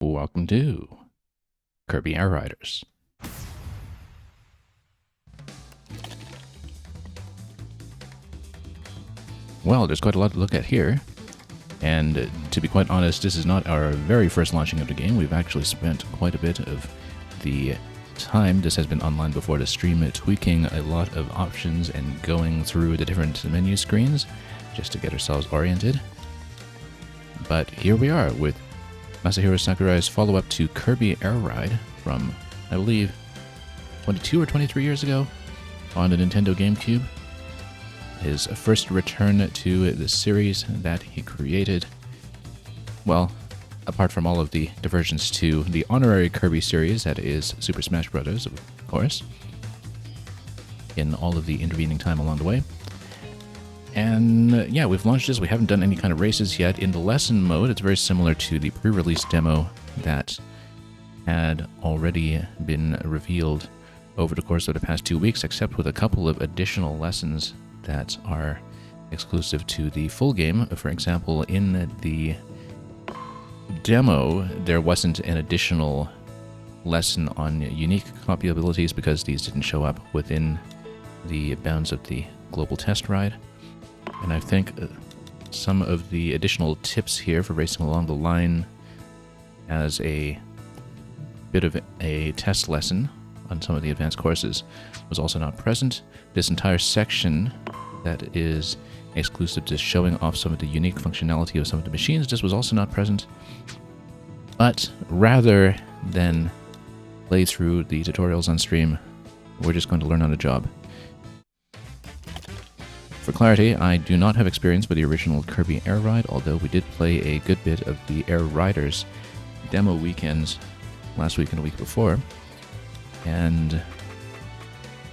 Welcome to Kirby Air Riders. Well, there's quite a lot to look at here, and to be quite honest, this is not our very first launching of the game. We've actually spent quite a bit of the time this has been online before the stream tweaking a lot of options and going through the different menu screens just to get ourselves oriented. But here we are with Masahiro Sakurai's follow-up to Kirby Air Ride from, I believe, 22 or 23 years ago on the Nintendo GameCube. His first return to the series that he created. Well, apart from all of the diversions to the honorary Kirby series that is Super Smash Bros., of course, in all of the intervening time along the way. And yeah, we've launched this. We haven't done any kind of races yet. In the lesson mode, it's very similar to the pre-release demo that had already been revealed over the course of the past 2 weeks, except with a couple of additional lessons that are exclusive to the full game. For example, in the demo, there wasn't an additional lesson on unique copy abilities because these didn't show up within the bounds of the global test ride. And I think some of the additional tips here for racing along the line as a bit of a test lesson on some of the advanced courses was also not present. This entire section that is exclusive to showing off some of the unique functionality of some of the machines, this was also not present. But rather than play through the tutorials on stream, we're just going to learn on the job. For clarity, I do not have experience with the original Kirby Air Ride, although we did play a good bit of the Air Riders demo weekends last week and the week before. And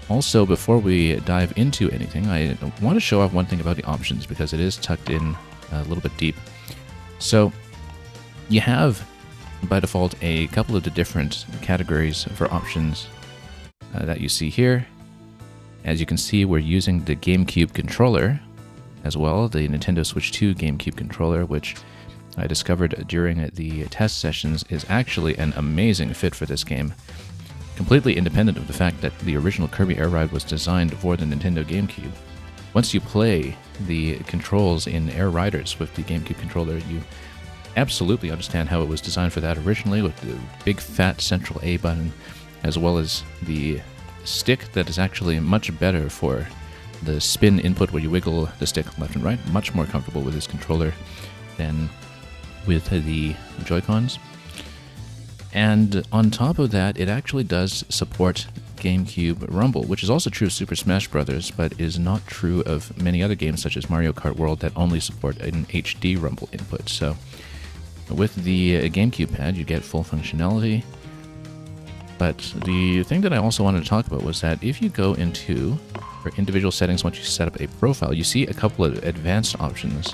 also, before we dive into anything, I want to show off one thing about the options because it is tucked in a little bit deep. So, you have, by default, a couple of the different categories for options that you see here. As you can see, we're using the GameCube controller as well, the Nintendo Switch 2 GameCube controller, which I discovered during the test sessions is actually an amazing fit for this game. Completely independent of the fact that the original Kirby Air Ride was designed for the Nintendo GameCube. Once you play the controls in Air Riders with the GameCube controller, you absolutely understand how it was designed for that originally, with the big fat central A button, as well as the stick that is actually much better for the spin input where you wiggle the stick left and right. Much more comfortable with this controller than with the Joy-Cons. And on top of that, it actually does support GameCube Rumble, which is also true of Super Smash Bros., but is not true of many other games such as Mario Kart World that only support an HD Rumble input. So with the GameCube pad, you get full functionality. But the thing that I also wanted to talk about was that if you go into your individual settings, once you set up a profile, you see a couple of advanced options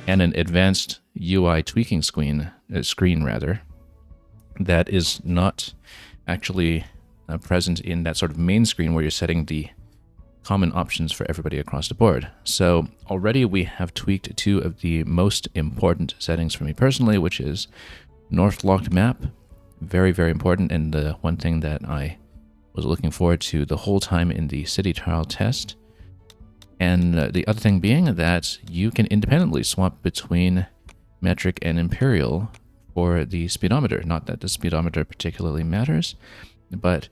and an advanced UI tweaking screen that is not actually present in that sort of main screen where you're setting the common options for everybody across the board. So already we have tweaked two of the most important settings for me personally, which is North Locked Map. Very, very important, and the one thing that I was looking forward to the whole time in the city trial test. And the other thing being that you can independently swap between metric and imperial for the speedometer. Not that the speedometer particularly matters, but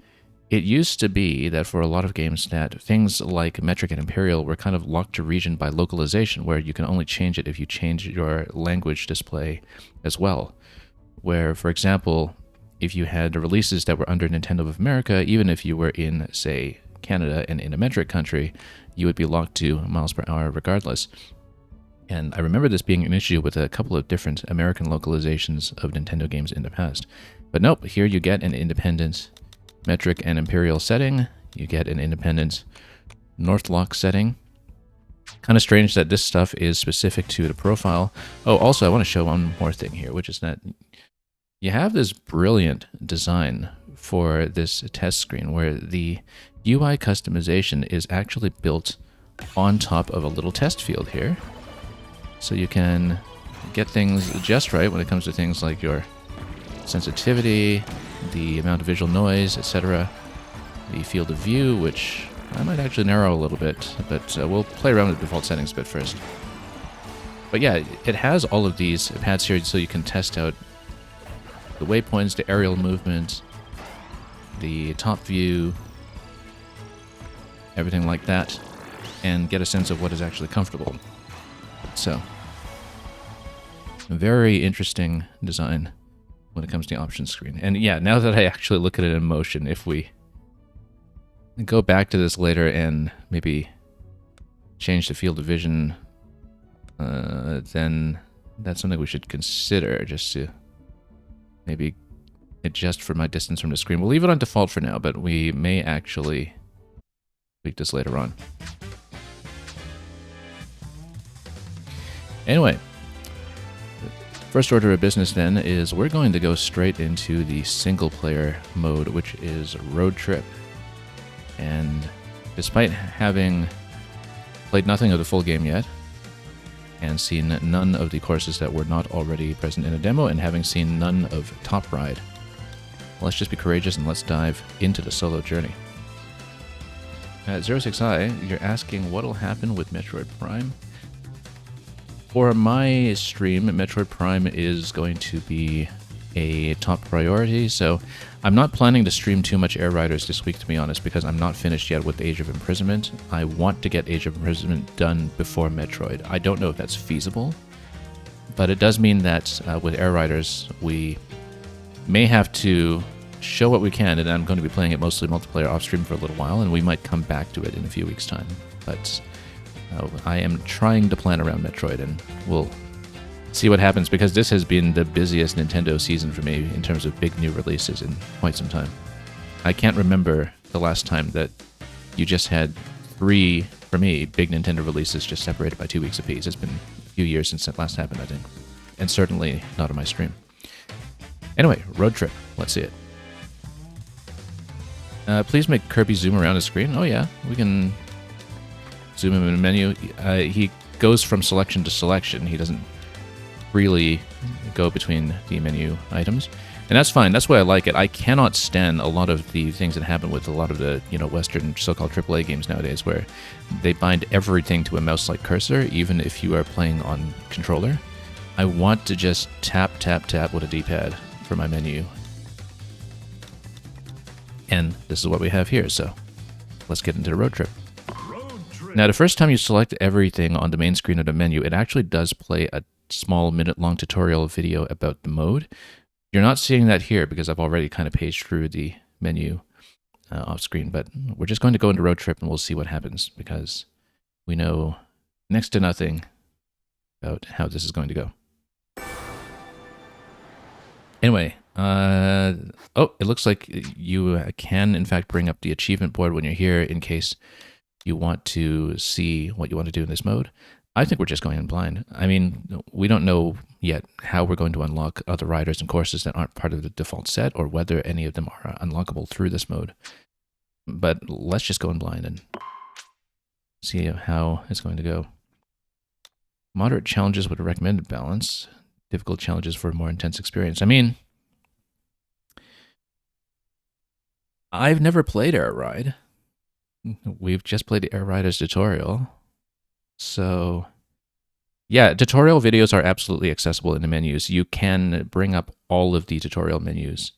it used to be that for a lot of games that things like metric and imperial were kind of locked to region by localization, where you can only change it if you change your language display as well. Where, for example, if you had releases that were under Nintendo of America, even if you were in, say, Canada and in a metric country, you would be locked to miles per hour regardless. And I remember this being an issue with a couple of different American localizations of Nintendo games in the past. But nope, here you get an independent metric and imperial setting. You get an independent North Lock setting. Kind of strange that this stuff is specific to the profile. Oh, also, I want to show one more thing here, which is that you have this brilliant design for this test screen where the UI customization is actually built on top of a little test field here. So you can get things just right when it comes to things like your sensitivity, the amount of visual noise, etc. The field of view, which I might actually narrow a little bit, but we'll play around with the default settings a bit first. But yeah, it has all of these pads here so you can test out the waypoints, the aerial movement, the top view, everything like that, and get a sense of what is actually comfortable. So, very interesting design when it comes to the options screen. And yeah, now that I actually look at it in motion, if we go back to this later and maybe change the field of vision, then that's something we should consider, just to maybe adjust for my distance from the screen. We'll leave it on default for now, but we may actually tweak this later on. Anyway, first order of business then is we're going to go straight into the single player mode, which is Road Trip. And despite having played nothing of the full game yet, and seen none of the courses that were not already present in a demo, and having seen none of Top Ride, let's just be courageous and let's dive into the solo journey. At 06i, you're asking what'll happen with Metroid Prime. For my stream, Metroid Prime is going to be a top priority, so I'm not planning to stream too much Air Riders this week, to be honest, because I'm not finished yet with Age of Imprisonment. I want to get Age of Imprisonment done before Metroid. I don't know if that's feasible, but it does mean that with Air Riders, we may have to show what we can, and I'm going to be playing it mostly multiplayer off-stream for a little while, and we might come back to it in a few weeks' time. But I am trying to plan around Metroid, and we'll see what happens, because this has been the busiest Nintendo season for me in terms of big new releases in quite some time. I can't remember the last time that you just had 3, for me, big Nintendo releases just separated by 2 weeks apiece. It's been a few years since that last happened, I think. And certainly not on my stream. Anyway, Road Trip. Let's see it. Please make Kirby zoom around the screen. Oh yeah, we can zoom him in a menu. He goes from selection to selection. He doesn't freely go between the menu items, and that's fine. That's why I like it. I cannot stand a lot of the things that happen with a lot of the Western so-called AAA games nowadays, where they bind everything to a mouse-like cursor, even if you are playing on controller. I want to just tap, tap, tap with a D-pad for my menu, and this is what we have here. So let's get into the Road Trip. Now, the first time you select everything on the main screen of the menu, it actually does play a small minute-long tutorial video about the mode. You're not seeing that here because I've already kind of paged through the menu off screen, but we're just going to go into Road Trip and we'll see what happens, because we know next to nothing about how this is going to go. Anyway, oh, it looks like you can in fact bring up the achievement board when you're here in case you want to see what you want to do in this mode. I think we're just going in blind. I mean, we don't know yet how we're going to unlock other riders and courses that aren't part of the default set, or whether any of them are unlockable through this mode. But let's just go in blind and see how it's going to go. Moderate challenges with a recommended balance. Difficult challenges for a more intense experience. I mean, I've never played Air Ride. We've just played the Air Riders tutorial. So, yeah, tutorial videos are absolutely accessible in the menus. You can bring up all of the tutorial videos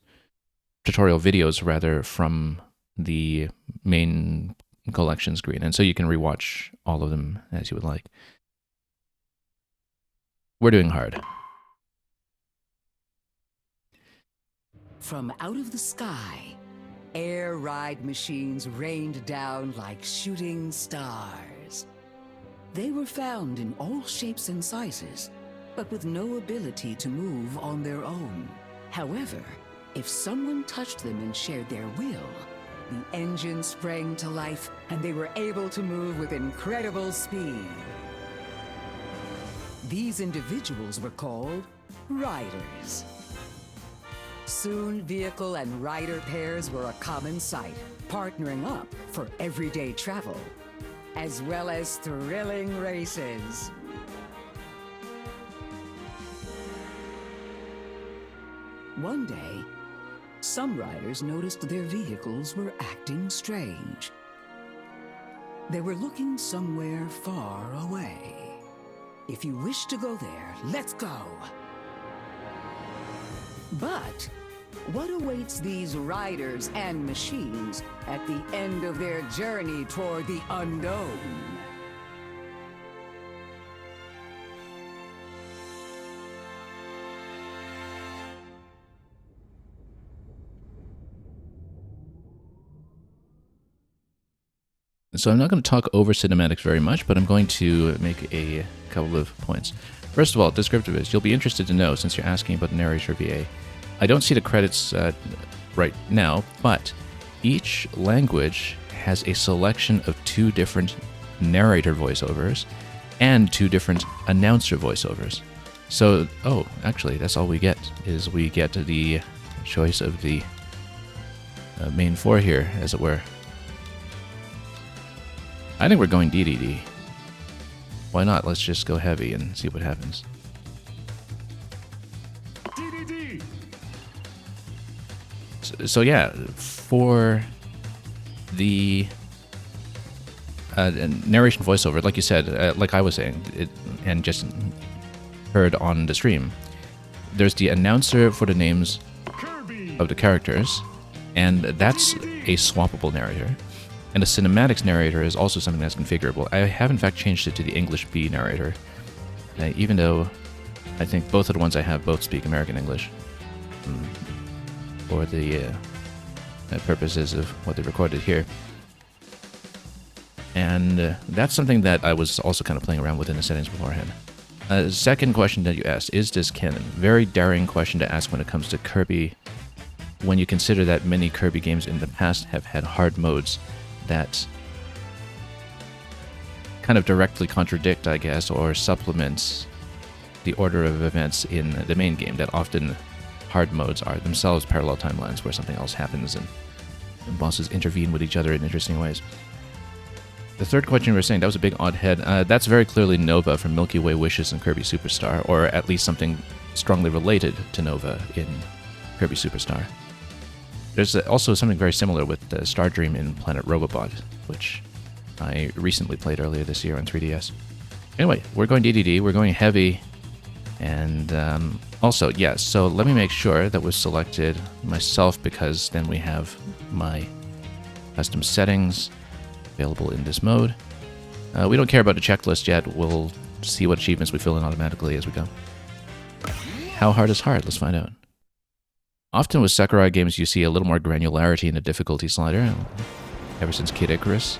rather, from the main collection screen. And so you can rewatch all of them as you would like. We're doing hard. From out of the sky, air ride machines rained down like shooting stars. They were found in all shapes and sizes, but with no ability to move on their own. However, if someone touched them and shared their will, the engine sprang to life and they were able to move with incredible speed. These individuals were called riders. Soon, vehicle and rider pairs were a common sight, partnering up for everyday travel, as well as thrilling races. One day, some riders noticed their vehicles were acting strange. They were looking somewhere far away. If you wish to go there, let's go. But what awaits these riders and machines at the end of their journey toward the unknown? So I'm not going to talk over cinematics very much, but I'm going to make a couple of points. First of all, descriptive is, you'll be interested to know, since you're asking about the narrator VA, I don't see the credits right now, but each language has a selection of 2 different narrator voiceovers and 2 different announcer voiceovers. So, actually, that's all we get, is we get the choice of the main 4 here, as it were. I think we're going DDD. Why not? Let's just go heavy and see what happens. DDD. So yeah, for the narration voiceover, like you said, like I was saying, and just heard on the stream, there's the announcer for the names of the characters, and that's a swappable narrator. And the cinematics narrator is also something that's configurable. I have in fact changed it to the English B narrator, even though I think both of the ones I have both speak American English for the purposes of what they recorded here. And that's something that I was also kind of playing around with in the settings beforehand. Second question that you asked, is this canon? Very daring question to ask when it comes to Kirby, when you consider that many Kirby games in the past have had hard modes that kind of directly contradict, I guess, or supplements the order of events in the main game, that often hard modes are themselves parallel timelines where something else happens and bosses intervene with each other in interesting ways. The third question you were saying, that was a big odd head. That's very clearly Nova from Milky Way Wishes and Kirby Superstar, or at least something strongly related to Nova in Kirby Superstar. There's also something very similar with Star Dream in Planet Robobot, which I recently played earlier this year on 3DS. Anyway, we're going DDD, we're going heavy, and also, yes, so let me make sure that we've selected myself, because then we have my custom settings available in this mode. We don't care about the checklist yet, we'll see what achievements we fill in automatically as we go. How hard is hard? Let's find out. Often with Sakurai games, you see a little more granularity in the difficulty slider, ever since Kid Icarus.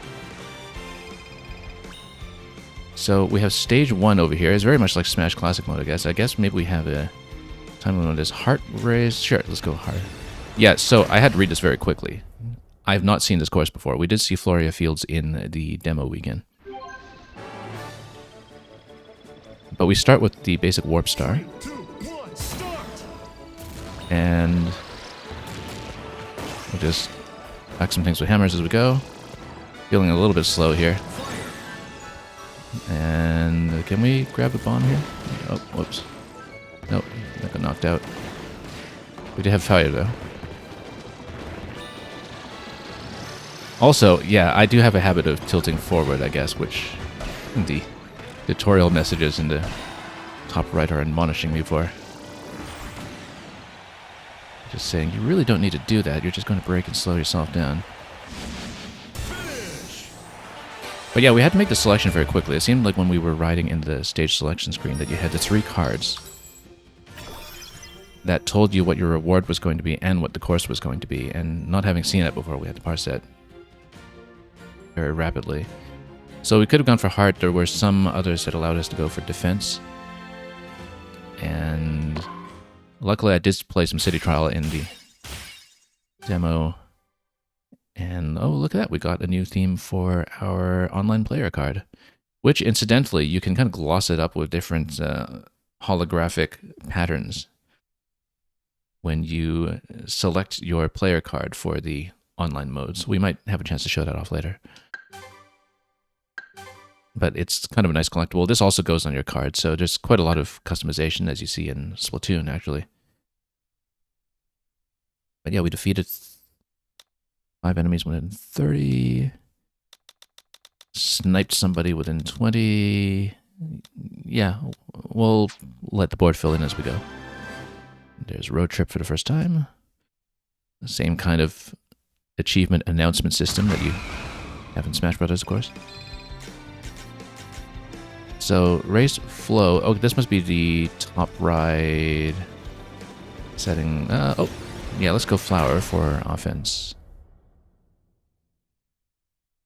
So we have stage 1 over here. It's very much like Smash Classic mode, I guess. I guess maybe we have a time limit. Is heart raised? Sure, let's go hard. Yeah, so I had to read this very quickly. I have not seen this course before. We did see Floria Fields in the demo weekend. But we start with the basic Warp Star. And we'll just whack some things with hammers as we go. Feeling a little bit slow here. And can we grab a bomb here? Oh, whoops. Nope, that got knocked out. We did have fire though. Also, yeah, I do have a habit of tilting forward, I guess, which the tutorial messages in the top right are admonishing me for. Just saying, you really don't need to do that. You're just going to break and slow yourself down. But yeah, we had to make the selection very quickly. It seemed like when we were riding in the stage selection screen that you had the 3 cards that told you what your reward was going to be and what the course was going to be. And not having seen it before, we had to parse that very rapidly. So we could have gone for heart. There were some others that allowed us to go for defense. And luckily, I did play some City Trial in the demo. And oh, look at that. We got a new theme for our online player card, which incidentally, you can kind of gloss it up with different holographic patterns when you select your player card for the online modes. We might have a chance to show that off later. But it's kind of a nice collectible. This also goes on your card, so there's quite a lot of customization, as you see in Splatoon, actually. But yeah, we defeated 5 enemies within 30. Sniped somebody within 20. Yeah, we'll let the board fill in as we go. There's road trip for the first time. The same kind of achievement announcement system that you have in Smash Brothers, of course. So, race flow. Oh, this must be the top ride setting. Oh, yeah, let's go flower for offense.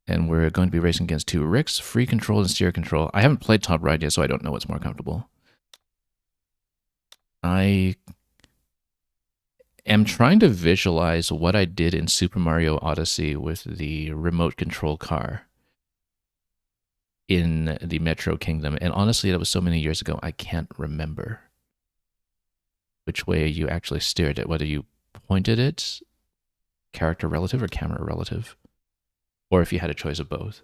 And we're going to be racing against 2 Ricks, free control and steer control. I haven't played top ride yet, so I don't know what's more comfortable. I am trying to visualize what I did in Super Mario Odyssey with the remote control car in the Metro Kingdom. And honestly, that was so many years ago, I can't remember which way you actually steered it, whether you pointed it character relative or camera relative, or if you had a choice of both.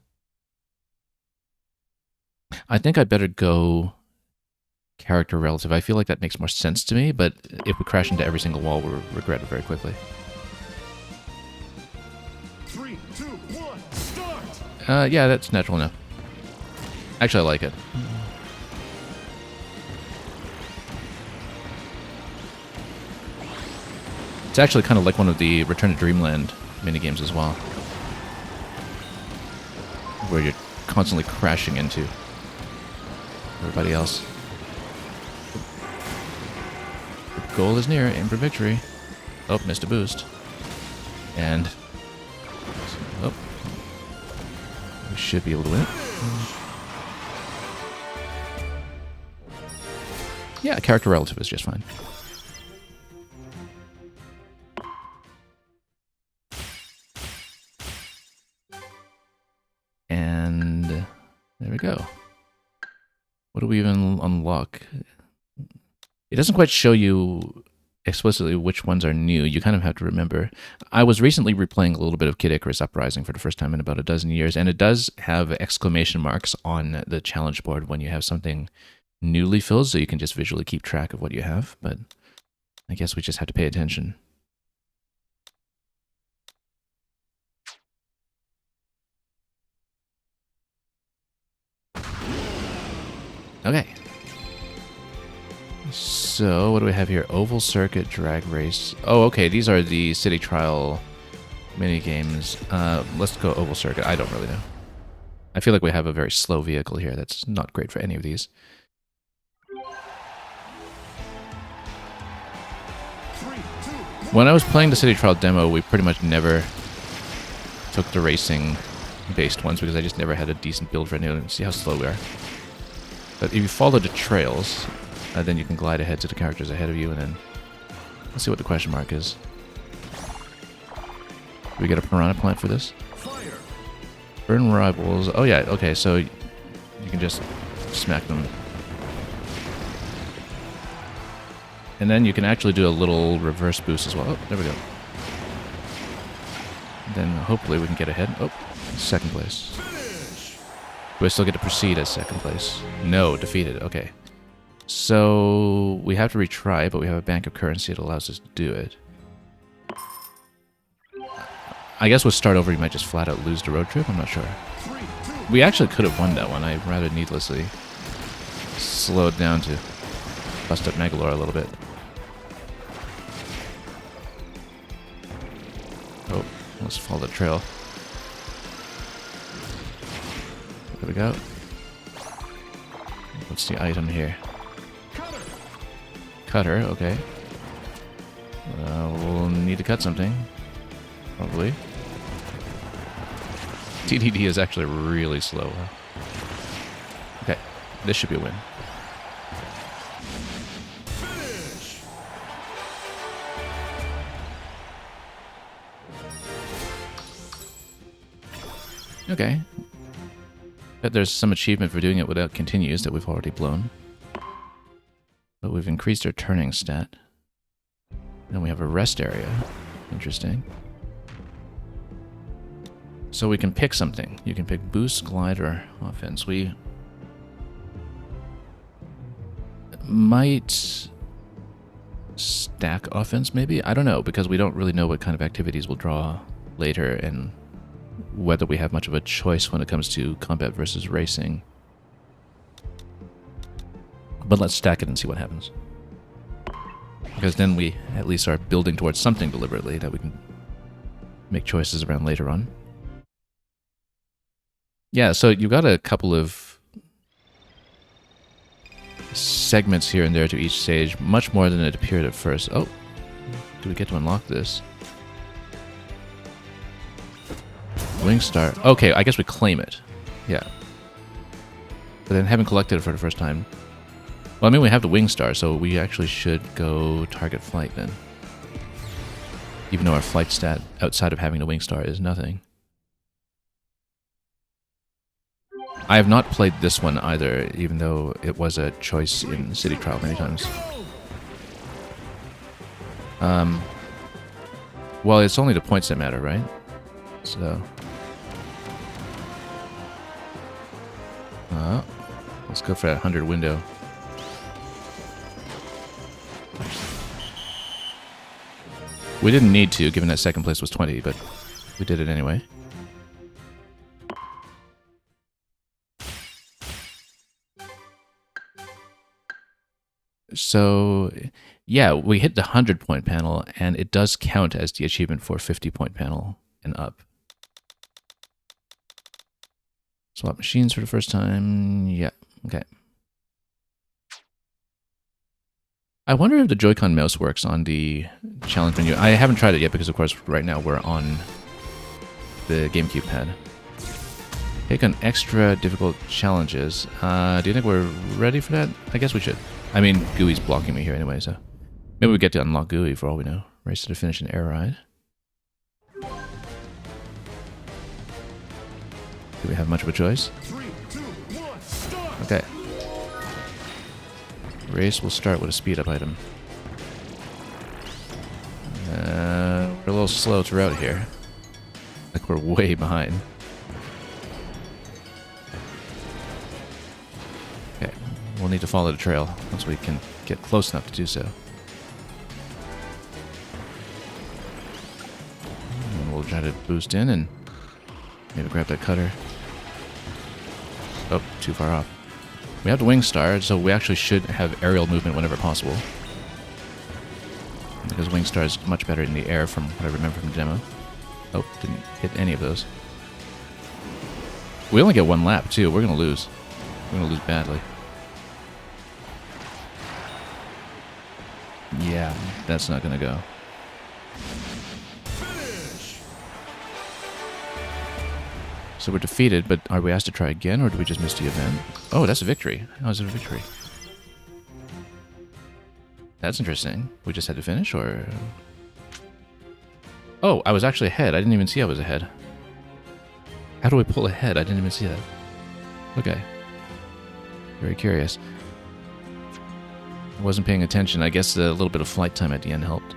I think I'd better go character relative. I feel like that makes more sense to me, but if we crash into every single wall, we'll regret it very quickly. 3, 2, 1, start! Yeah, that's natural enough. Actually, I like it. It's actually kind of like one of the Return to Dreamland minigames as well, where you're constantly crashing into everybody else. The goal is near. Aim for victory. Oh, missed a boost. And... oh. We should be able to win it. Yeah, character relative is just fine. And there we go. What do we even unlock? It doesn't quite show you explicitly which ones are new. You kind of have to remember. I was recently replaying a little bit of Kid Icarus Uprising for the first time in about a dozen years, and it does have exclamation marks on the challenge board when you have something newly filled, so you can just visually keep track of what you have, but I guess we just have to pay attention. Okay. So, what do we have here? Oval Circuit, Drag Race. Oh, okay, these are the City Trial mini games. Let's go Oval Circuit. I don't really know. I feel like we have a very slow vehicle here. That's not great for any of these. 3, 2, 1. When I was playing the City Trial demo, we pretty much never took the racing-based ones because I just never had a decent build for any of them. See how slow we are. But if you follow the trails, then you can glide ahead to the characters ahead of you, and then let's see what the question mark is. Do we get a piranha plant for this? Fire! Burn rivals. Oh yeah, okay, so you can just smack them. And then you can actually do a little reverse boost as well. Oh, there we go. Then hopefully we can get ahead. Oh, second place. Do I still get to proceed as second place? No, defeated. Okay. So we have to retry, but we have a bank of currency that allows us to do it. I guess we'll start over. You might just flat out lose the road trip. I'm not sure. 3, 2, We actually could have won that one. I rather needlessly slowed down to bust up Megalore a little bit. Oh, let's follow the trail. There we go. What's the item here? cutter! Cutter, okay. We'll need to cut something. Probably. TDD is actually really slow. Okay, this should be a win. Finish! Okay. Bet there's some achievement for doing it without continues that we've already blown. But we've increased our turning stat. Then we have a rest area. Interesting. So we can pick something. You can pick boost, glide, or offense. We might stack offense, maybe? I don't know, because we don't really know what kind of activities we'll draw later and whether we have much of a choice when it comes to combat versus racing. But let's stack it and see what happens. Because then we at least are building towards something deliberately that we can make choices around later on. Yeah, so you've got a couple of segments here and there to each stage, much more than it appeared at first. Oh, do we get to unlock this? Wing Star. Okay, I guess we claim it. Yeah. But then having collected it for the first time... Well, I mean, we have the Wing Star, so we actually should go target flight then. Even though our flight stat outside of having the Wing Star is nothing. I have not played this one either, even though it was a choice in City Trial many times. Well, it's only the points that matter, right? So... let's go for that 100 window. We didn't need to, given that second place was 20, but we did it anyway. So, yeah, we hit the 100-point panel, and it does count as the achievement for 50-point panel and up. Swap machines for the first time. Yeah, okay. I wonder if the Joy-Con mouse works on the challenge menu. I haven't tried it yet because, of course, right now we're on the GameCube pad. Take on extra difficult challenges. Do you think we're ready for that? I guess we should. I mean, Gooey's blocking me here anyway, so... Maybe we get to unlock Gooey for all we know. Race to the finish in Air Ride. Do we have much of a choice? 3, 2, 1, start! Okay. Race will start with a speed up item. We're a little slow throughout here. Like we're way behind. Okay, we'll need to follow the trail once we can get close enough to do so. And we'll try to boost in and maybe grab that cutter. Oh, too far off. We have the Wing Star, so we actually should have aerial movement whenever possible. Because Wing Star is much better in the air from what I remember from the demo. Oh, didn't hit any of those. We only get one lap, too. We're going to lose. We're going to lose badly. Yeah, that's not going to go. So we're defeated, but are we asked to try again, or do we just miss the event? Oh, that's a victory. How is it a victory? That's interesting. We just had to finish, or... Oh, I was actually ahead. I didn't even see I was ahead. How do we pull ahead? I didn't even see that. Okay. Very curious. I wasn't paying attention. I guess a little bit of flight time at the end helped.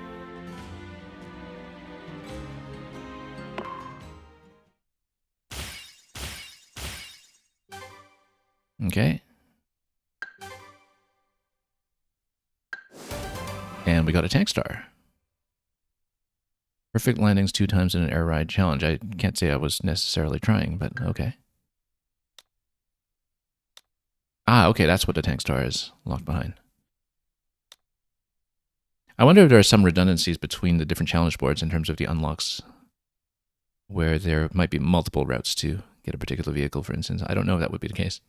Okay. And we got a tank star. Perfect landings 2 times in an air ride challenge. I can't say I was necessarily trying, but okay. Ah, okay, that's what the tank star is, locked behind. I wonder if there are some redundancies between the different challenge boards in terms of the unlocks, where there might be multiple routes to get a particular vehicle, for instance. I don't know if that would be the case.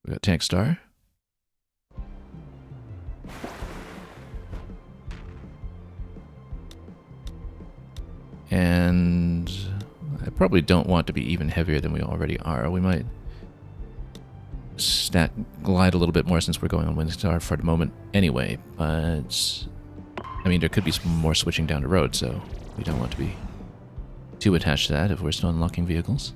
We got tank star. And I probably don't want to be even heavier than we already are. We might glide a little bit more since we're going on Wind Star for the moment anyway. But, I mean, there could be some more switching down the road, so we don't want to be too attached to that if we're still unlocking vehicles.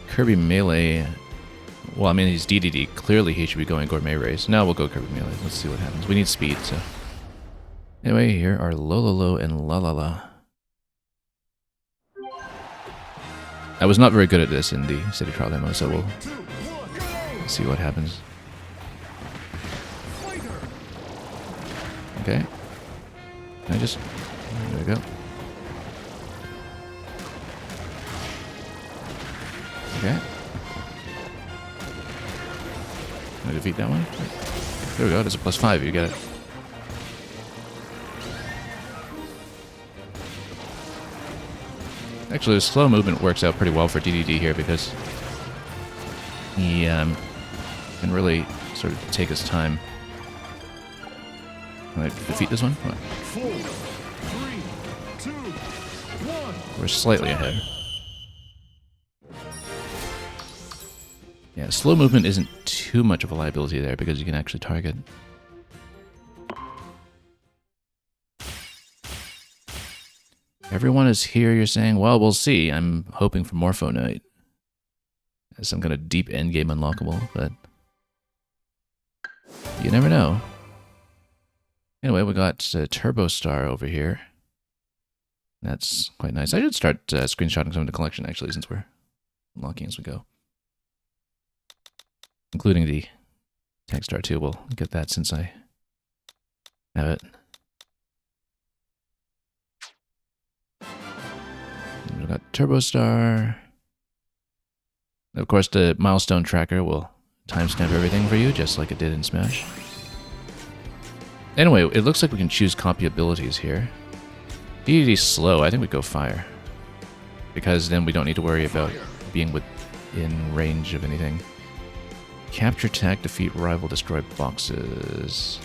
Kirby Melee... Well, I mean, he's DDD. Clearly, he should be going Gourmet Race. Now we'll go Kirby Melee. Let's see what happens. We need speed, so... Anyway, here are Lololo and La La La. I was not very good at this in the city trial demo, so we'll see what happens. Okay. Can I just... There we go. Okay. Can I defeat that one? There we go, there's a +5, you get it. Actually, the slow movement works out pretty well for DDD here because he can really sort of take his time. Can I defeat this one? What? 4, 3, 2, 1. We're slightly ahead. Yeah, slow movement isn't too much of a liability there because you can actually target. Everyone is here, you're saying? Well, we'll see. I'm hoping for Morpho Knight as some kind of deep endgame unlockable, but you never know. Anyway, we got Turbo Star over here. That's quite nice. I should start screenshotting some of the collection, actually, since we're unlocking as we go. Including the Tank Star, too. We'll get that since I have it. We've got Turbo Star. Of course, the milestone tracker will timestamp everything for you, just like it did in Smash. Anyway, it looks like we can choose copy abilities here. DDD's slow. I think we go Fire. Because then we don't need to worry about being within range of anything. Capture tag, defeat rival, destroy boxes.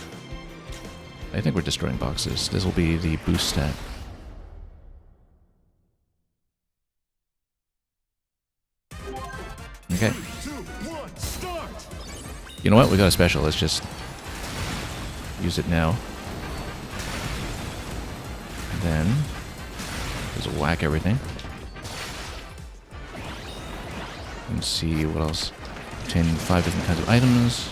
I think we're destroying boxes. This will be the boost stat. Okay. 3, 2, 1, start. You know what? We got a special. Let's just use it now. And then just whack everything. And see what else. Obtain 5 different kinds of items.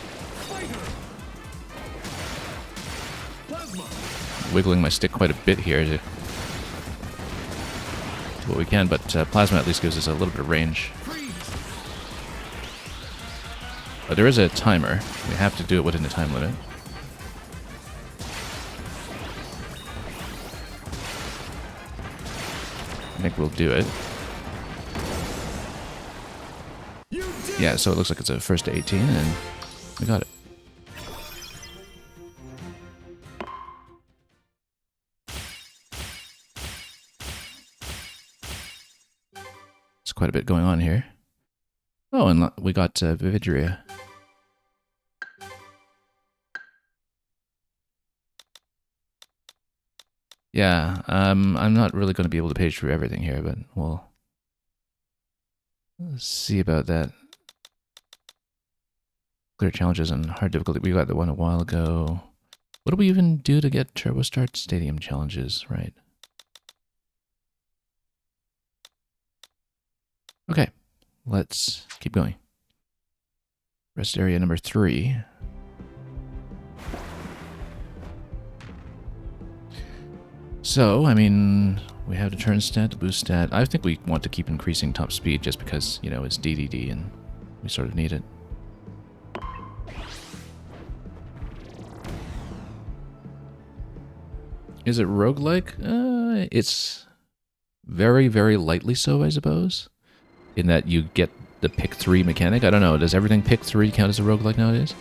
Wiggling my stick quite a bit here to do what we can, but Plasma at least gives us a little bit of range. But there is a timer. We have to do it within the time limit. I think we'll do it. Yeah, so it looks like it's a first to 18, and we got it. There's quite a bit going on here. Oh, and we got Vividria. Yeah, I'm not really going to be able to page through everything here, but we'll see about that. Clear challenges and hard difficulty. We got the one a while ago. What do we even do to get Turbo Start Stadium challenges? Right. Okay, let's keep going. Rest area number 3. So, I mean, we have the turn stat, the boost stat. I think we want to keep increasing top speed just because, you know, it's DDD and we sort of need it. Is it roguelike? It's very, very lightly so, I suppose. In that you get the pick 3 mechanic. I don't know, does everything pick 3 count as a roguelike nowadays?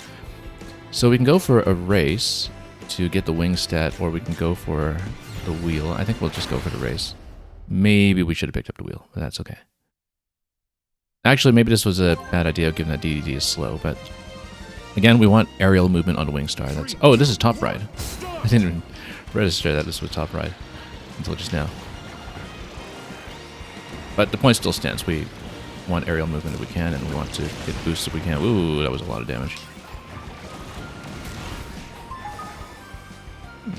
So we can go for a race to get the wing stat, or we can go for the wheel. I think we'll just go for the race. Maybe we should have picked up the wheel, but that's okay. Actually, maybe this was a bad idea given that DDD is slow, but again, we want aerial movement on the wing star. That's oh, this is top ride. I didn't even register that this was top ride until just now. But the point still stands. We want aerial movement if we can, and we want to get boosts if we can. Ooh, that was a lot of damage.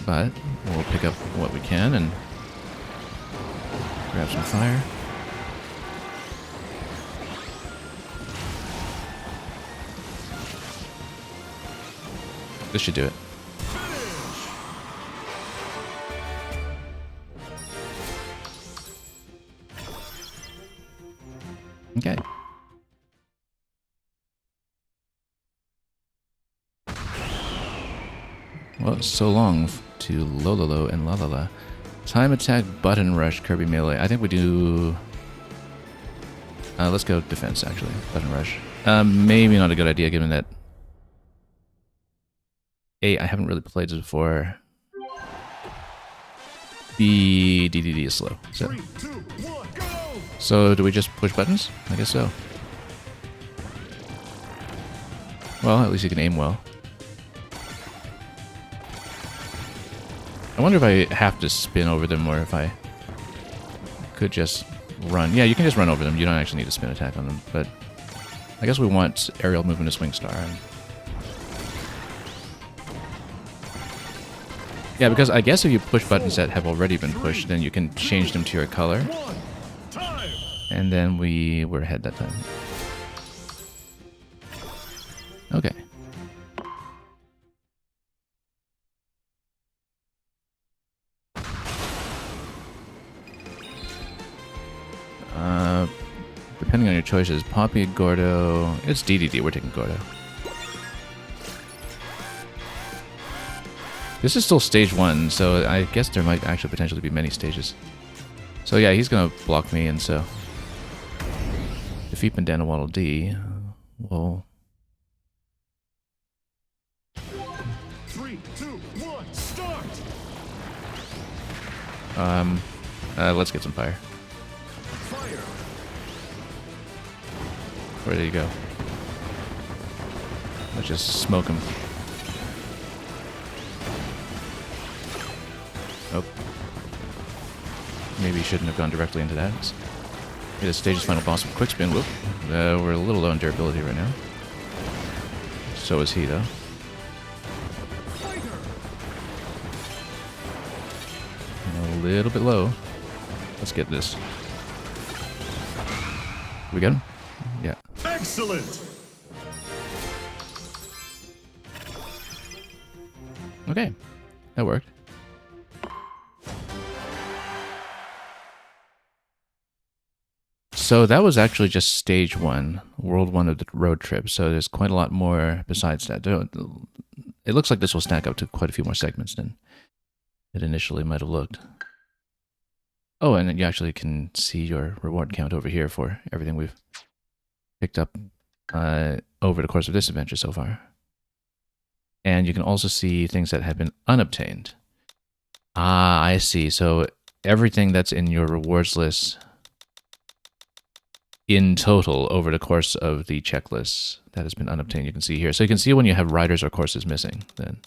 But we'll pick up what we can and grab some fire. This should do it. Okay. Well, so long to Lololo and Lalala. Time attack, button rush, Kirby melee. I think we do... let's go defense, actually. Button rush. Maybe not a good idea, given that... A, I haven't really played this before. B, DDD is slow. So. 3, 2, 1, go! So, do we just push buttons? I guess so. Well, at least you can aim well. I wonder if I have to spin over them or if I could just run. Yeah, you can just run over them. You don't actually need a spin attack on them. But I guess we want aerial movement to Swing Star. And yeah, because I guess if you push buttons that have already been pushed, then you can change them to your color. And then we were ahead that time. Okay. Depending on your choices, Poppy, Gordo... It's DDD, we're taking Gordo. This is still stage 1, so I guess there might actually potentially be many stages. So yeah, he's gonna block me, and so... Defeat Bandana Waddle D... Well... 3, 2, 1, start! Let's get some fire. Fire! Where did he go? Let's just smoke him. Oh. Maybe he shouldn't have gone directly into that. Hit a stage's final boss with quick spin. Whoop. We're a little low on durability right now. So is he, though. A little bit low. Let's get this. We got him? Yeah. Excellent! Okay. That worked. So that was actually just stage 1, world 1 of the road trip. So there's quite a lot more besides that. It looks like this will stack up to quite a few more segments than it initially might have looked. Oh, and then you actually can see your reward count over here for everything we've picked up over the course of this adventure so far. And you can also see things that have been unobtained. Ah, I see. So everything that's in your rewards list in total over the course of the checklist that has been unobtained, you can see here. So you can see when you have riders or courses missing then.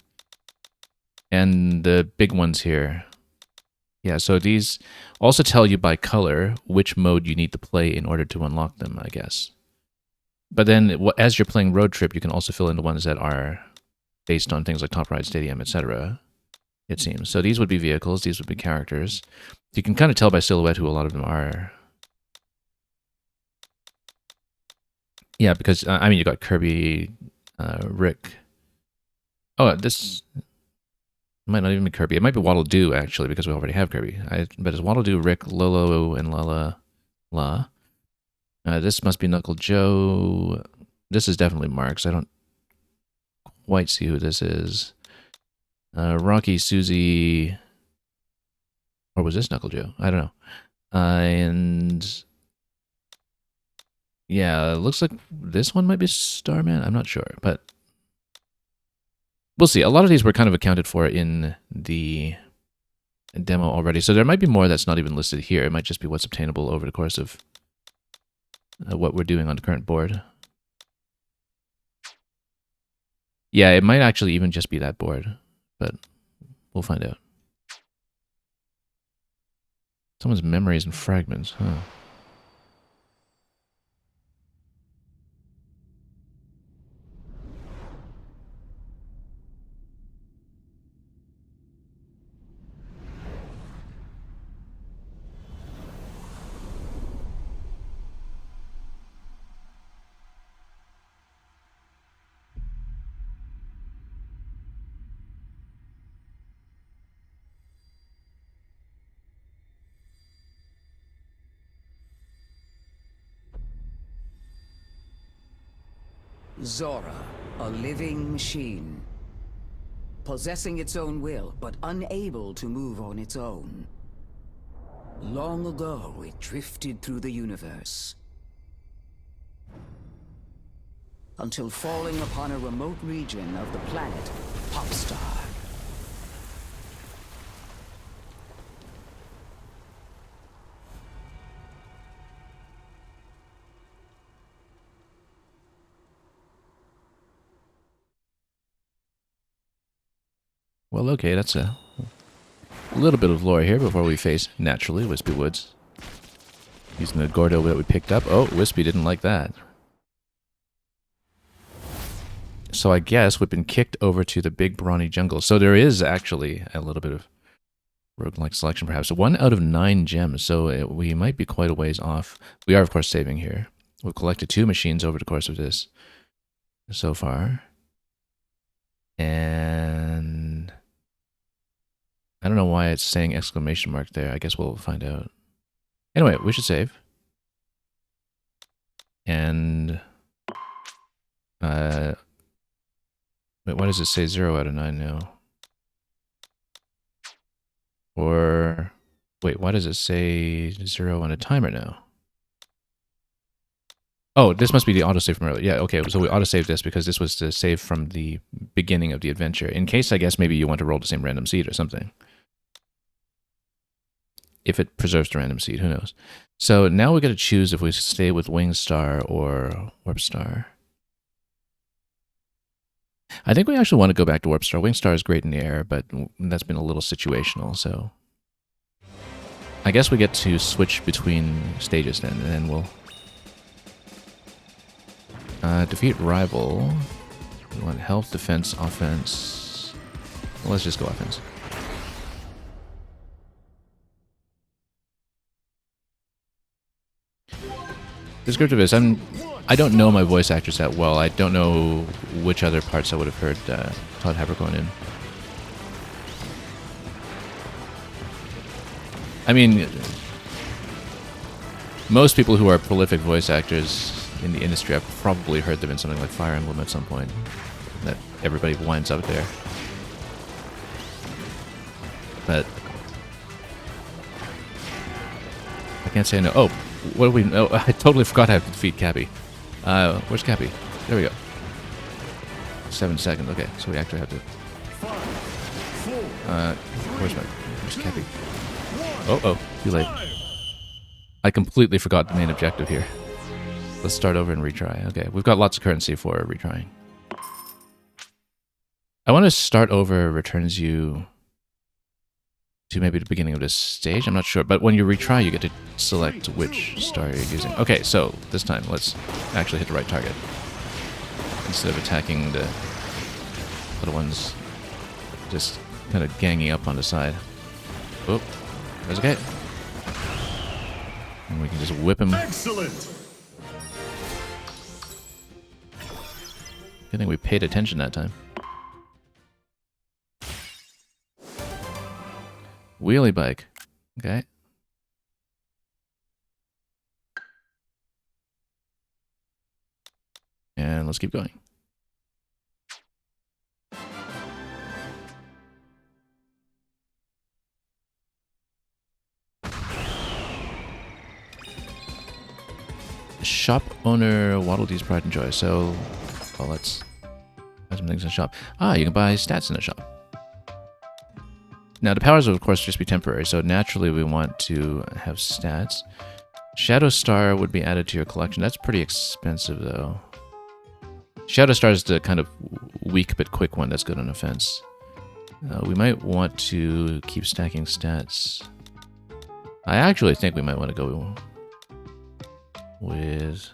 And the big ones here. Yeah, so these also tell you by color which mode you need to play in order to unlock them, I guess. But then as you're playing Road Trip, you can also fill in the ones that are based on things like Top Ride Stadium, etc., it seems. So these would be vehicles, these would be characters. You can kind of tell by silhouette who a lot of them are. Yeah, because, I mean, you got Kirby, Rick. Oh, this might not even be Kirby. It might be Waddle Doo, actually, because we already have Kirby. But it's Waddle Doo, Rick, Lolo, and Lala. This must be Knuckle Joe. This is definitely Marks. I don't quite see who this is. Rocky, Susie. Or was this Knuckle Joe? I don't know. And yeah, it looks like this one might be Starman. I'm not sure, but we'll see. A lot of these were kind of accounted for in the demo already, so there might be more that's not even listed here. It might just be what's obtainable over the course of what we're doing on the current board. Yeah, it might actually even just be that board, but we'll find out. Someone's memories and fragments, huh? Zora, a living machine. Possessing its own will, but unable to move on its own. Long ago, it drifted through the universe. Until falling upon a remote region of the planet Popstar. Well, okay, that's a little bit of lore here before we face, naturally, Wispy Woods. Using the Gordo that we picked up. Oh, Wispy didn't like that. So I guess we've been kicked over to the big brawny jungle. So there is actually a little bit of roguelike selection, perhaps. 1 out of 9 gems, so we might be quite a ways off. We are, of course, saving here. We've collected 2 machines over the course of this so far. And I don't know why it's saying exclamation mark there. I guess we'll find out. Anyway, we should save. And wait, why does it say 0 out of 9 now? Or wait, why does it say 0 on a timer now? Oh, this must be the autosave from earlier. Yeah, okay, so we autosave this because this was the save from the beginning of the adventure. In case, I guess, maybe you want to roll the same random seed or something. If it preserves the random seed, who knows? So now we got to choose if we stay with Wing Star or Warp Star. I think we actually want to go back to Warp Star. Wing Star is great in the air, but that's been a little situational, so... I guess we get to switch between stages then, and then we'll... defeat rival. We want health, defense, offense. Well, let's just go offense. Descriptive is, I don't know my voice actors that well. I don't know which other parts I would have heard Todd Habercorn in. I mean, most people who are prolific voice actors in the industry, I've probably heard them in something like Fire Emblem at some point. That everybody winds up there. But I can't say no. Oh, what do we know? I totally forgot I have to defeat Cappy. Where's Cappy? There we go. 7 seconds. Okay, so we actually have to. Where's Cappy? Oh, too late. I completely forgot the main objective here. Let's start over and retry. Okay, we've got lots of currency for retrying. I want to start over returns you to maybe the beginning of this stage. I'm not sure, but when you retry, you get to select which star you're using. Okay, so this time, let's actually hit the right target. Instead of attacking the other ones, just kind of ganging up on the side. Oh, that's okay. And we can just whip him. Excellent. Good thing we paid attention that time. Wheelie bike. Okay. And let's keep going. Shop owner Waddle Dee's Pride and Joy. So, well, let's buy some things in the shop. Ah, you can buy stats in the shop. Now, the powers will, of course, just be temporary, so naturally we want to have stats. Shadow Star would be added to your collection. That's pretty expensive, though. Shadow Star is the kind of weak but quick one that's good on offense. We might want to keep stacking stats. I actually think we might want to go with...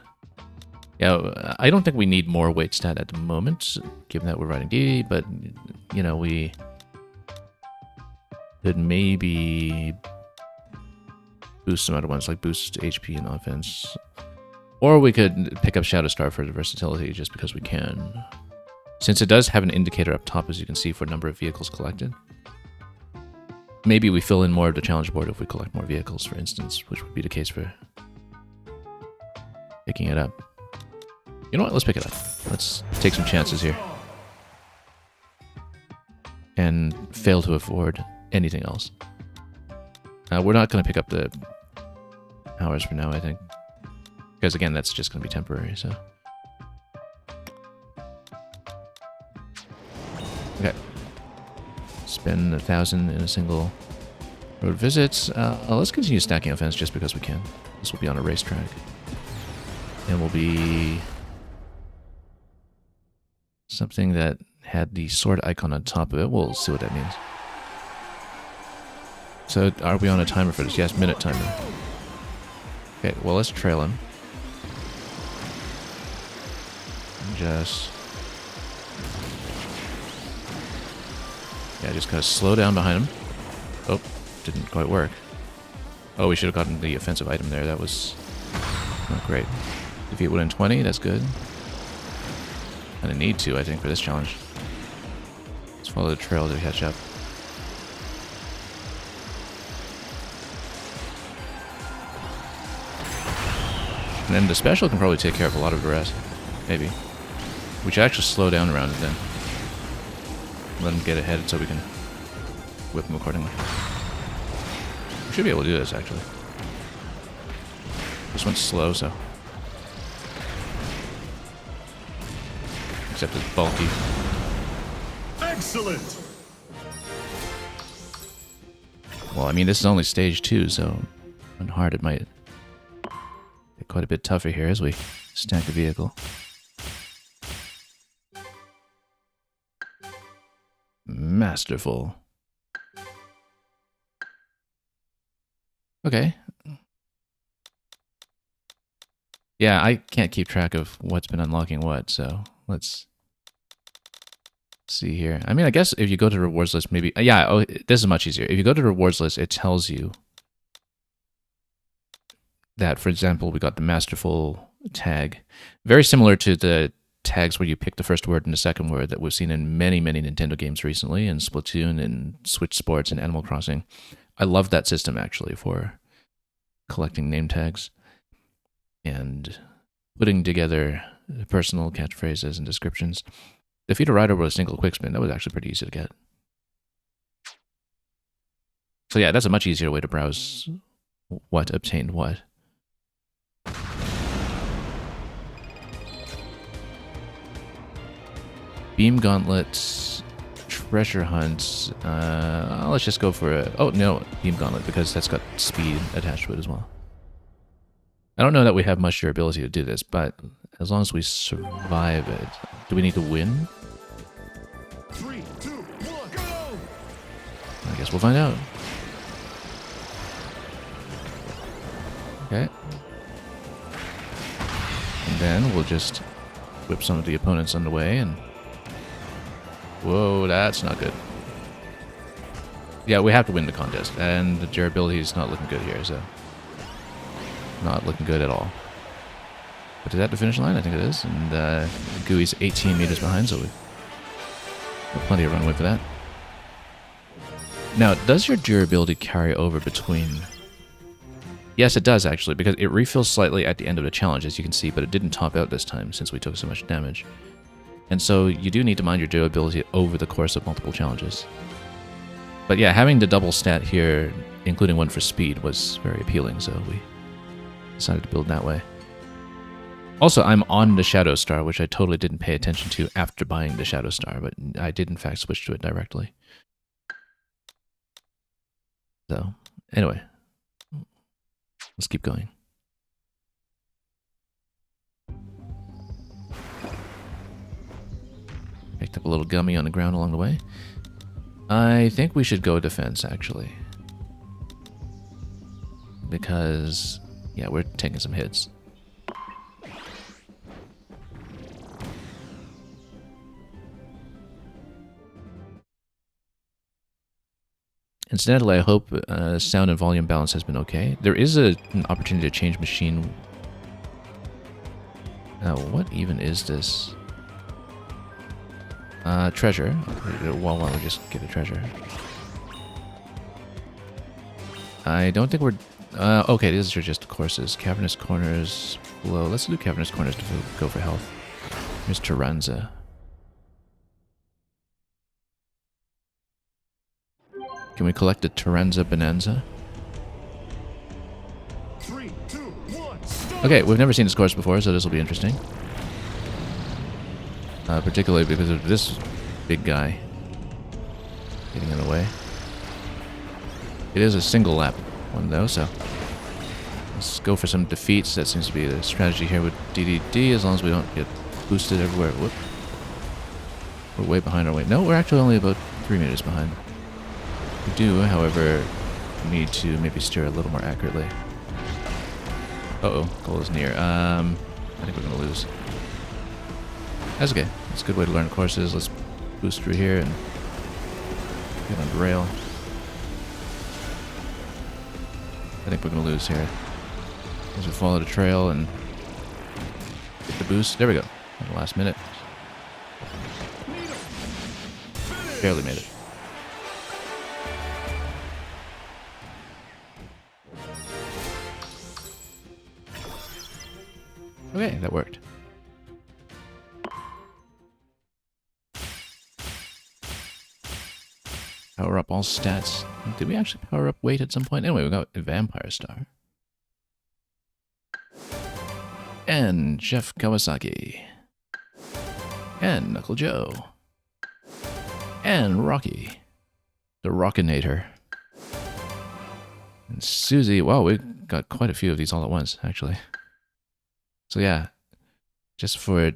Yeah, I don't think we need more weight stat at the moment, given that we're riding D, but, you know, we could maybe boost some other ones, like boost HP and offense. Or we could pick up Shadow Star for the versatility, just because we can. Since it does have an indicator up top, as you can see, for number of vehicles collected. Maybe we fill in more of the challenge board if we collect more vehicles, for instance, which would be the case for picking it up. You know what? Let's pick it up. Let's take some chances here. And fail to afford anything else. We're not going to pick up the hours for now, I think. Because again, that's just going to be temporary, so... Okay. Spend 1,000 in a single road visit. Let's continue stacking offense just because we can. This will be on a racetrack. And will be... something that had the sword icon on top of it. We'll see what that means. So, are we on a timer for this? Yes, minute timer. Okay, well, let's trail him. Just... yeah, just kind of slow down behind him. Oh, didn't quite work. Oh, we should have gotten the offensive item there. That was not great. Defeat within 20, that's good. And I need to, I think, for this challenge. Let's follow the trail to catch up. And then the special can probably take care of a lot of the rest. Maybe. We should actually slow down around it then. Let him get ahead so we can whip him accordingly. We should be able to do this, actually. This one's slow, so... except it's bulky. Excellent. Well, I mean, this is only stage 2, so on hard it might get quite a bit tougher here as we stack the vehicle. Masterful. Okay. Yeah, I can't keep track of what's been unlocking what, so let's see here. I mean, I guess if you go to the rewards list, maybe... yeah, oh, this is much easier. If you go to the rewards list, it tells you that, for example, we got the Masterful tag. Very similar to the tags where you pick the first word and the second word that we've seen in many, many Nintendo games recently, in Splatoon and Switch Sports and Animal Crossing. I love that system, actually, for collecting name tags and putting together personal catchphrases and descriptions. Defeat a rider with a single quick spin. That was actually pretty easy to get. So yeah, that's a much easier way to browse what obtained what. Beam gauntlets, treasure hunts. Let's just go for a... oh, no, beam gauntlet, because that's got speed attached to it as well. I don't know that we have much durability to do this, but as long as we survive it... do we need to win? 3, 2, 1, go! I guess we'll find out. Okay. And then we'll just whip some of the opponents on the way and... whoa, that's not good. Yeah, we have to win the contest, and the durability is not looking good here, so... not looking good at all. But is that the finish line? I think it is, and Gooey's 18 meters behind, so we've plenty of runway for that. Now, does your durability carry over between... yes, it does, actually, because it refills slightly at the end of the challenge, as you can see, but it didn't top out this time, since we took so much damage. And so you do need to mind your durability over the course of multiple challenges. But yeah, having the double stat here, including one for speed, was very appealing, so we decided to build that way. Also, I'm on the Shadow Star, which I totally didn't pay attention to after buying the Shadow Star, but I did in fact switch to it directly. So, anyway, let's keep going. Picked up a little gummy on the ground along the way. I think we should go defense, actually. Because, yeah, we're taking some hits. Incidentally, I hope sound and volume balance has been okay. There is an opportunity to change machine. What even is this? Treasure. Why don't we just get a treasure? I don't think we're... okay, these are just courses. Cavernous Corners below. Let's do Cavernous Corners to go for health. Here's Taranza. Can we collect a Taranza Bonanza? 3, 2, 1, start! Okay, we've never seen this course before, so this will be interesting. Particularly because of this big guy getting in the way. It is a single lap one though, so let's go for some defeats. That seems to be the strategy here with DDD, as long as we don't get boosted everywhere. Whoop. We're way behind our way. No, we're actually only about 3 meters behind. We do, however, need to maybe steer a little more accurately. Uh-oh, goal is near. I think we're going to lose. That's okay. That's a good way to learn courses. Let's boost through here and get on the rail. I think we're going to lose here. As we follow the trail and get the boost. There we go. At the last minute. Barely made it. Okay, that worked. Power up all stats. Did we actually power up weight at some point? Anyway, we got a Vampire Star. And Jeff Kawasaki. And Knuckle Joe. And Rocky. The Rockinator. And Susie. Wow, we got quite a few of these all at once, actually. So yeah, just for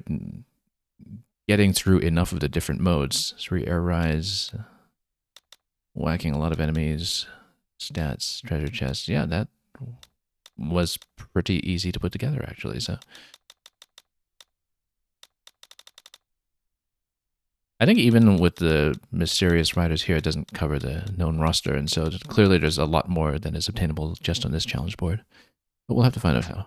getting through enough of the different modes. 3 air rides. Whacking a lot of enemies, stats, treasure chests. Yeah, that was pretty easy to put together, actually. So I think even with the mysterious riders here, it doesn't cover the known roster, and so clearly there's a lot more than is obtainable just on this challenge board. But we'll have to find out how.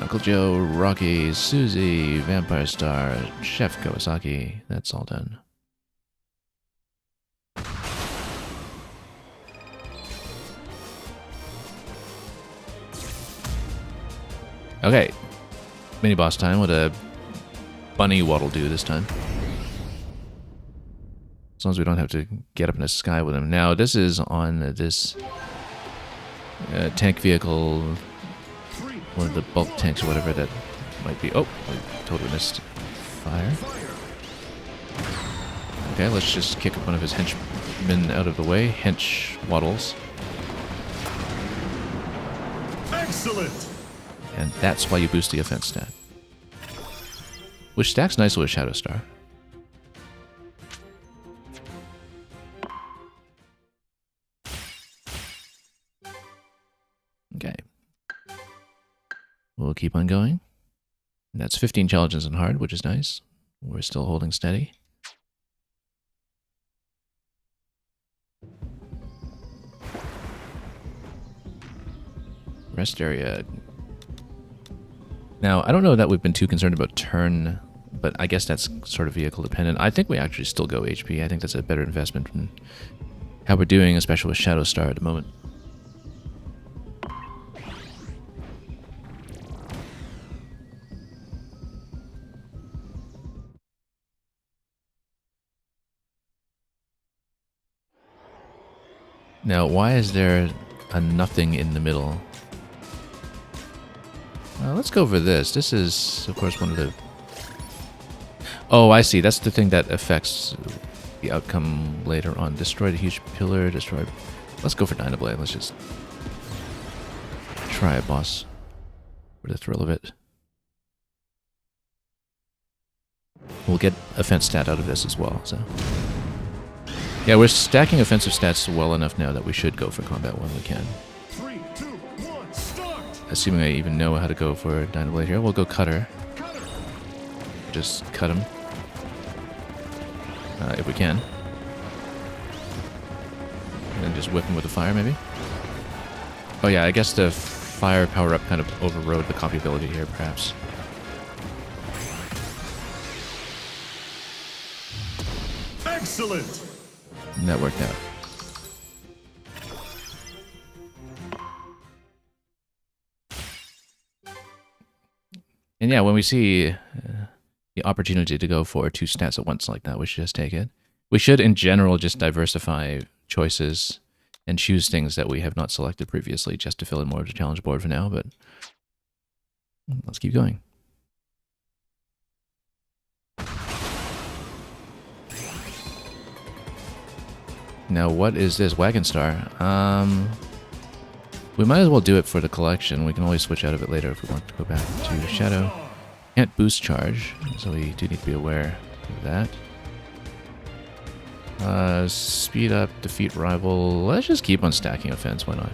Knuckle Joe, Rocky, Susie, Vampire Star, Chef Kawasaki. That's all done. Okay. Mini boss time. What a bunny waddle do this time. As long as we don't have to get up in the sky with him. Now, this is on this tank vehicle. One of the bulk tanks or whatever that might be. Oh, I totally missed fire. Okay, let's just kick one of his henchmen out of the way. Hench waddles. Excellent! And that's why you boost the offense stat. Which stacks nicely with Shadow Star. Okay. We'll keep on going. And that's 15 challenges in hard, which is nice. We're still holding steady. Rest area. Now, I don't know that we've been too concerned about turn, but I guess that's sort of vehicle dependent. I think we actually still go HP. I think that's a better investment than how we're doing, especially with Shadow Star at the moment. Now, why is there a nothing in the middle? Let's go for this. This is, of course, one of the... Oh, I see. That's the thing that affects the outcome later on. Destroy the huge pillar, destroy... Let's go for Dynablade. Let's just try a boss for the thrill of it. We'll get offense stat out of this as well, so... Yeah, we're stacking offensive stats well enough now that we should go for combat when we can. 3, 2, 1, start! Assuming I even know how to go for Dynablade here, we'll go Cutter. Cutter! Just cut him. If we can. And then just whip him with the fire, maybe? Oh yeah, I guess the fire power-up kind of overrode the copy ability here, perhaps. Excellent! And that worked out. And yeah, when we see the opportunity to go for 2 stats at once like that, we should just take it. We should, in general, just diversify choices and choose things that we have not selected previously just to fill in more of the challenge board for now, but let's keep going. Now, what is this? Wagon Star. We might as well do it for the collection. We can always switch out of it later if we want to go back to Shadow. Can't boost charge, so we do need to be aware of that. Speed up, defeat rival. Let's just keep on stacking offense, why not?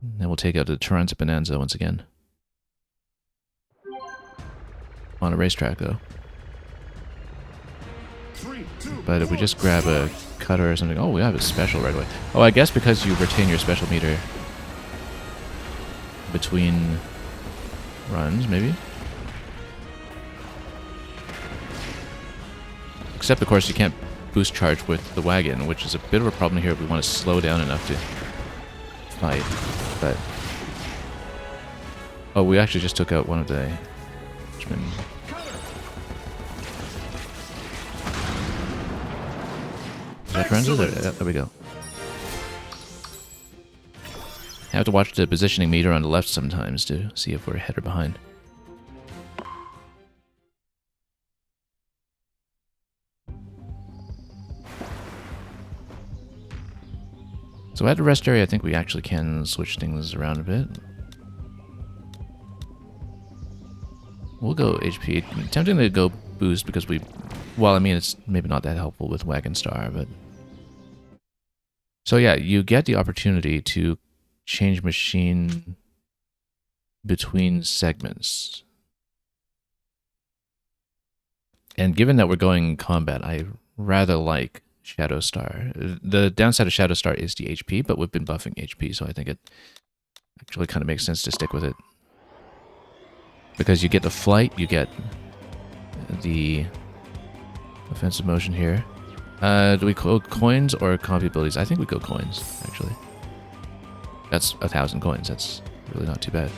Then we'll take out the Toronto Bonanza once again. On a racetrack, though. But if we just grab a cutter or something... Oh, we have a special right away. Oh, I guess because you retain your special meter between runs, maybe? Except, of course, you can't boost charge with the wagon, which is a bit of a problem here if we want to slow down enough to fight. But... Oh, we actually just took out one of the... Is that Renzo? There we go. I have to watch the positioning meter on the left sometimes to see if we're ahead or behind. So at the rest area, I think we actually can switch things around a bit. We'll go HP. Tempting to go boost because we... Well, I mean, it's maybe not that helpful with Wagon Star, but... So yeah, you get the opportunity to change machine between segments. And given that we're going combat, I rather like Shadow Star. The downside of Shadow Star is the HP, but we've been buffing HP, so I think it actually kind of makes sense to stick with it. Because you get the flight, you get the offensive motion here. Do we go coins or comp abilities? I think we go coins, actually. That's 1,000 coins. That's really not too bad.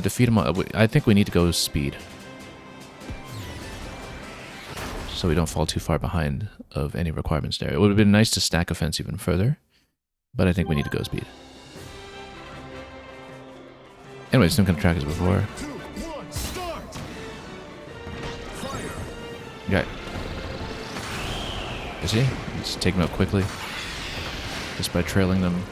Defeat him. I think we need to go speed. So we don't fall too far behind of any requirements there. It would have been nice to stack offense even further, but I think we need to go speed. Anyway, same kind of track as before. 2, 1, start. Fire. Okay. You see? Let's take them out quickly. Just by trailing them.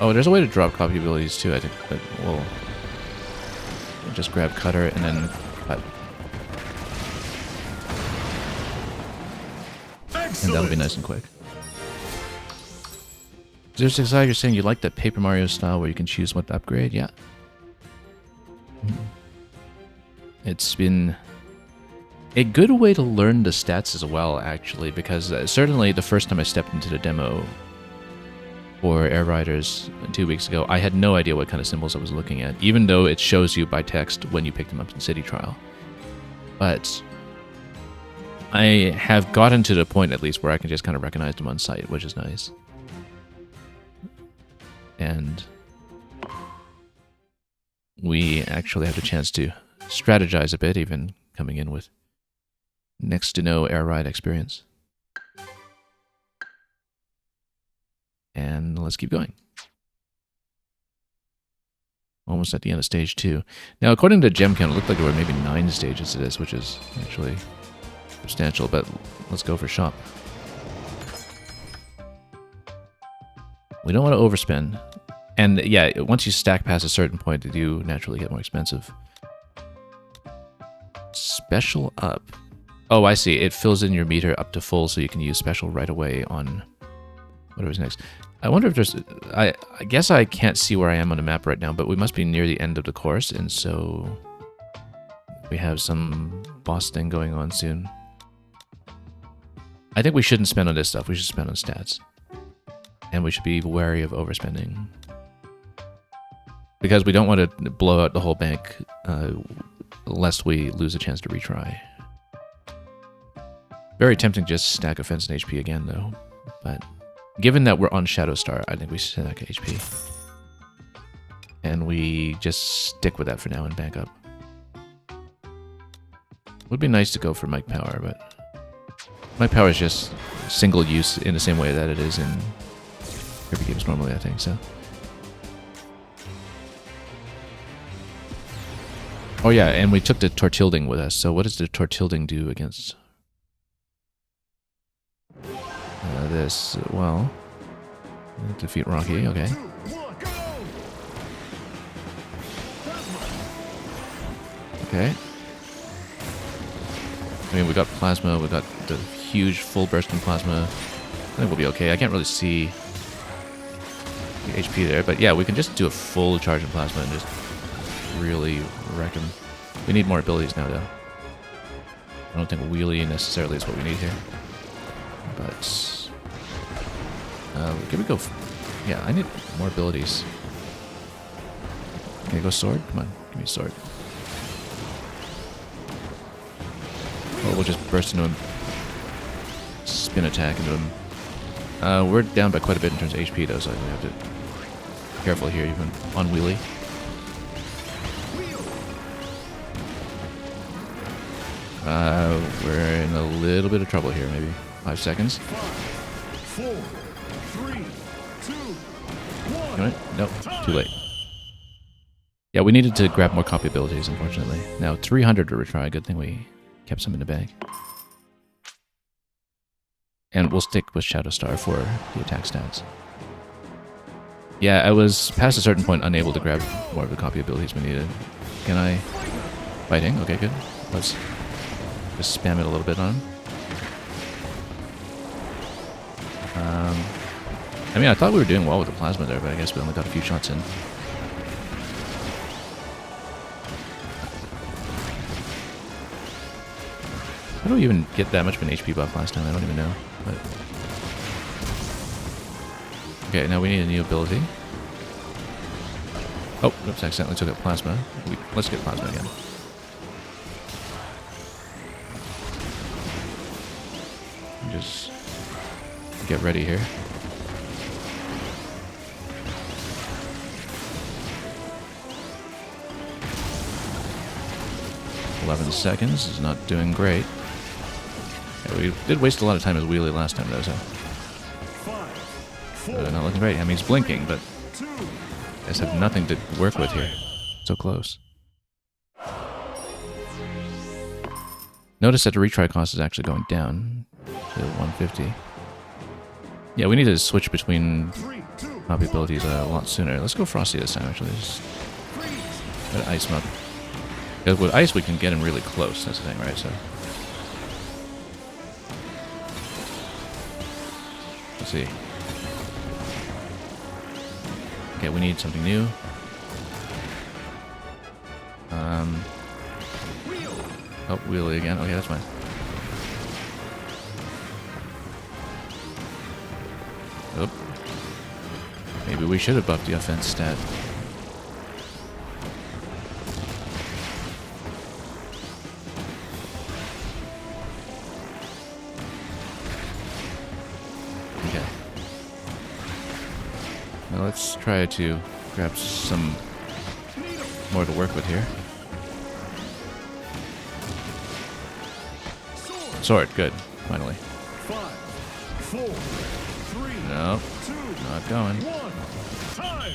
Oh, there's a way to drop copy abilities too, I think. But we'll just grab cutter and then cut. And that'll be nice and quick. There's Exile, you're saying you like that Paper Mario style where you can choose what to upgrade? Yeah. It's been a good way to learn the stats as well, actually, because certainly the first time I stepped into the demo for Air Riders 2 weeks ago, I had no idea what kind of symbols I was looking at, even though it shows you by text when you pick them up in City Trial. But I have gotten to the point, at least, where I can just kind of recognize them on sight, which is nice. And we actually have the chance to strategize a bit, even coming in with next to no air ride experience. And let's keep going. Almost at the end of stage 2. Now, according to gem count, it looked like there were maybe 9 stages to this, which is actually substantial, but let's go for shop. We don't want to overspend. And yeah, once you stack past a certain point, they do naturally get more expensive. Special up. Oh, I see. It fills in your meter up to full, so you can use special right away on whatever's next. I wonder if there's... I guess I can't see where I am on the map right now, but we must be near the end of the course, and so we have some boss thing going on soon. I think we shouldn't spend on this stuff. We should spend on stats. And we should be wary of overspending. Because we don't want to blow out the whole bank lest we lose a chance to retry. Very tempting to just stack offense and HP again, though. But given that we're on Shadow Star, I think we should stack HP. And we just stick with that for now and back up. Would be nice to go for Mike Power, but Mike Power is just single use in the same way that it is in Kirby games normally, I think, so. Oh yeah, and we took the Tortilding with us, so what does the Tortilding do against this? Well, defeat Rocky, okay. Okay. I mean, we got Plasma, we got the huge full bursting Plasma. I think we'll be okay. I can't really see the HP there, but yeah, we can just do a full charge in Plasma and just really wreck him. We need more abilities now, though. I don't think Wheelie necessarily is what we need here. But can we go? Yeah, I need more abilities. Can I go Sword? Come on, give me a Sword. Or we'll just burst into him. Spin attack into him. We're down by quite a bit in terms of HP, though, so we have to be careful here, even on Wheelie. We're in a little bit of trouble here, maybe 5 seconds. 5, 4, 3, 2, 1. Nope, too late. Yeah, we needed to grab more copy abilities, unfortunately. Now 300 to retry. Good thing we kept some in the bag. And we'll stick with Shadow Star for the attack stats. Yeah, I was past a certain point unable to grab more of the copy abilities we needed. Can I? Fighting? Okay, good. Let's just spam it a little bit on him. I mean, I thought we were doing well with the Plasma there, but I guess we only got a few shots in. How do we even get that much of an HP buff last time? I don't even know. But okay, now we need a new ability. Oh, oops, I accidentally took out Plasma. Let's get Plasma again. Just get ready here. $11 seconds is not doing great. Yeah, we did waste a lot of time as Wheelie last time, though, so. 5, 4, Not looking great. I mean, he's blinking, but 2. I just have nothing to work with here. So close. Notice that the retry cost is actually going down to 150. Yeah, we need to switch between 3, 2, copy abilities a lot sooner. Let's go Frosty this time, actually. Just try to ice him up. Because with ice, we can get him really close. That's the thing, right? So let's see. Okay, we need something new. Oh, Wheelie again. Okay, that's fine. Oop. Maybe we should have buffed the offense stat. Okay. Now let's try to grab some more to work with here. Sword, good. Finally. 5, 4, 3, No, 2, not going. 1. Time.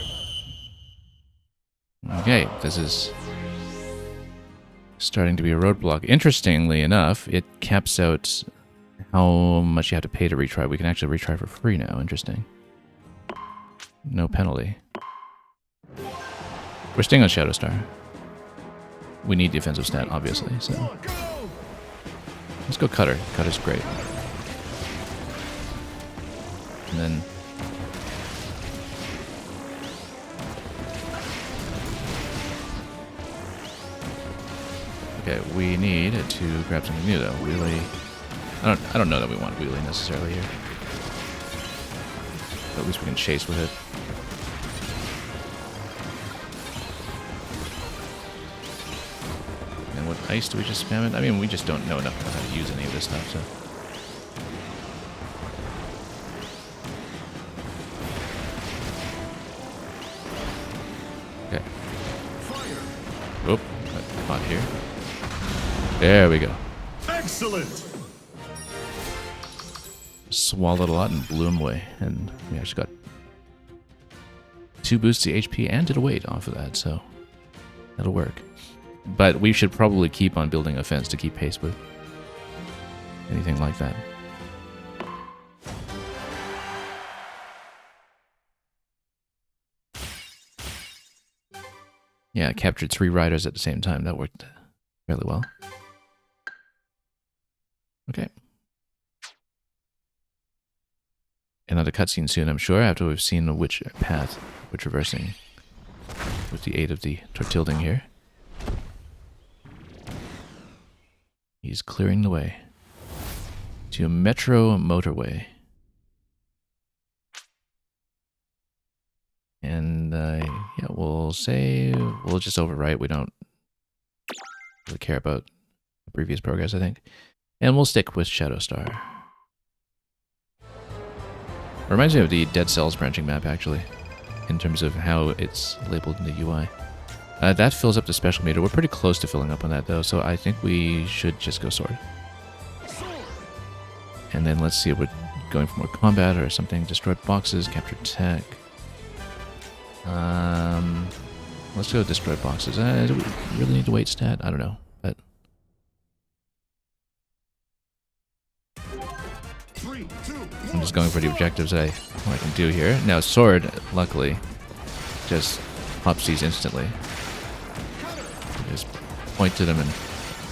Okay, this is starting to be a roadblock. Interestingly enough, it caps out how much you have to pay to retry. We can actually retry for free now. Interesting. No penalty. We're staying on Shadow Star. We need defensive stat, obviously, so. Let's go Cutter. Cutter's great. And then okay, we need to grab something new though. Wheelie. I don't know that we want Wheelie necessarily here. But at least we can chase with it. And with ice, do we just spam it? I mean, we just don't know enough about how to use any of this stuff, so. Oh, got caught here. There we go. Excellent. Swallowed a lot and blew him away. And we actually got 2 boosts to HP and did a weight off of that, so that'll work. But we should probably keep on building offense to keep pace with anything like that. Yeah, I captured 3 riders at the same time. That worked fairly well. Okay. Another cutscene soon, I'm sure, after we've seen which path we're traversing with the aid of the Tortilding here. He's clearing the way to a metro motorway. And, yeah, we'll say we'll just overwrite. We don't really care about the previous progress, I think. And we'll stick with Shadow Star. Reminds me of the Dead Cells branching map, actually, in terms of how it's labeled in the UI. That fills up the special meter. We're pretty close to filling up on that, though, so I think we should just go sword. And then let's see if we're going for more combat or something. Destroyed boxes, captured tech. Let's go destroyed boxes. Do we really need to weight stat? I don't know, but... 3, 2, 1. I'm just going for the objectives I can do here. Now, sword, luckily, just pops these instantly. Just point to them and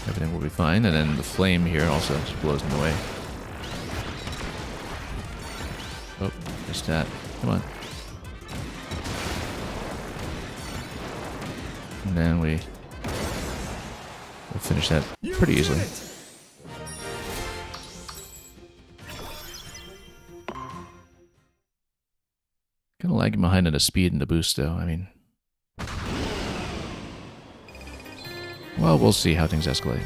everything will be fine. And then the flame here also just blows them away. Oh, missed that. Come on. And then we'll finish that pretty easily. Kind of lagging behind in the speed and the boost, though. I mean, well, we'll see how things escalate.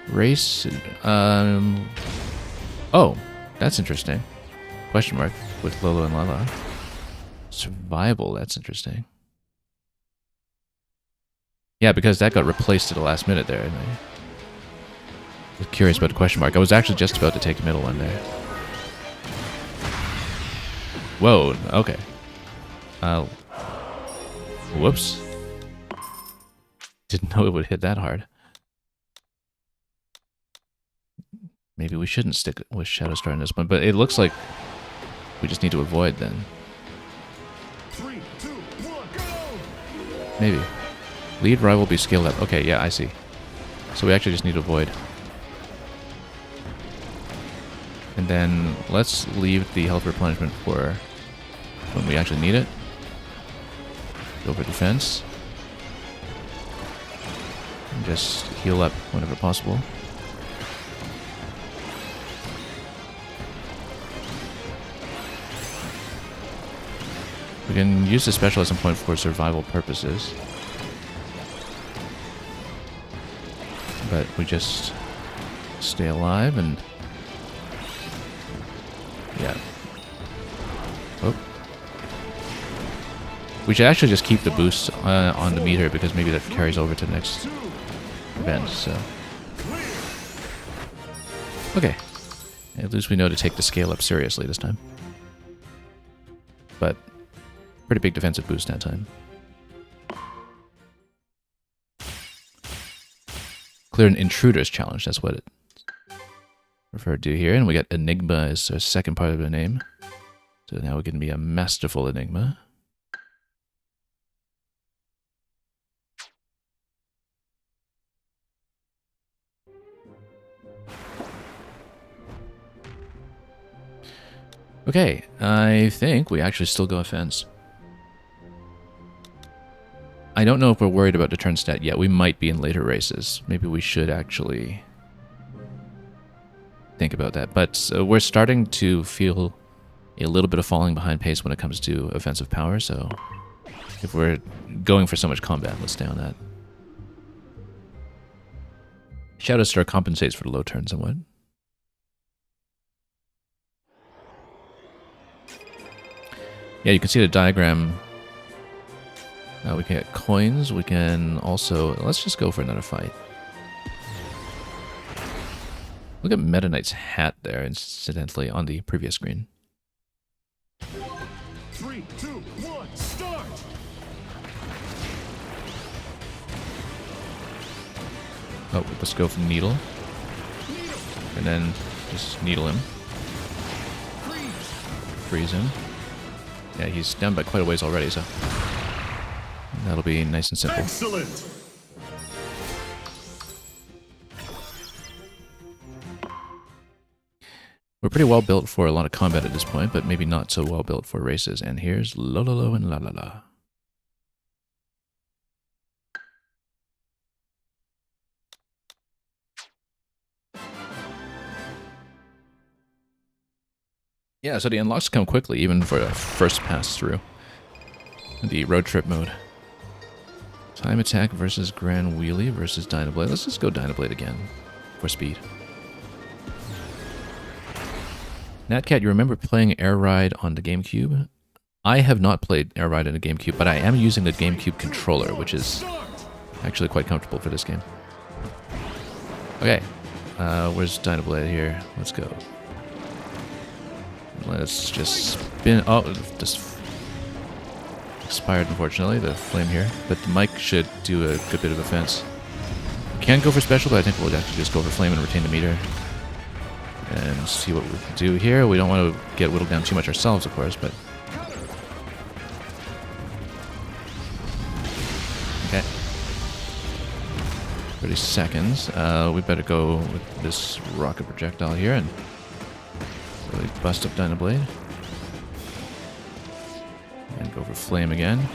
Race. Oh, that's interesting. Question mark with Lolo and Lala. Survival. That's interesting. Yeah, because that got replaced at the last minute there. I was curious about the question mark. I was actually just about to take the middle one there. Whoa, okay. Whoops. Didn't know it would hit that hard. Maybe we shouldn't stick with Shadow Star in this one, but it looks like we just need to avoid then. 3, 2, 1, go! Maybe. Lead rival be scaled up. Okay, yeah, I see. So we actually just need to avoid. And then let's leave the health replenishment for when we actually need it. Go for defense. And just heal up whenever possible. We can use the specialism point for survival purposes. But we just stay alive and... yeah. Oh. We should actually just keep the boost on the meter because maybe that carries over to the next event, so... okay. At least we know to take the scale up seriously this time. But pretty big defensive boost that time. Clear an intruder's challenge, that's what it referred to here. And we got Enigma as our second part of the name. So now we're going to be a masterful Enigma. Okay, I think we actually still go offense. I don't know if we're worried about the turn stat yet. We might be in later races. Maybe we should actually think about that. But we're starting to feel a little bit of falling behind pace when it comes to offensive power. So if we're going for so much combat, let's stay on that. Shadow Star compensates for the low turn somewhat. Yeah, you can see the diagram Now we can get coins. We can also... Let's just go for another fight. Look at Meta Knight's hat there, incidentally, on the previous screen. 3, 2, 1, start! Oh, let's go for Needle. Needle! And then just needle him. Freeze him. Yeah, he's down by quite a ways already, so... That'll be nice and simple. Excellent! We're pretty well built for a lot of combat at this point, but maybe not so well built for races. And here's Lololo and La La La. Yeah, so the unlocks come quickly, even for a first pass through. The road trip mode. Time attack versus Grand Wheelie versus Dynablade. Let's just go Dynablade again for speed. Natcat, you remember playing Air Ride on the GameCube? I have not played Air Ride on the GameCube, but I am using the GameCube controller, which is actually quite comfortable for this game. Okay, where's Dynablade here? Let's go. Let's just spin... Oh, just expired, unfortunately, the flame here. But the mic should do a good bit of offense. We can go for special, but I think we'll actually just go for flame and retain the meter. And see what we can do here. We don't want to get whittled down too much ourselves, of course, but... Okay. 30 seconds. We better go with this rocket projectile here and really bust up Dynablade. And go for flame again.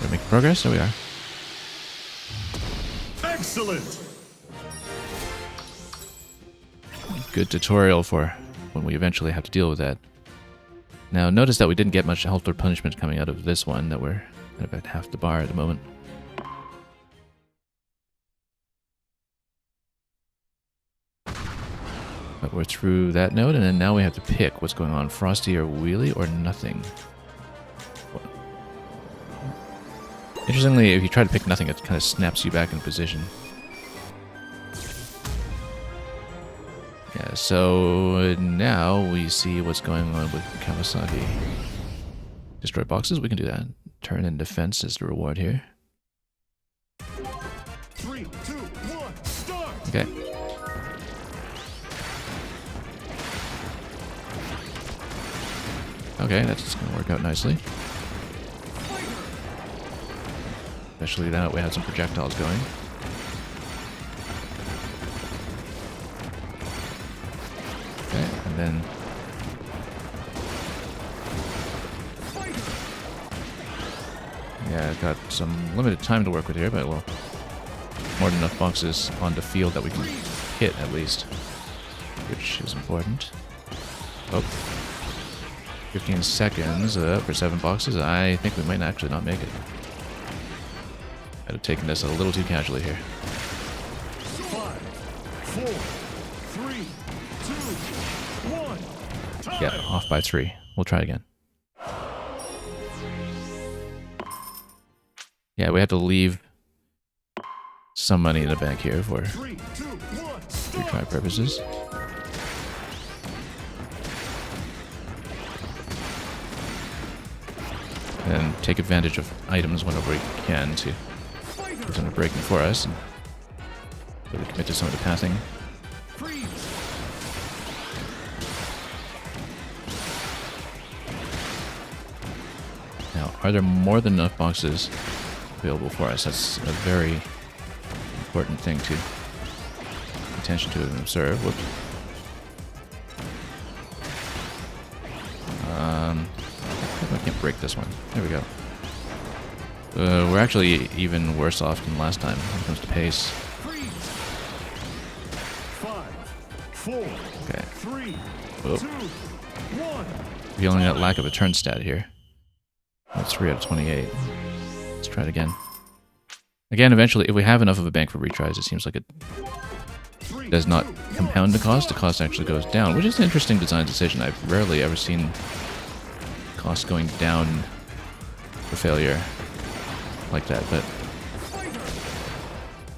We're making progress. There we are. Excellent! Good tutorial for when we eventually have to deal with that. Now, notice that we didn't get much health or punishment coming out of this one, that we're kind of at half the bar at the moment. But we're through that node, and then now we have to pick what's going on. Frosty or Wheelie or nothing. Interestingly, if you try to pick nothing, it kind of snaps you back in position. Yeah, so now we see what's going on with Kawasaki. Destroy boxes, we can do that. Turn in defense is the reward here. 3, 2, 1, start! Okay. Okay, that's going to work out nicely. Especially now that we have some projectiles going. Okay, and then... Yeah, I've got some limited time to work with here, but well, more than enough boxes on the field that we can hit at least, which is important. Oh. 15 seconds for 7 boxes. I think we might actually not make it. I'd have taken this a little too casually here. 5, 4, 3, 2, 1. Time. Yeah, off by 3. We'll try again. Yeah, we have to leave some money in the bank here for 3, 2, 1, start. retry purposes. And take advantage of items whenever we can to put on a break for us and really commit to some of the passing. Freeze. Now, are there more than enough boxes available for us? That's a very important thing to pay attention to and observe. Whoops. I can't break this one. There we go. We're actually even worse off than last time when it comes to pace. Freeze. 5, 4, Okay. 3, Oh. 2, 1. Feeling that lack of a turn stat here. That's 3 out of 28. Let's try it again. Again, eventually, if we have enough of a bank for retries, it seems like it does not compound the cost. The cost actually goes down, which is an interesting design decision. I've rarely ever seen costs going down a failure like that, but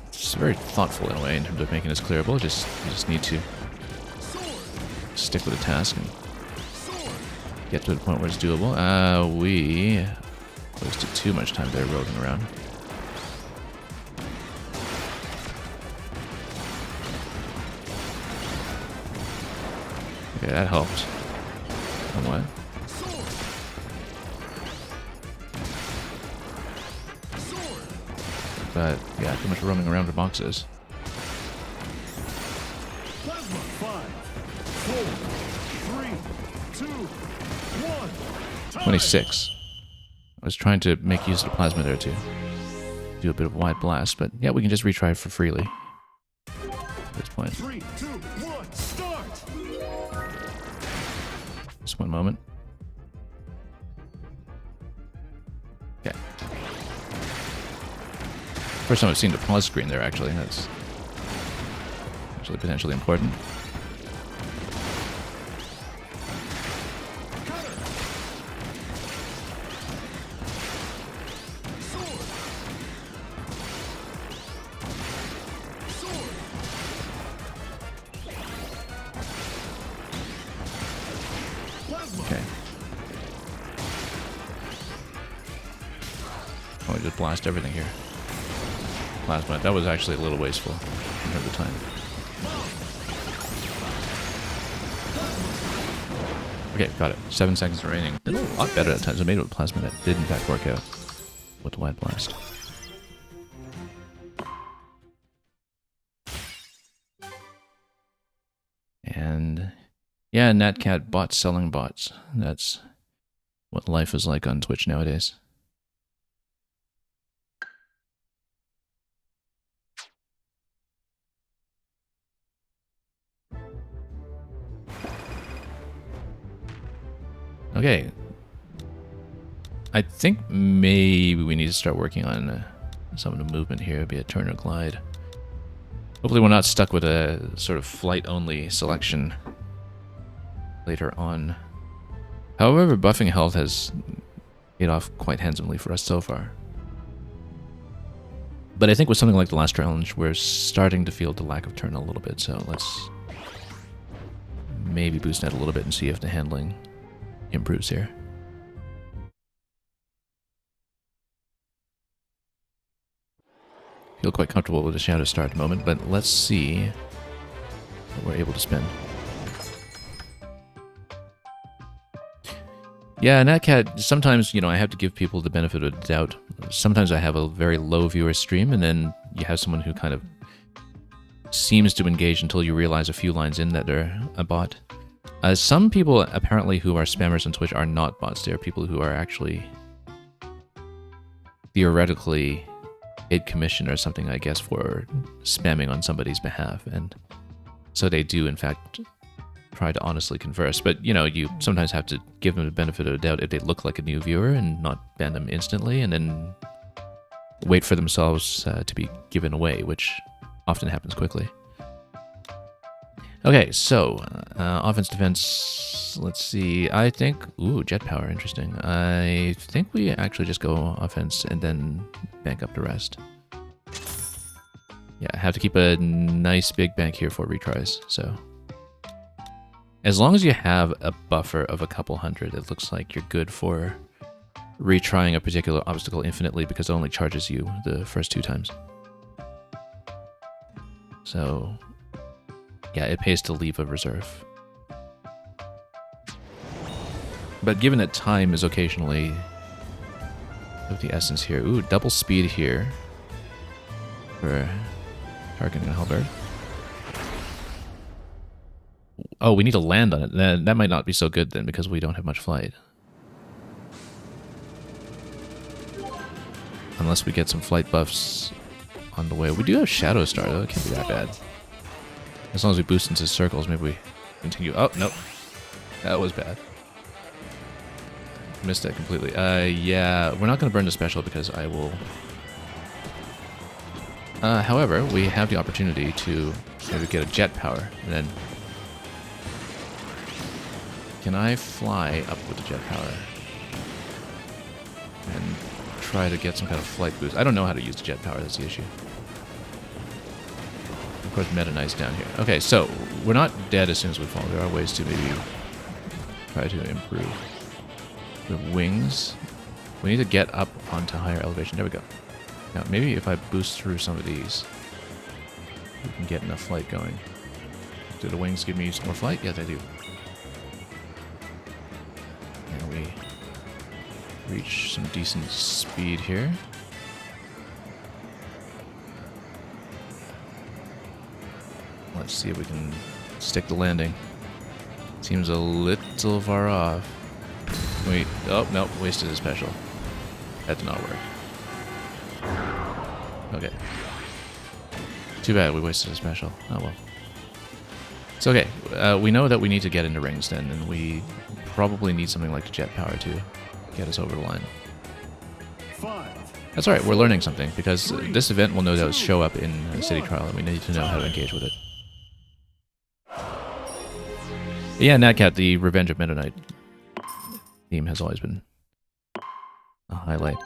it's very thoughtful in a way in terms of making this clearable. You just need to stick with the task and get to the point where it's doable. We wasted too much time there rolling around. Okay, that helped somewhat. But yeah, too much roaming around the boxes. Plasma. 5, 4, 3, 2, 1. Time. 26. I was trying to make use of the plasma there to do a bit of wide blast, but yeah, we can just retry for freely at this point. 3, 2, 1. Start. Just one moment. Okay. First time I've seen the pause screen there, actually. That's actually potentially important. Okay. Oh, we just blast everything here. Plasma. That was actually a little wasteful in terms of time. Okay, got it. 7 seconds remaining. Did a lot better at times. I made it with plasma. That did in fact work out with the wide blast. And yeah, Natcat bots selling bots. That's what life is like on Twitch nowadays. Okay. I think maybe we need to start working on some of the movement here, be a turn or glide. Hopefully we're not stuck with a sort of flight-only selection later on. However, buffing health has paid off quite handsomely for us so far. But I think with something like the last challenge, we're starting to feel the lack of turn a little bit, so let's maybe boost that a little bit and see if the handling improves here. Feel quite comfortable with the shadow star at the moment, but let's see what we're able to spend. Yeah, Natcat, sometimes, you know, I have to give people the benefit of the doubt. Sometimes I have a very low viewer stream, and then you have someone who kind of seems to engage until you realize a few lines in that they're a bot. Some people, apparently, who are spammers on Twitch are not bots. They are people who are actually theoretically paid commission or something, I guess, for spamming on somebody's behalf. And so they do, in fact, try to honestly converse. But, you know, you sometimes have to give them the benefit of the doubt if they look like a new viewer and not ban them instantly, and then wait for themselves to be given away, which often happens quickly. Okay, so, offense, defense, let's see, I think, ooh, jet power, interesting. I think we actually just go offense and then bank up the rest. Yeah, I have to keep a nice big bank here for retries, so. As long as you have a buffer of a couple hundred, it looks like you're good for retrying a particular obstacle infinitely because it only charges you the first 2 times. So yeah, it pays to leave a reserve. But given that time is occasionally of the essence here. Ooh, double speed here for targeting a halberd. Oh, we need to land on it. That might not be so good then because we don't have much flight. Unless we get some flight buffs on the way. We do have Shadow Star though, it can't be that bad. As long as we boost into circles, maybe we continue. Oh, nope. That was bad. Missed it completely. Yeah, we're not going to burn the special because I will... however, we have the opportunity to maybe get a jet power, and then... Can I fly up with the jet power? And try to get some kind of flight boost. I don't know how to use the jet power, that's the issue. Of course, Meta Knight's down here. Okay, so we're not dead as soon as we fall. There are ways to maybe try to improve. The wings. We need to get up onto higher elevation. There we go. Now, maybe if I boost through some of these, we can get enough flight going. Do the wings give me some more flight? Yeah, they do. And we reach some decent speed here. Let's see if we can stick the landing. Seems a little far off. Wait, oh, nope, wasted a special. That did not work. Okay. Too bad we wasted a special. Oh well. It's okay. We know that we need to get into rings then, and we probably need something like the jet power to get us over the line. 5. That's alright, we're learning something, because this event will no doubt show up in City Trial, and we need to know how to engage with it. Yeah, Natcat, the Revenge of Meta Knight theme has always been a highlight.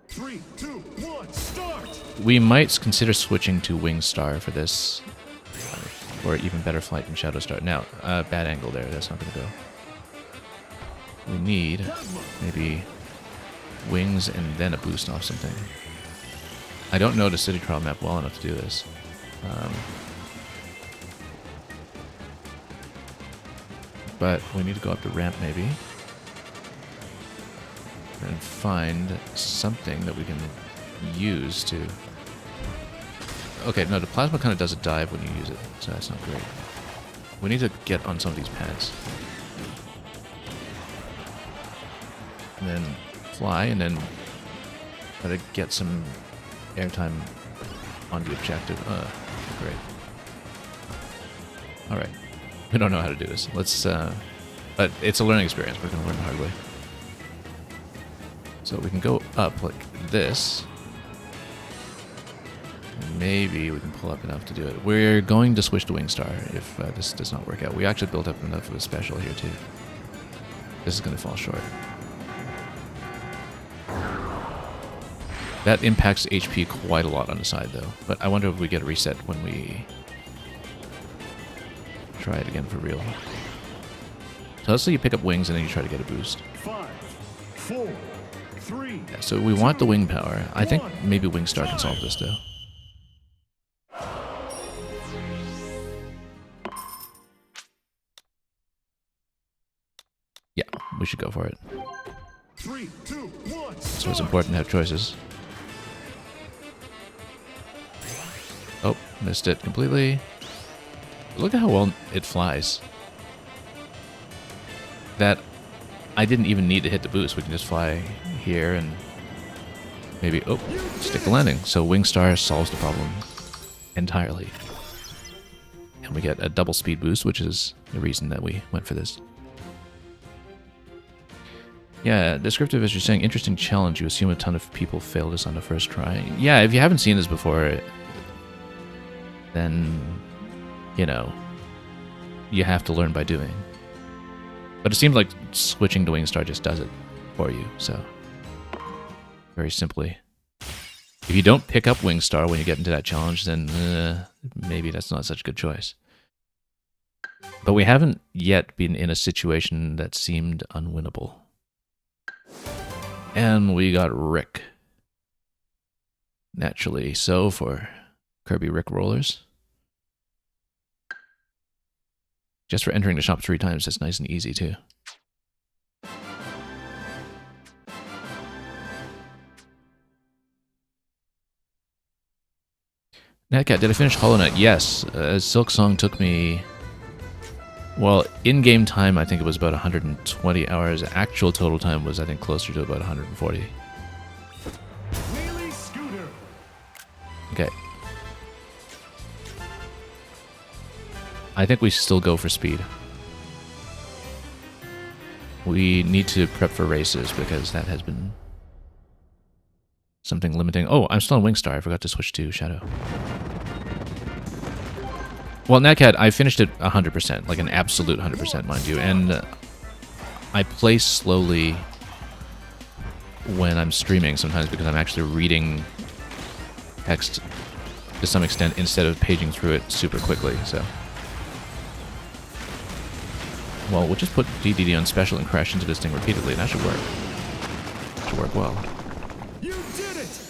3, 2, 1, start! We might consider switching to Wing Star for this, or even better flight than Shadow Star. Now, bad angle there, that's not going to go. We need maybe wings and then a boost off something. I don't know the City Trial map well enough to do this. But we need to go up the ramp maybe and find something that we can use to... Okay, no, the plasma kind of does a dive when you use it, so that's not great. We need to get on some of these pads. And then fly, and then try to get some airtime on the objective. Great. Alright. We don't know how to do this. Let's, but it's a learning experience. We're going to learn the hard way. So we can go up like this. And maybe we can pull up enough to do it. We're going to switch to Wing Star if this does not work out. We actually built up enough of a special here too. This is going to fall short. That impacts HP quite a lot on the side though. But I wonder if we get a reset when we try it again for real. So let's say you pick up wings and then you try to get a boost. 5, 4, 3. Yeah, so we want the wing power. I think maybe Wing Star can solve this though. Yeah, we should go for it. 3, 2, 1, So it's important to have choices. Oh, missed it completely. Look at how well it flies. That I didn't even need to hit the boost. We can just fly here and maybe, oh, stick the landing. So Wing Star solves the problem entirely. And we get a double speed boost, which is the reason that we went for this. Yeah, descriptive as you're saying, interesting challenge. You assume a ton of people fail this on the first try. Yeah, if you haven't seen this before, then, you know, you have to learn by doing. But it seems like switching to Wing Star just does it for you, so very simply. If you don't pick up Wing Star when you get into that challenge, then maybe that's not such a good choice. But we haven't yet been in a situation that seemed unwinnable. And we got Rick. Naturally so for Kirby Rick Rollers. Just for entering the shop 3 times, that's nice and easy too. Natcat, did I finish Hollow Knight? Yes. Silk Song took me... Well, in-game time, I think it was about 120 hours. Actual total time was, I think, closer to about 140. Okay. I think we still go for speed. We need to prep for races, because that has been something limiting. Oh, I'm still on Wing Star. I forgot to switch to Shadow. Well, Natcat, I finished it 100%, like an absolute 100%, mind you, and I play slowly when I'm streaming sometimes because I'm actually reading text to some extent instead of paging through it super quickly, so. Well, we'll just put DDD on special and crash into this thing repeatedly, and that should work. Should work well. You did it!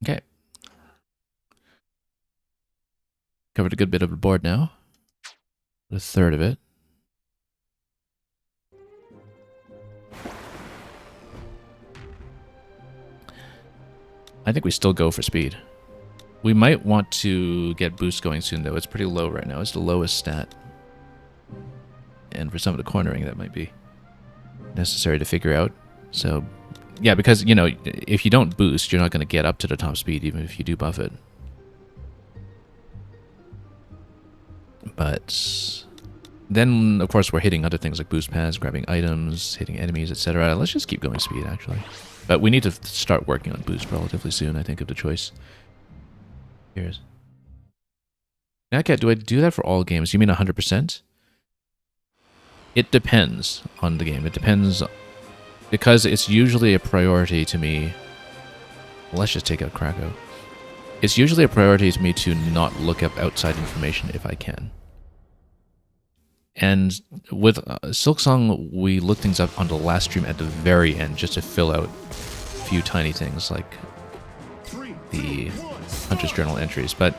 Okay. Covered a good bit of the board now. A third of it. I think we still go for speed. We might want to get boost going soon, though. It's pretty low right now. It's the lowest stat. And for some of the cornering, that might be necessary to figure out. So, yeah, because, you know, if you don't boost, you're not going to get up to the top speed, even if you do buff it. But then, of course, we're hitting other things like boost pads, grabbing items, hitting enemies, etc. Let's just keep going speed, actually. But we need to start working on boost relatively soon, I think, of the choice. Here's... Natcat, do I do that for all games? You mean 100%? It depends on the game. It depends... Because it's usually a priority to me... Let's just take out Krakow. It's usually a priority to me to not look up outside information if I can. And with Silksong, we look things up on the last stream at the very end just to fill out a few tiny things like the Hunter's Journal entries. But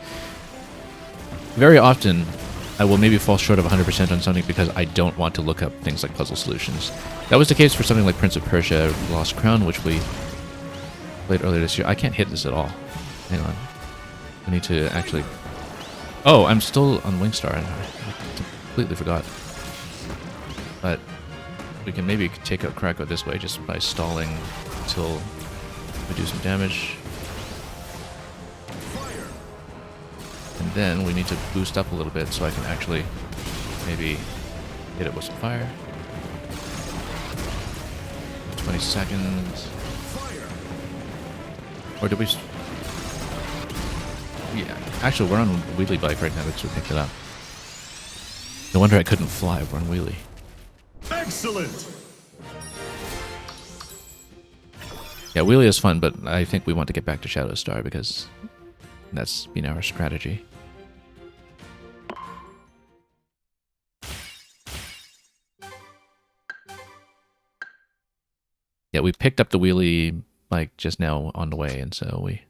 very often, I will maybe fall short of 100% on something because I don't want to look up things like puzzle solutions. That was the case for something like Prince of Persia Lost Crown, which we played earlier this year. I can't hit this at all. Hang on. I need to actually... Oh, I'm still on Wingstar. Completely forgot. But we can maybe take out Krakow this way just by stalling until we do some damage. And then we need to boost up a little bit so I can actually maybe hit it with some fire. 20 seconds. Or did we... Yeah, actually we're on Wheelie Bike right now because we picked it up. No wonder I couldn't fly. We're on Wheelie. Excellent! Yeah, Wheelie is fun, but I think we want to get back to Shadow Star because that's been our strategy. Yeah, we picked up the Wheelie Bike just now on the way, and so we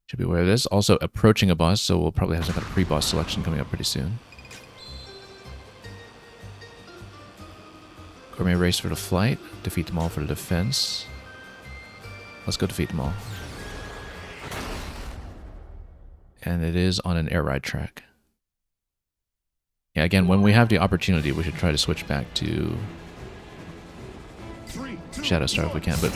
should be aware of this. Also approaching a boss, so we'll probably have some kind of pre-boss selection coming up pretty soon. Gourmet race for the flight. Defeat them all for the defense. Let's go defeat them all. And it is on an air ride track. Yeah, again, when we have the opportunity, we should try to switch back to Shadow Star if we can. But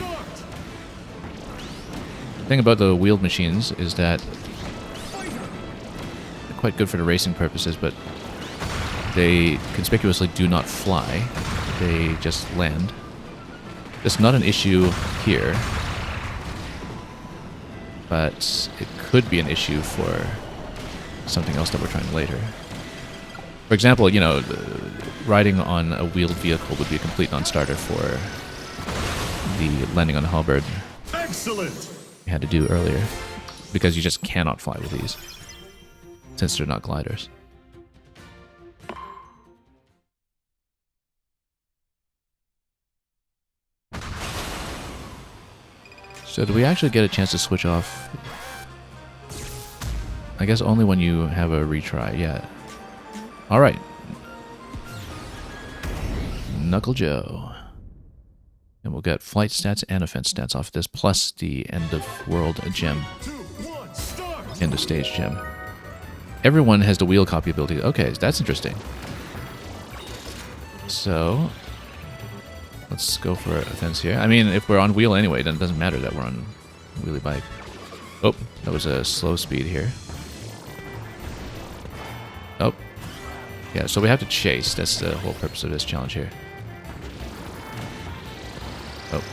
the thing about the wheeled machines is that they're quite good for the racing purposes, but they conspicuously do not fly. They just land. It's not an issue here, but it could be an issue for something else that we're trying later. For example, you know, riding on a wheeled vehicle would be a complete non-starter for the landing on the halberd. Excellent! We had to do earlier, because you just cannot fly with these, since they're not gliders. So do we actually get a chance to switch off? I guess only when you have a retry, yeah. Alright. Knuckle Joe. And we'll get flight stats and offense stats off this, plus the end of world gem. End of stage gem. Everyone has the wheel copy ability. Okay, that's interesting. So... let's go for offense here. I mean, if we're on wheel anyway, then it doesn't matter that we're on wheelie bike. Oh, that was a slow speed here. Oh. Yeah, so we have to chase. That's the whole purpose of this challenge here. Oh.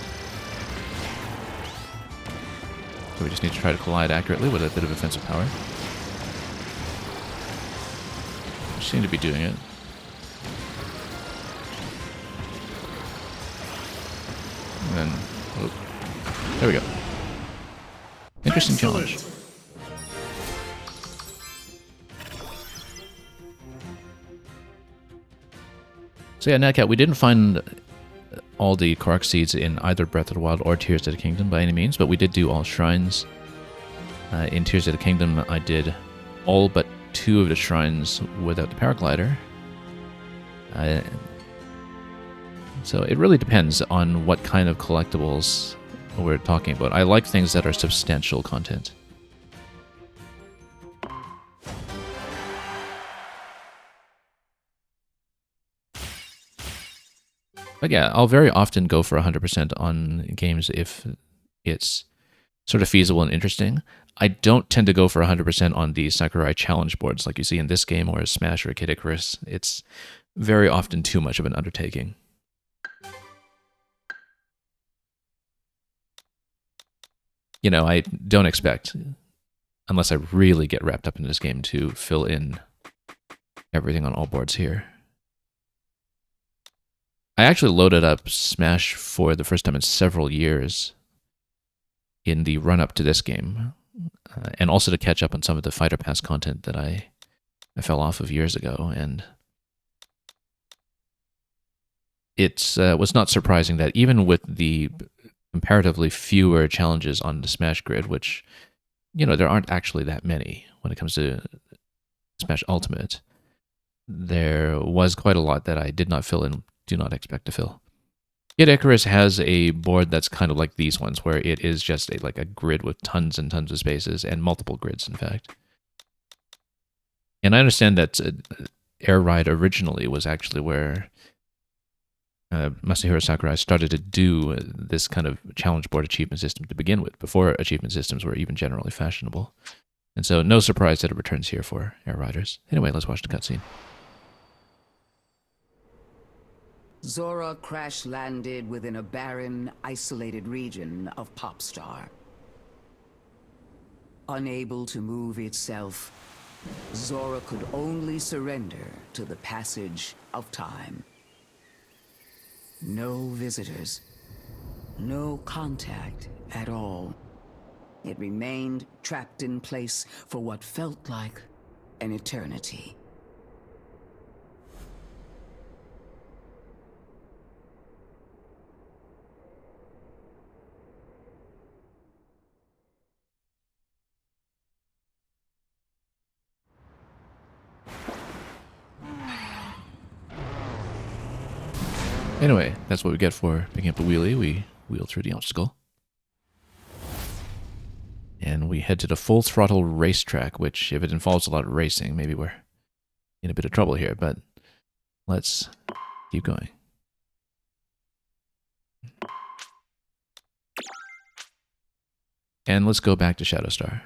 So we just need to try to collide accurately with a bit of offensive power. We seem to be doing it. And then, oh, there we go. Interesting challenge. So yeah, Natcat, we didn't find all the Korok seeds in either Breath of the Wild or Tears of the Kingdom by any means, but we did do all shrines. In Tears of the Kingdom, I did all but 2 of the shrines without the paraglider. So it really depends on what kind of collectibles we're talking about. I like things that are substantial content. But yeah, I'll very often go for 100% on games if it's sort of feasible and interesting. I don't tend to go for 100% on the Sakurai challenge boards like you see in this game or Smash or Kid Icarus. It's very often too much of an undertaking. You know, I don't expect, unless I really get wrapped up in this game, to fill in everything on all boards here. I actually loaded up Smash for the first time in several years in the run-up to this game, and also to catch up on some of the Fighter Pass content that I fell off of years ago, and it was not surprising that even with the comparatively fewer challenges on the Smash grid, which, you know, there aren't actually that many when it comes to Smash Ultimate, there was quite a lot that I did not fill in, do not expect to fill. Kid Icarus has a board that's kind of like these ones, where it is just like a grid with tons and tons of spaces, and multiple grids, in fact. And I understand that Air Ride originally was actually where Masahiro Sakurai started to do this kind of challenge board achievement system to begin with, before achievement systems were even generally fashionable. And so no surprise that it returns here for Air Riders. Anyway, let's watch the cutscene. Zora crash-landed within a barren, isolated region of Popstar. Unable to move itself, Zora could only surrender to the passage of time. No visitors, no contact at all. It remained trapped in place for what felt like an eternity. Anyway, that's what we get for picking up the wheelie. We wheel through the obstacle. And we head to the full throttle racetrack, which, if it involves a lot of racing, maybe we're in a bit of trouble here, but let's keep going. And let's go back to Shadowstar.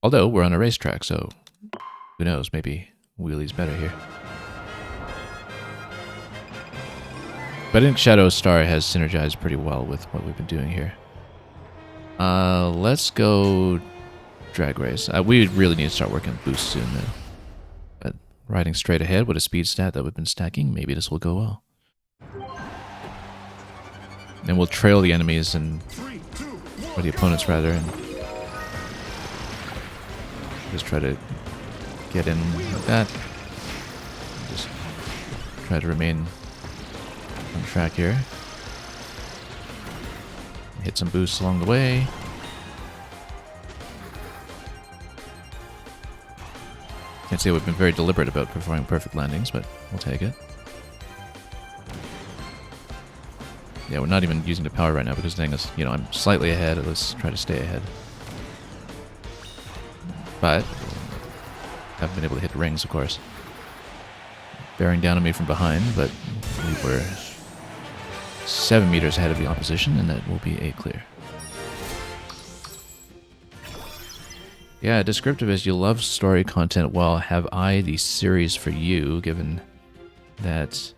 Although we're on a racetrack, so who knows, maybe wheelie's better here. But I think Shadowstar has synergized pretty well with what we've been doing here. Let's go drag race. We really need to start working on boost soon, though. But riding straight ahead with a speed stat that we've been stacking, maybe this will go well. And we'll trail the enemies and, or the opponents rather, and just try to get in like that. Just try to remain on track here. Hit some boosts along the way. Can't say we've been very deliberate about performing perfect landings, but we'll take it. Yeah, we're not even using the power right now because the thing is, you know, I'm slightly ahead. Let's try to stay ahead. But haven't been able to hit the rings, of course. Bearing down on me from behind, but we were 7 meters ahead of the opposition, and that will be a clear. Yeah, descriptive is you love story content. Well, have I the series for you, given that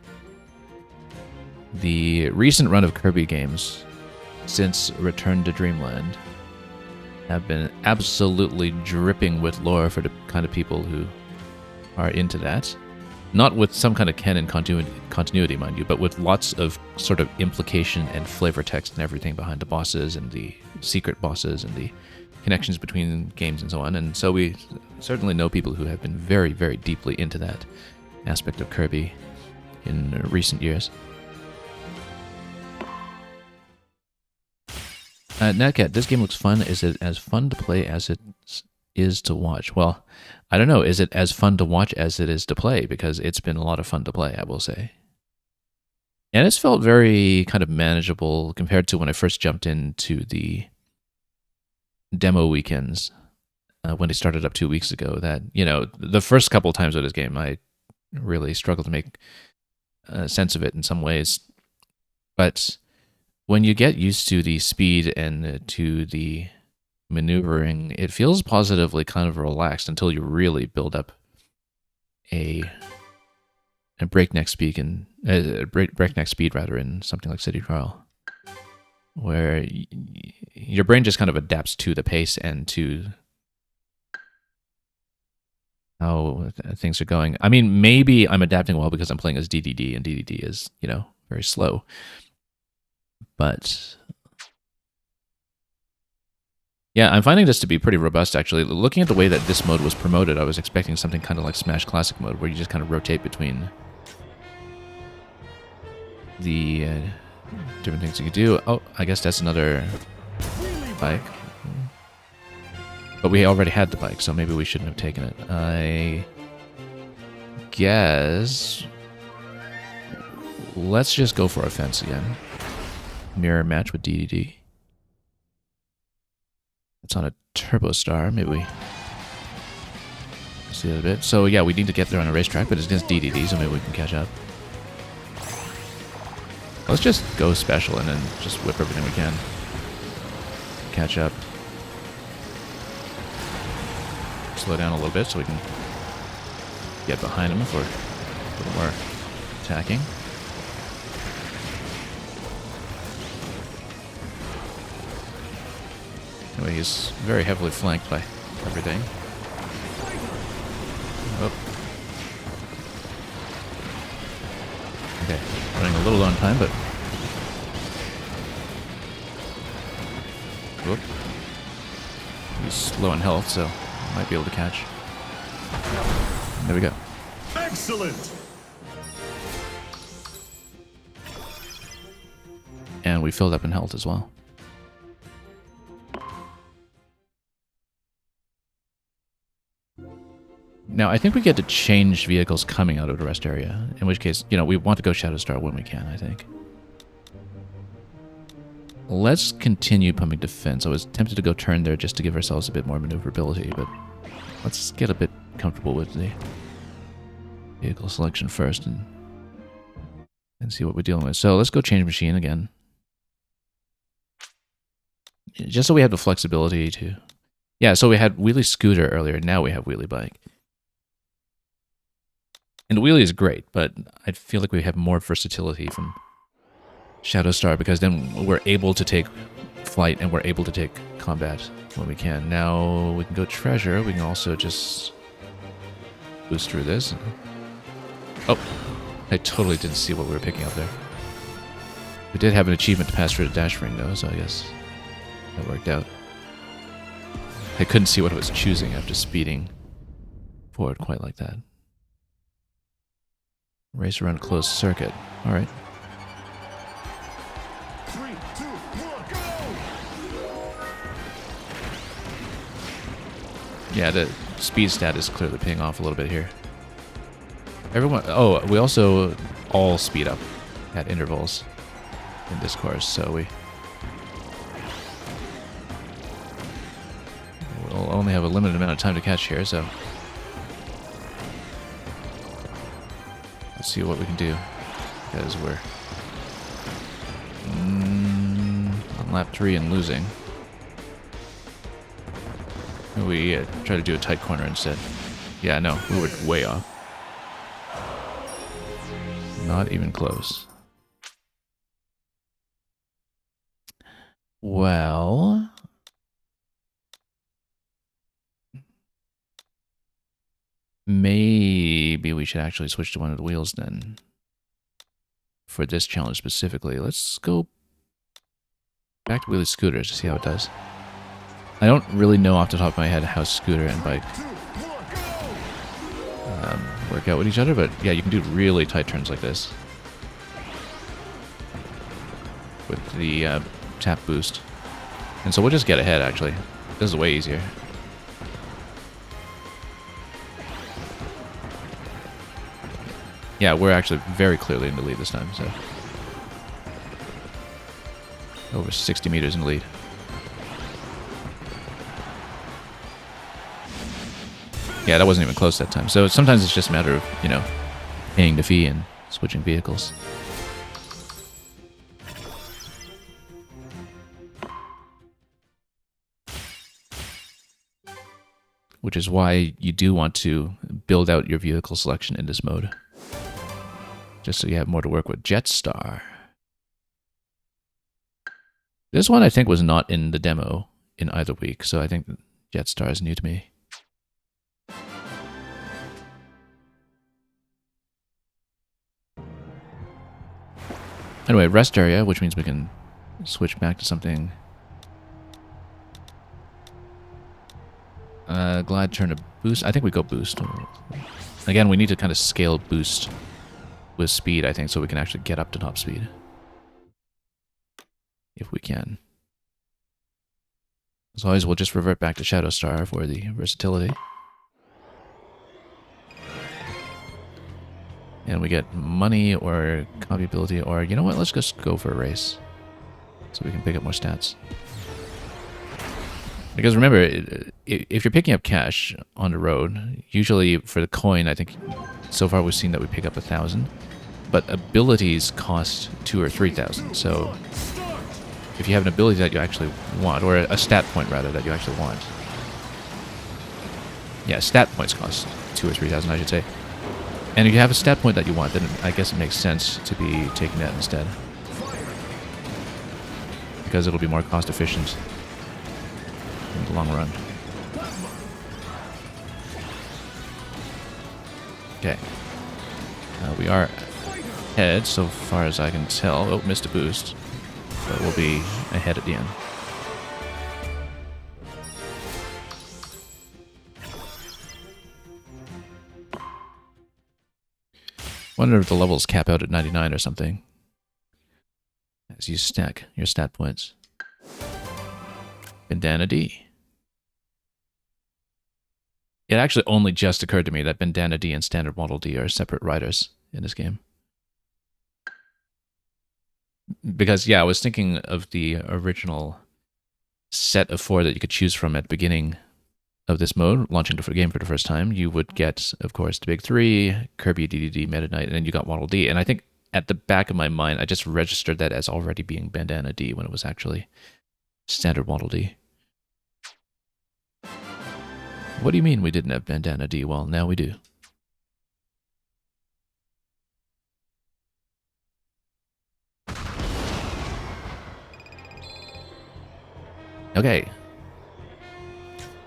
the recent run of Kirby games since Return to Dreamland have been absolutely dripping with lore for the kind of people who are into that. Not with some kind of canon continuity, mind you, but with lots of sort of implication and flavor text and everything behind the bosses and the secret bosses and the connections between games and so on. And so we certainly know people who have been very, very deeply into that aspect of Kirby in recent years. Natcat, this game looks fun. Is it as fun to play as it is to watch? Well, I don't know. Is it as fun to watch as it is to play? Because it's been a lot of fun to play, I will say. And it's felt very kind of manageable compared to when I first jumped into the demo weekends when they started up 2 weeks ago. That, you know, the first couple times of this game, I really struggled to make sense of it in some ways. But when you get used to the speed and to the maneuvering, it feels positively kind of relaxed until you really build up a breakneck speed in something like City Trial, where your brain just kind of adapts to the pace and to how things are going. I mean, maybe I'm adapting well because I'm playing as DDD, and DDD is, you know, very slow. But yeah, I'm finding this to be pretty robust, actually. Looking at the way that this mode was promoted, I was expecting something kind of like Smash Classic mode, where you just kind of rotate between the different things you can do. Oh, I guess that's another bike. But we already had the bike, so maybe we shouldn't have taken it. I guess let's just go for a fence again. Mirror match with DDD. It's on a Turbo Star. Maybe we see that a bit. So yeah, we need to get there on a racetrack, but it's against DDD, so maybe we can catch up. Let's just go special and then just whip everything we can. Catch up. Slow down a little bit so we can get behind him for a little more attacking. Anyway, he's very heavily flanked by everything. Oh. Okay, running a little low on time, but... Whoop. He's low on health, so might be able to catch. There we go. Excellent! And we filled up in health as well. Now, I think we get to change vehicles coming out of the rest area, in which case, you know, we want to go Shadow Star when we can, I think. Let's continue pumping defense. I was tempted to go turn there just to give ourselves a bit more maneuverability, but let's get a bit comfortable with the vehicle selection first and see what we're dealing with. So let's go change machine again. Just so we have the flexibility to... Yeah, so we had wheelie scooter earlier, now we have wheelie bike. And the wheelie is great, but I feel like we have more versatility from Shadow Star because then we're able to take flight and we're able to take combat when we can. Now we can go treasure. We can also just boost through this. Oh, I totally didn't see what we were picking up there. We did have an achievement to pass through the dash ring though, so I guess that worked out. I couldn't see what I was choosing after speeding forward quite like that. Race around a closed circuit. All right. 3, 2, 1, go! Yeah, the speed stat is clearly paying off a little bit here. Everyone... Oh, we also all speed up at intervals in this course, so we'll only have a limited amount of time to catch here, so... Let's see what we can do, because we're on lap 3 and losing. We try to do a tight corner instead. Yeah, no, we were way off. Not even close. Well, Maybe we should actually switch to one of the wheels then. For this challenge specifically. Let's go back to wheelie scooters to see how it does. I don't really know off the top of my head how scooter and bike work out with each other, but yeah, you can do really tight turns like this with the tap boost. And so we'll just get ahead, actually. This is way easier. Yeah, we're actually very clearly in the lead this time, so. Over 60 meters in the lead. Yeah, that wasn't even close that time. So sometimes it's just a matter of, you know, paying the fee and switching vehicles. Which is why you do want to build out your vehicle selection in this mode. Just so you have more to work with. Jetstar. This one I think was not in the demo in either week, so I think Jetstar is new to me. Anyway, rest area, which means we can switch back to something. Glide turn to boost. I think we go boost. Again, we need to kind of scale boost with speed, I think, so we can actually get up to top speed. If we can. As always, we'll just revert back to Shadow Star for the versatility. And we get money or copy ability, or you know what, let's just go for a race. So we can pick up more stats. Because remember, if you're picking up cash on the road, usually for the coin, I think so far we've seen that we pick up 1,000. But abilities cost 2,000 or 3,000. So if you have an ability that you actually want, or a stat point rather that you actually want. Yeah, stat points cost 2,000 or 3,000, I should say. And if you have a stat point that you want, then I guess it makes sense to be taking that instead. Because it'll be more cost efficient in the long run. Okay. We are ahead so far as I can tell. Oh, missed a boost. But we'll be ahead at the end. Wonder if the levels cap out at 99 or something. As you stack your stat points. Bandana D. It actually only just occurred to me that Bandana D and Standard Model D are separate riders in this game. Because, yeah, I was thinking of the original set of 4 that you could choose from at the beginning of this mode, launching the game for the first time. You would get, of course, the big 3, Kirby, DDD, Meta Knight, and then you got Model D. And I think at the back of my mind, I just registered that as already being Bandana D when it was actually Standard Model D. What do you mean we didn't have Bandana D? Well, now we do. Okay.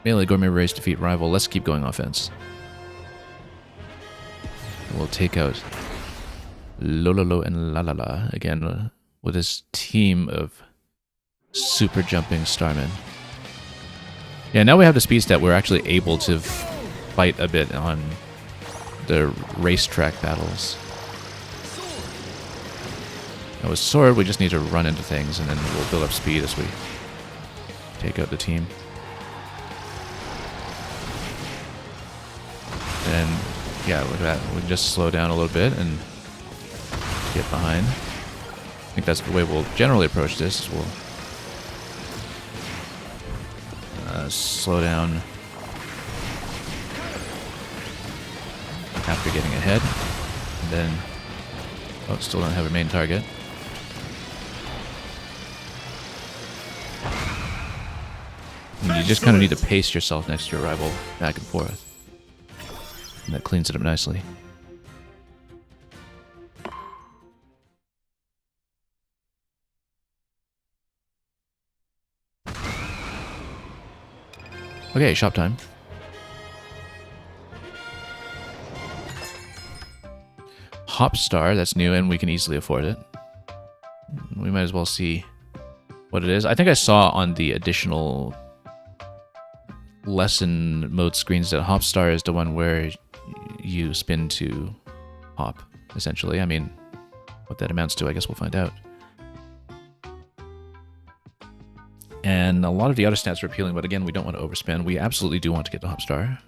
Melee Gourmet Race, defeat rival. Let's keep going offense. We'll take out Lololo and Lalala again with this team of super jumping starmen. Yeah, now we have the speed stat. We're actually able to fight a bit on the racetrack battles. Now with Sword, we just need to run into things and then we'll build up speed as we take out the team. And yeah, look at that. We can just slow down a little bit and get behind. I think that's the way we'll generally approach this. Is we'll slow down after getting ahead. And then, oh, still don't have a main target. And you just kind of need to pace yourself next to your rival back and forth. And that cleans it up nicely. Okay, shop time. Hop Star, that's new, and we can easily afford it. We might as well see what it is. I think I saw on the additional lesson mode screens that Hop Star is the one where you spin to hop, essentially. I mean, what that amounts to, I guess we'll find out. And a lot of the other stats are appealing, but again, we don't want to overspend. We absolutely do want to get the Hop Star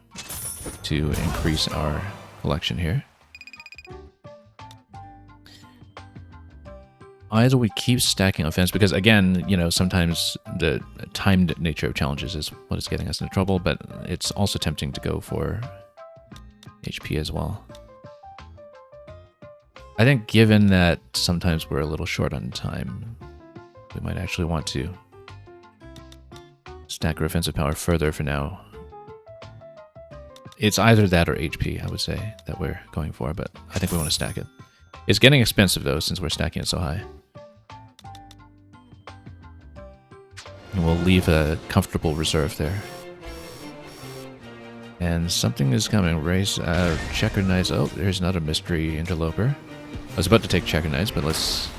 to increase our collection here. Either we keep stacking offense, because again, you know, sometimes the timed nature of challenges is what is getting us into trouble, but it's also tempting to go for HP as well. I think given that sometimes we're a little short on time, we might actually want to stack our offensive power further for now. It's either that or HP, I would say, that we're going for, but I think we want to stack it. It's getting expensive, though, since we're stacking it so high. And we'll leave a comfortable reserve there. And something is coming. Race, Checker Knights. Oh, there's another mystery interloper. I was about to take Checker Knights, but let's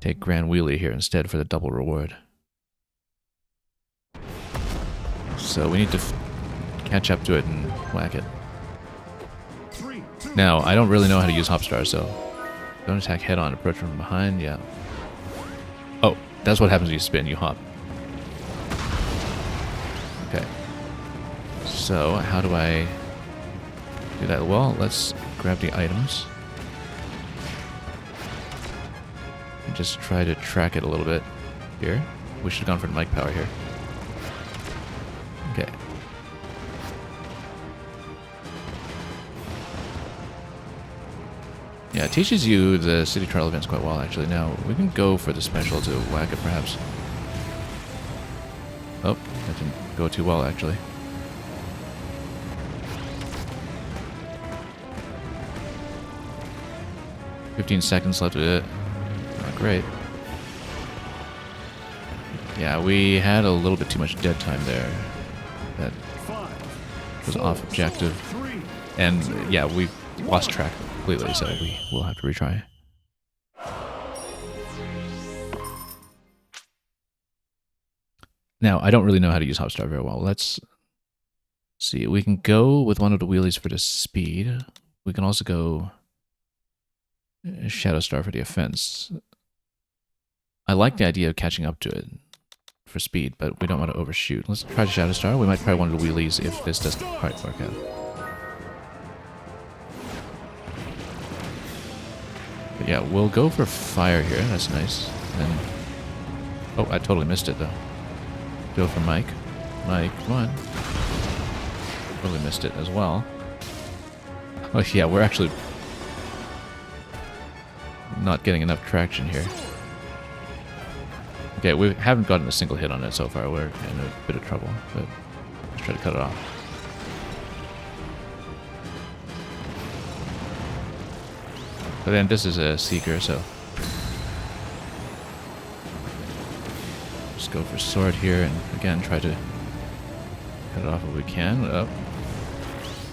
take Grand Wheelie here instead for the double reward. So we need to catch up to it and whack it. Now, I don't really know how to use Hop Star, so don't attack head on, approach from behind, yeah. Oh, that's what happens when you spin, you hop. Okay. So, how do I do that? Well, let's grab the items. And just try to track it a little bit here. We should have gone for the mic power here. Okay. Yeah, it teaches you the city trial events quite well, actually. Now, we can go for the special to whack it, perhaps. Oh, that didn't go too well, actually. "15 seconds left of it. Not great. Yeah, we had a little bit too much dead time there. That was off objective. And, yeah, we lost track completely, so we will have to retry. Now, I don't really know how to use Hop Star very well. Let's see. We can go with one of the wheelies for the speed. We can also go Shadow Star for the offense. I like the idea of catching up to it for speed, but we don't want to overshoot. Let's try the Shadow Star. We might try one of the wheelies if this doesn't quite work out. But yeah, we'll go for fire here. That's nice. And oh, I totally missed it though. Go for Mike. Mike, come on. Totally missed it as well. Oh yeah, we're actually not getting enough traction here. Okay, we haven't gotten a single hit on it so far. We're in a bit of trouble, but let's try to cut it off. But then this is a Seeker, so just go for Sword here and again try to cut it off if we can. Oh.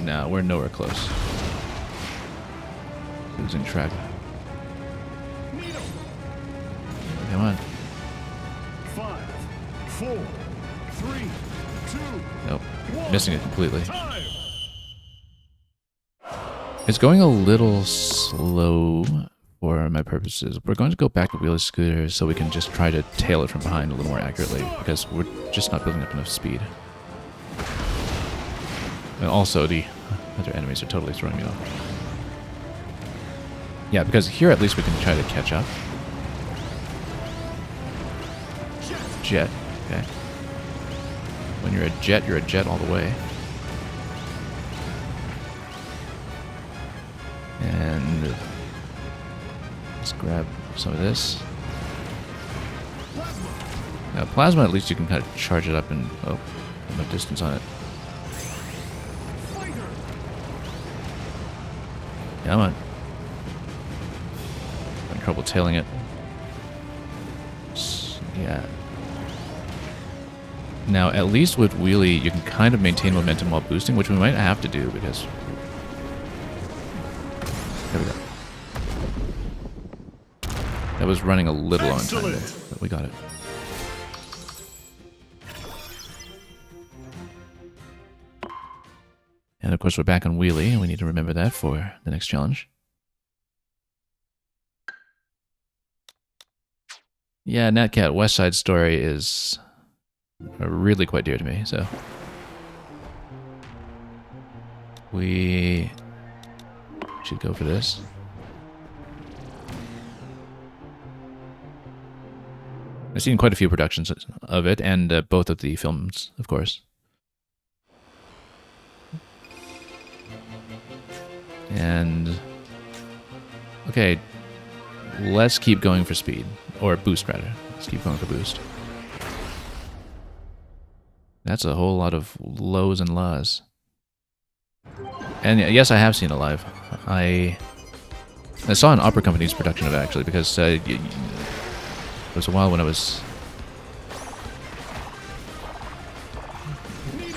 No, we're nowhere close. Losing track. Come on. 5, 4, 3, 2. Nope. Missing it completely. It's going a little slow for my purposes. We're going to go back to wheelless scooters so we can just try to tail it from behind a little more accurately because we're just not building up enough speed. And also the other enemies are totally throwing me off. Yeah, because here at least we can try to catch up. Jet, okay. When you're a jet all the way. And let's grab some of this. Now, plasma, at least you can kind of charge it up and oh, no distance on it. Come on. Having trouble tailing it. Yeah. Now, at least with wheelie, you can kind of maintain momentum while boosting, which we might have to do because... There we go. That was running a little on time there, but we got it. And of course we're back on wheelie, and we need to remember that for the next challenge. Yeah, Natcat West Side Story is really quite dear to me, so we should go for this. I've seen quite a few productions of it, and both of the films, of course. And okay, let's keep going for speed. Or boost, rather. Let's keep going for boost. That's a whole lot of lows and laws. And yes, I have seen it live. I saw an opera company's production of it, actually, because it was a while when I was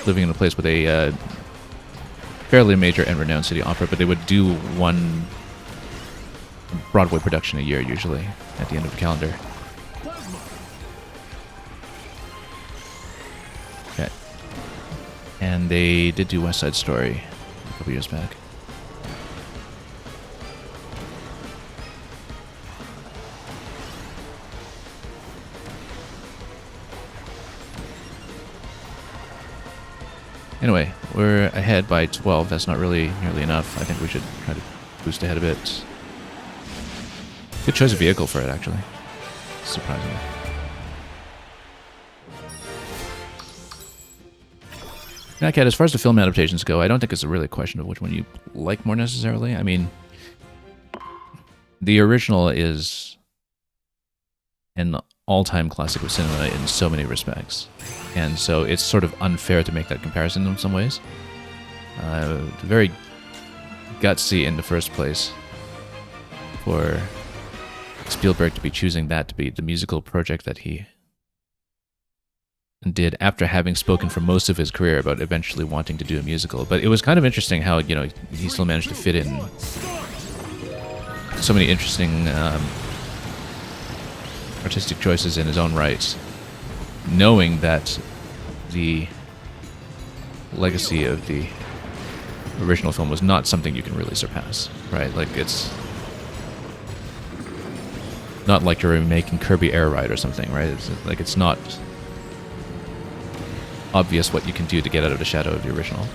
living in a place with a fairly major and renowned city opera, but they would do one Broadway production a year, usually, at the end of the calendar. Okay. And they did do West Side Story a couple years back. Anyway, we're ahead by 12. That's not really nearly enough. I think we should try to boost ahead a bit. Good choice of vehicle for it, actually. Surprisingly. Natcat, as far as the film adaptations go, I don't think it's really a question of which one you like more necessarily. I mean, the original is an all-time classic of cinema in so many respects. And so it's sort of unfair to make that comparison in some ways. Very gutsy in the first place for Spielberg to be choosing that to be the musical project that he did after having spoken for most of his career about eventually wanting to do a musical. But it was kind of interesting how, you know, he still managed to fit in so many interesting artistic choices in his own right, knowing that the legacy of the original film was not something you can really surpass, right? Like, it's not like you're making Kirby Air Ride or something, right? It's not obvious what you can do to get out of the shadow of the original.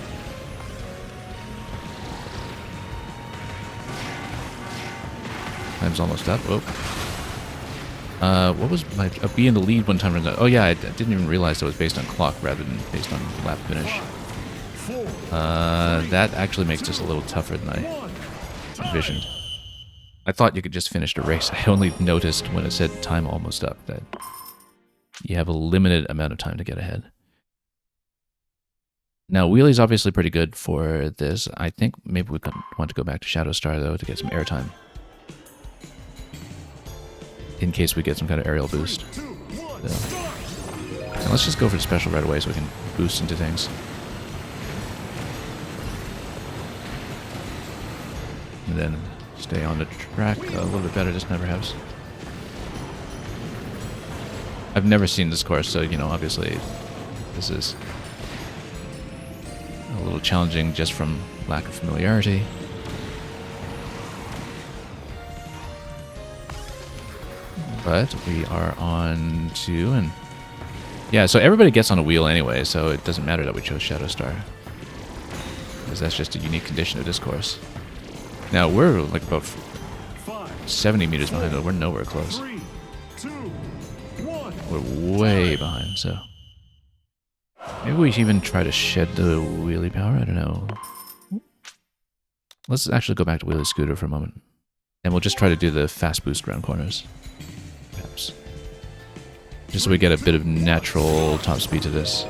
Time's almost up. Oh. What was my... be in the lead one time? Oh yeah, I didn't even realize it was based on clock rather than based on lap finish. That actually makes this a little tougher than I envisioned. I thought you could just finish the race. I only noticed when it said time almost up that you have a limited amount of time to get ahead. Now, wheelie's obviously pretty good for this. I think maybe we want to go back to Shadow Star, though, to get some airtime. In case we get some kind of aerial boost. So let's just go for the special right away so we can boost into things. And then stay on the track a little bit better this time, perhaps. I've never seen this course, so, you know, obviously this is a little challenging just from lack of familiarity. But we are on to, and yeah, so everybody gets on a wheel anyway, so it doesn't matter that we chose Shadow Star, because that's just a unique condition of this course. Now we're like about 70 meters behind, but we're nowhere close. We're way behind, so maybe we should even try to shed the wheelie power. I don't know. Let's actually go back to wheelie scooter for a moment, and we'll just try to do the fast boost around corners. Perhaps. Just so we get a bit of natural top speed to this.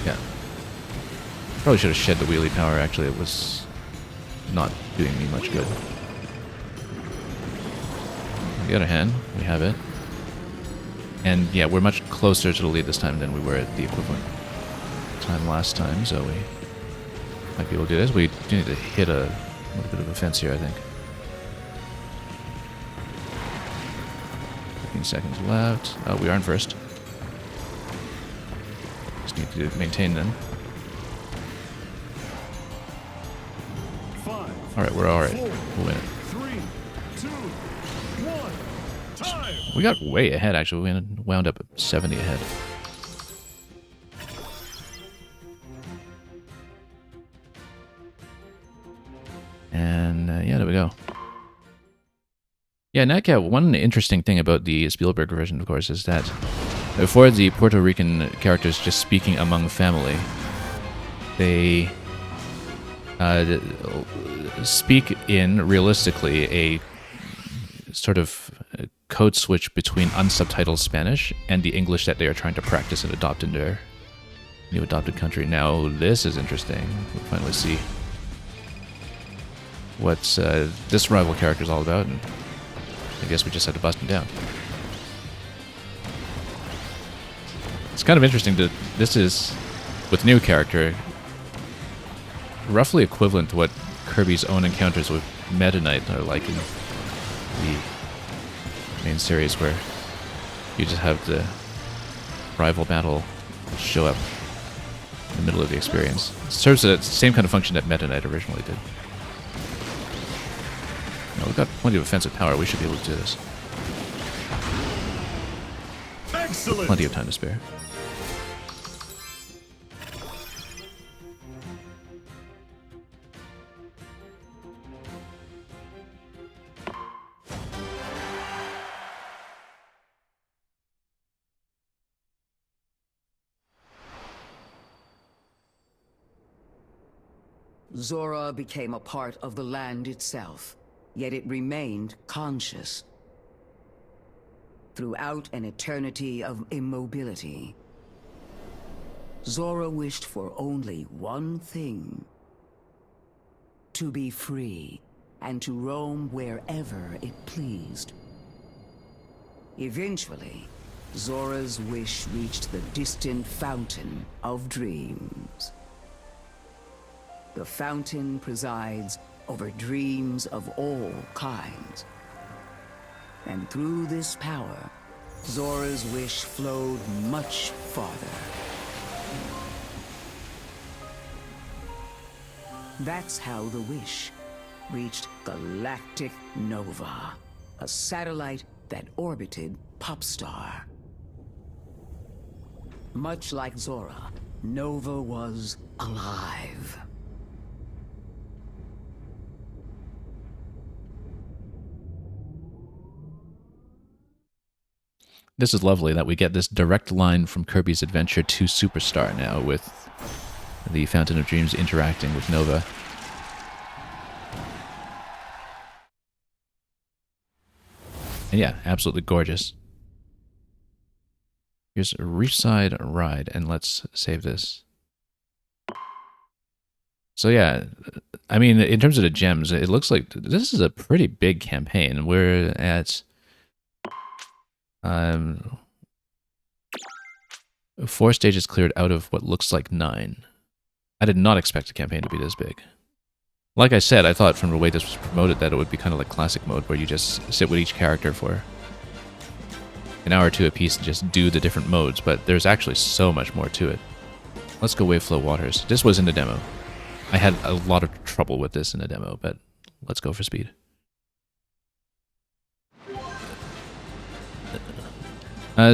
Yeah. Probably should have shed the wheelie power, actually. It was not doing me much good. On the other hand, we have it. And yeah, we're much closer to the lead this time than we were at the equivalent time last time, so we might be able to do this. We do need to hit a A little bit of offense here, I think. 15 seconds left. Oh, we are in first. Just need to maintain then. 5, Alright, we're alright. 4, We'll win it. 3, 2, 1. Time. We got way ahead, actually. We wound up 70 ahead. And yeah, there we go. Yeah, Nightcap, one interesting thing about the Spielberg version, of course, is that for the Puerto Rican characters just speaking among family, they speak in, realistically, a sort of code switch between unsubtitled Spanish and the English that they are trying to practice and adopt in their new adopted country. Now, this is interesting. We'll finally see what this rival character is all about, and I guess we just had to bust him down. It's kind of interesting that this is, with new character, roughly equivalent to what Kirby's own encounters with Meta Knight are like in the main series, where you just have the rival battle show up in the middle of the experience. It serves the same kind of function that Meta Knight originally did. Now, we've got plenty of offensive power. We should be able to do this. Excellent. Plenty of time to spare. Zora became a part of the land itself, yet it remained conscious. Throughout an eternity of immobility, Zora wished for only one thing: to be free and to roam wherever it pleased. Eventually, Zora's wish reached the distant Fountain of Dreams. The fountain presides over dreams of all kinds. And through this power, Zora's wish flowed much farther. That's how the wish reached Galactic Nova, a satellite that orbited Popstar. Much like Zora, Nova was alive. This is lovely that we get this direct line from Kirby's adventure to Superstar now, with the Fountain of Dreams interacting with Nova. And yeah, absolutely gorgeous. Here's a Reefside Ride, and let's save this. So yeah, I mean, in terms of the gems, it looks like this is a pretty big campaign. We're at 4 stages cleared out of what looks like 9. I did not expect the campaign to be this big. Like I said, I thought from the way this was promoted that it would be kind of like classic mode, where you just sit with each character for an hour or two apiece and just do the different modes, but there's actually so much more to it. Let's go Wave Flow Waters. This was in the demo. I had a lot of trouble with this in the demo, but let's go for speed.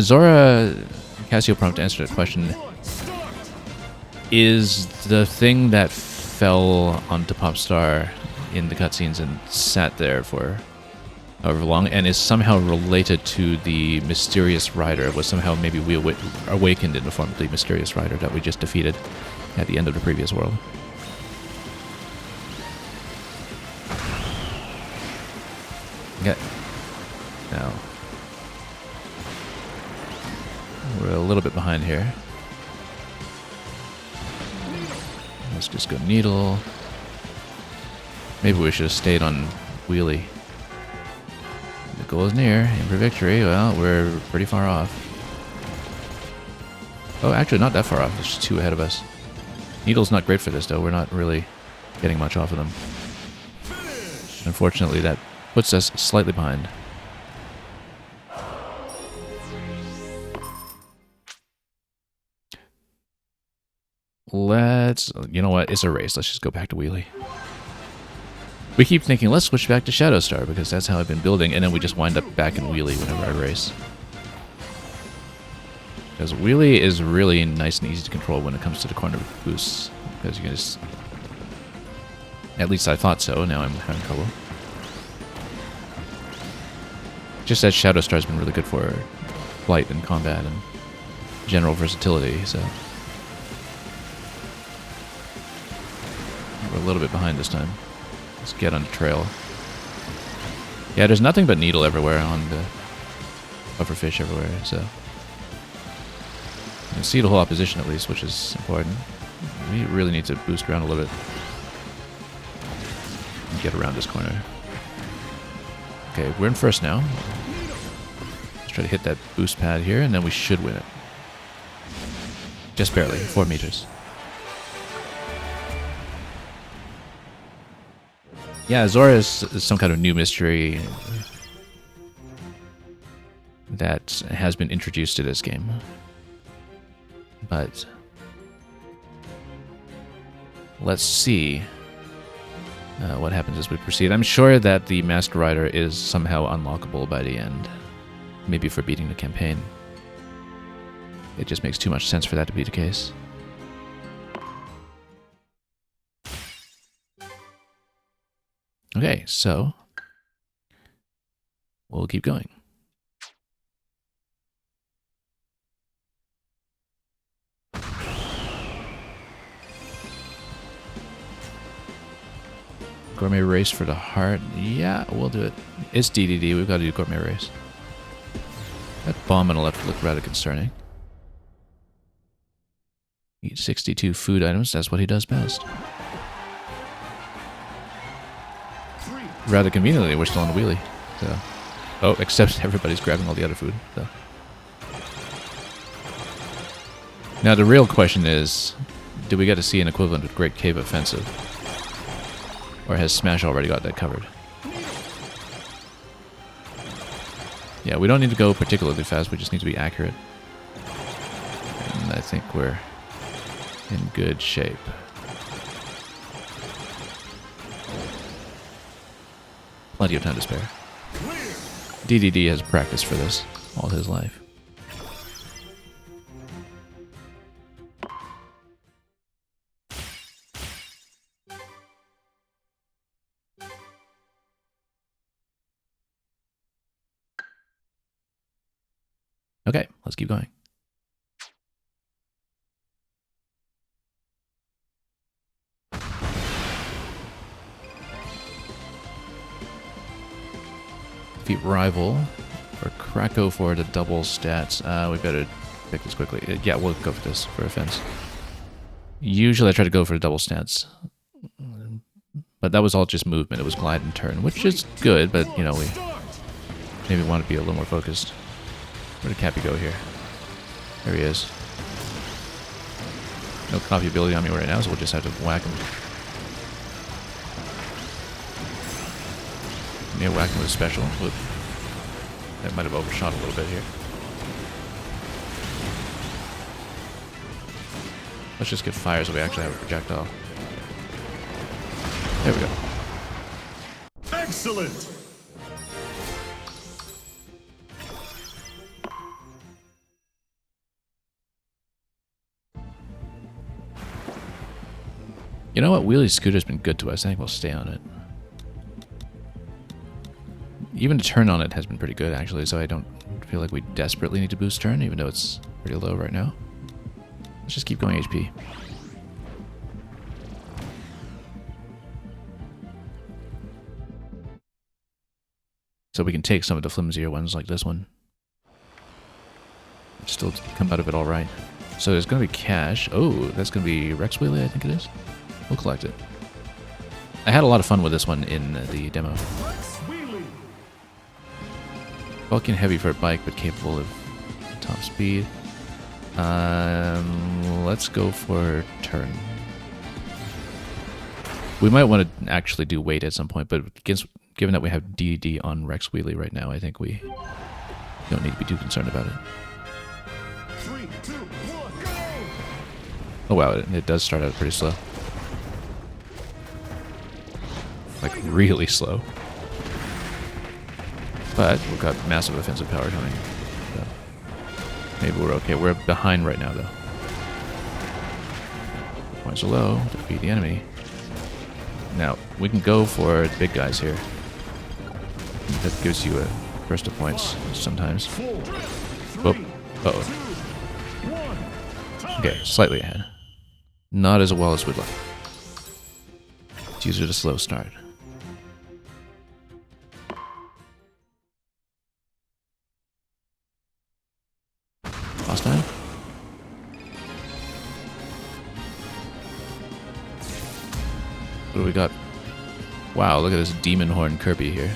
Zora, Cassioprompt answered a question. Is the thing that fell onto Popstar in the cutscenes and sat there for however long, and is somehow related to the mysterious rider, was somehow maybe we awakened in the form of the mysterious rider that we just defeated at the end of the previous world? Okay. Now, we're a little bit behind here. Let's just go Needle. Maybe we should have stayed on Wheelie. The goal is near. Aim for victory. Well, we're pretty far off. Oh, actually not that far off. There's 2 ahead of us. Needle's not great for this, though. We're not really getting much off of them. Unfortunately, that puts us slightly behind. You know what? It's a race. Let's just go back to Wheelie. We keep thinking, let's switch back to Shadow Star, because that's how I've been building, and then we just wind up back in Wheelie whenever I race. Because Wheelie is really nice and easy to control when it comes to the corner boosts. Because you can just... At least I thought so, now I'm having trouble. Just that Shadow Star's been really good for flight and combat and general versatility, so... We're a little bit behind this time. Let's get on the trail. Yeah, there's nothing but needle everywhere on the pufferfish everywhere, so... You can see the whole opposition at least, which is important. We really need to boost around a little bit. And get around this corner. Okay, we're in first now. Let's try to hit that boost pad here, and then we should win it. Just barely, 4 meters. Yeah, Zora is some kind of new mystery that has been introduced to this game. But let's see what happens as we proceed. I'm sure that the Masked Rider is somehow unlockable by the end. Maybe for beating the campaign. It just makes too much sense for that to be the case. Okay, so we'll keep going. Gourmet race for the heart. Yeah, we'll do it. It's DDD. We've got to do gourmet race. That bomb on the left looked rather concerning. Eat 62 food items. That's what he does best. Rather conveniently, we're still on the wheelie. So. Oh, except everybody's grabbing all the other food. So. Now the real question is, do we get to see an equivalent of Great Cave Offensive? Or has Smash already got that covered? Yeah, we don't need to go particularly fast, we just need to be accurate. And I think we're in good shape. Plenty of time to spare. DDD has practiced for this all his life. Okay, let's keep going. Defeat rival or Krakow for the double stats. We better pick this quickly. Yeah, we'll go for this for offense. Usually I try to go for the double stats. But that was all just movement. It was glide and turn, which is good, but you know, we maybe want to be a little more focused. Where did Cappy go here? There he is. No copy ability on me right now, so we'll just have to whack him. Yeah, whack him with a special. Whoop. That might have overshot a little bit here. Let's just get fire so we actually have a projectile. There we go. Excellent! You know what? Wheelie Scooter's been good to us. I think we'll stay on it. Even the turn on it has been pretty good, actually, so I don't feel like we desperately need to boost turn, even though it's pretty low right now. Let's just keep going HP. So we can take some of the flimsier ones like this one. Still come out of it all right. So there's going to be cash. Oh, that's going to be Rex Wheelie, I think it is. We'll collect it. I had a lot of fun with this one in the demo. Bulky and heavy for a bike, but capable of top speed. Let's go for turn. We might want to actually do weight at some point, but given that we have DD on Rex Wheelie right now, I think we don't need to be too concerned about it. 3, 2, 1, go! Oh wow, it does start out pretty slow. Like, really slow. But we've got massive offensive power coming. So maybe we're okay. We're behind right now, though. Points are low. Defeat the enemy. Now, we can go for the big guys here. That gives you a burst of points sometimes. 4, 3, Oh, uh-oh. 2, 1, time. Okay, slightly ahead. Not as well as we'd like. It's usually a slow start. Last time? What do we got? Wow, look at this demon horn Kirby here.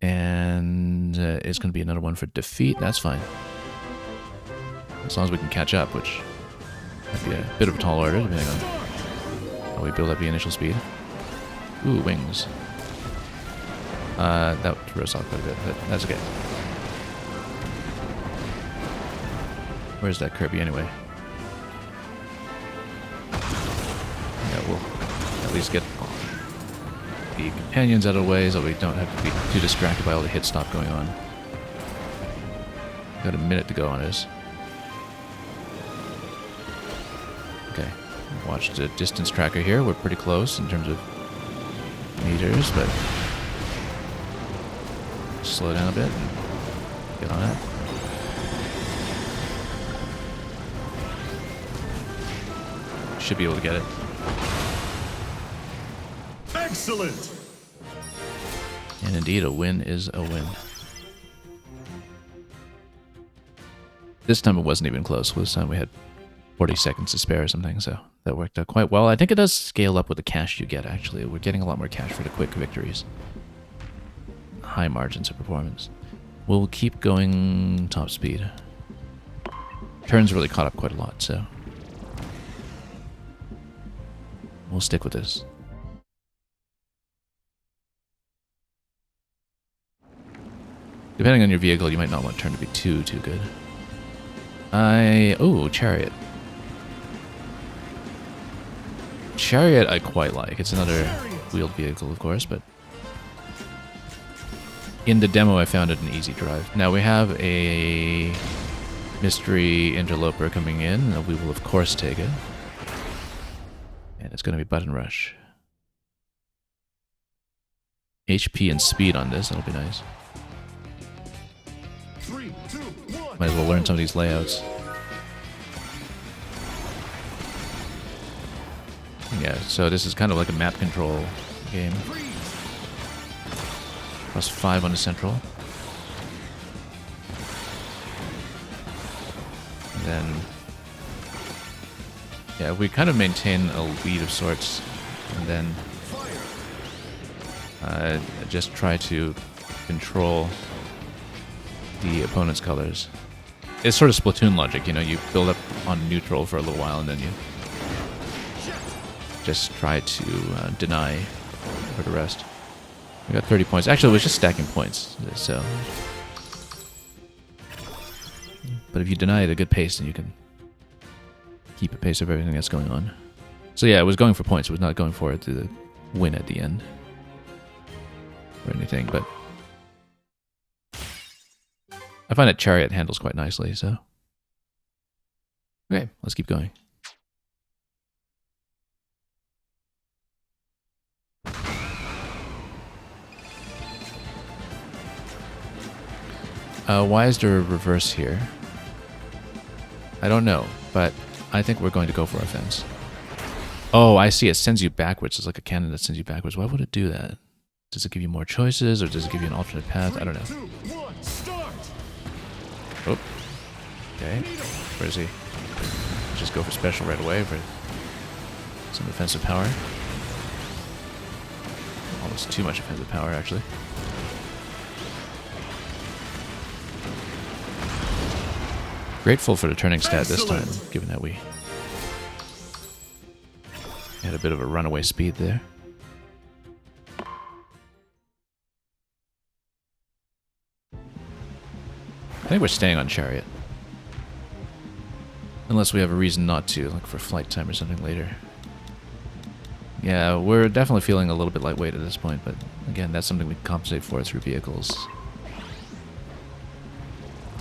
And it's going to be another one for defeat. That's fine. As long as we can catch up, which might be a bit of a tall order, depending on how we build up the initial speed. Ooh, wings. That threw us off quite a bit, but that's okay. Where's that Kirby anyway? Yeah, we'll at least get the companions out of the way so we don't have to be too distracted by all the hit stop going on. Got a minute to go on this. Okay, watch the distance tracker here. We're pretty close in terms of meters, but slow down a bit and get on it. Should be able to get it. Excellent! And indeed, a win is a win. This time it wasn't even close. This time we had 40 seconds to spare or something, so that worked out quite well. I think it does scale up with the cash you get, actually. We're getting a lot more cash for the quick victories. High margins of performance. We'll keep going top speed. Turns really caught up quite a lot, so we'll stick with this. Depending on your vehicle, you might not want turn to be too good. Oh, Chariot. Chariot I quite like. It's another wheeled vehicle, of course, but in the demo I found it an easy drive. Now we have a mystery interloper coming in, and we will of course take it. And it's going to be button rush. HP and speed on this, that'll be nice. 3, 2, 1. Might as well learn some of these layouts. Yeah, so this is kind of like a map control game. +5 on the central. And then, yeah, we kind of maintain a lead of sorts, and then just try to control the opponent's colors. It's sort of Splatoon logic, you know, you build up on neutral for a little while and then you just try to deny for the rest. We got 30 points. Actually, it was just stacking points, so. But if you deny at a good pace, then you can keep a pace of everything that's going on. So yeah, it was going for points. It was not going for it to win at the end or anything, but I find that Chariot handles quite nicely, so. Okay, let's keep going. Why is there a reverse here? I don't know, but I think we're going to go for offense. Oh, I see. It sends you backwards. It's like a cannon that sends you backwards. Why would it do that? Does it give you more choices, or does it give you an alternate path? I don't know. 3, 2, 1, start! Oh. Okay. Where is he? Just go for special right away for some offensive power. Almost too much offensive power, actually. Grateful for the turning stat this time, given that we Had a bit of a runaway speed there. I think we're staying on Chariot. Unless we have a reason not to, like for flight time or something later. Yeah, we're definitely feeling a little bit lightweight at this point, but again, that's something we can compensate for through vehicles.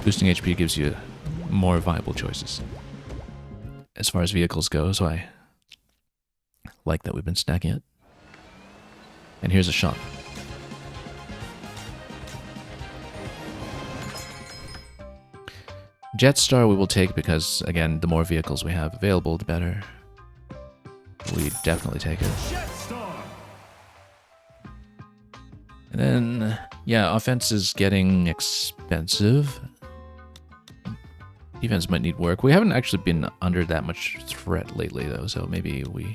Boosting HP gives you more viable choices as far as vehicles go, so I like that we've been stacking it. And here's a shop. Jetstar we will take because, again, the more vehicles we have available, the better. We definitely take it. Jetstar. And then, yeah, offense is getting expensive. Defense might need work. We haven't actually been under that much threat lately, though, so maybe we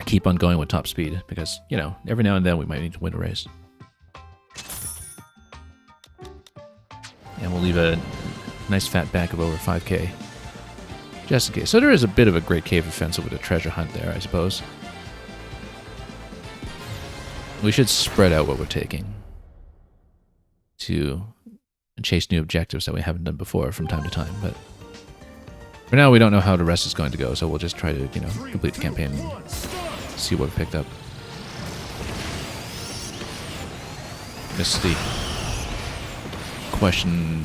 keep on going with top speed because, you know, every now and then we might need to win a race. And we'll leave a nice fat back of over 5k. Just in case. So there is a bit of a great cave offensive with a treasure hunt there, I suppose. We should spread out what we're taking to chase new objectives that we haven't done before from time to time. But for now, we don't know how the rest is going to go, so we'll just try to, you know, complete the campaign and see what we picked up. Missed the question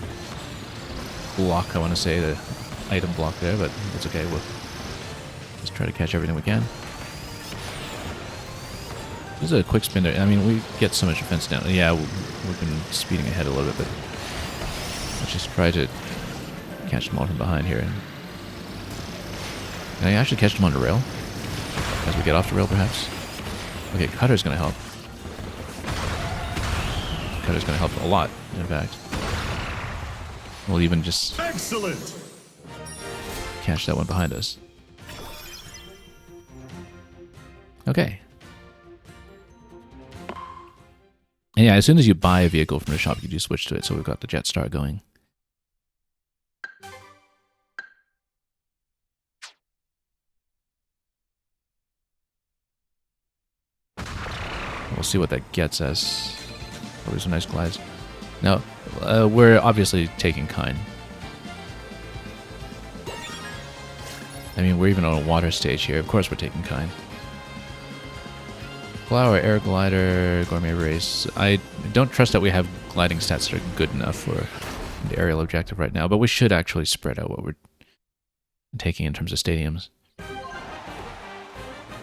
block, I want to say, the item block there, but it's okay. We'll just try to catch everything we can. This is a quick spin there. I mean, we get so much defense down. Yeah, we've been speeding ahead a little bit, but let's just try to catch them all from behind here. Can I actually catch them on the rail? As we get off the rail, perhaps? Okay, Cutter's going to help. Cutter's going to help a lot, in fact. We'll even just Excellent. catch that one behind us. Okay. And yeah, as soon as you buy a vehicle from the shop, you do switch to it, so we've got the Jetstar going. We'll see what that gets us. Probably some nice glides. No, we're obviously taking Kind. I mean, we're even on a water stage here. Of course we're taking Kind. Flower, Air Glider, Gourmet Race. I don't trust that we have gliding stats that are good enough for the aerial objective right now, but we should actually spread out what we're taking in terms of stadiums.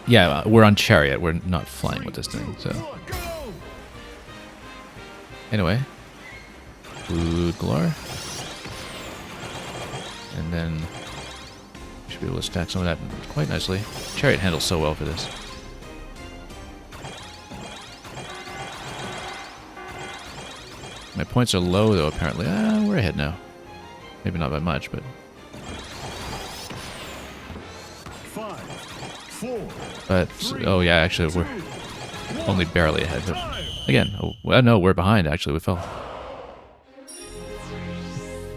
Yeah, we're on Chariot. We're not flying with this thing, so... Anyway. Food galore. And then... we should be able to stack some of that quite nicely. Chariot handles so well for this. My points are low, though, apparently. We're ahead now. Maybe not by much, but... 5, 4. But, oh yeah, actually, we're only barely ahead. But again, well, no, we're behind, actually. We fell.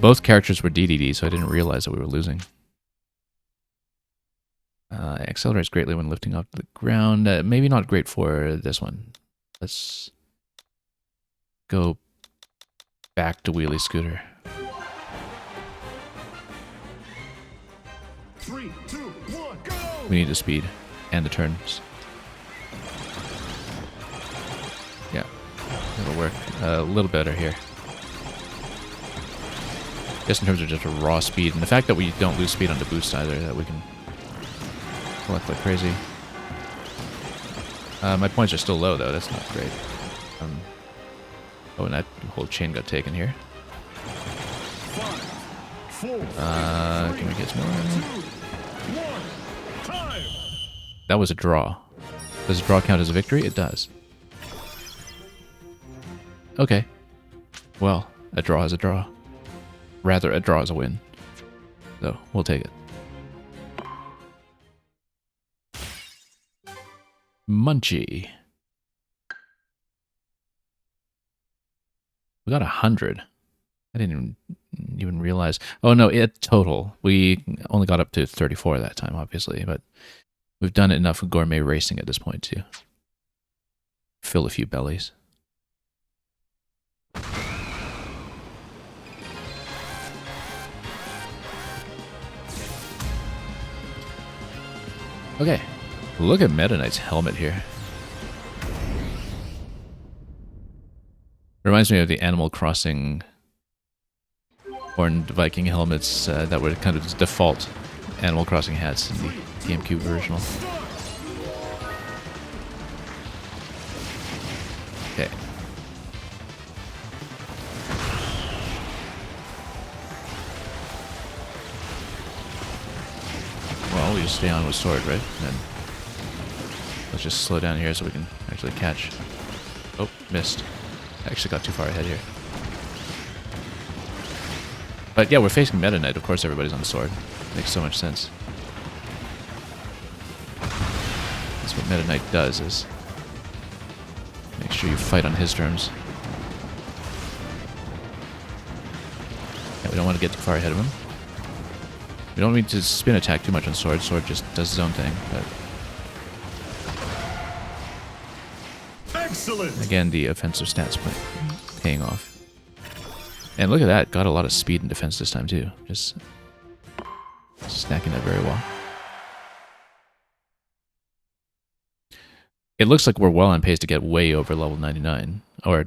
Both characters were DDD, so I didn't realize that we were losing. Accelerates greatly when lifting off the ground. Maybe not great for this one. Let's go back to wheelie scooter. 3, 2, 1, go! We need the speed and the turns. Yeah, it'll work a little better here. Just in terms of just a raw speed, and the fact that we don't lose speed on the boost either, that we can collect like crazy. My points are still low though, that's not great. Oh, and that whole chain got taken here. 5, 4, Can we get some more? 1, time! That was a draw. Does a draw count as a victory? It does. Okay. Well, a draw is a draw. Rather, a draw is a win. So, we'll take it. Munchie. We got 100. I I didn't even realize. Oh no, it total. We only got up to 34 that time, obviously, but we've done enough gourmet racing at this point to fill a few bellies. Okay, look at Meta Knight's helmet here. Reminds me of the Animal Crossing horned Viking helmets that were kind of default Animal Crossing hats in the GameCube original. Okay. Well, we just stay on with sword, right? And then let's just slow down here so we can actually catch. Oh, missed. I actually got too far ahead here. But yeah, we're facing Meta Knight. Of course, everybody's on the sword. Makes so much sense. That's what Meta Knight does, is make sure you fight on his terms. Yeah, we don't want to get too far ahead of him. We don't need to spin attack too much on sword. Sword just does his own thing. But Excellent. again, the offensive stats paying off. And look at that, got a lot of speed and defense this time too. Just snacking that very well. It looks like we're well on pace to get way over level 99, or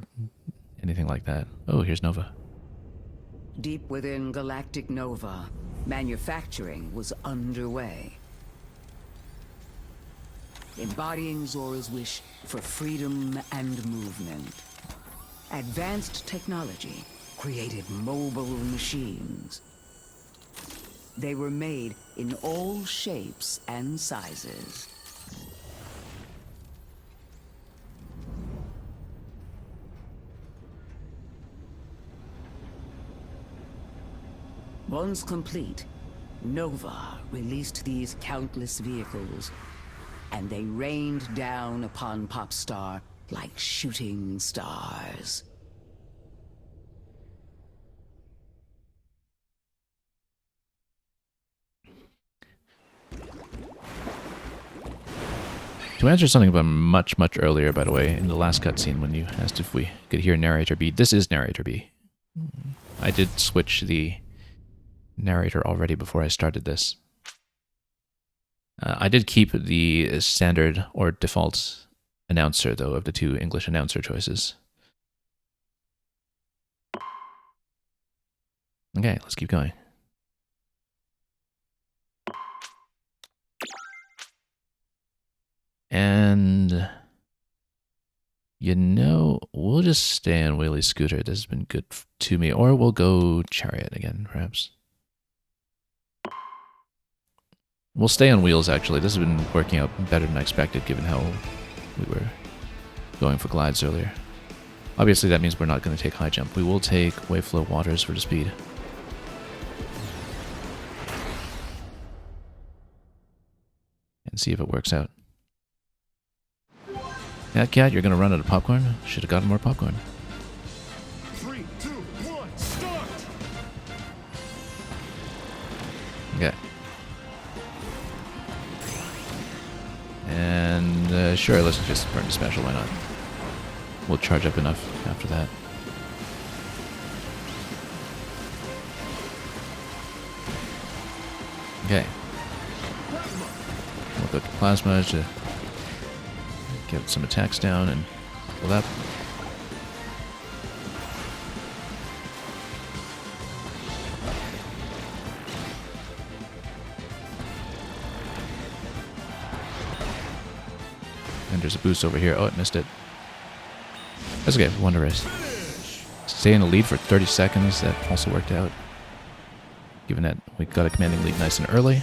anything like that. Oh, here's Nova. Deep within Galactic Nova, manufacturing was underway. Embodying Zora's wish for freedom and movement. Advanced technology created mobile machines. They were made in all shapes and sizes. Once complete, Nova released these countless vehicles, and they rained down upon Popstar like shooting stars. To answer something about much earlier, by the way, in the last cutscene when you asked if we could hear Narrator B, this is Narrator B. I did switch the narrator already before I started this. I did keep the standard or default announcer, though, of the two English announcer choices. Okay, let's keep going. And, you know, we'll just stay on Wheelie Scooter. This has been good to me. Or we'll go Chariot again, perhaps. We'll stay on wheels, actually. This has been working out better than I expected, given how we were going for glides earlier. Obviously, that means we're not going to take high jump. We will take wave flow waters for the speed. And see if it works out. Yeah, Cat, you're going to run out of popcorn? Should have gotten more popcorn. 3, 2, 1, start! Okay. And sure, let's just burn the special, why not? We'll charge up enough after that. Okay. We'll go to Plasma to get some attacks down and pull up. And there's a boost over here. Oh, it missed it. That's okay, one to race. Stay in the lead for 30 seconds. That also worked out. Given that we got a commanding lead nice and early.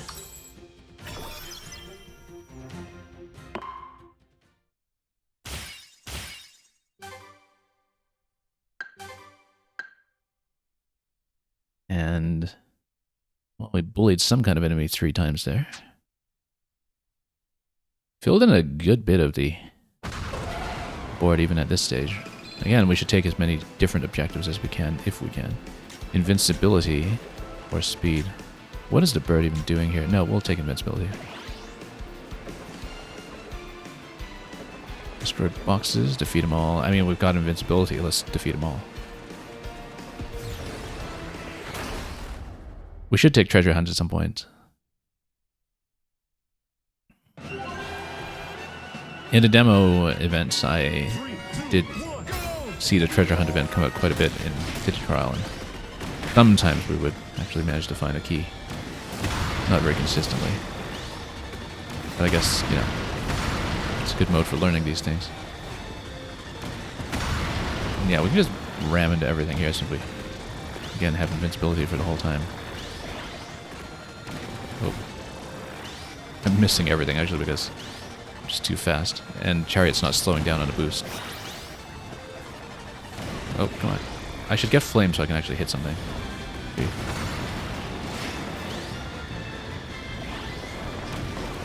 And, well, we bullied some kind of enemy 3 times there. Filled in a good bit of the board even at this stage. Again, we should take as many different objectives as we can, if we can. invincibility or speed. What is the bird even doing here? No, we'll take invincibility. Destroy boxes, defeat them all. I mean, we've got invincibility. Let's defeat them all. We should take treasure hunts at some point. In the demo events, I did see the treasure hunt event come out quite a bit in Digital Island. Sometimes we would actually manage to find a key. Not very consistently. But I guess, you know, it's a good mode for learning these things. And yeah, we can just ram into everything here since we, again, have invincibility for the whole time. Oh. I'm missing everything, actually, because I'm just too fast. And Chariot's not slowing down on a boost. Oh, come on. I should get flame so I can actually hit something.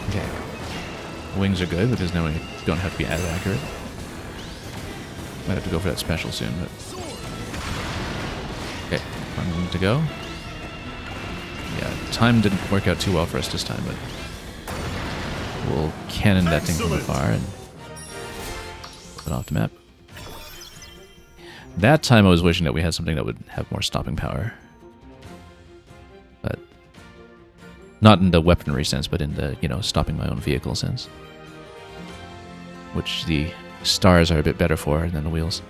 Okay. Wings are good because now we don't have to be as accurate. Might have to go for that special soon, but... Okay, 1 to go. Yeah, time didn't work out too well for us this time, but... We'll cannon that thing from afar and... put it off the map. That time I was wishing that we had something that would have more stopping power. But... not in the weaponry sense, but in the, you know, stopping my own vehicle sense. Which the stars are a bit better for than the wheels.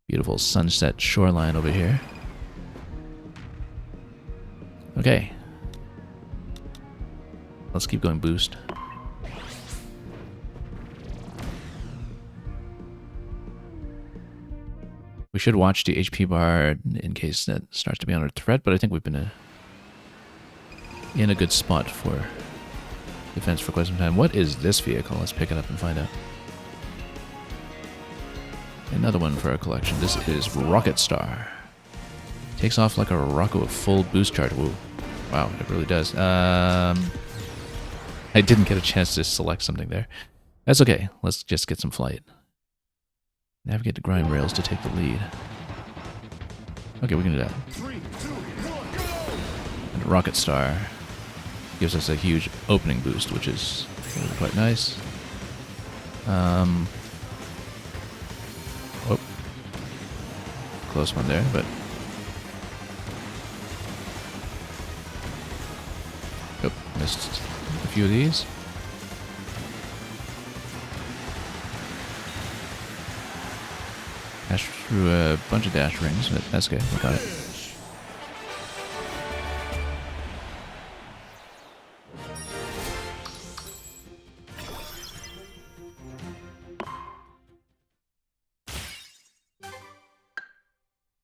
Beautiful sunset shoreline over here. Okay. Let's keep going boost. We should watch the HP bar in case that starts to be under threat, but I think we've been in a good spot for defense for quite some time. What is this vehicle? Let's pick it up and find out. Another one for our collection. This is Rocket Star. Takes off like a rocket with full boost charge. Woo. Wow, it really does. I didn't get a chance to select something there. That's okay. Let's just get some flight. Navigate the grind rails to take the lead. Okay, we can do that. 3, 2, 1, go! And Rocket Star gives us a huge opening boost, which is really quite nice. Oh. Close one there, but... oh, missed a few of these. Dash through a bunch of dash rings, but that's good. We got it.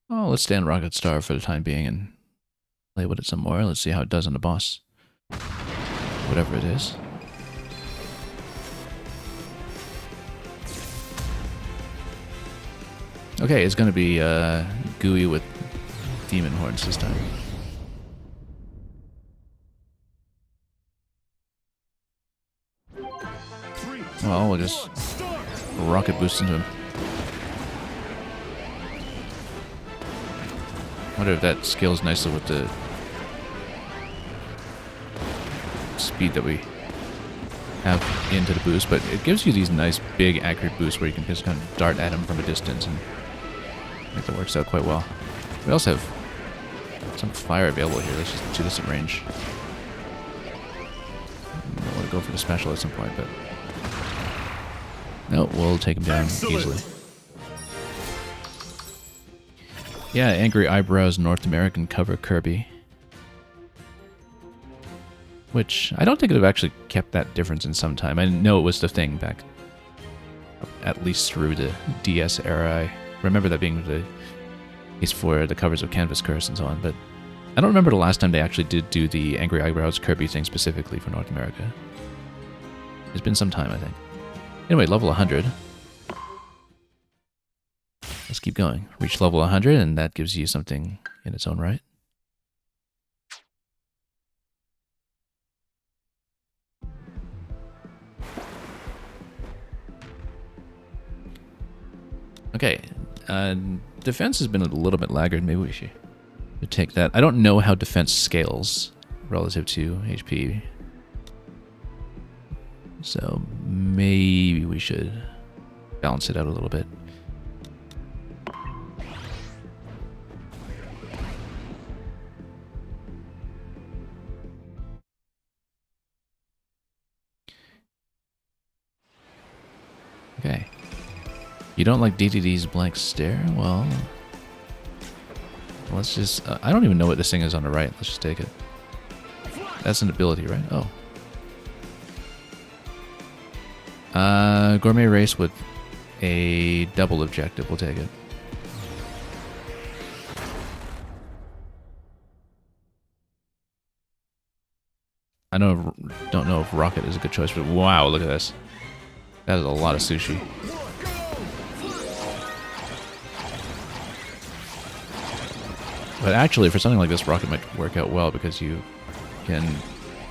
Oh, let's stay on Rocket Star for the time being and play with it some more. Let's see how it does on the boss. Whatever it is. Okay, it's going to be gooey with demon horns this time. Well, we'll just rocket boost into him. Wonder if that scales nicely with the speed that we have into the boost, but it gives you these nice big accurate boosts where you can just kind of dart at him from a distance, and I think that works out quite well. We also have some fire available here. Let's just do this at range. I want to go for the special at some point, but no, we'll take him down easily. Yeah, Angry Eyebrows North American cover Kirby. Which, I don't think it would have actually kept that difference in some time. I know it was the thing back, at least through the DS era. I remember that being the case for the covers of Canvas Curse and so on, but I don't remember the last time they actually did do the Angry Eyebrows Kirby thing specifically for North America. It's been some time, I think. Anyway, level 100. Let's keep going. Reach level 100, and that gives you something in its own right. Okay, defense has been a little bit laggard. Maybe we should take that. I don't know how defense scales relative to HP. So maybe we should balance it out a little bit. Okay. You don't like DDD's blank stare? Well, let's just... I don't even know what this thing is on the right. Let's just take it. That's an ability, right? Oh. Gourmet race with a double objective. We'll take it. I don't know if rocket is a good choice, but wow, look at this. That is a lot of sushi. But actually, for something like this, rocket might work out well because you can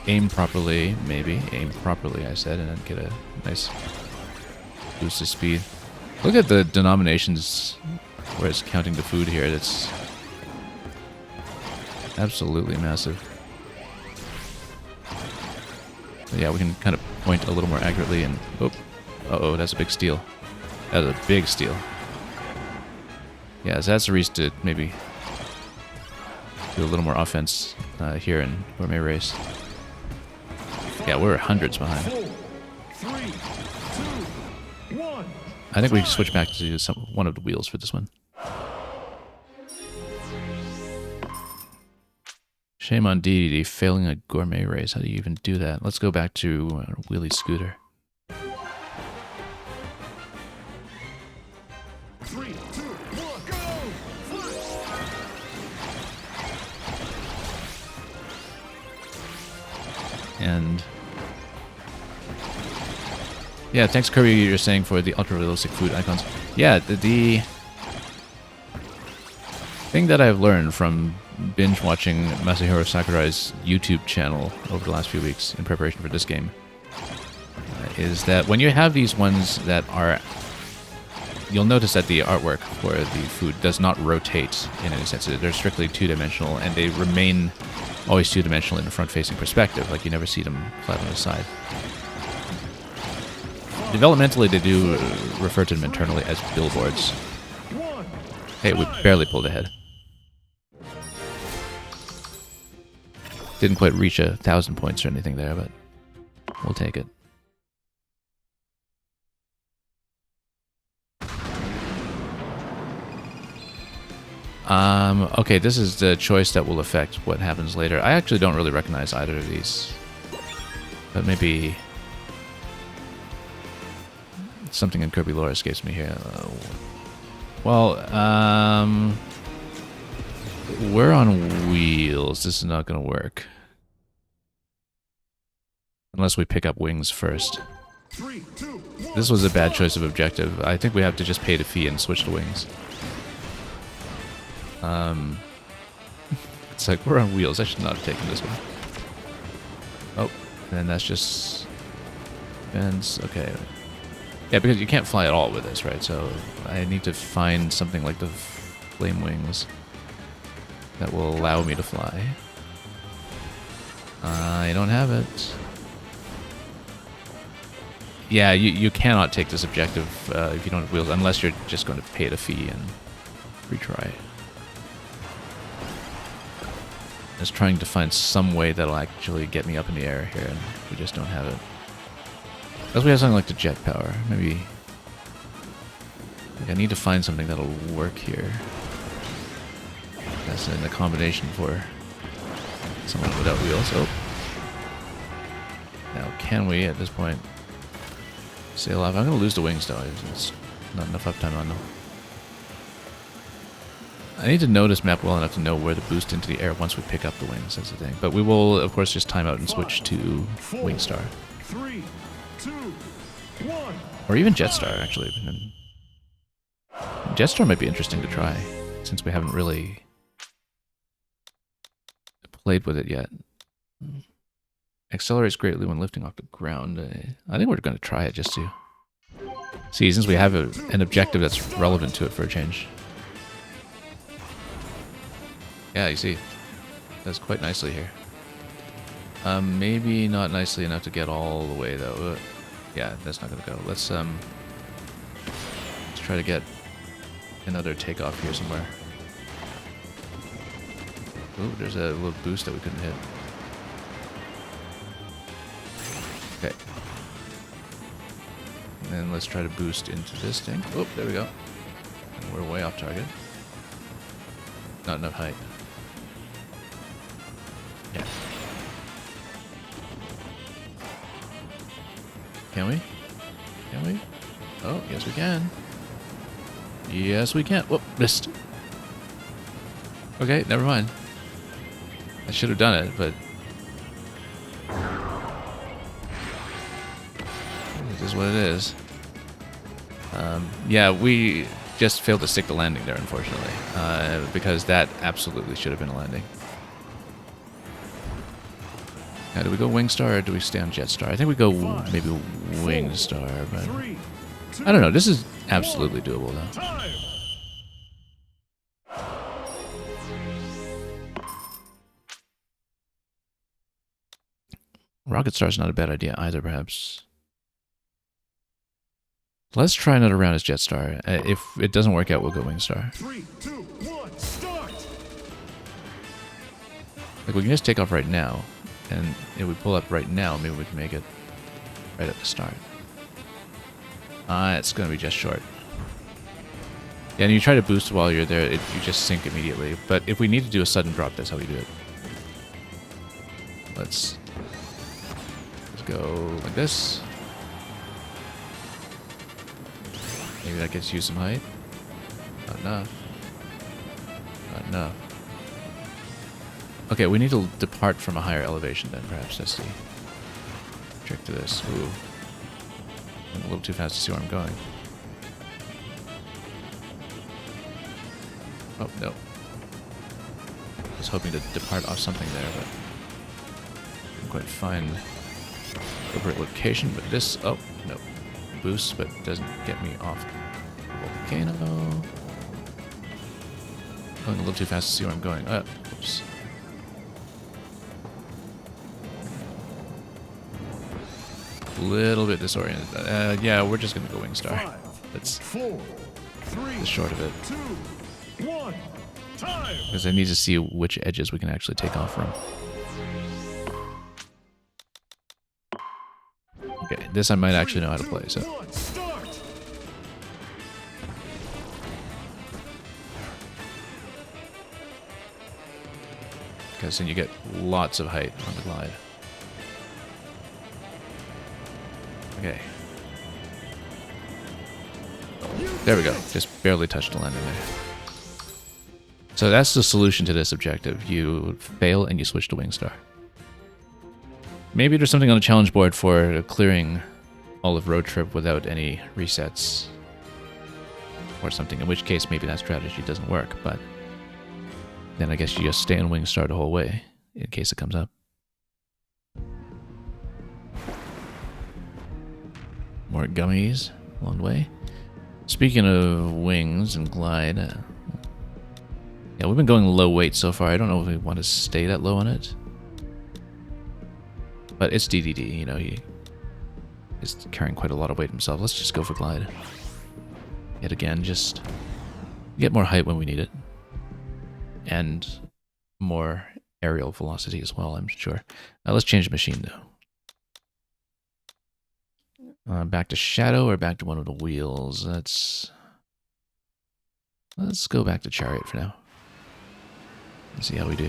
aim properly, maybe. Aim properly, I said, and then get a nice boost of speed. Look at the denominations where it's counting the food here. That's absolutely massive. But yeah, we can kind of point a little more accurately and... Oh, uh-oh, that's a big steal. That is a big steal. Yeah, so that's the reason to maybe do a little more offense here in Gourmet Race. Yeah, we're hundreds behind. 4, 3, 2, 1. I think we can switch back to one of the wheels for this one. Shame on DDD failing a Gourmet Race. How do you even do that? Let's go back to Wheelie Scooter. 3, 2, 1, go! And yeah, thanks Kirby, you're saying, for the ultra realistic food icons. Yeah, the thing that I've learned from binge watching Masahiro Sakurai's YouTube channel over the last few weeks in preparation for this game is that when you have these ones that are, you'll notice that the artwork for the food does not rotate in any sense. They're strictly two-dimensional, and they remain always two-dimensional in a front-facing perspective. Like, you never see them flat on the side. Developmentally, they do refer to them internally as billboards. Hey, we barely pulled ahead. Didn't quite reach 1,000 points or anything there, but we'll take it. Okay, this is the choice that will affect what happens later. I actually don't really recognize either of these. But maybe something in Kirby lore escapes me here. Well, we're on wheels. This is not going to work. Unless we pick up wings first. 3, 2, 1. This was a bad choice of objective. I think we have to just pay the fee and switch to wings. It's like, we're on wheels. I should not have taken this one. Oh, and that's just... Bends. Okay. Yeah, because you can't fly at all with this, right? So I need to find something like the flame wings that will allow me to fly. I don't have it. Yeah, you cannot take this objective if you don't have wheels, unless you're just going to pay the fee and retry. Just trying to find some way that'll actually get me up in the air here, and we just don't have it. Unless we have something like the jet power, maybe. Like, I need to find something that'll work here. That's in the combination for someone without wheels. Oh. Now, can we at this point sail off? I'm going to lose the wings though. It's not enough uptime on them. I need to know this map well enough to know where to boost into the air once we pick up the wings. That's the thing. But we will, of course, just time out and switch to Wingstar. 3, 2, 1. Or even Jetstar, actually. Jetstar might be interesting to try, since we haven't really played with it yet. Accelerates greatly when lifting off the ground. I think we're going to try it just to See, since we have an objective that's relevant to it for a change. Yeah, you see. Does quite nicely here. Maybe not nicely enough to get all the way, though. Yeah, that's not going to go. Let's try to get another takeoff here somewhere. Ooh, there's a little boost that we couldn't hit. Okay. And then let's try to boost into this thing. Oh, there we go. We're way off target. Not enough height. Yeah. Can we? Can we? Oh, yes we can. Yes we can. Whoop, missed. Okay, never mind. I should have done it, but it is what it is. Yeah, we just failed to stick the landing there, unfortunately, because that absolutely should have been a landing. Now, do we go Wing Star or do we stay on Jet Star? I think we go maybe Wing Star, but I don't know. This is absolutely doable, though. Rocket Star's not a bad idea either, perhaps. Let's try another round as Jet Star. If it doesn't work out, we'll go Wing Star. 3, 2, 1, start! Like, we can just take off right now, and if we pull up right now, maybe we can make it right at the start. It's going to be just short. Yeah, and you try to boost while you're there, you just sink immediately. But if we need to do a sudden drop, that's how we do it. Let's go like this. Maybe that gets you some height. Not enough. Not enough. Okay, we need to depart from a higher elevation then, perhaps. That's the trick to this. Ooh. I'm a little too fast to see where I'm going. Oh, no. I was hoping to depart off something there, but didn't quite find the appropriate location. But this, oh, no. Boosts, but doesn't get me off the volcano. Going a little too fast to see where I'm going. Oops. Little bit disoriented. Yeah, we're just gonna go Wing Star. 5, That's 4, 3, the short of it. 2, 1, time! Because I need to see which edges we can actually take off from. Okay, this I might actually know how to play, so. 1, start! Because then you get lots of height on the glide. Okay. There we go. Just barely touched the landing there. So that's the solution to this objective. You fail and you switch to Wing Star. Maybe there's something on the challenge board for clearing all of Road Trip without any resets. Or something, in which case maybe that strategy doesn't work, but then I guess you just stay in Wing Star the whole way, in case it comes up. More gummies along the way. Speaking of wings and glide, yeah, we've been going low weight so far. I don't know if we want to stay that low on it. But it's DDD, you know, he is carrying quite a lot of weight himself. Let's just go for glide. Yet again, just get more height when we need it. And more aerial velocity as well, I'm sure. Let's change the machine, though. Back to Shadow or back to one of the wheels? Let's go back to Chariot for now. Let's see how we do.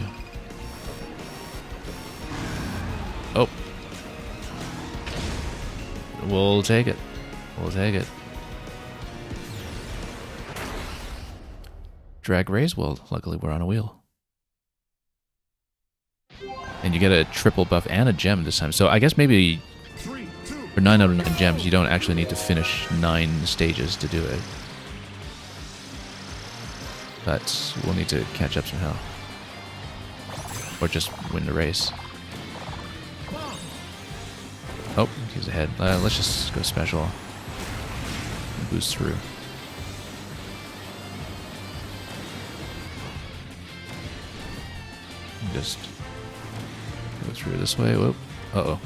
Oh. We'll take it. We'll take it. Drag race? Well, luckily we're on a wheel. And you get a triple buff and a gem this time. So I guess maybe for 9 out of 9 gems, you don't actually need to finish 9 stages to do it. But we'll need to catch up somehow. Or just win the race. Oh, he's ahead. Let's just go special. boost through. Just go through this way. Whoop. Uh-oh.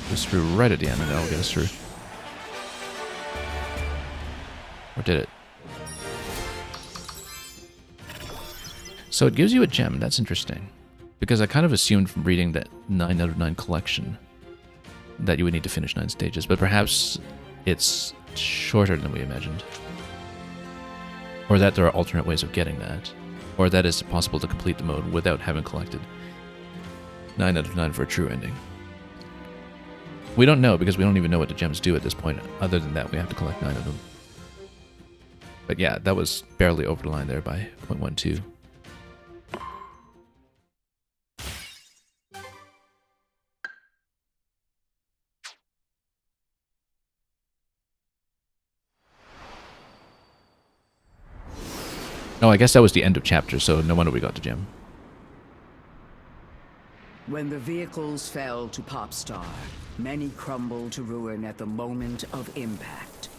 Boost through right at the end, and that'll get us through. Or did it? So it gives you a gem. That's interesting. Because I kind of assumed from reading that 9 out of 9 collection that you would need to finish 9 stages, but perhaps it's shorter than we imagined. Or that there are alternate ways of getting that. Or that it's possible to complete the mode without having collected 9 out of 9 for a true ending. We don't know, because we don't even know what the gems do at this point. Other than that, we have to collect 9 of them. But yeah, that was barely over the line there by 0.12. Oh, I guess that was the end of chapter, so no wonder we got the gem. When the vehicles fell to Popstar, many crumbled to ruin at the moment of impact.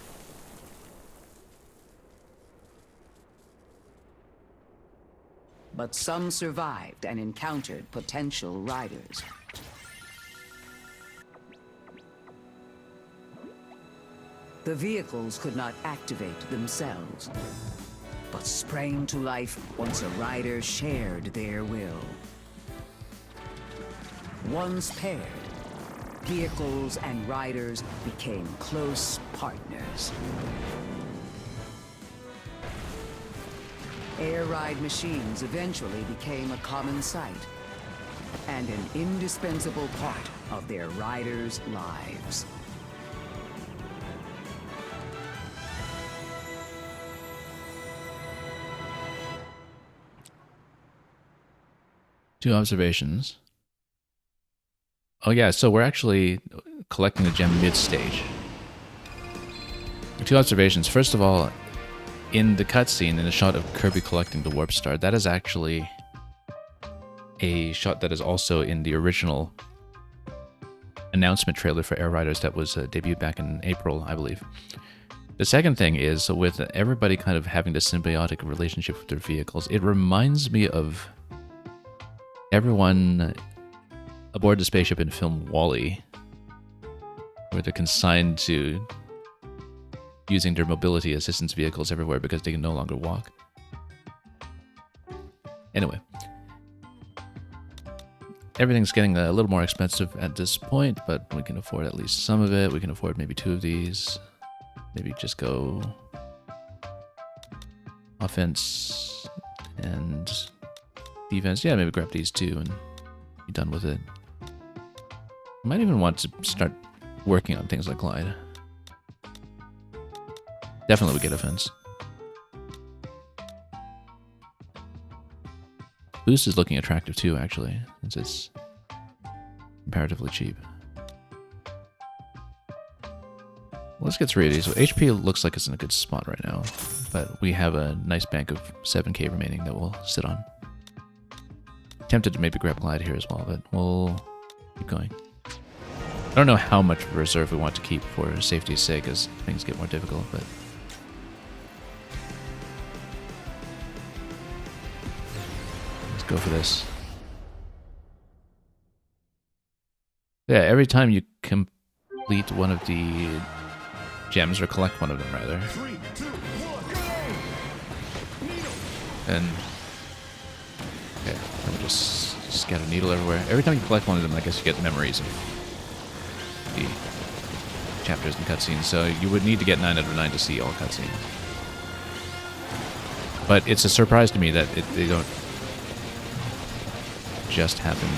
But some survived and encountered potential riders. The vehicles could not activate themselves, but sprang to life once a rider shared their will. Once paired, vehicles and riders became close partners. Air ride machines eventually became a common sight and an indispensable part of their riders' lives. Two observations. Oh yeah, so we're actually collecting the gem mid-stage. Two observations. First of all, in the cutscene, in the shot of Kirby collecting the Warp Star, that is actually a shot that is also in the original announcement trailer for Air Riders that was debuted back in April, I believe. The second thing is, with everybody kind of having this symbiotic relationship with their vehicles, it reminds me of everyone aboard the spaceship in film WALL-E, where they're consigned to using their mobility assistance vehicles everywhere because they can no longer walk. Anyway, everything's getting a little more expensive at this point, but we can afford at least some of it. We can afford maybe 2 of these. Maybe just go offense and defense. Yeah, maybe grab these 2 and be done with it. I might even want to start working on things like glide. Definitely would get offense. Boost is looking attractive too, actually, since it's comparatively cheap. Let's get 3 of these. So HP looks like it's in a good spot right now, but we have a nice bank of 7k remaining that we'll sit on. Tempted to maybe grab glide here as well, but we'll keep going. I don't know how much reserve we want to keep for safety's sake as things get more difficult, but let's go for this. Yeah, every time you complete one of the gems, or collect one of them rather, 3, 2, 1, go! and okay, let me just scatter needle everywhere. Every time you collect one of them, I guess you get memories of the chapters and cutscenes, so you would need to get 9 out of 9 to see all cutscenes. But it's a surprise to me that they don't just happen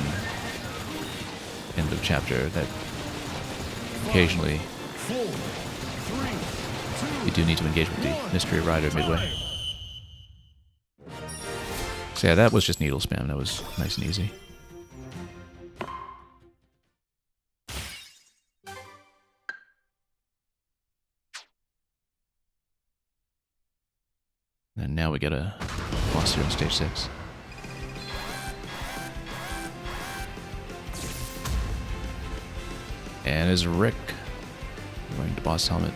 end of chapter, that occasionally 4, 3, you do need to engage with the mystery rider midway. So yeah, that was just needle spam. That was nice and easy. And now we get a boss here on stage 6. And is Rick. Wearing the boss helmet.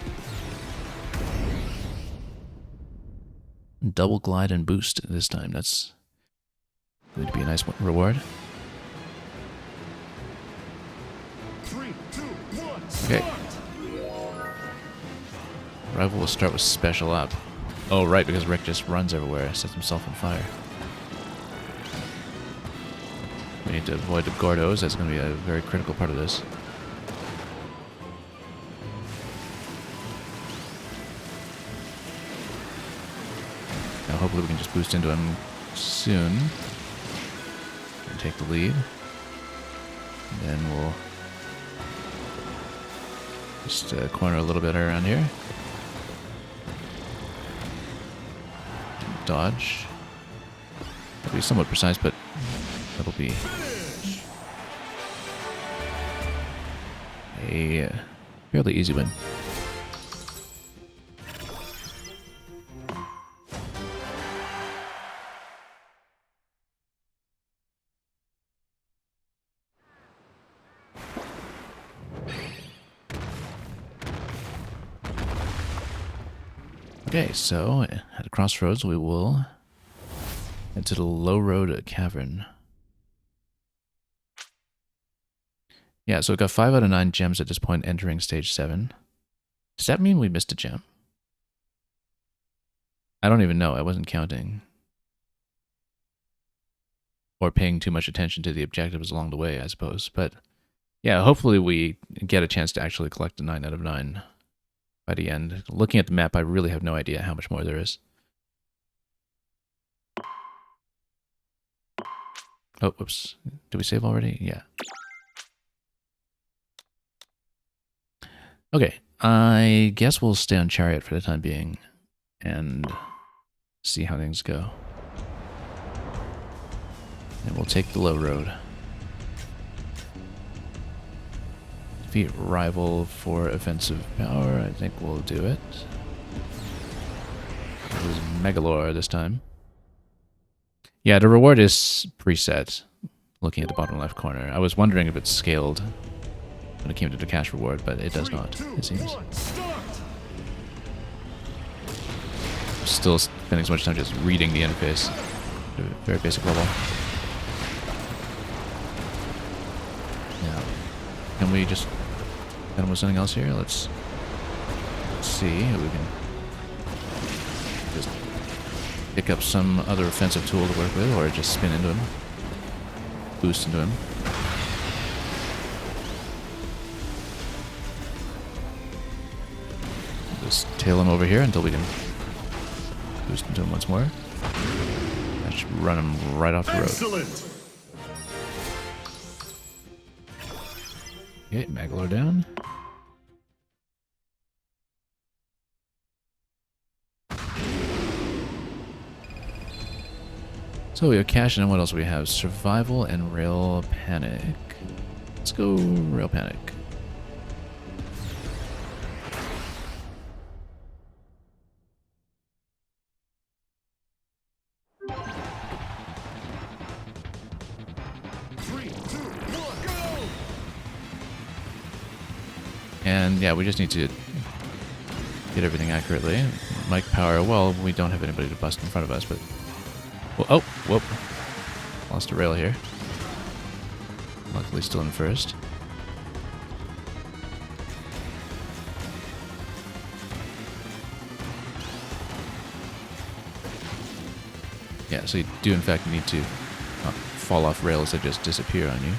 Double glide and boost this time. That's going to be a nice reward. 3, 2, 1, Okay. start! Rival will start with special up. Oh, right, because Rick just runs everywhere, sets himself on fire. We need to avoid the Gordos. That's going to be a very critical part of this. Now, hopefully we can just boost into him soon. And take the lead. And then we'll just corner a little bit around here. Dodge. It'll be somewhat precise, but that'll be a fairly easy win. Okay, so at a crossroads, we will head to the Low Road Cavern. Yeah, so we got 5 out of 9 gems at this point entering stage 7. Does that mean we missed a gem? I don't even know. I wasn't counting. Or paying too much attention to the objectives along the way, I suppose. But yeah, hopefully we get a chance to actually collect a 9 out of 9 by the end. Looking at the map, I really have no idea how much more there is. Oh, whoops. Did we save already? Yeah. Okay, I guess we'll stay on Chariot for the time being and see how things go. And we'll take the low road. Defeat rival for offensive power. I think we'll do it. It was Megalore this time. Yeah, the reward is preset. Looking at the bottom left corner. I was wondering if it's scaled when it came to the cash reward, but it does not, it seems. Still spending so much time just reading the interface at a very basic level. Now, can we just hit him with something else here? Let's see if we can just pick up some other offensive tool to work with, or just spin into him, boost into him. Just tail him over here until we can boost into him once more. That should run him right off the road. Excellent. Okay, Megalore down. So we have cash, and what else do we have? Survival and Rail Panic. Let's go Rail Panic. And yeah, we just need to get everything accurately. Mic power, well, we don't have anybody to bust in front of us, but... Well, oh, whoop. Lost a rail here. Luckily still in first. Yeah, so you do in fact need to not fall off rails that just disappear on you.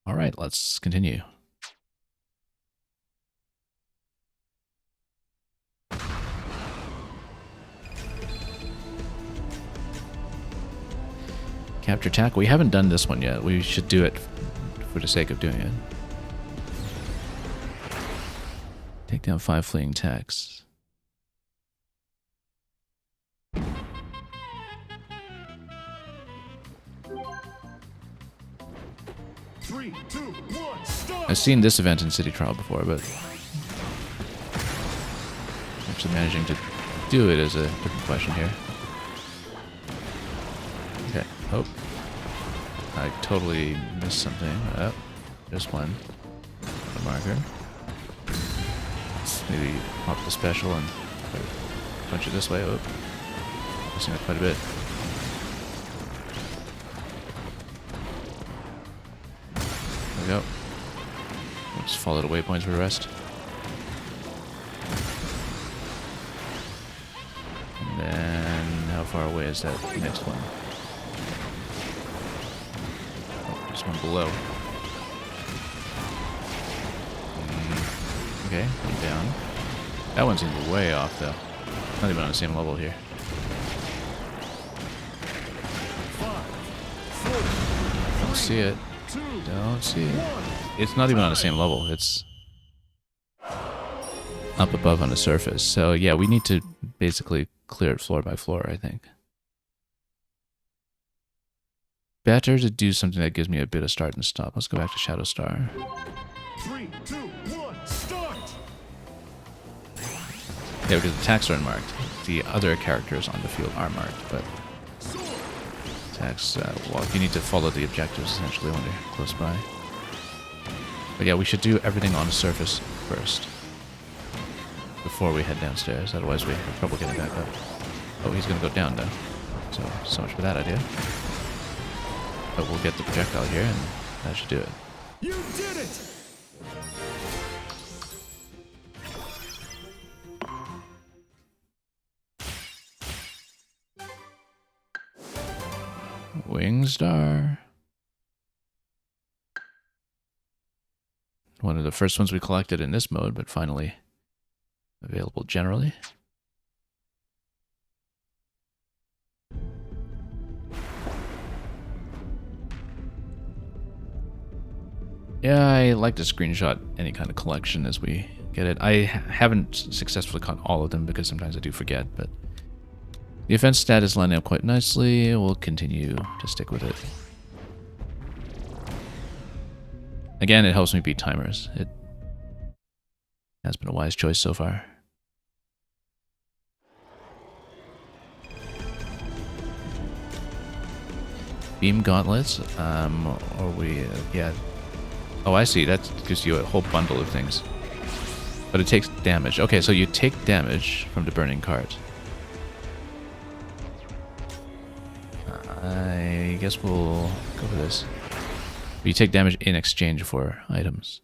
All right, let's continue. Capture tackle. We haven't done this one yet. We should do it for the sake of doing it. Take down 5 fleeing techs. 3, 2, 1, start! I've seen this event in City Trial before, but actually managing to do it is a different question here. Okay, oh. I totally missed something. Oh, just one. A marker. Let's maybe pop the special and punch it this way. Oh, missing it quite a bit. There we go. We'll just follow the waypoints for the rest. And then, how far away is that next one? Oh, there's one below. Okay, I'm down. That one seems way off, though. Not even on the same level here. 5, 4, Don't see it. 2, Don't see it. 1. It's not even on the same level. It's up above on the surface. So yeah, we need to basically clear it floor by floor, I think. Better to do something that gives me a bit of start and stop. Let's go back to Shadow Star. 3, 2, 1, start! Yeah, because attacks are unmarked. The other characters on the field are marked, but attacks, well, you need to follow the objectives essentially when they're close by. But yeah, we should do everything on the surface first before we head downstairs, otherwise we have trouble getting back up. Oh, he's gonna go down though. So much for that idea. But we'll get the projectile here and that should do it. You did it! Wing Star. One of the first ones we collected in this mode, but finally available generally. Yeah, I like to screenshot any kind of collection as we get it. I haven't successfully caught all of them because sometimes I do forget, but the offense stat is lining up quite nicely. We'll continue to stick with it. Again, it helps me beat timers. It has been a wise choice so far. Beam gauntlets, or we, yeah. Oh, I see. That gives you a whole bundle of things. But it takes damage. Okay, so you take damage from the burning cart. I guess we'll go for this. You take damage in exchange for items.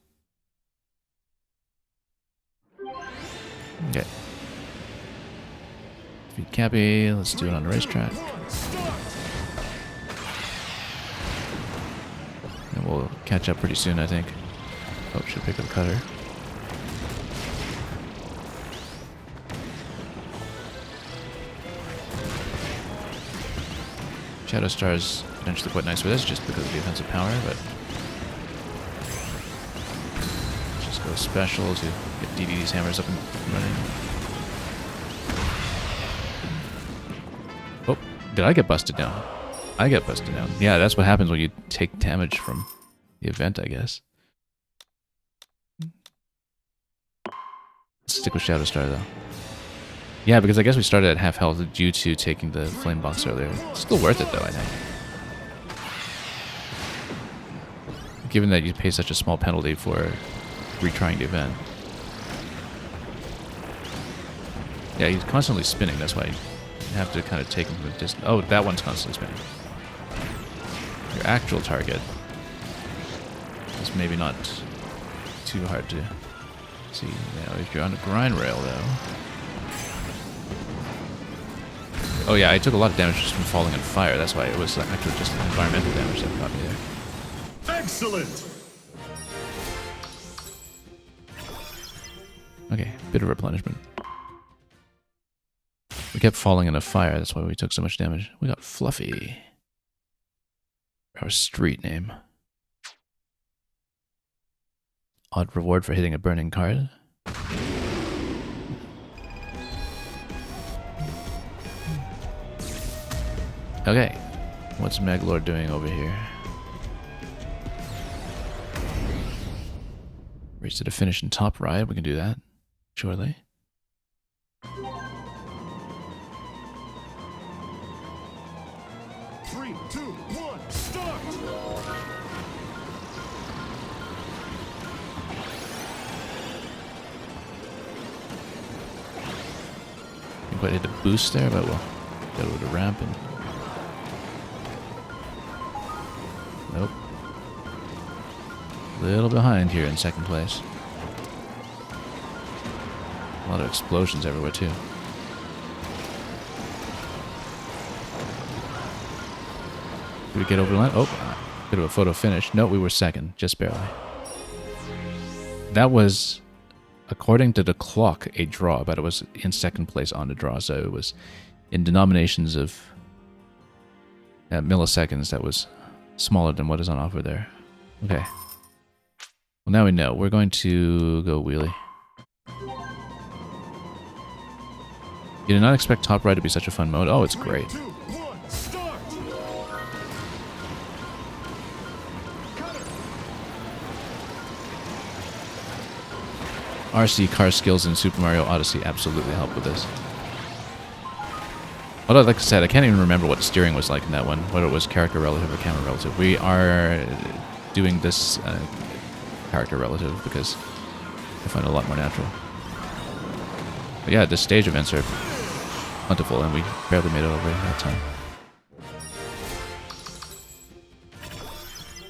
Okay. Defeat Cappy. Let's do it on the racetrack. And we'll catch up pretty soon, I think. Oh, should pick up the cutter. Shadow Star is potentially quite nice for this, just because of the offensive power, but just go special to get DDD's hammers up and running. Oh, did I get busted down? I get busted down. Yeah, that's what happens when you take damage from the event, I guess. Let's stick with Shadow Star, though. Yeah, because I guess we started at half health due to taking the flame box earlier. It's still worth it, though, I think. Given that you pay such a small penalty for retrying the event. Yeah, he's constantly spinning, that's why you have to kind of take him from a distance. Oh, that one's constantly spinning. Your actual target is maybe not too hard to see. Now, if you're on a grind rail, though... Oh yeah, I took a lot of damage just from falling on fire. That's why it was actually just environmental damage that got me there. Excellent! Okay, bit of replenishment. We kept falling in a fire, that's why we took so much damage. We got Fluffy. Our street name. Odd reward for hitting a burning card. Okay, what's Megalord doing over here? Race to the finish and top ride. We can do that shortly. Three, two, one, start! Didn't quite hit the boost there, but we'll go to the ramp and... Nope. A little behind here in second place. A lot of explosions everywhere too. Did we get over the line? Oh, bit of a photo finish. No, we were second, just barely. That was, according to the clock, a draw, but it was in second place on the draw, so it was in denominations of milliseconds. That was smaller than what is on offer there. Okay. Well, now we know. We're going to go wheelie. You did not expect Top Ride to be such a fun mode. Oh, it's great. 3, 2, 1, start! Cutter! RC car skills in Super Mario Odyssey absolutely help with this. Although, like I said, I can't even remember what the steering was like in that one, whether it was character relative or camera relative. We are doing this character relative because I find it a lot more natural. But yeah, the stage events are plentiful, and we barely made it over that time.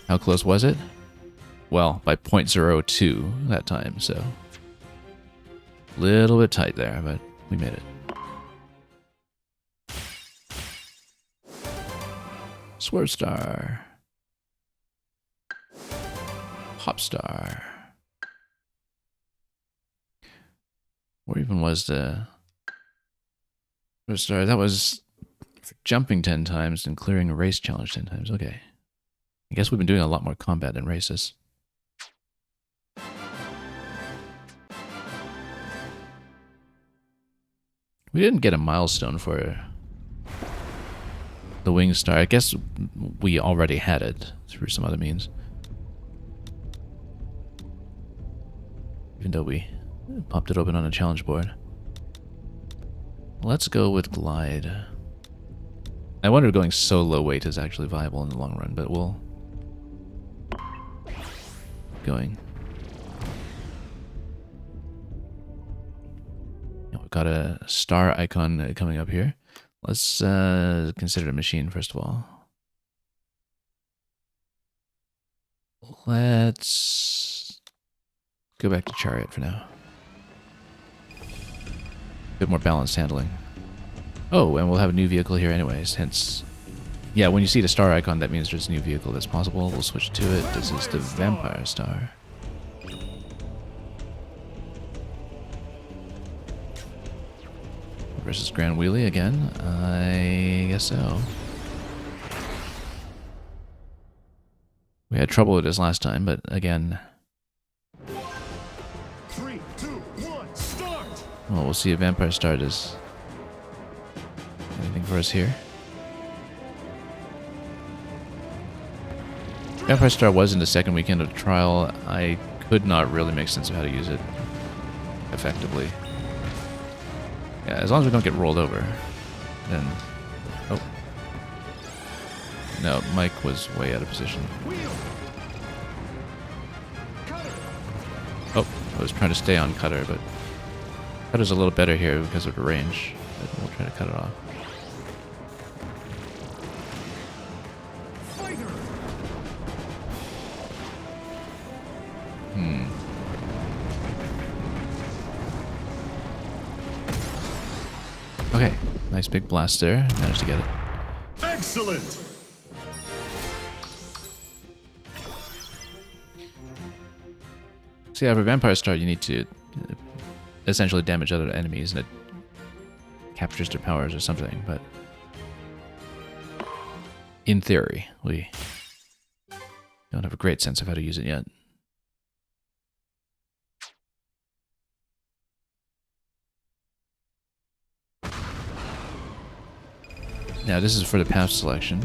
How close was it? Well, by 0.02 that time, so... a little bit tight there, but we made it. Swerve Star. Hop Star. Where even was the Swerve Star? That was for jumping 10 times and clearing a race challenge 10 times. Okay. I guess we've been doing a lot more combat than races. We didn't get a milestone for the Wing Star. I guess we already had it through some other means. Even though we popped it open on a challenge board. Let's go with Glide. I wonder if going so low weight is actually viable in the long run, but we'll... going. We've got a star icon coming up here. Let's consider a machine first of all. Let's go back to Chariot for now. Bit more balanced handling. Oh, and we'll have a new vehicle here anyways, hence... yeah, when you see the star icon, that means there's a new vehicle that's possible. We'll switch to it. This is the Vampire Star. Versus Grand Wheelie again? I guess so. We had trouble with this last time, but again... 3, 2, 1, start! well, we'll see if Vampire Star does anything for us here. Vampire Star was in the second weekend of the trial. I could not really make sense of how to use it effectively. Yeah, as long as we don't get rolled over, then... oh. No, Mike was way out of position. Wheel! Cutter! Oh, I was trying to stay on Cutter, but... Cutter's a little better here because of the range, but we'll try to cut it off. Fighter! Okay, nice big blast there. Managed to get it. Excellent! So yeah, for Vampire Star, you need to essentially damage other enemies, and it captures their powers or something, but... in theory, we don't have a great sense of how to use it yet. Now, this is for the path selection.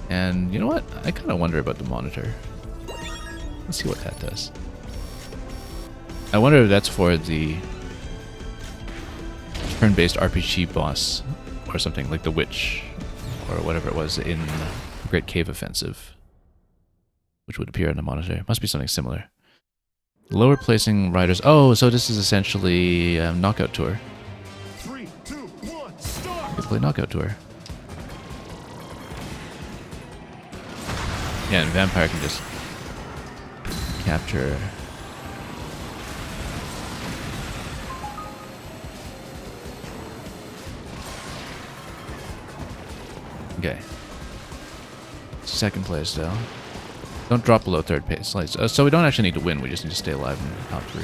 And you know what? I kind of wonder about the monitor. Let's see what that does. I wonder if that's for the turn-based RPG boss or something, like the Witch or whatever it was in Great Cave Offensive, which would appear on the monitor. Must be something similar. Lower placing riders. Oh, so this is essentially Knockout Tour. 3, 2, 1, start! You can play Knockout Tour. Yeah, and Vampire can just capture. Okay. Second place, though. Don't drop below third place. So we don't actually need to win. We just need to stay alive in the top 3.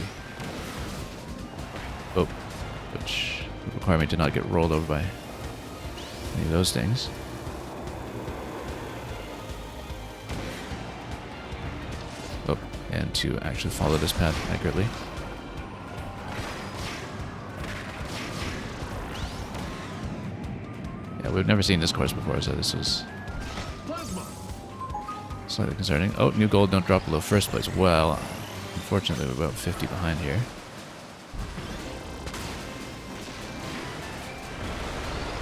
Oh, which would require me to not get rolled over by any of those things. Oh, and to actually follow this path accurately. Yeah, we've never seen this course before, so this is slightly concerning. Oh, new gold, don't drop below first place. Well, unfortunately, we're about 50 behind here.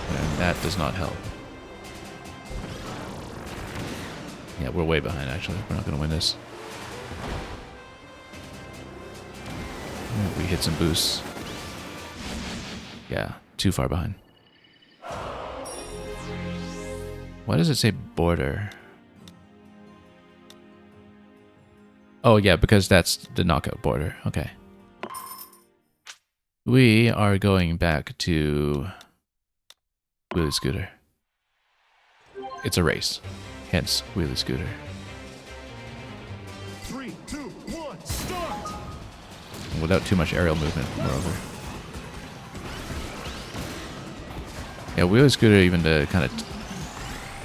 And that does not help. Yeah, we're way behind, actually. We're not going to win this. Yeah, we hit some boosts. Yeah, too far behind. Why does it say border? Oh, yeah, because that's the knockout border. Okay. We are going back to Wheelie Scooter. It's a race. Hence, Wheelie Scooter. 3, 2, 1, start! Without too much aerial movement, moreover. Yeah, Wheelie Scooter, even the kind of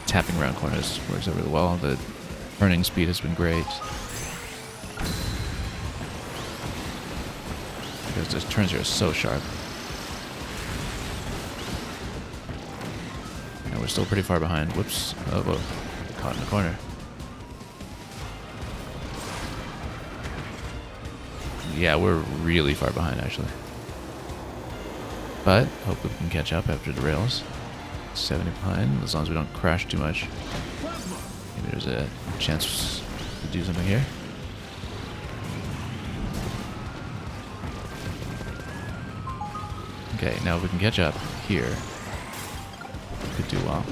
tapping around corners works out really well. The turning speed has been great. Because those turns here are so sharp. And we're still pretty far behind. Whoops. Oh, whoa. Caught in the corner. Yeah, we're really far behind, actually. But, hope we can catch up after the rails. 70 behind, as long as we don't crash too much. Maybe there's a chance to do something here. Okay, now if we can catch up here, we could do well.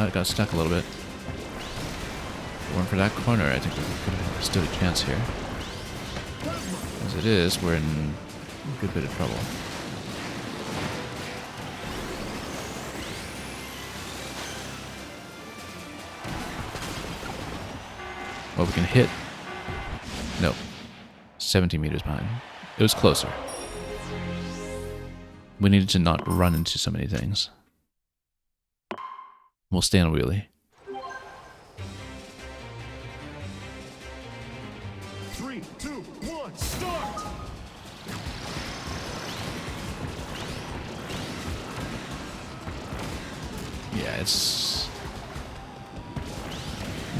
It got stuck a little bit. If it weren't for that corner, I think we could have stood a chance here. As it is, we're in a good bit of trouble. Well, we can hit. No. 70 meters behind. It was closer. We needed to not run into so many things. We'll stay on wheelie. 3, 2, 1, start! Yeah, it's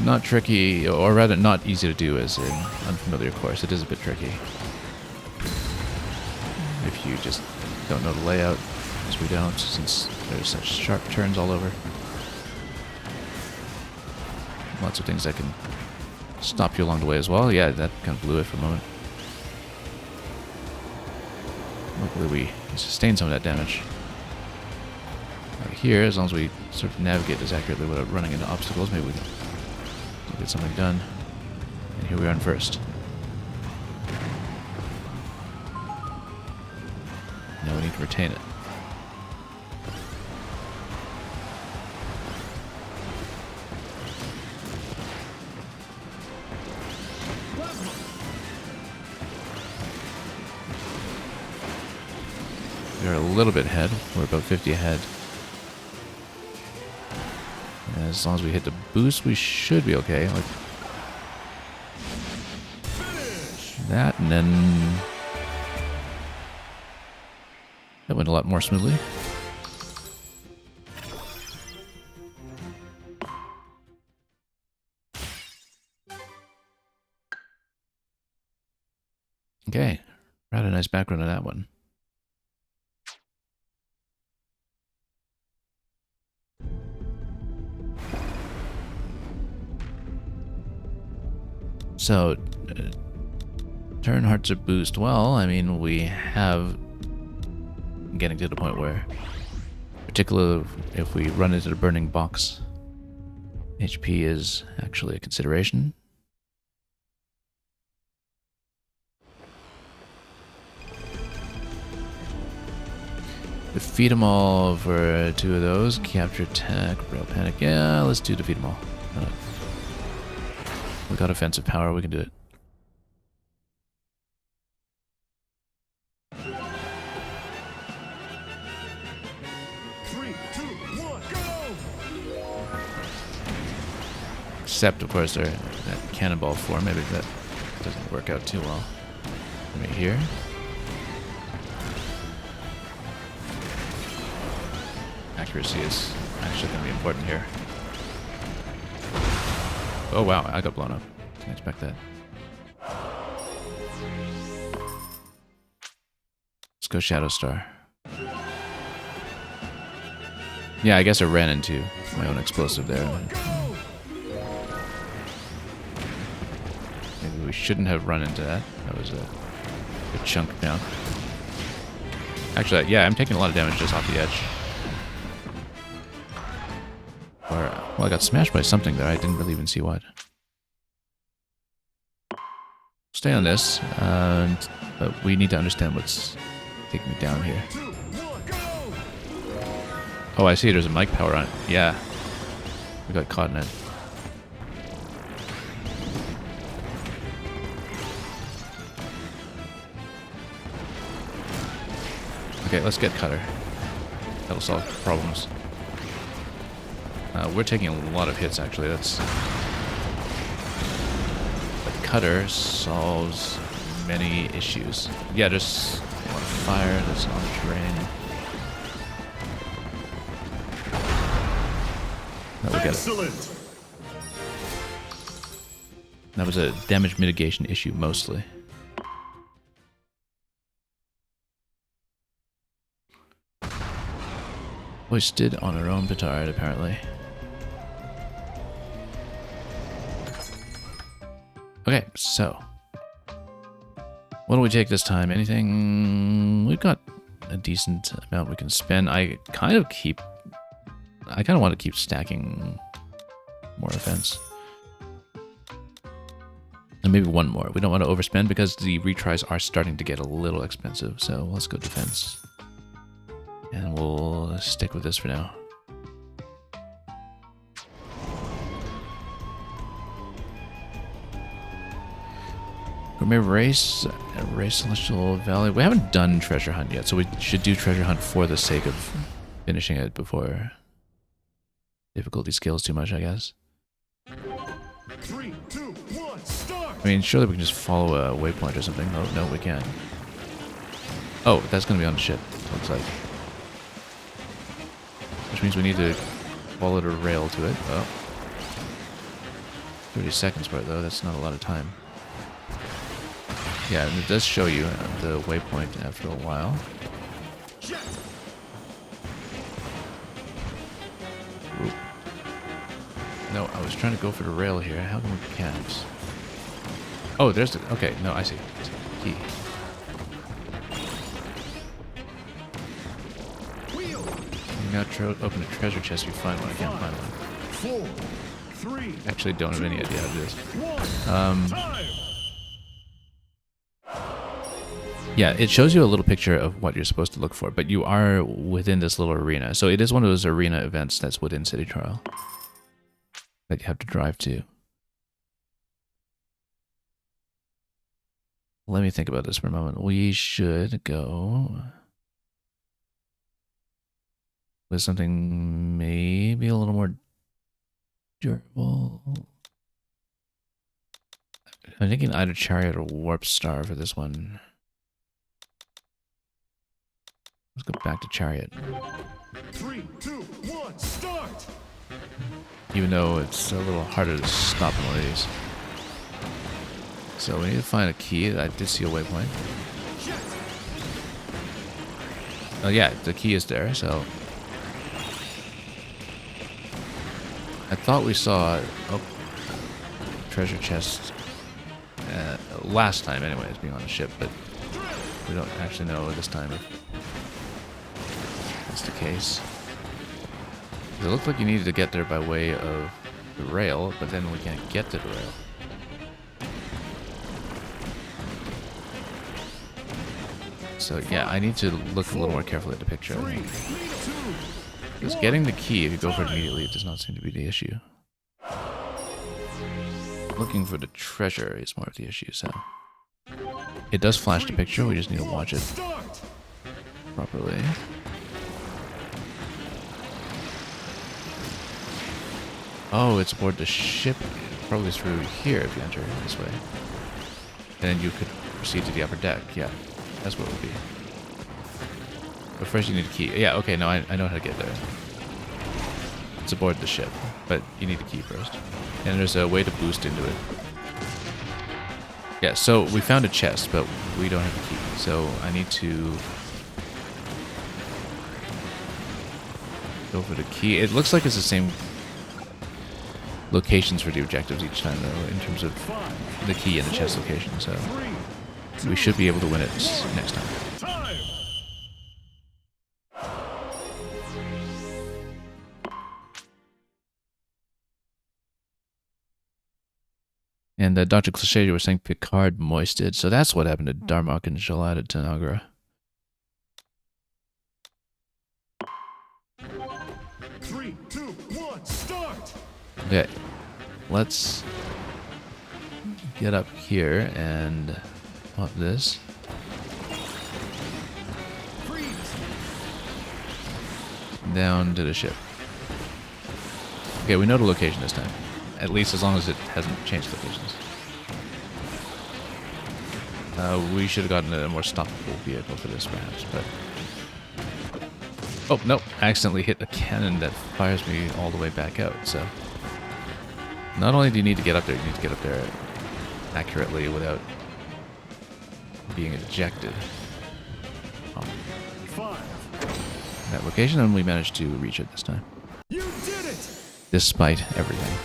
not tricky, or rather not easy to do as an unfamiliar course. It is a bit tricky. If you just don't know the layout, as we don't, since there's such sharp turns all over. Lots of things that can stop you along the way as well. Yeah, that kind of blew it for a moment. Luckily we sustained some of that damage. Right here, as long as we sort of navigate this accurately without running into obstacles, maybe we can get something done. And here we are in first. Now we need to retain it. We're a little bit ahead. We're about 50 ahead. And as long as we hit the boost, we should be okay. Like that, and then that went a lot more smoothly. Okay, rather nice background on that one. So, turn hard to boost. Well, I mean, we have getting to the point where, particularly if we run into the burning box, HP is actually a consideration. Defeat them all for 2 of those. Capture attack, rail panic. Yeah, let's do defeat them all. We got offensive power, we can do it. Except, of course, that cannonball form. Maybe that doesn't work out too well. Right here. Accuracy is actually going to be important here. Oh wow, I got blown up. Didn't expect that. Let's go Shadow Star. Yeah, I guess I ran into my own explosive there. Maybe we shouldn't have run into that. That was a chunk down. Actually, yeah, I'm taking a lot of damage just off the edge. Well, I got smashed by something there. I didn't really even see what. Stay on this, but we need to understand what's taking me down here. Oh, I see. There's a mic power on it. Yeah, we got caught in it. Okay, let's get Cutter. That'll solve problems. We're taking a lot of hits, actually. But Cutter solves many issues. Yeah, there's a lot of fire that's on the terrain. No, we got it. That was a damage mitigation issue, mostly. Hoisted on our own petard, apparently. Okay, so what do we take this time? Anything? We've got a decent amount we can spend. I kind of want to keep stacking more offense. And maybe one more. We don't want to overspend because the retries are starting to get a little expensive. So let's go defense. And we'll stick with this for now. Gourmet Race Celestial Valley. We haven't done Treasure Hunt yet, so we should do Treasure Hunt for the sake of finishing it before difficulty scales too much, I guess. 3, 2, 1, start! I mean, surely we can just follow a waypoint or something. Oh, no, we can't. Oh, that's going to be on the ship, looks like. Which means we need to follow the rail to it. Oh. 30 seconds for it, though. That's not a lot of time. Yeah, and it does show you the waypoint after a while. Ooh. No, I was trying to go for the rail here. How come we can't? Oh, there's the... Okay, no, I see. Key. Now open a treasure chest if you find one. I can't find one. 4, 3. Actually, don't have any idea how to do this. 1, Yeah, it shows you a little picture of what you're supposed to look for, but you are within this little arena. So it is one of those arena events that's within City Trial that you have to drive to. Let me think about this for a moment. We should go with something maybe a little more durable. I'm thinking either Chariot or Warp Star for this one. Let's go back to Chariot. 3, 2, 1, start! Even though it's a little harder to stop in one of these. So we need to find a key. I did see a waypoint. Oh yeah, the key is there, so... I thought we saw... Oh, treasure chest last time anyways, being on the ship, but we don't actually know this time if that's the case. It looked like you needed to get there by way of the rail, but then we can't get to the rail. So yeah, I need to look a little more carefully at the picture. Because getting the key, if you go for it immediately, it does not seem to be the issue. Looking for the treasure is more of the issue, so... It does flash the picture, we just need to watch it properly. Oh, it's aboard the ship. Probably through here if you enter this way. And then you could proceed to the upper deck, yeah. That's what it would be. But first you need a key. Yeah, okay, no, I know how to get there. It's aboard the ship, but you need a key first. And there's a way to boost into it. Yeah, so we found a chest, but we don't have a key. So I need to go for the key. It looks like it's the same locations for the objectives each time, though, in terms of the key and the chest location. So we should be able to win it next time. And Dr. Cliché was saying Picard moisted, so that's what happened to Darmok and Jalad at Tanagra. 3, 2, 1, start! Okay, let's get up here and pop this. Down to the ship. Okay, we know the location this time. At least as long as it hasn't changed locations. We should have gotten a more stoppable vehicle for this, perhaps, but... Oh, nope. I accidentally hit a cannon that fires me all the way back out, so... Not only do you need to get up there, you need to get up there accurately without being ejected. Oh. That location, and we managed to reach it this time. You did it! Despite everything.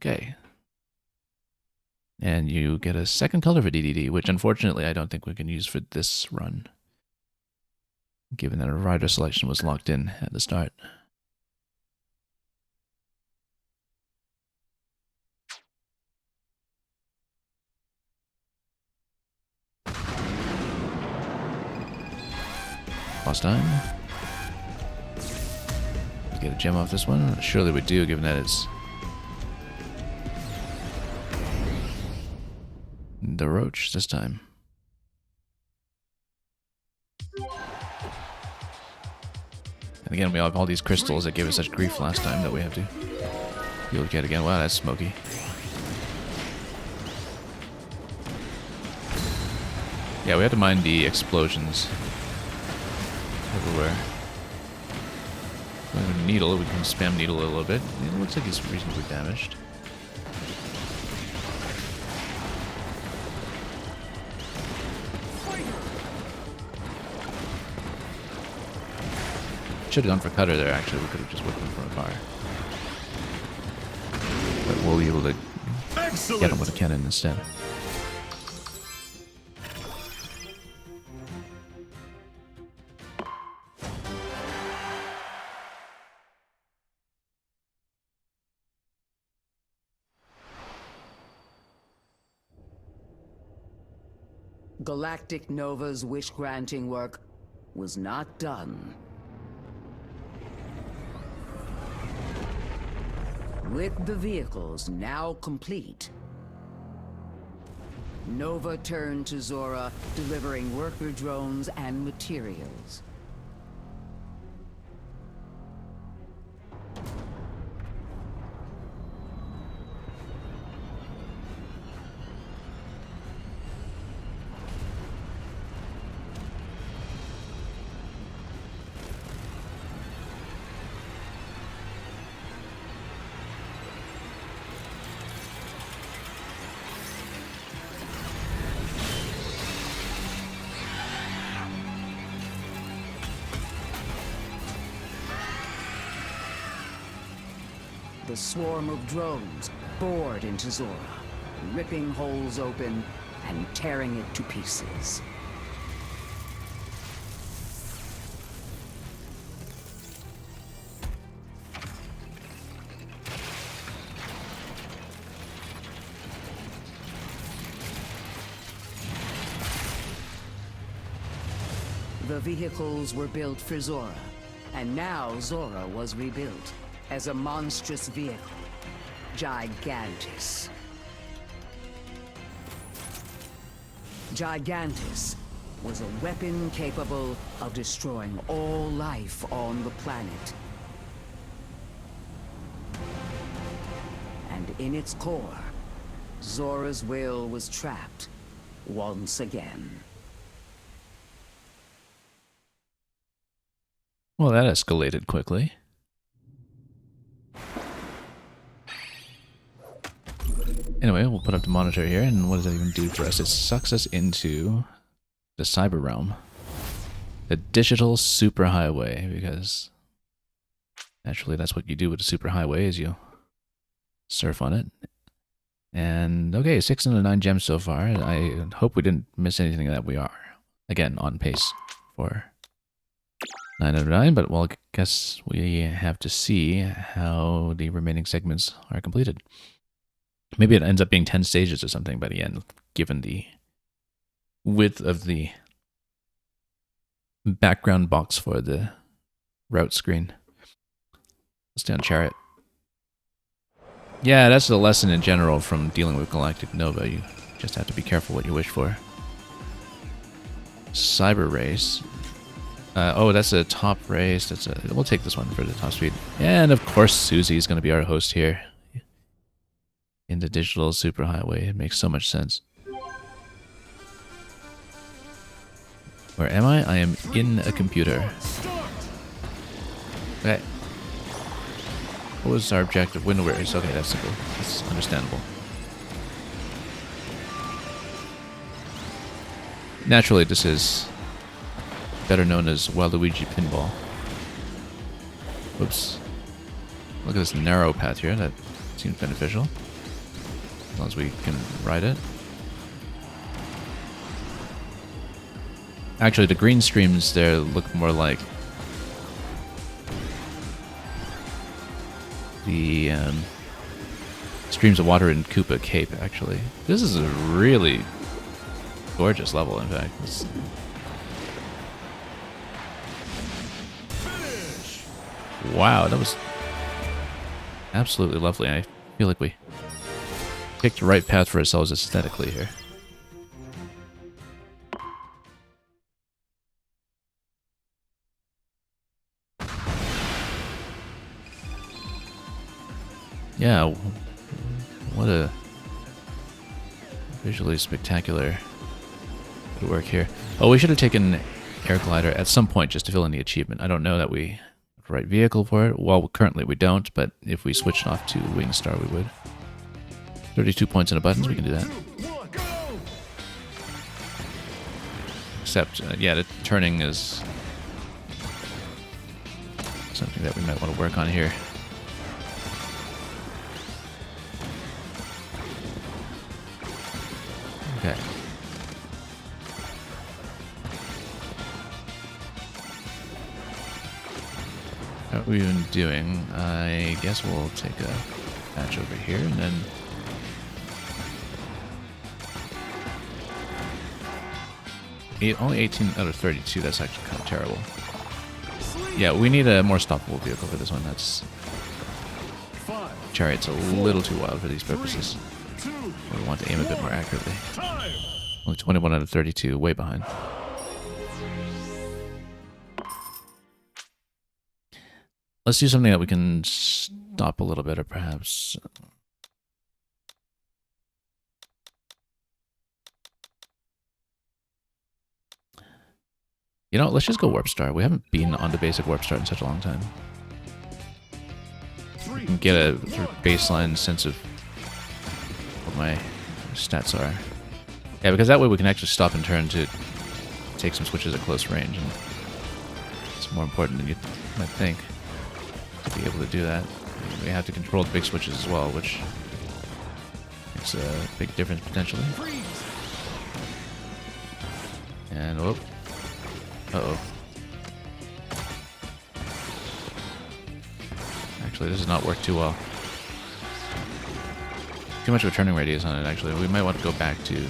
Okay. And you get a second color for DDD, which unfortunately I don't think we can use for this run, given that our rider selection was locked in at the start. Last time. Get a gem off this one? Surely we do, given that it's the roach this time. And again, we have all these crystals that gave us such grief last time that we have to deal with yet again. Wow, that's smoky. Yeah, we have to mind the explosions everywhere. Needle, we can spam needle a little bit. It looks like he's reasonably damaged. Should have gone for cutter there, actually. We could have just whipped him from afar. But we'll be able to get him with a cannon instead. Galactic Nova's wish-granting work was not done. With the vehicles now complete, Nova turned to Zora, delivering worker drones and materials. the swarm of drones bored into Zora, ripping holes open and tearing it to pieces. The vehicles were built for Zora, and now Zora was rebuilt as a monstrous vehicle, Gigantus. Gigantus was a weapon capable of destroying all life on the planet. And in its core, Zora's will was trapped once again. Well, that escalated quickly. Anyway, we'll put up the monitor here, and what does that even do for us? It sucks us into the cyber realm. The digital superhighway, because naturally that's what you do with a superhighway, is you surf on it. And okay, 6 out of 9 gems so far. I hope we didn't miss anything that we are, again, on pace for 9 out of 9, but well, I guess we have to see how the remaining segments are completed. Maybe it ends up being 10 stages or something by the end, given the width of the background box for the route screen. Let's stay on Chariot. Yeah, that's the lesson in general from dealing with Galactic Nova. You just have to be careful what you wish for. Cyber Race. Oh, that's a top race. We'll take this one for the top speed. And of course, Susie's going to be our host here in the digital superhighway. It makes so much sense. Where am I? I am in a computer. Okay. What was our objective? Window race. Okay, that's simple. That's understandable. Naturally, this is better known as Waluigi Pinball. Oops. Look at this narrow path here. That seems beneficial. As long as we can ride it. Actually, the green streams there look more like the streams of water in Koopa Cape, actually. This is a really gorgeous level, in fact. Wow, that was absolutely lovely. I feel like we picked the right path for ourselves aesthetically here. Yeah, what a visually spectacular good work here. Oh, we should have taken Air Glider at some point just to fill in the achievement. I don't know that we have the right vehicle for it. Well, currently we don't, but if we switched off to Wing Star, we would. 32 points in the buttons, we can do that. Except, yeah, the turning is something that we might want to work on here. Okay. What we've been doing, I guess we'll take a match over here and then only 18 out of 32, that's actually kind of terrible. Yeah, we need a more stoppable vehicle for this one. That's Chariot's a little too wild for these purposes. We want to aim a bit more accurately. Only 21 out of 32, way behind. Let's do something that we can stop a little better, perhaps. You know, let's just go Warp Star. We haven't been on the basic Warp Star in such a long time. We can get a sort of baseline sense of what my stats are. Yeah, because that way we can actually stop and turn to take some switches at close range. And it's more important than you might think to be able to do that. We have to control the big switches as well, which makes a big difference potentially. And oh, uh-oh. Actually, this has not worked too well. Too much of a turning radius on it, actually. We might want to go back to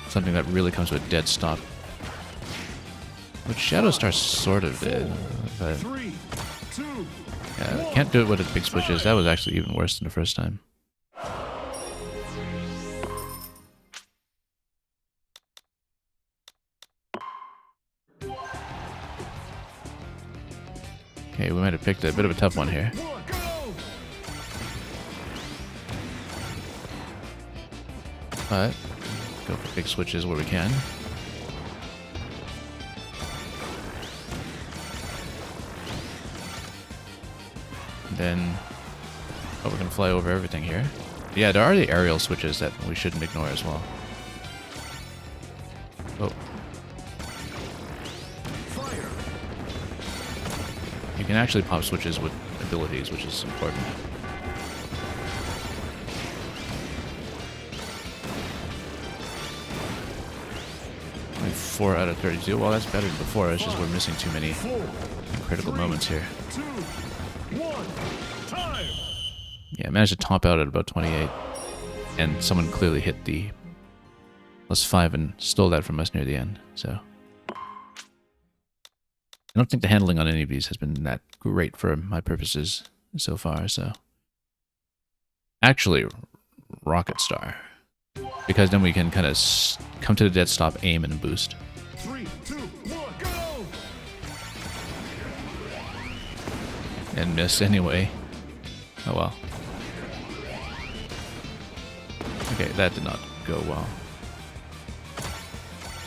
something that really comes to a dead stop. Which Shadow Star sort of did, but yeah, can't do it with the big switches. That was actually even worse than the first time. Okay, we might have picked a bit of a tough one here. But go for big switches where we can. Then, oh, we're gonna fly over everything here. Yeah, there are the aerial switches that we shouldn't ignore as well. Oh. Fire. You can actually pop switches with abilities, which is important. Only 4 out of 32. Well, that's better than before. It's just we're missing too many critical moments here. 2, 1, time. Yeah, I managed to top out at about 28. And someone clearly hit the +5 and stole that from us near the end, so. I don't think the handling on any of these has been that great for my purposes so far, so. Actually, Rocket Star. Because then we can kind of come to the dead stop, aim, and boost. 3, 2, 1, go! And miss anyway. Oh well. Okay, that did not go well.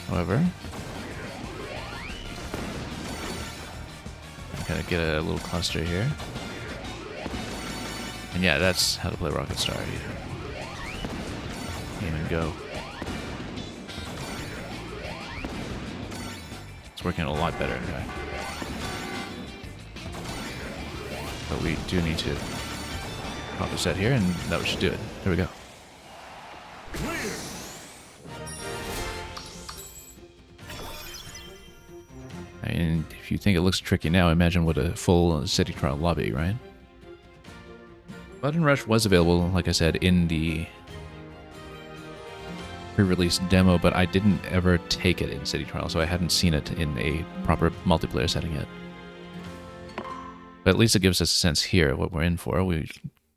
However, kind of get a little cluster here. And yeah, that's how to play Rocket Star. You aim and go. It's working a lot better, in fact. But we do need to pop a set here, and that should do it. There we go. Clear. And if you think it looks tricky now, imagine what a full city trial lobby, right? Button Rush was available, like I said, in the pre-release demo, but I didn't ever take it in city trial, so I hadn't seen it in a proper multiplayer setting yet. But at least it gives us a sense here of what we're in for. We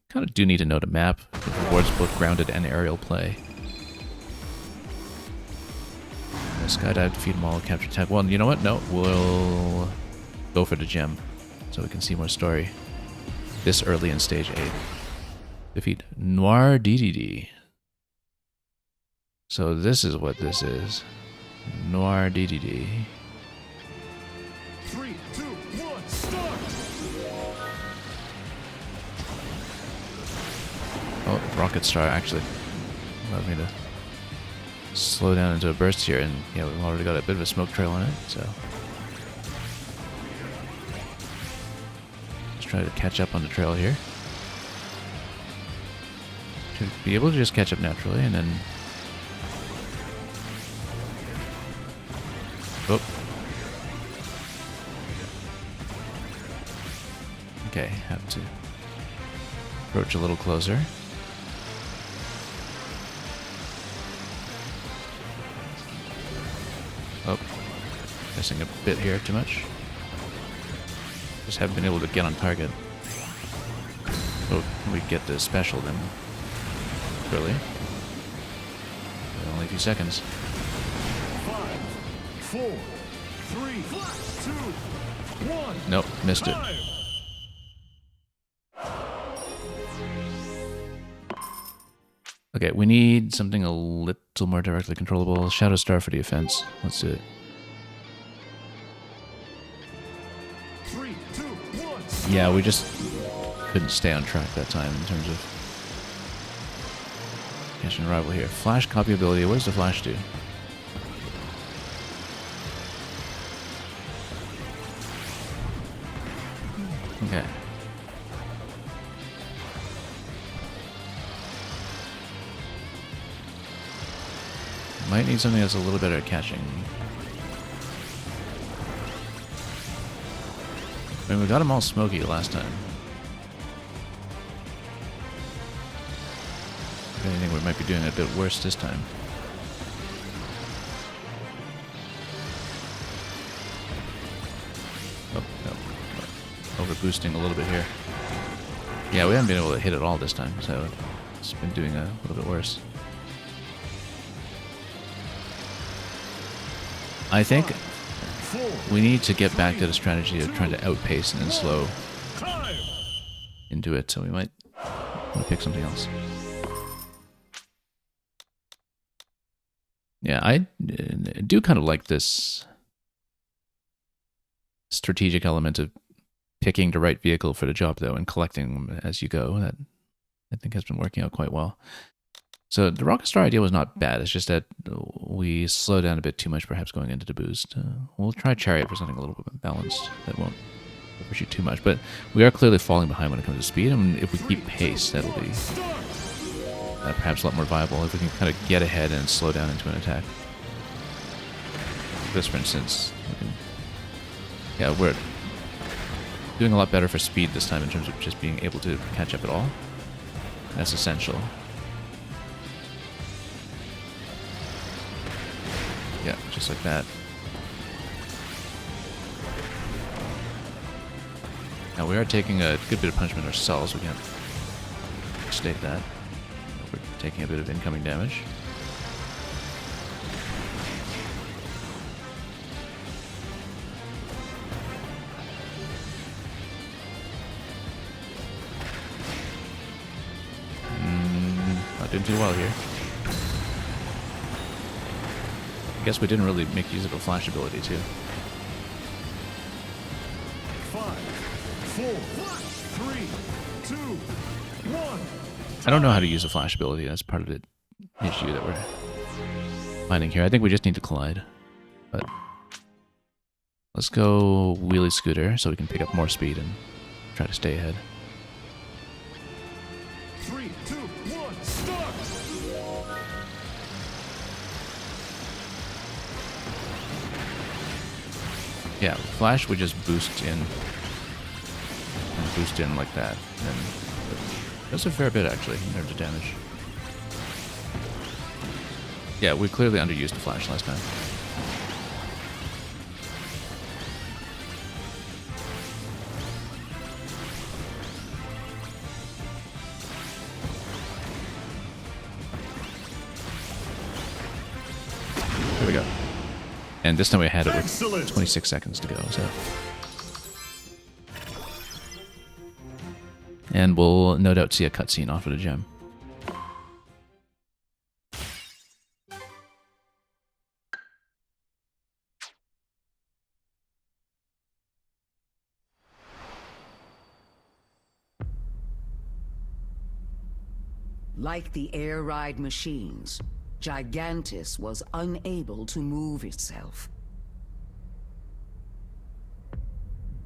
kind of do need to know the map. It rewards both grounded and aerial play. Skydive, defeat them all, capture tech. Well, you know what? No, we'll go for the gem so we can see more story this early in stage 8. Defeat Noir DDD. So this is what this is. Noir DDD. 3, 2, 1, start! Oh, Rocket Star actually allowed me to slow down into a burst here, and yeah, we've already got a bit of a smoke trail on it, so let's try to catch up on the trail here. Should be able to just catch up naturally, and then oh. Okay, have to approach a little closer. Oh, missing a bit here, too much. Just haven't been able to get on target. Oh, we get the special then. Really? Only a few seconds. 5, 4, 3, 2, 1. Nope, missed it. Time. Okay, we need something a little more directly controllable. Shadow Star for the offense. Let's do it. 3, 2, 1. Yeah, we just couldn't stay on track that time in terms of catching a rival here. Flash copy ability. What does the flash do? Okay. Might need something that's a little better at catching. I mean, we got them all smoky last time. If anything, we might be doing a bit worse this time. Oh, no. Over boosting a little bit here. Yeah, we haven't been able to hit it all this time, so it's been doing a little bit worse. I think we need to get back to the strategy of trying to outpace and then slow into it, so we might want to pick something else. Yeah, I do kind of like this strategic element of picking the right vehicle for the job, though, and collecting them as you go. That, I think, has been working out quite well. So the rocket star idea was not bad. It's just that we slow down a bit too much, perhaps going into the boost. We'll try chariot for something a little bit balanced that won't push you too much. But we are clearly falling behind when it comes to speed, and if we keep pace, that'll be perhaps a lot more viable. If we can kind of get ahead and slow down into an attack. This, for instance, yeah, we're doing a lot better for speed this time in terms of just being able to catch up at all. That's essential. Yeah, just like that. Now we are taking a good bit of punishment ourselves. We can't state that. We're taking a bit of incoming damage. Not doing too well here. I guess we didn't really make use of a flash ability, too. 5, 4, 3, 2, 1. I don't know how to use a flash ability. That's part of the issue that we're finding here. I think we just need to collide. But let's go wheelie scooter so we can pick up more speed and try to stay ahead. 3, 2, 1, start! Yeah, flash would just boost in. And boost in like that. And that's a fair bit, actually, in terms of damage. Yeah, we clearly underused the flash last time. There we go. And this time we had it with 26 seconds to go, so. And we'll no doubt see a cutscene off of the gem. Like the air ride machines, Gigantus was unable to move itself.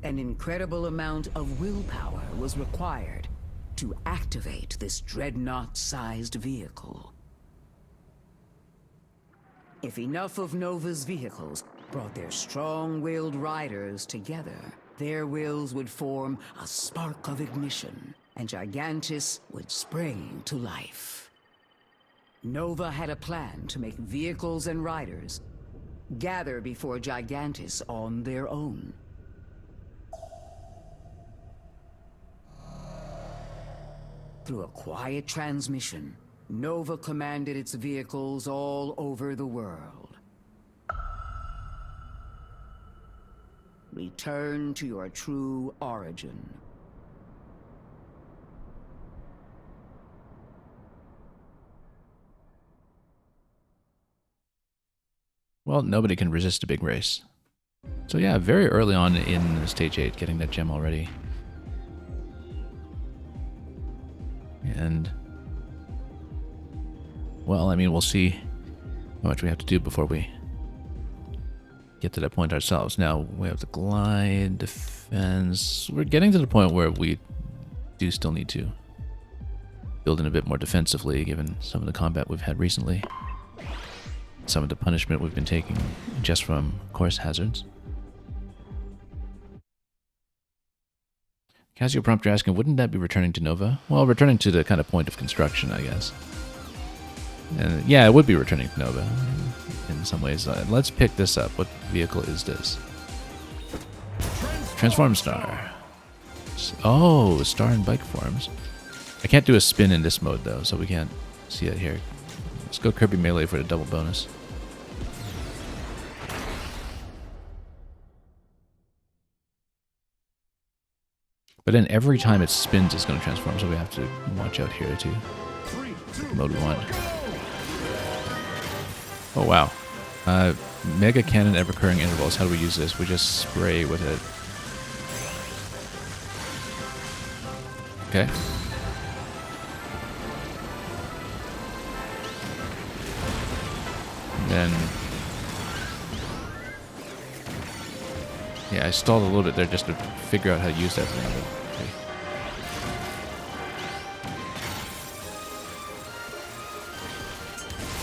An incredible amount of willpower was required to activate this dreadnought-sized vehicle. If enough of Nova's vehicles brought their strong-willed riders together, their wills would form a spark of ignition, and Gigantus would spring to life. Nova had a plan to make vehicles and riders gather before Gigantus on their own. Through a quiet transmission, Nova commanded its vehicles all over the world. Return to your true origin. Well, nobody can resist a big race. So yeah, very early on in Stage 8, getting that gem already. And, well, I mean, we'll see how much we have to do before we get to that point ourselves. Now, we have the glide, defense. We're getting to the point where we do still need to build in a bit more defensively, given some of the combat we've had recently. some of the punishment we've been taking just from course hazards. Casio Prompt, you're asking, wouldn't that be returning to Nova? Well, returning to the kind of point of construction, I guess. And yeah, it would be returning to Nova in some ways. Let's pick this up. What vehicle is this? Transform Star. Oh, star in bike forms. I can't do a spin in this mode though, so we can't see it here. Let's go Kirby Melee for the double bonus. But then every time it spins, it's going to transform, so we have to watch out here too. What mode we want. Oh wow. Mega Cannon at recurring intervals. How do we use this? We just spray with it. Okay. And then... yeah, I stalled a little bit there just to figure out how to use that thing. Okay.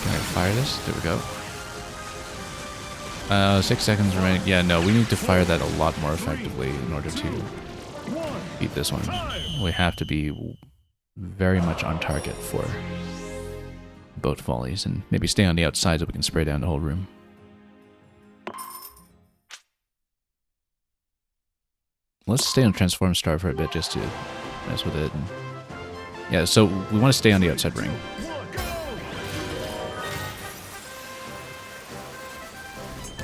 Can I fire this? There we go. 6 seconds remaining. Yeah, no, we need to fire that a lot more effectively in order to beat this one. We have to be very much on target for both volleys and maybe stay on the outside so we can spray down the whole room. Let's stay on Transform Star for a bit just to mess with it. And yeah, so we want to stay on the outside ring.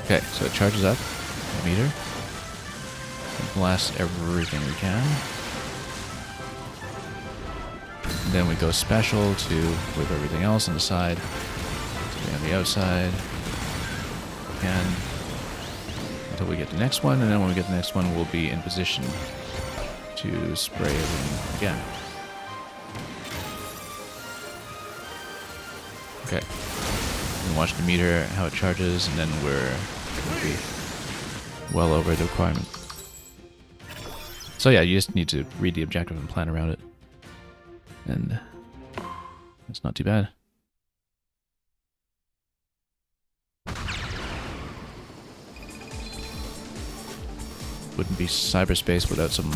Okay, so it charges up the meter. Blast everything we can. And then we go special to whip everything else on the side. Stay on the outside. And until we get the next one, and then when we get the next one, we'll be in position to spray everything again. Okay. And watch the meter, how it charges, and then we'll be well over the requirement. So yeah, you just need to read the objective and plan around it. And it's not too bad. Wouldn't be cyberspace without some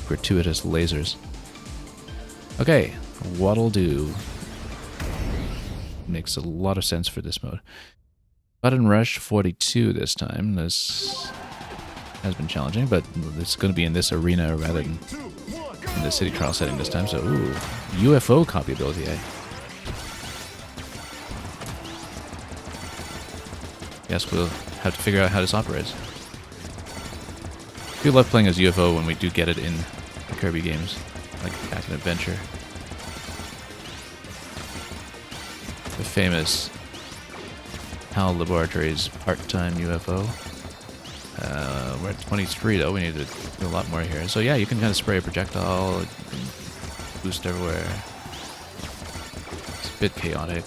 gratuitous lasers. Okay, what'll do? Makes a lot of sense for this mode. Button Rush 42 this time. This has been challenging, but it's going to be in this arena rather than in the city trial setting this time. So, ooh, UFO copy ability, eh? Guess we'll have to figure out how this operates. We love playing as UFO when we do get it in the Kirby games, like Back in Adventure. The famous HAL Laboratories part-time UFO. We're at 23 though, we need to do a lot more here. So yeah, you can kind of spray a projectile, you can boost everywhere. It's a bit chaotic.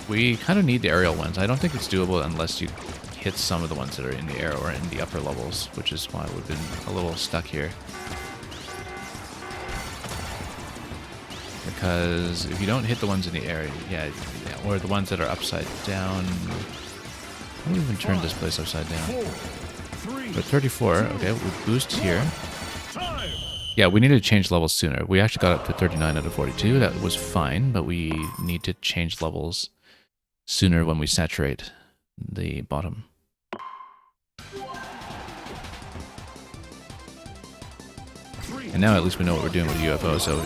We kind of need the aerial ones. I don't think it's doable unless you hit some of the ones that are in the air or in the upper levels, which is why we've been a little stuck here. Because if you don't hit the ones in the air, yeah, or the ones that are upside down. How do we even turn this place upside down? We're at 34, okay, we boost here. Yeah, we need to change levels sooner. We actually got up to 39 out of 42, that was fine, but we need to change levels sooner when we saturate the bottom. And now at least we know what we're doing with the UFO, so we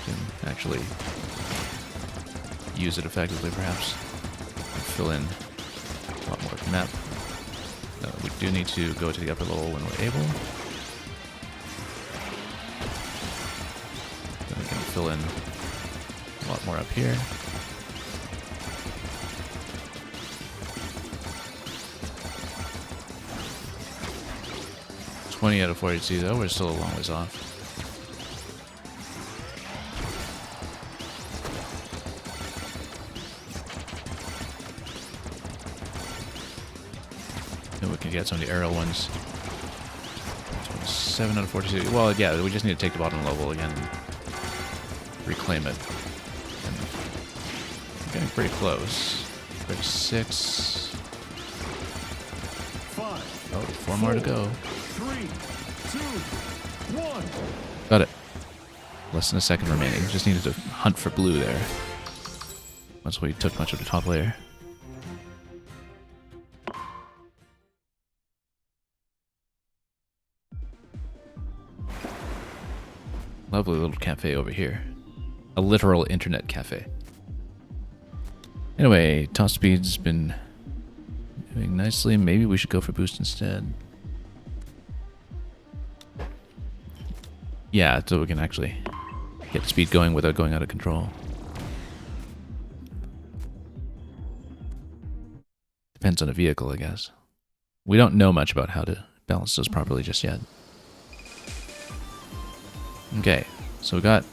can actually use it effectively, perhaps. Fill in a lot more of the map. No, we do need to go to the upper level when we're able. Then we can fill in a lot more up here. $20 out of 42 though, we're still a long ways off. Then we can get some of the aerial ones. 7 out of 42. Well, yeah, we just need to take the bottom level again and reclaim it. And Getting pretty close. 36. 5, Oh, 4 more to go. 3, 2, 1. Got it. Less than a second remaining. Just needed to hunt for blue there. Once we took much of the top layer. Lovely little cafe over here. A literal internet cafe. Anyway, top speed's been doing nicely. Maybe we should go for boost instead. Yeah, so we can actually get speed going without going out of control. Depends on the vehicle, I guess. We don't know much about how to balance those properly just yet. Okay, so we got...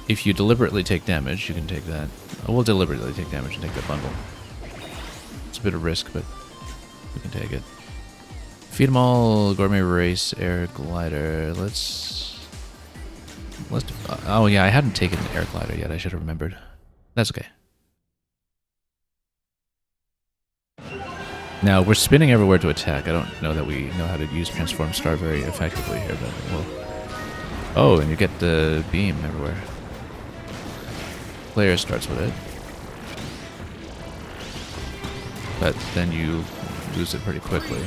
If you deliberately take damage, you can take that. Oh, we'll deliberately take damage and take that bundle. It's a bit of risk, but we can take it. Feed 'em all, gourmet race, air glider. Let's oh yeah, I hadn't taken an air glider yet. I should have remembered. That's okay. Now we're spinning everywhere to attack. I don't know that we know how to use transform star very effectively here, but we'll... Oh, and you get the beam everywhere. Player starts with it, but then you lose it pretty quickly.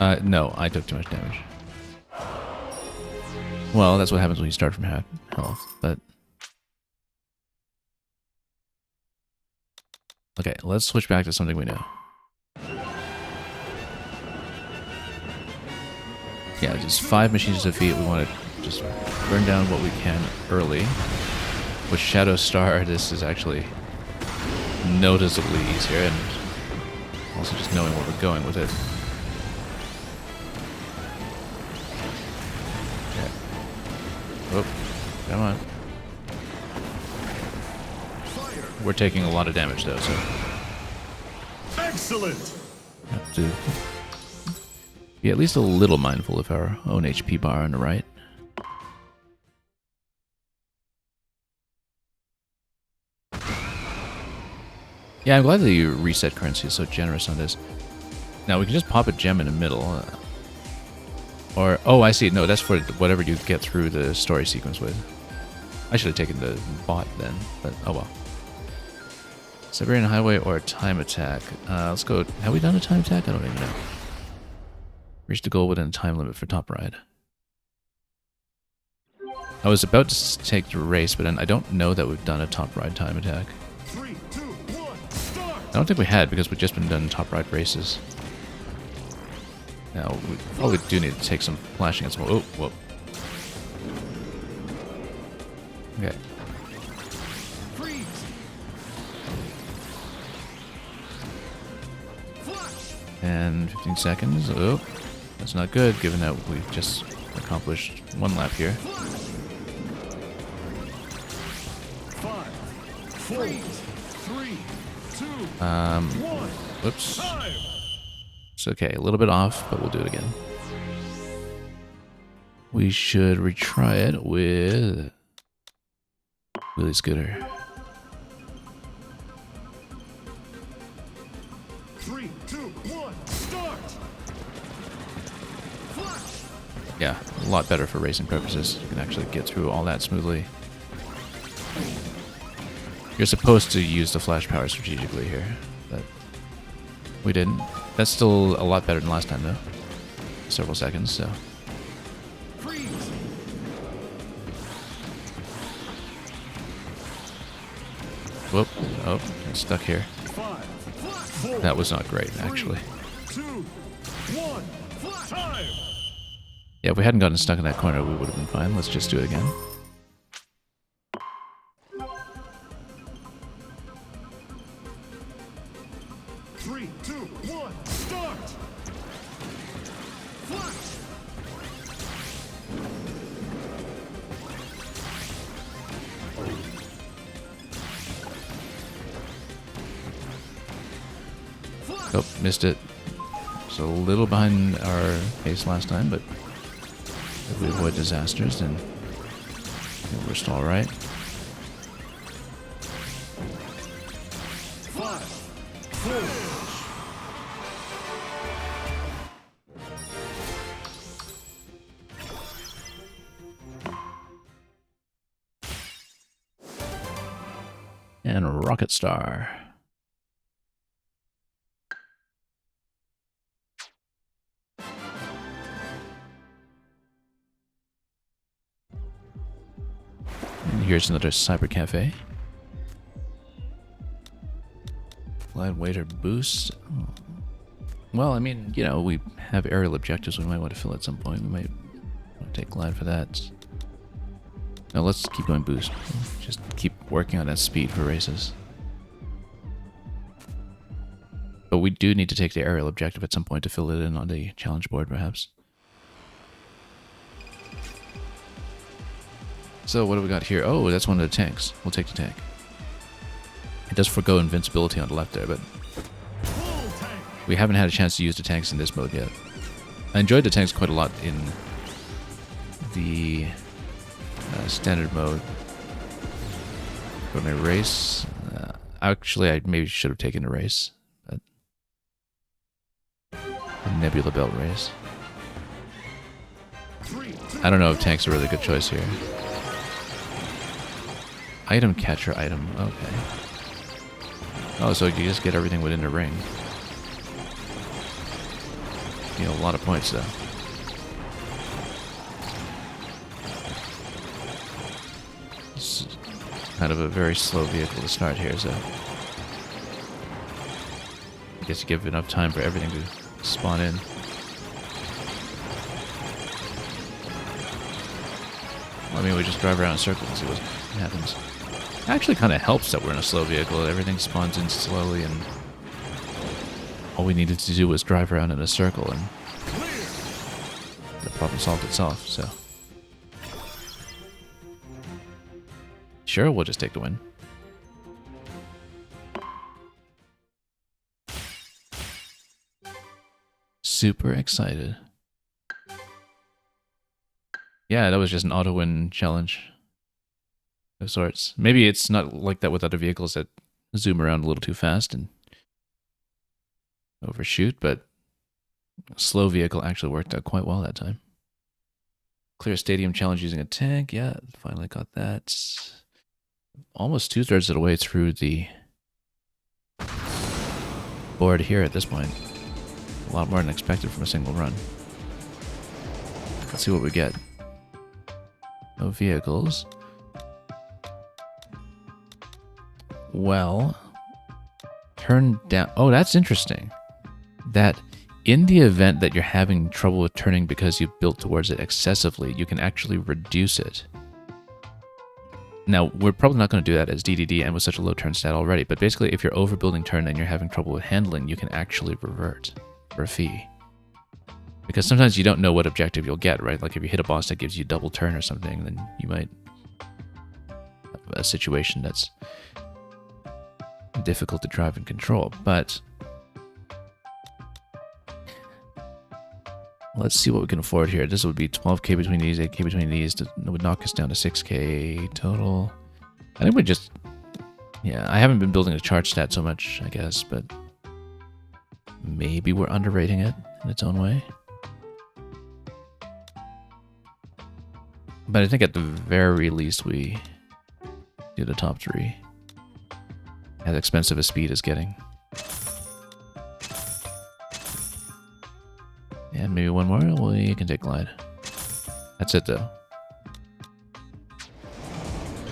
Okay. No, I took too much damage. Well, that's what happens when you start from health, but... Okay, let's switch back to something we know. Yeah, just 5 machines to defeat. We want to just burn down what we can early. With Shadow Star, this is actually noticeably easier, and also just knowing where we're going with it. Okay. Oh, come on. We're taking a lot of damage though, so... Excellent! Have to be at least a little mindful of our own HP bar on the right. Yeah, I'm glad that your reset currency is so generous on this. Now, we can just pop a gem in the middle. Or, oh, I see. No, that's for whatever you get through the story sequence with. I should have taken the bot then, but oh well. Siberian Highway or Time Attack. Let's go. Have we done a Time Attack? I don't even know. Reach the goal within a time limit for top ride. I was about to take the race, but then I don't know that we've done a top ride Time Attack. 3, 2, 1, start! I don't think we had, because we've just been done top ride races. Now, we probably do need to take some flashing as well. Oh, whoa. Okay. Freeze! Flash! And 15 seconds. Oh, that's not good, given that we've just accomplished 1 lap here. 5, 4, 3, 2, 1. Whoops. Time! It's okay, a little bit off, but we'll do it again. We should retry it with Wheelie Scooter. 3, 2, 1, start! Flash! Yeah, a lot better for racing purposes. You can actually get through all that smoothly. You're supposed to use the flash power strategically here, but we didn't. That's still a lot better than last time, though. Several seconds, so. Freeze! Whoop. Oh, I'm stuck here. 5, 4, That was not great, actually. 2, 1, flash! Time! Yeah, if we hadn't gotten stuck in that corner, we would have been fine. Let's just do it again. Three, two, one, start! Flash! Oh, missed it. Just a little behind our pace last time, but we avoid disasters, then we're still alright. 5, 4. And Rocket Star. And here's another Cyber Cafe. Glide waiter boost. Oh. Well, I mean, you know, we have aerial objectives we might want to fill at some point. We might want to take glide for that. No, let's keep going boost. Just keep working on that speed for races. But we do need to take the aerial objective at some point to fill it in on the challenge board, perhaps. So what do we got here? Oh, that's one of the tanks. We'll take the tank. It does forgo invincibility on the left there, but we haven't had a chance to use the tanks in this mode yet. I enjoyed the tanks quite a lot in the standard mode. For my race, actually I maybe should have taken a race. But a Nebula Belt race. I don't know if tank's a really good choice here. Item catcher item, okay. Oh, so you just get everything within the ring. You know, a lot of points though. It's kind of a very slow vehicle to start here, so I guess you give enough time for everything to spawn in. Well, I mean, we just drive around in circles and see what happens. It actually kind of helps that we're in a slow vehicle. Everything spawns in slowly, and all we needed to do was drive around in a circle, and the problem solved itself, so. Sure, we'll just take the win. Super excited. Yeah, that was just an auto-win challenge of sorts. Maybe it's not like that with other vehicles that zoom around a little too fast and overshoot, but a slow vehicle actually worked out quite well that time. Clear stadium challenge using a tank. Yeah, finally got that. Almost 2/3 of the way through the board here at this point. A lot more than expected from a single run. Let's see what we get. No vehicles. Well, turn down. Oh, that's interesting. That in the event that you're having trouble with turning because you've built towards it excessively, you can actually reduce it. Now, we're probably not going to do that as DDD and with such a low turn stat already, but basically if you're overbuilding turn and you're having trouble with handling, you can actually revert for a fee. Because sometimes you don't know what objective you'll get, right? Like if you hit a boss that gives you double turn or something, then you might have a situation that's difficult to drive and control. But let's see what we can afford here. This would be 12k between these, 8k between these. That would knock us down to 6k total. I think we just... Yeah, I haven't been building a charge stat so much, I guess, but maybe we're underrating it in its own way. But I think at the very least we do the top 3. As expensive as speed is getting. And maybe one more, we can take glide. That's it though.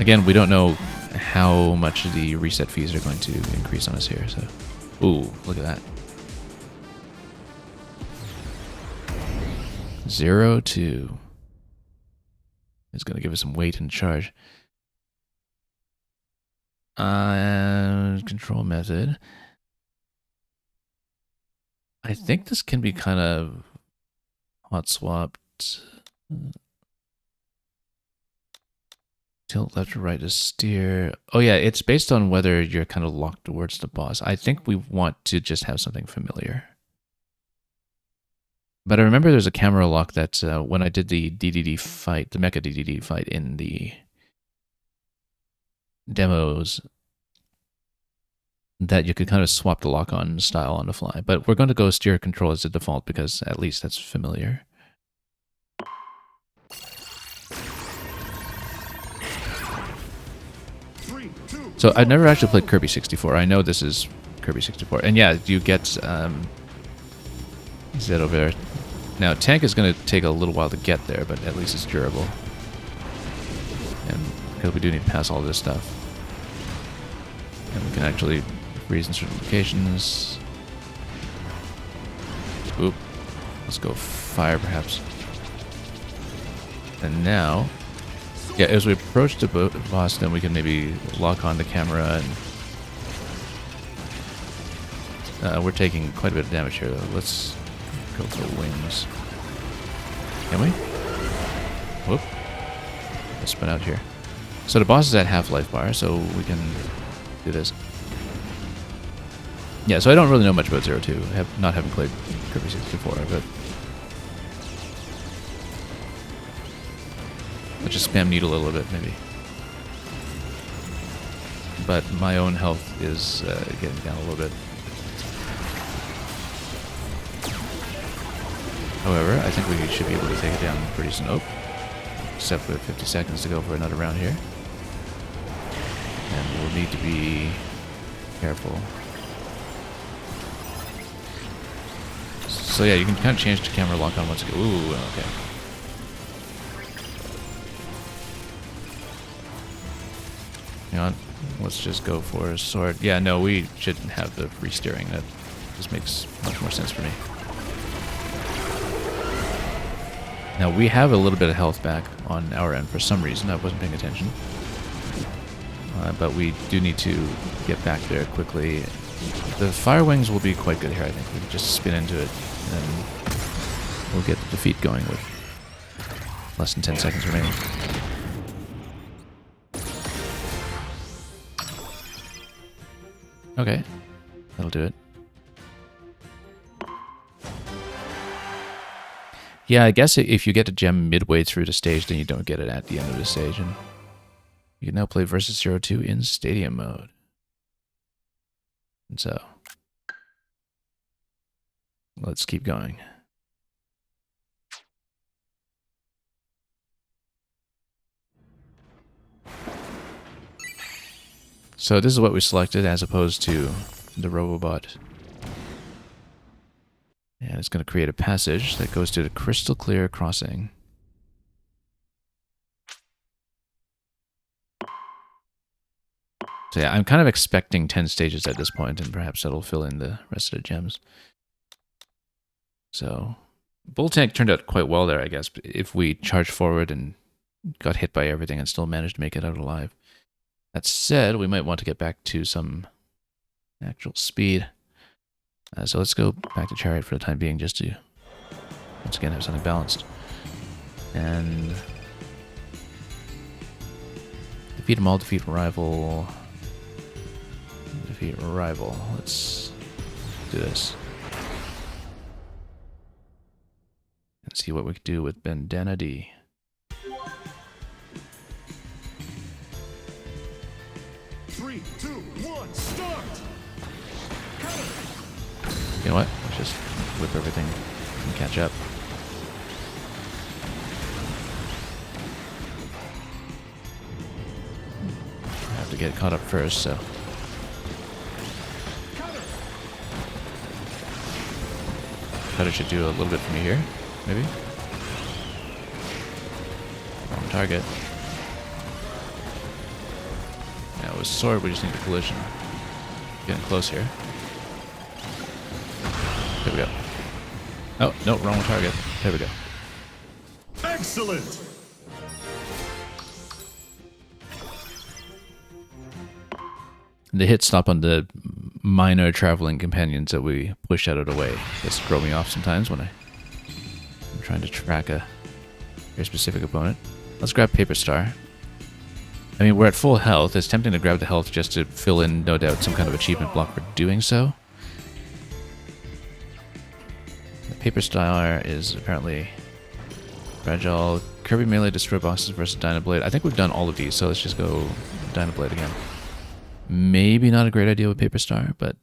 Again, we don't know how much the reset fees are going to increase on us here, so... Ooh, look at that. 0-2. It's going to give us some weight and charge. Control method. I think this can be kind of hot swapped. Tilt left or right to steer. Oh yeah, it's based on whether you're kind of locked towards the boss. I think we want to just have something familiar. But I remember there's a camera lock that when I did the DDD fight, the Mecha DDD fight in the demos, that you could kind of swap the lock-on style on the fly. But we're going to go steer control as the default because at least that's familiar. So I've never actually played Kirby 64. I know this is Kirby 64. And yeah, you get Zed over there. Now, tank is going to take a little while to get there, but at least it's durable. And because we do need to pass all this stuff. And we can actually freeze in certain locations. Oop. Let's go fire, perhaps. And now, yeah, as we approach the boss, then we can maybe lock on the camera. And we're taking quite a bit of damage here, though. Let's go for wings. Can we? Whoop. Let's spin out here. So the boss is at half-life bar, so we can do this. Yeah, so I don't really know much about 02, not having played Kirby 64, but let's just spam needle a little bit, maybe. But my own health is getting down a little bit. However, I think we should be able to take it down pretty soon. Oh, except for 50 seconds to go for another round here. And we'll need to be careful. So yeah, you can kind of change the camera lock on once again. Ooh, okay. Hang on. Let's just go for a sword. Yeah, no, we shouldn't have the free steering. That just makes much more sense for me. Now, we have a little bit of health back on our end for some reason. I wasn't paying attention. But we do need to get back there quickly. The fire wings will be quite good here, I think. We can just spin into it, and we'll get the defeat going with less than 10 seconds remaining. Okay, that'll do it. Yeah, I guess if you get a gem midway through the stage, then you don't get it at the end of the stage. And you can now play versus 02 in stadium mode. And so, let's keep going. So this is what we selected as opposed to the Robobot. And it's going to create a passage that goes to the crystal clear crossing. So yeah, I'm kind of expecting 10 stages at this point, and perhaps that'll fill in the rest of the gems. So, Bull Tank turned out quite well there, I guess, if we charged forward and got hit by everything and still managed to make it out alive. That said, we might want to get back to some actual speed. So let's go back to Chariot for the time being, just to, once again, have something balanced. And defeat them all, defeat rival. Defeat rival. Let's do this. And see what we can do with Bandana D. Three, two, one, start! You know what? Let's just whip everything and catch up. I have to get caught up first, so. Cutter should do a little bit for me here, maybe. Wrong target. Now with sword, we just need a collision. Getting close here. There we go. Oh, no, wrong target. There we go. Excellent! The hit stop on the minor traveling companions that we push out of the way just throw me off sometimes when I'm trying to track a very specific opponent. Let's grab Paper Star. I mean, we're at full health. It's tempting to grab the health just to fill in, no doubt, some kind of achievement block for doing so. Paper Star is apparently fragile. Kirby Melee destroy boxes versus Dynablade. I think we've done all of these, so let's just go Dynablade again. Maybe not a great idea with Paper Star, but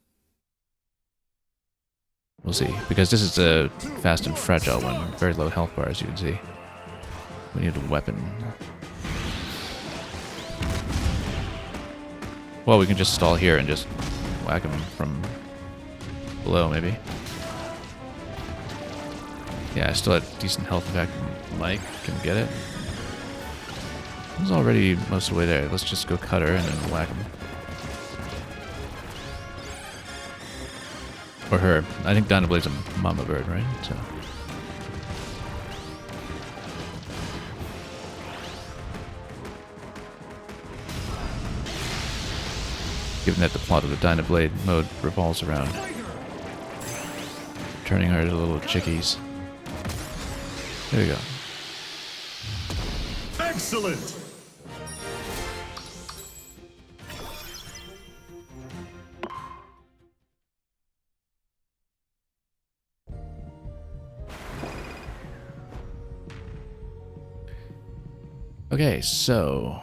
we'll see. Because this is a fast and fragile one. Very low health bar, as you can see. We need a weapon. Well, we can just stall here and just whack him from below, maybe. Yeah, I still have decent health. In fact, Mike can get it. He's already most of the way there. Let's just go cut her and then whack him. Or her. I think Dynablade's a mama bird, right? So. Given that the plot of the Dynablade mode revolves around turning her into little chickies. There we go. Excellent. Okay, so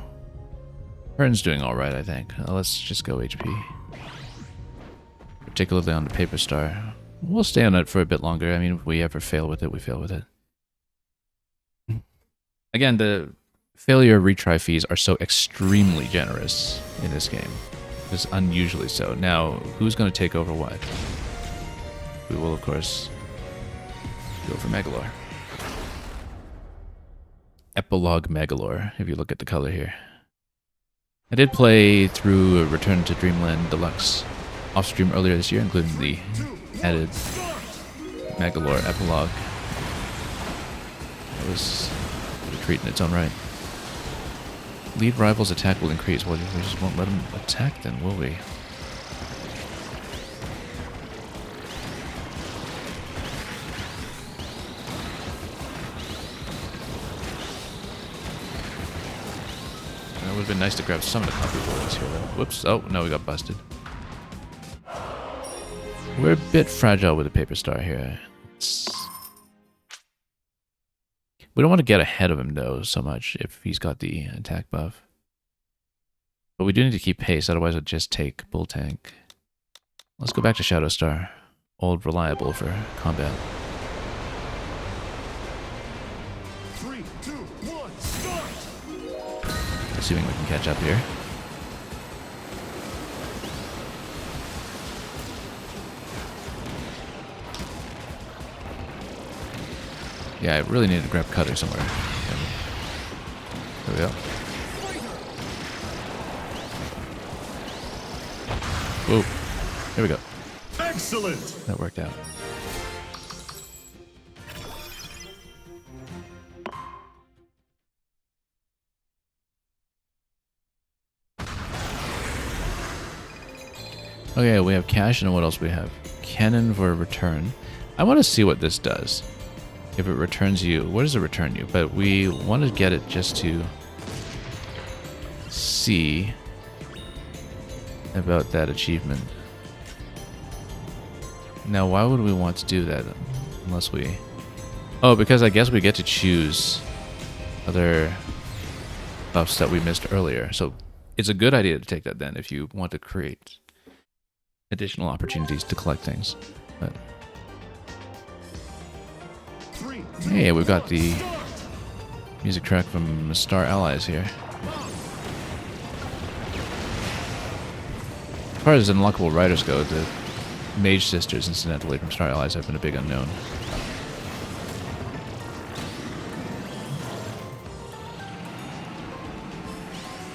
Fern's doing all right, I think. Let's just go HP. Particularly on the Paper Star. We'll stay on it for a bit longer. I mean, if we ever fail with it, we fail with it. Again, the failure retry fees are so extremely generous in this game. Just unusually so. Now, who's going to take over what? We will, of course, go for Megalore. Epilogue Megalore, if you look at the color here. I did play through Return to Dreamland Deluxe off-stream earlier this year, including the added Megalore Epilogue. It was a treat in its own right. Lead rival's attack will increase. Well, we just won't let him attack then, will we? It would have been nice to grab some of the copy bullets here, though. Whoops. Oh, no, we got busted. We're a bit fragile with the Paper Star here. We don't want to get ahead of him, though, so much if he's got the attack buff. But we do need to keep pace, otherwise it'd just take Bull Tank. Let's go back to Shadow Star. Old reliable for combat. 3, 2, 1, start! Assuming we can catch up here. Yeah, I really need to grab Cutter somewhere. There we go. Whoa. There we go. Excellent! That worked out. Okay, we have cash, and what else we have? Cannon for return. I want to see what this does. If it returns you, what does it return you? But we want to get it just to see about that achievement. Now, why would we want to do that unless we... Oh, because I guess we get to choose other buffs that we missed earlier. So it's a good idea to take that then if you want to create additional opportunities to collect things. But hey, we've got the music track from Star Allies here. As far as unlockable riders go, the Mage Sisters, incidentally, from Star Allies have been a big unknown.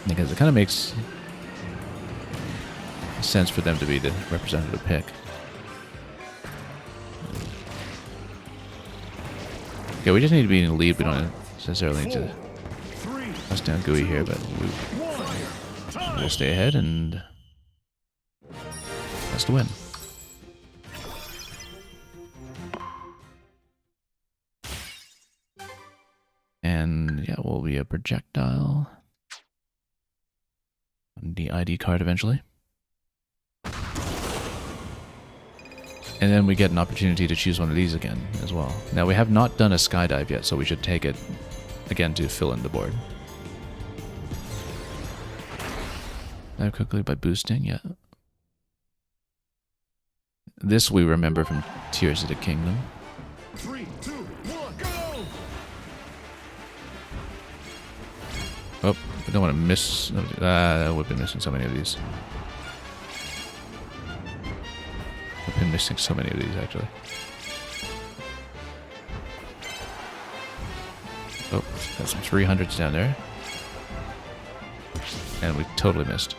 Because it kind of makes sense for them to be the representative pick. Okay, we just need to be in the lead. We don't necessarily need to bust down GUI here, but we'll stay ahead and that's the win. And yeah, we'll be a projectile on the ID card eventually. And then we get an opportunity to choose one of these again as well. Now we have not done a skydive yet, so we should take it again to fill in the board. Dive quickly by boosting, yeah. This we remember from Tears of the Kingdom. 3, 2, 1, go! Oh, I don't want to miss. I would have been missing so many of these. I've been missing so many of these, actually. Oh, got some 300s down there. And we totally missed.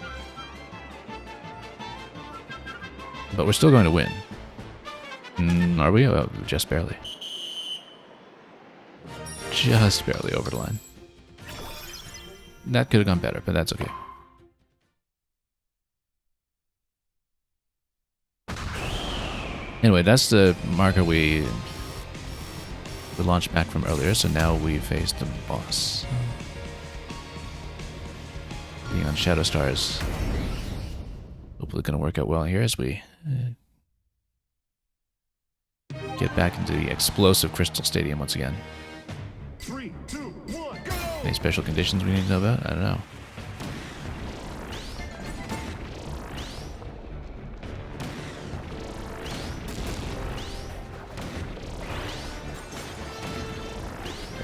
But we're still going to win. Are we? Oh, just barely. Just barely over the line. That could have gone better, but that's okay. Anyway, that's the marker we launched back from earlier, so now we face the boss. Being on Shadow Stars. Hopefully going to work out well here as we get back into the explosive Crystal Stadium once again. 3, 2, 1, go! Any special conditions we need to know about? I don't know.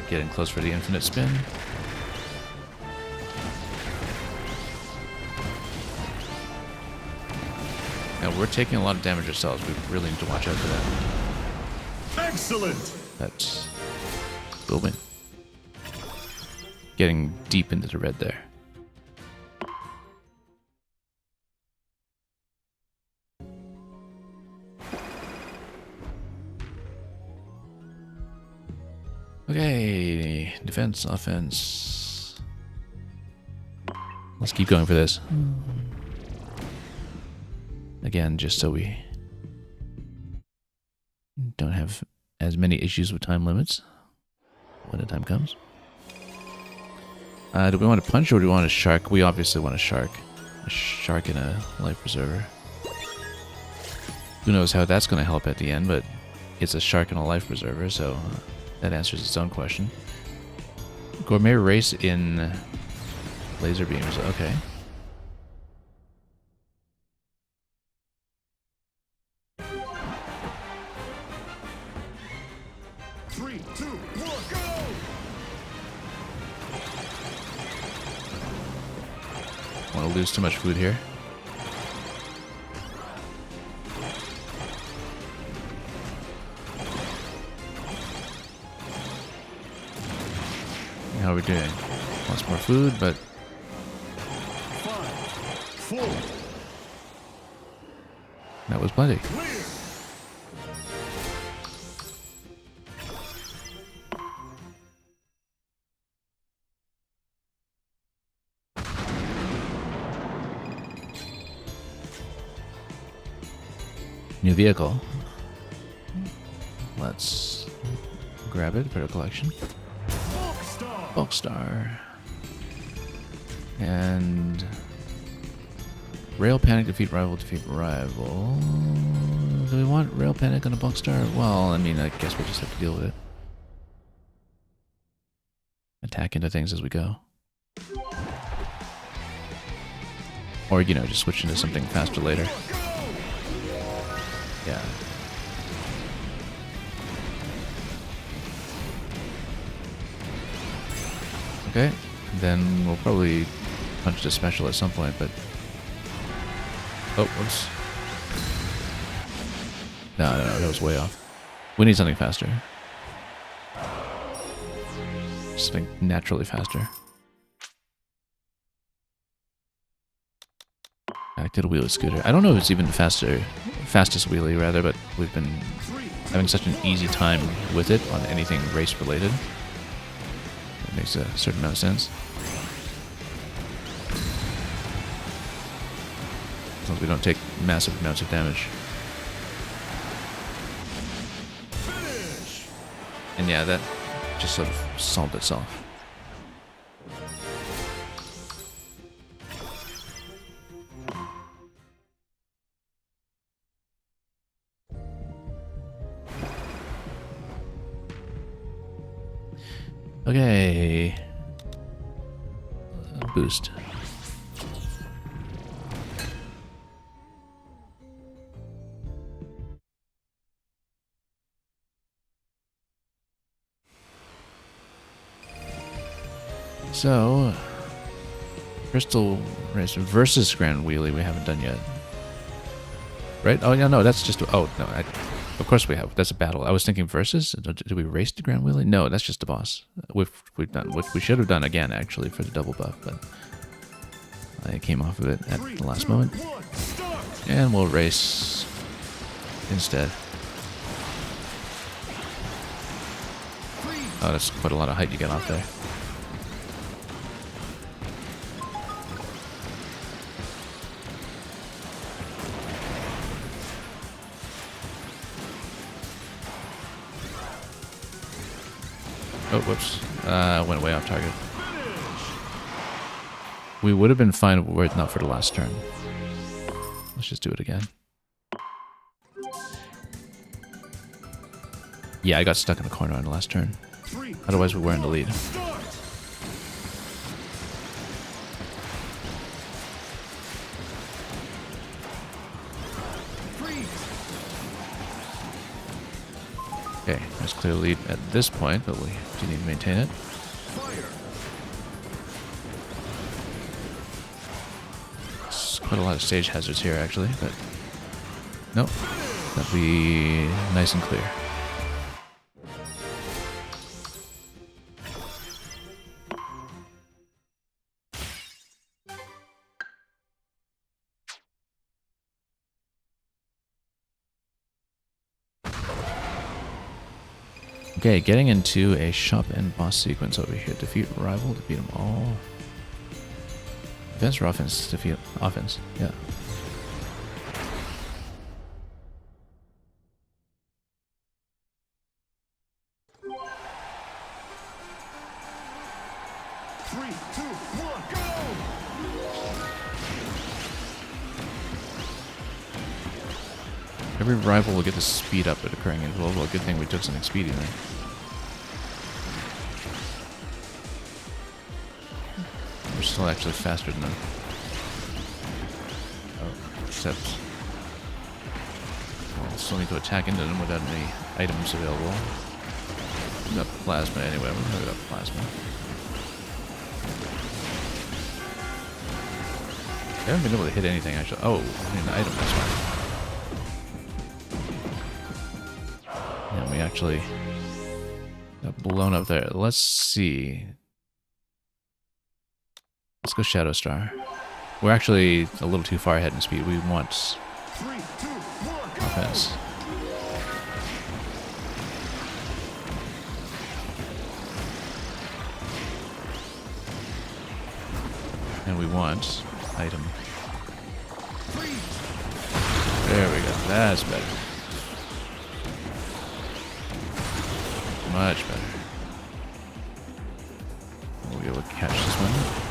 Getting close for the infinite spin. Now we're taking a lot of damage ourselves. We really need to watch out for that. Excellent! That's... we'll win. Getting deep into the red there. Okay, defense, offense. Let's keep going for this. Again, just so we don't have as many issues with time limits when the time comes. Do we want a punch or do we want a shark? We obviously want a shark. A shark and a life preserver. Who knows how that's going to help at the end, but it's a shark and a life preserver, so that answers its own question. Gourmet race in laser beams. Okay. Three, two, one, go! Want to lose too much food here. How are we doing? Wants more food, but 5, 4, that was plenty. clear! New vehicle. Let's grab it for the collection. Star! Bulk Star. And Rail Panic, defeat rival, defeat rival. Do we want Rail Panic on a Bulk Star? Well, I mean, I guess we'll just have to deal with it. Attack into things as we go. Or, you know, just switch into something faster later. Yeah. Okay, then we'll probably punch the special at some point, but... Oh, whoops. No, that was way off. We need something faster. Something naturally faster. Back to the wheelie scooter. I don't know if it's even the fastest wheelie, rather, but we've been having such an easy time with it on anything race-related. It makes a certain amount of sense. As long as we don't take massive amounts of damage. Finish! And yeah, that just sort of solved itself. Okay. Boost. So, Crystal Race versus Grand Wheelie we haven't done yet. Right? Oh, yeah, no, that's just... Oh, no, of course we have. That's a battle. I was thinking versus. Did we race to Grand Wheelie? No, that's just the boss. We've done what we should have done again, actually, for the double buff, but I came off of it at the last moment. And we'll race instead. Oh, that's quite a lot of height you get off there. Oh, whoops. Went way off target. We would have been fine were it not for the last turn. Let's just do it again. Yeah, I got stuck in the corner on the last turn. Otherwise, we were in the lead. Okay, there's clear lead at this point, but we do need to maintain it. There's quite a lot of stage hazards here, actually, but nope. That'll be nice and clear. Okay, getting into a shop and boss sequence over here. Defeat rival, defeat them all. Defense or offense? Defeat offense, yeah. Three, two, one, go! Every rival will get the speed up at occurring intervals. Well, good thing we took something speedy there. We're still actually faster than them. Oh, except we'll still need to attack into them without any items available. We've got plasma anyway. We've got plasma. I haven't been able to hit anything actually. Oh, I mean the item, that's fine. And we actually got blown up there. Let's see. Let's go Shadow Star. We're actually a little too far ahead in speed. We want offense. And we want item. There we go. That's better. Much better. We'll be able to catch this one.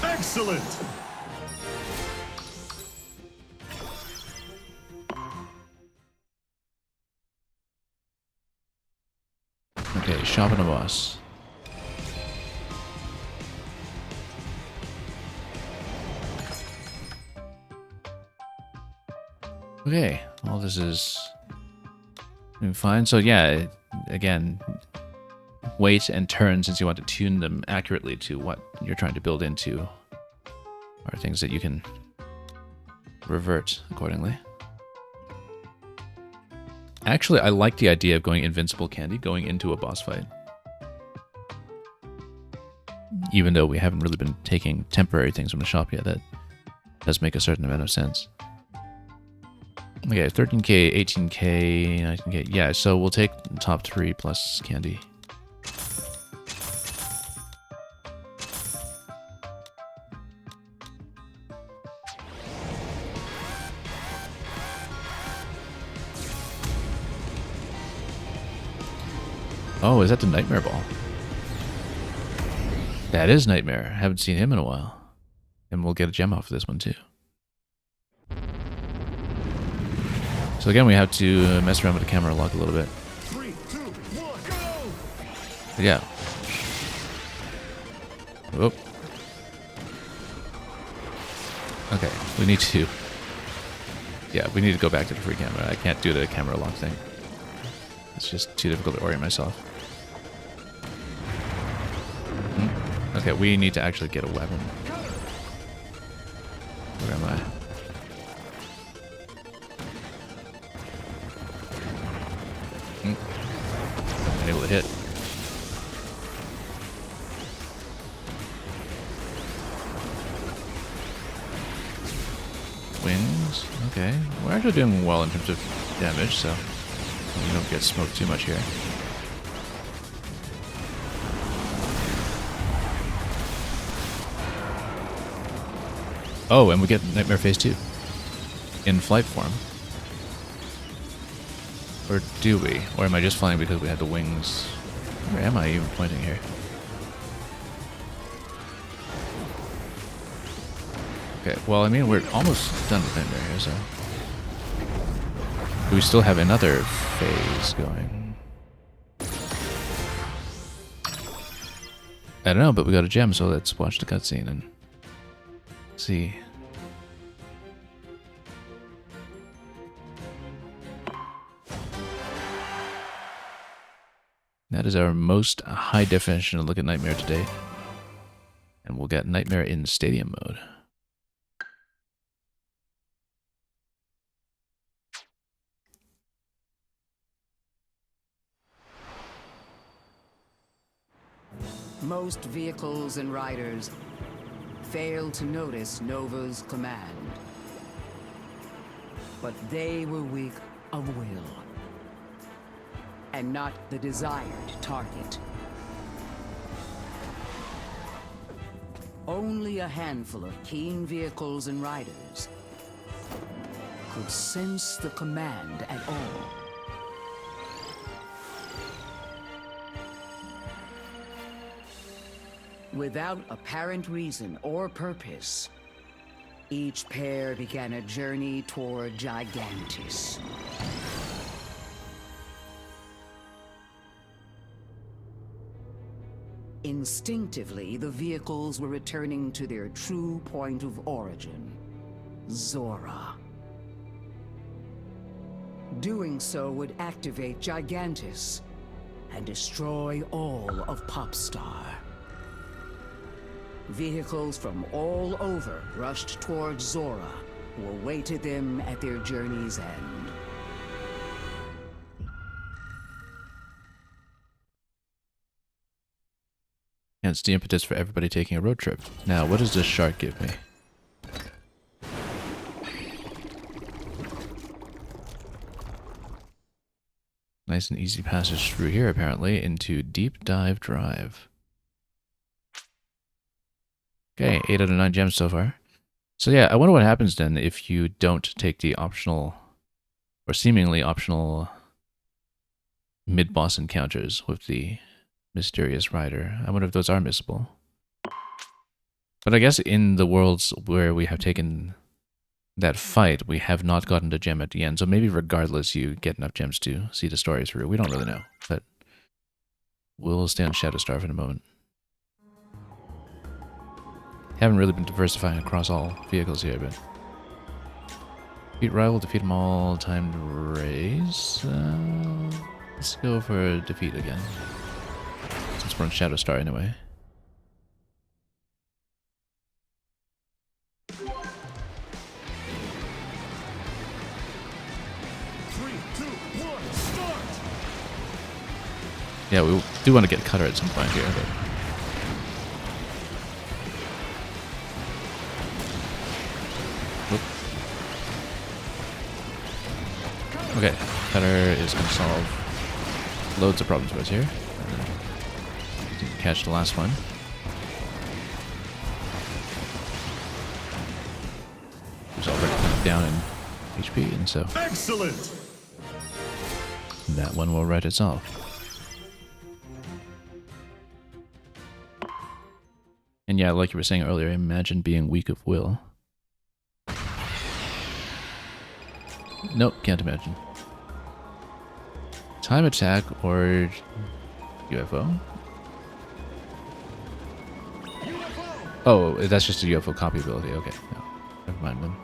Excellent! Okay, shop and a boss. Okay, well this is doing fine. So yeah, again, wait and turn since you want to tune them accurately to what you're trying to build into are things that you can revert accordingly. Actually, I like the idea of going invincible candy going into a boss fight. Even though we haven't really been taking temporary things from the shop yet, that does make a certain amount of sense. Okay, 13k, 18k, 19k. Yeah, so we'll take top 3 plus candy. Oh, is that the Nightmare Ball? That is Nightmare. Haven't seen him in a while. And we'll get a gem off of this one too. So again, we have to mess around with the camera lock a little bit. 3, 2, 1, go! But yeah, Whoop. Okay, we need to... Yeah, we need to go back to the free camera. I can't do the camera lock thing. It's just too difficult to orient myself. Okay, we need to actually get a weapon. Where am I? Able to hit. Wings. Okay. We're actually doing well in terms of damage, so we don't get smoked too much here. Oh, and we get Nightmare Phase 2 in flight form. Or do we? Or am I just flying because we had the wings? Where am I even pointing here? Okay, well, I mean, we're almost done with Nightmare here, so... Do we still have another phase going? I don't know, but we got a gem, so let's watch the cutscene and see. That is our most high definition look at Nightmare to date. And we'll get Nightmare in stadium mode. Most vehicles and riders failed to notice Nova's command. But they were weak of will, and not the desired target. Only a handful of keen vehicles and riders could sense the command at all. Without apparent reason or purpose, each pair began a journey toward Gigantis. Instinctively, the vehicles were returning to their true point of origin, Zora. Doing so would activate Gigantis and destroy all of Popstar. Vehicles from all over rushed towards Zora, who awaited them at their journey's end. Hence the impetus for everybody taking a road trip. Now, what does this shark give me? Nice and easy passage through here, apparently, into Deep Dive Drive. Okay, 8 out of 9 gems so far. So yeah, I wonder what happens then if you don't take the optional, or seemingly optional, mid-boss encounters with the mysterious rider. I wonder if those are missable. But I guess in the worlds where we have taken that fight, we have not gotten the gem at the end. So maybe regardless, you get enough gems to see the story through. We don't really know, but we'll stay on Shadowstar for a moment. Haven't really been diversifying across all vehicles here, but... Defeat rival, defeat them all, timed race. Let's go for defeat again. Since we're on Shadowstar anyway. Yeah, we do want to get Cutter at some point here, but... Whoop. Okay, Cutter is going to solve loads of problems for us here. Didn't catch the last one. He's already kind of down in HP, and so... Excellent! That one will right itself. And yeah, like you were saying earlier, imagine being weak of will. Nope, can't imagine. Time attack or UFO? Oh, that's just a UFO copy ability. Okay, no, never mind then.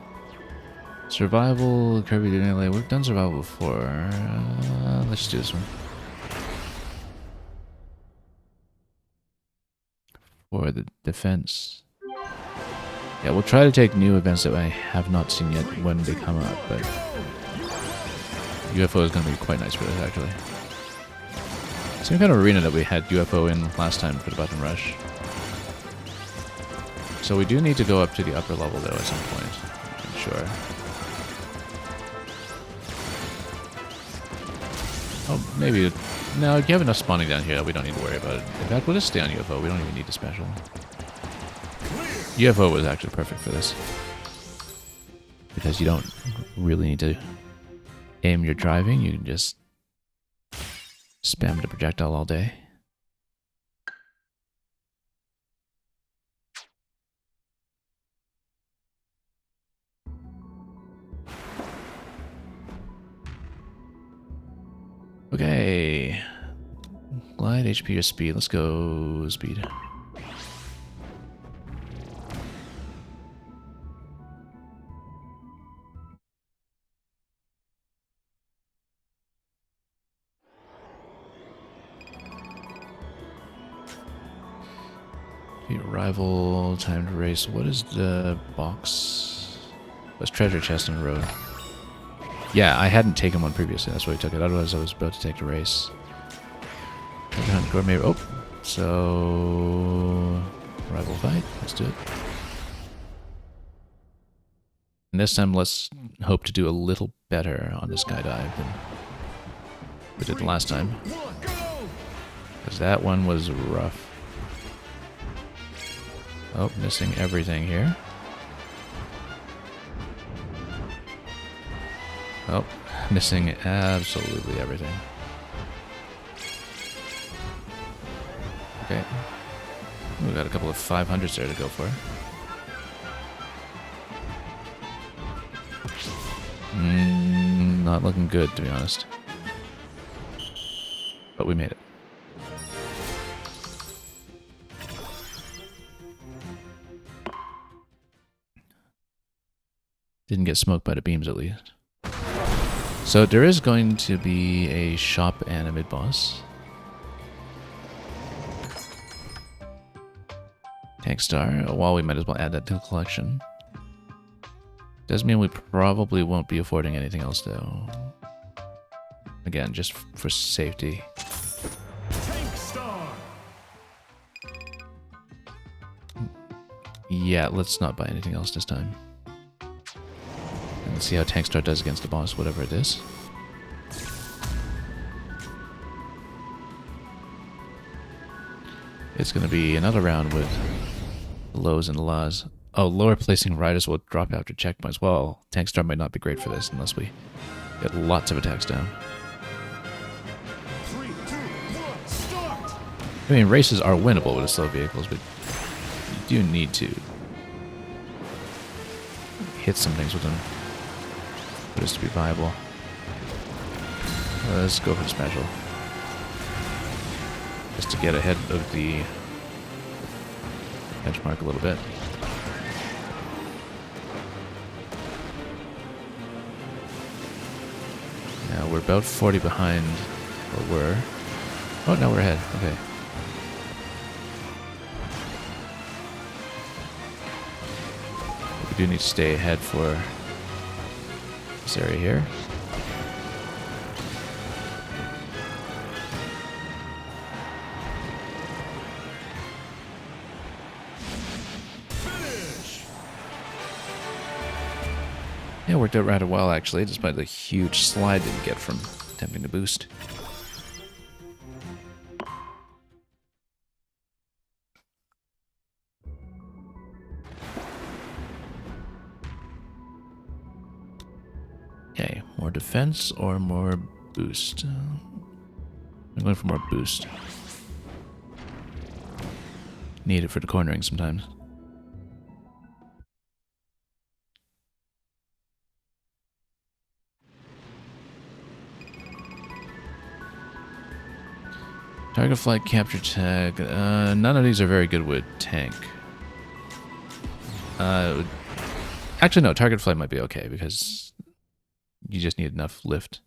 Survival, Kirby didn't. We've done survival before. Let's just do this one. For the defense. Yeah, we'll try to take new events that I have not seen yet when they come up, but UFO is going to be quite nice for this, actually. Same kind of arena that we had UFO in last time for the button rush. So we do need to go up to the upper level, though, at some point. I'm sure. Oh, maybe... No, you have enough spawning down here that we don't need to worry about it. In fact, we'll just stay on UFO. We don't even need the special. UFO was actually perfect for this. Because you don't really need to aim your driving. You can just spam the projectile all day. Okay. Glide, HP, or speed. Let's go speed. Arrival, time to race. What is the box? What's treasure chest on the road? Yeah, I hadn't taken one previously. That's why we took it. Otherwise, I was about to take the race. Gourmet. Oh, so rival fight. Let's do it. And this time, let's hope to do a little better on the skydive than we did the last time, because that one was rough. Oh, missing everything here. Oh, missing absolutely everything. Okay. We've got a couple of 500s there to go for. Not looking good, to be honest. But we made it. Didn't get smoked by the beams, at least. So there is going to be a shop and a mid-boss. Tank Star. Well, we might as well add that to the collection. Does mean we probably won't be affording anything else, though. Again, just for safety. Tank Star. Yeah, let's not buy anything else this time. And let's see how Tank Star does against the boss, whatever it is. It's going to be another round with lows and laws. Oh, lower placing riders will drop after checkpoints. Well, Tank Star might not be great for this unless we get lots of attacks down. 3, 2, 1, start. I mean, races are winnable with the slow vehicles, but you do need to hit some things with them for this to be viable. Let's go for the special. Just to get ahead of the benchmark a little bit. Now we're about 40 behind, or were. Oh, now we're ahead. Okay. We do need to stay ahead for this area here. Yeah, it worked out rather well, actually, despite the huge slide that you get from attempting to boost. Okay, more defense or more boost? I'm going for more boost. Need it for the cornering sometimes. Target flight capture tag. None of these are very good with tank. Actually, no. Target flight might be okay because you just need enough lift.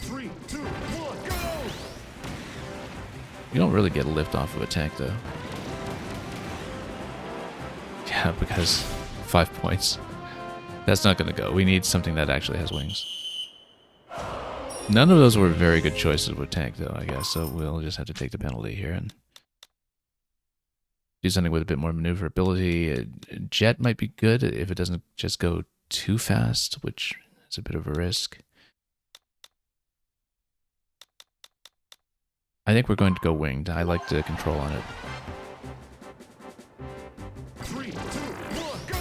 3, 2, 1, go! You don't really get a lift off of a tank, though. Yeah, because 5 points. That's not going to go. We need something that actually has wings. None of those were very good choices with tank, though, I guess. So we'll just have to take the penalty here and do something with a bit more maneuverability. A jet might be good if it doesn't just go too fast, which is a bit of a risk. I think we're going to go winged. I like the control on it. 3, 2, 1, go!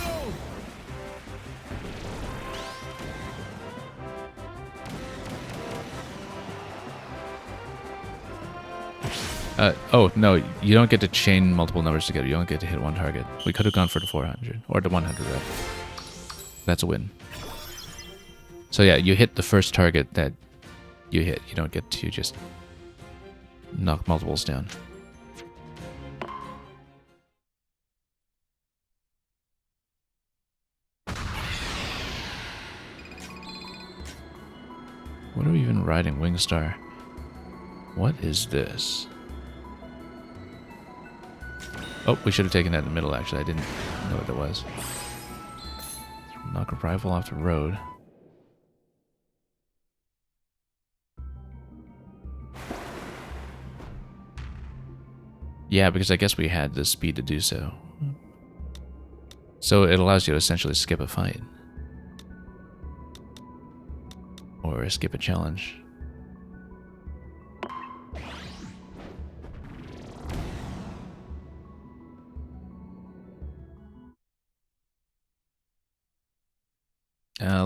Oh, no, you don't get to chain multiple numbers together. You don't get to hit one target. We could have gone for the 400, or the 100 rep. That's a win. So yeah, you hit the first target that you hit. You don't get to just knock multiples down. What are we even riding? Wingstar. What is this? Oh, we should have taken that in the middle, actually. I didn't know what that was. Knock a rifle off the road. Yeah, because I guess we had the speed to do so. So it allows you to essentially skip a fight. Or skip a challenge.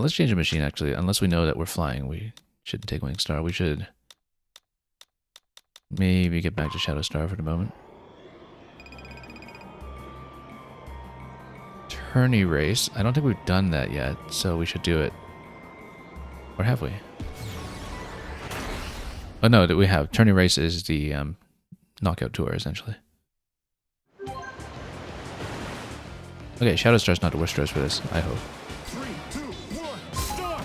Let's change the machine, actually. Unless we know that we're flying, we shouldn't take Wingstar. We should maybe get back to Shadow Star for the moment. Tourney race. I don't think we've done that yet, so we should do it. Or have we? Oh no, we have. Tourney race is the knockout tour, essentially. Okay, Shadow Star's not the worst race for this, I hope. 3, 2, 1, start!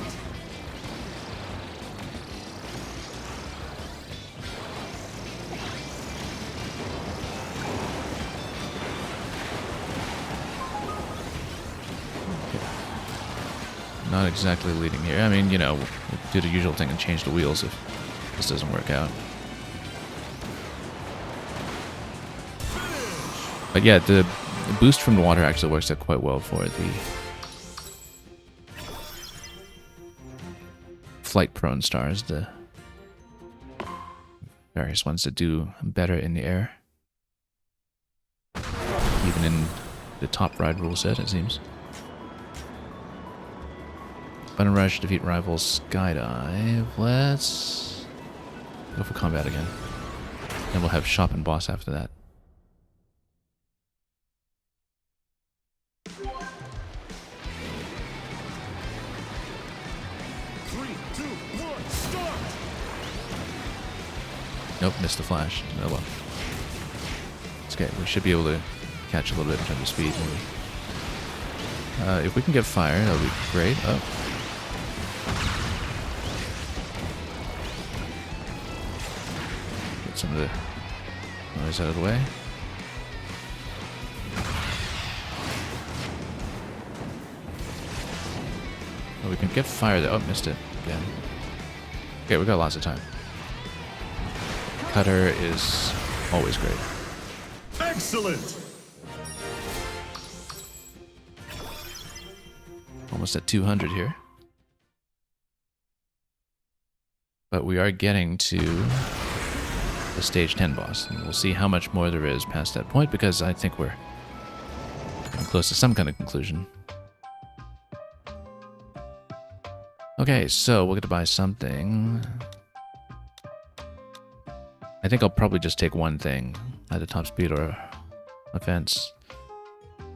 Not exactly leading here. I mean, you know, we'll do the usual thing and change the wheels if this doesn't work out. But yeah, the boost from the water actually works out quite well for the flight-prone stars, the various ones that do better in the air. Even in the top ride rule set, it seems. Button rush, defeat rivals, skydive. Let's go for combat again. Then we'll have shop and boss after that. Nope, missed the flash. Oh well. It's okay. We should be able to catch a little bit in terms of speed. Maybe. If we can get fire, that would be great. Oh. Get some of the noise out of the way. Oh, we can get fire there. Oh, missed it again. Okay, we got lots of time. Cutter is always great. Excellent! Almost at 200 here. But we are getting to the stage 10 boss. And we'll see how much more there is past that point, because I think we're getting close to some kind of conclusion. Okay, so we'll get to buy something. I think I'll probably just take one thing, either top speed or offense.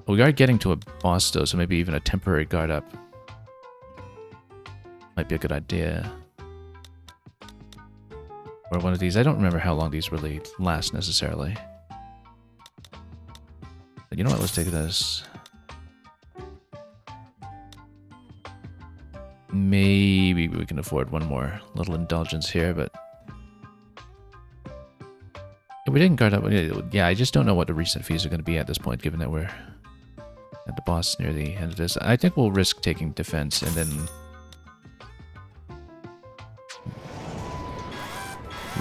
We are getting to a boss though, so maybe even a temporary guard up might be a good idea. Or one of these. I don't remember how long these really last necessarily. You know what? Let's take this. Maybe we can afford one more little indulgence here, but we didn't guard up. Yeah, I just don't know what the reset fees are going to be at this point, given that we're at the boss near the end of this. I think we'll risk taking defense, and then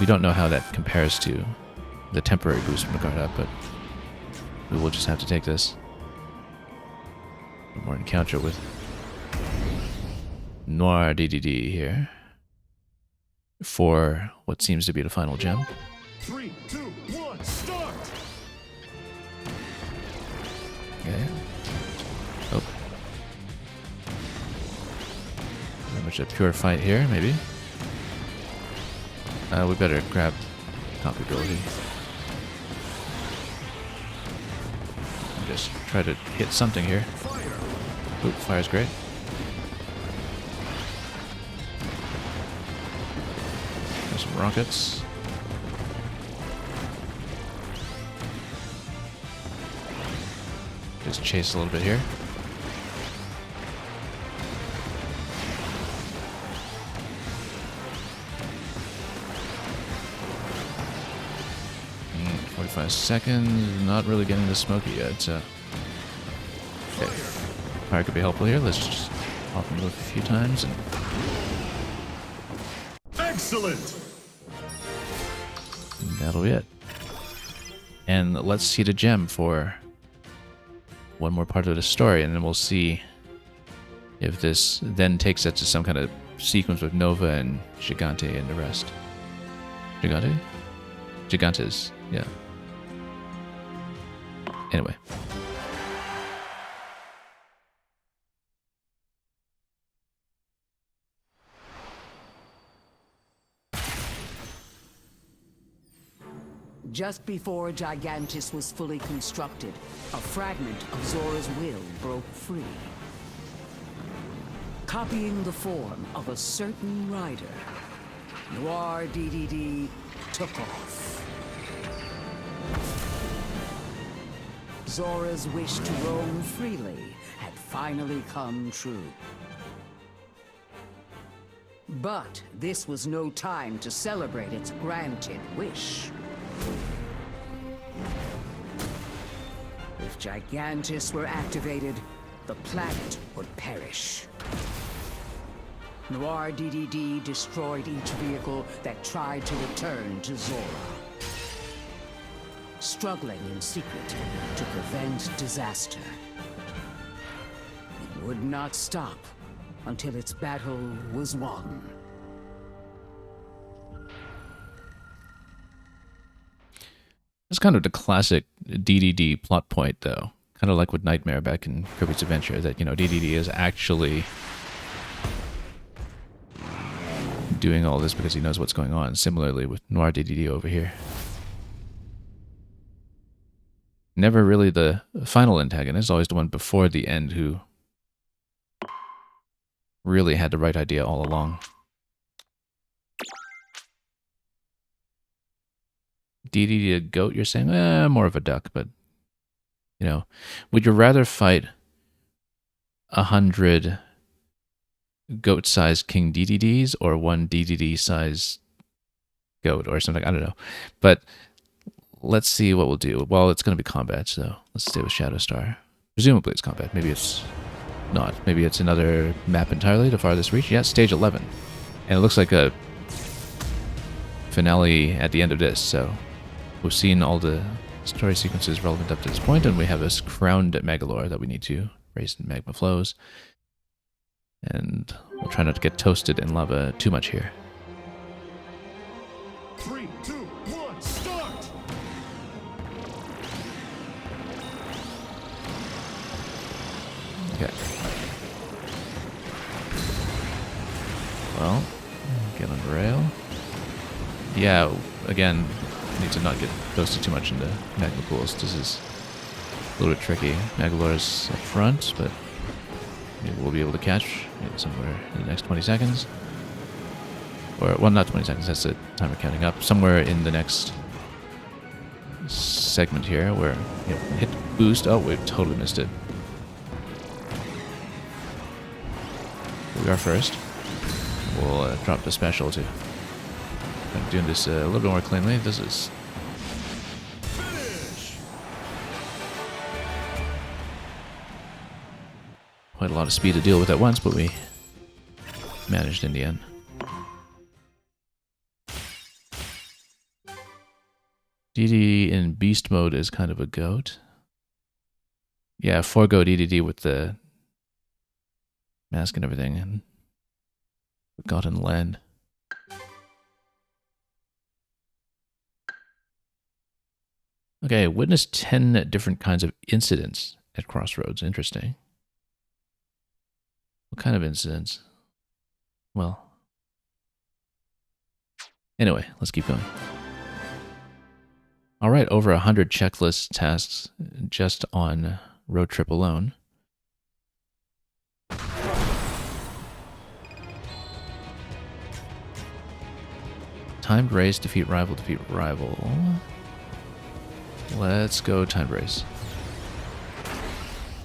we don't know how that compares to the temporary boost from the guard up, but we will just have to take this. One more encounter with Noir DDD here for what seems to be the final gem. 3, 2, 1, start! Okay. Oh. Very much a pure fight here, maybe. We better grab copy ability. Just try to hit something here. Oop, fire's great. There's some rockets. Just chase a little bit here. Mm, 45 seconds. Not really getting the smoky yet. So. Okay. Fire could be helpful here. Let's just pop him a few times and. Excellent! That'll be it. And let's see the gem for one more part of the story, and then we'll see if this then takes us to some kind of sequence with Nova and Gigante and the rest. Gigante? Gigantes, yeah. Anyway. Just before Gigantis was fully constructed, a fragment of Zora's will broke free. Copying the form of a certain rider, Noir DDD took off. Zora's wish to roam freely had finally come true. But this was no time to celebrate its granted wish. If Gigantis were activated, the planet would perish. Noir DDD destroyed each vehicle that tried to return to Zora, struggling in secret to prevent disaster. It would not stop until its battle was won. It's kind of the classic DDD plot point, though. Kind of like with Nightmare back in Kirby's Adventure, that, you know, DDD is actually doing all this because he knows what's going on. Similarly with Noir DDD over here. Never really the final antagonist, always the one before the end who really had the right idea all along. DDD a goat, you're saying? More of a duck, but, you know, would you rather fight 100 goat-sized King DDDs or one DDD-sized goat or something? I don't know. But let's see what we'll do. Well, it's going to be combat, so let's stay with Shadow Star. Presumably it's combat. Maybe it's not. Maybe it's another map entirely, the farthest reach. Yeah, stage 11. And it looks like a finale at the end of this, so we've seen all the story sequences relevant up to this point, and we have this crowned Megalore that we need to raise in magma flows. And we'll try not to get toasted in lava too much here. 3, 2, 1, start! Okay. Well, get on the rail. Yeah, again, need to not get toasted too much into magma pools. This is a little bit tricky. Magalore's up front, but maybe we'll be able to catch it somewhere in the next 20 seconds. Or, well, not 20 seconds, that's the timer counting up. Somewhere in the next segment here where, you know, hit boost. Oh, we totally missed it. Here we are first. We'll drop the special too. I'm doing this a little bit more cleanly. This is quite a lot of speed to deal with at once, but we managed in the end. DD in beast mode is kind of a goat. Yeah, forego DDD with the mask and everything, and forgotten land. Okay, witness 10 different kinds of incidents at Crossroads. Interesting. What kind of incidents? Well, anyway, let's keep going. All right, over 100 checklist tasks just on road trip alone. Timed race, defeat rival, defeat rival. Let's go timed race.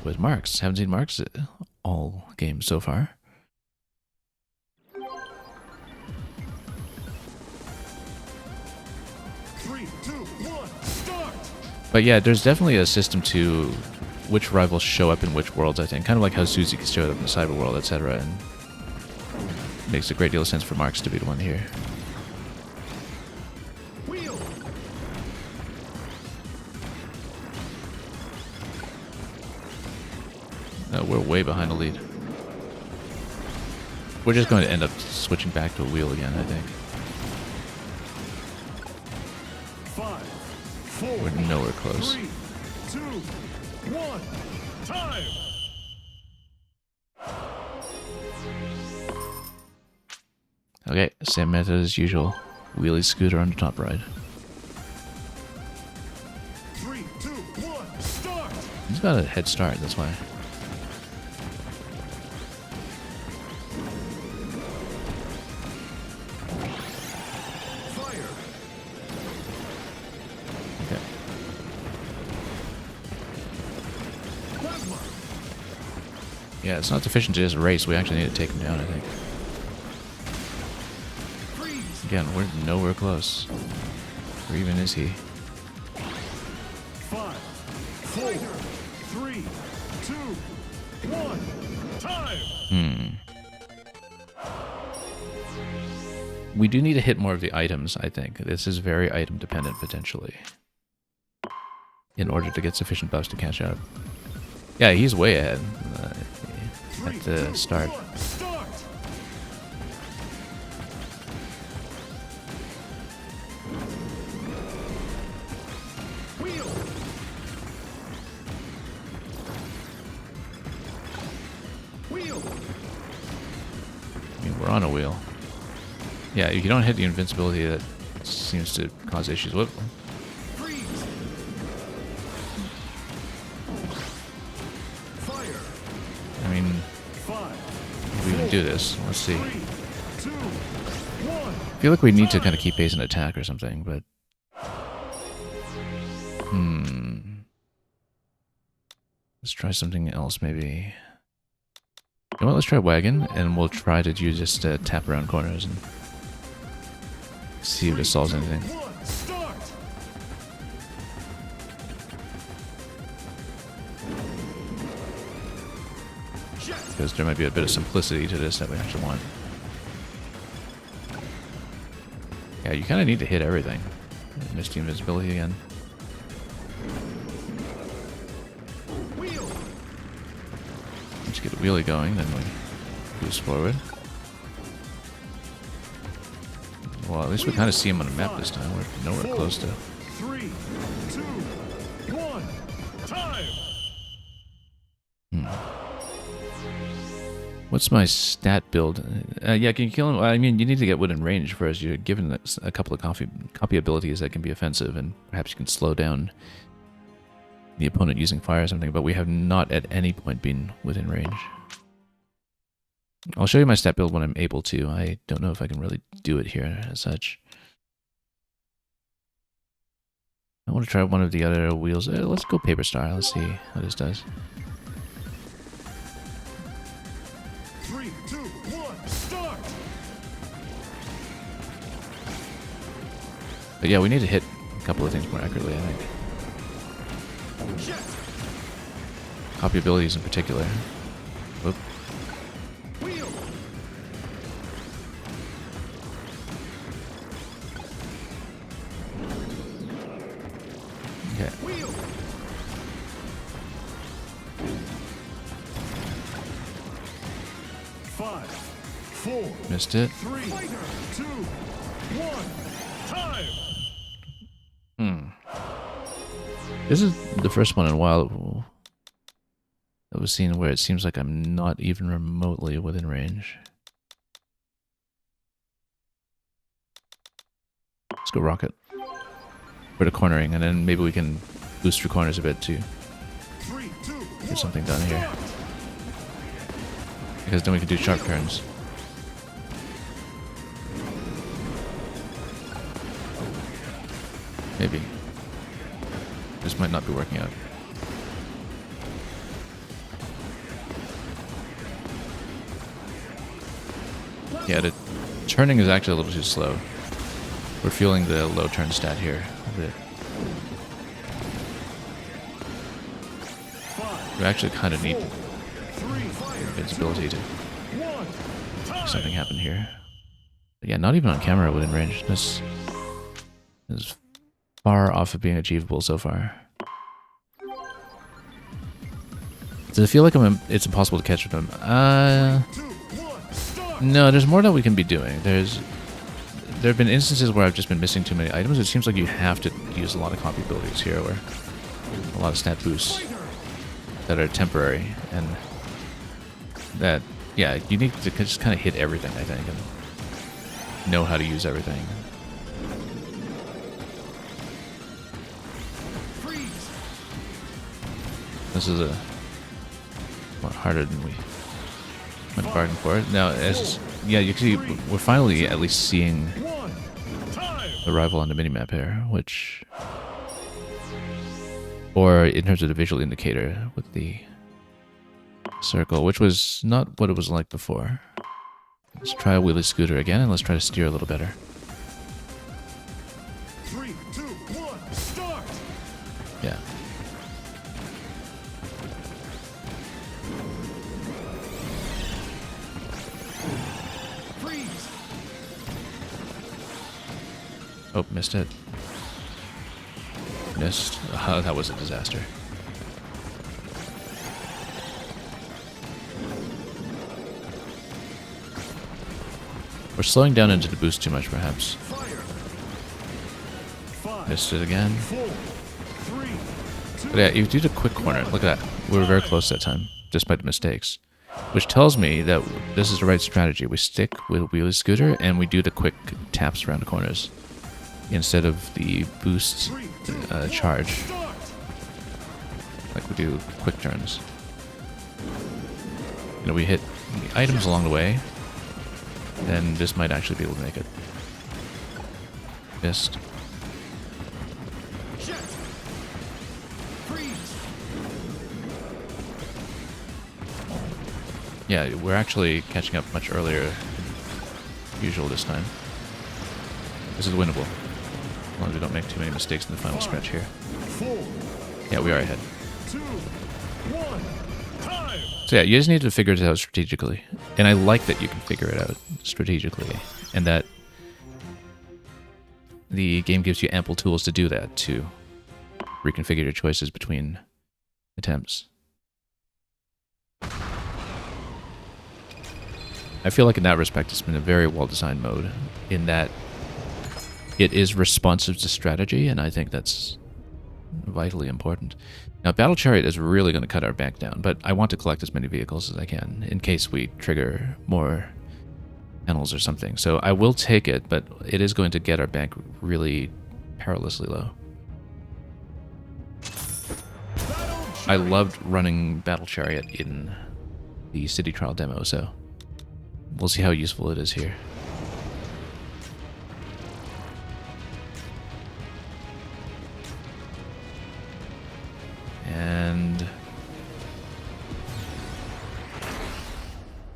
With marks. Haven't seen marks all games so far. Three, two, one, start! But yeah, there's definitely a system to which rivals show up in which worlds, I think. Kind of like how Suzuki showed up in the Cyber World, etc. And makes a great deal of sense for Marks to be the one here. Wheel! We're way behind the lead. We're just going to end up switching back to a wheel again, I think. 5, 4, We're nowhere close. 3, 2, 1, time! Okay, same method as usual. Wheelie scooter on the top ride. 3, 2, 1, start! He's got a head start, that's why. Fire! Okay. Plasma! Yeah, it's not sufficient to just race. We actually need to take him down, I think. Freeze! Again, we're nowhere close. Or even is he? 5, 4, 3, 2, 1, time! We do need to hit more of the items, I think. This is very item dependent, potentially. In order to get sufficient buffs to catch up. Yeah, he's way ahead at the start. 1, start! Wheel! Wheel! I mean, we're on a wheel. Yeah, if you don't hit the invincibility, that seems to cause issues. Whoop. Freeze! Fire! I mean, 5, if we can do this. Let's see. 3, 2, 1. I feel like we need to kind of keep pace and attack or something, but... Let's try something else, maybe. You know what, let's try wagon, and we'll try to just tap around corners and see if it solves anything. 1, start! Jet! Because there might be a bit of simplicity to this that we actually want. Yeah, you kind of need to hit everything. Missed the invisibility again. Wheel! Let's get a wheelie going, then we boost forward. Well, at least we kind of see him on the map this time. We're nowhere close to. 3, 2, 1, time! What's my stat build? Yeah, can you kill him? I mean, you need to get within range first. You're given a couple of copy abilities that can be offensive, and perhaps you can slow down the opponent using fire or something, but we have not at any point been within range. I'll show you my stat build when I'm able to. I don't know if I can really do it here as such. I want to try one of the other wheels. Let's go Paper Star. Let's see how this does. 3, 2, 1, start! But yeah, we need to hit a couple of things more accurately, I think. Jet! Copy abilities in particular. Whoop. Wheel! Okay. Wheel! 5, 4, Missed it. 3, 2, 1, time! This is the first one in a while that was seen where it seems like I'm not even remotely within range. Let's go rocket. For the cornering, and then maybe we can boost through corners a bit to 3, 2, 1, get something done here. start! Because then we can do sharp turns. Maybe. This might not be working out. Yeah, the turning is actually a little too slow. We're feeling the low turn stat here a bit. We actually kind of need 3, fire! invincibility to 1, time! make something happen here. But yeah, not even on camera within range. This is far off of being achievable so far. Does it feel like it's impossible to catch with him? 2, 1, start! No, there's more that we can be doing. There have been instances where I've just been missing too many items. It seems like you have to use a lot of copy abilities here, or a lot of stat boosts that are temporary, and that, yeah, you need to just kind of hit everything, I think, and know how to use everything. Freeze! This is a lot harder than we went bargain for it. Now, as yeah, you can see, we're finally at least seeing 1, time! the rival on the minimap here, which, or in terms of the visual indicator with the circle, which was not what it was like before. Let's try a wheelie scooter again, and let's try to steer a little better. 3, 2, 1, start! Yeah. Freeze! Oh, missed it. Missed. Oh, that was a disaster. We're slowing down into the boost too much, perhaps. Fire! 5, Missed it again. 4, 3, 2, But yeah, you do the quick corner. Look at that. We were very close that time, despite the mistakes. Which tells me that this is the right strategy. We stick with wheelie scooter, and we do the quick taps around the corners instead of the boost 3, 2, charge, start! like we do quick turns. You know, we hit the items along the way, then this might actually be able to make it. Missed. Jet! Freeze! Yeah, we're actually catching up much earlier than usual this time. This is winnable, as long as we don't make too many mistakes in the final stretch here. 4, Yeah, we are ahead. 2, 1, time! So yeah, you just need to figure it out strategically. And I like that you can figure it out strategically, and that the game gives you ample tools to do that, to reconfigure your choices between attempts. I feel like in that respect it's been a very well-designed mode, in that it is responsive to strategy, and I think that's vitally important. Now, Battle Chariot is really going to cut our bank down, but I want to collect as many vehicles as I can in case we trigger more panels or something. So I will take it, but it is going to get our bank really perilously low. I loved running Battle Chariot in the City Trial demo, so we'll see how useful it is here.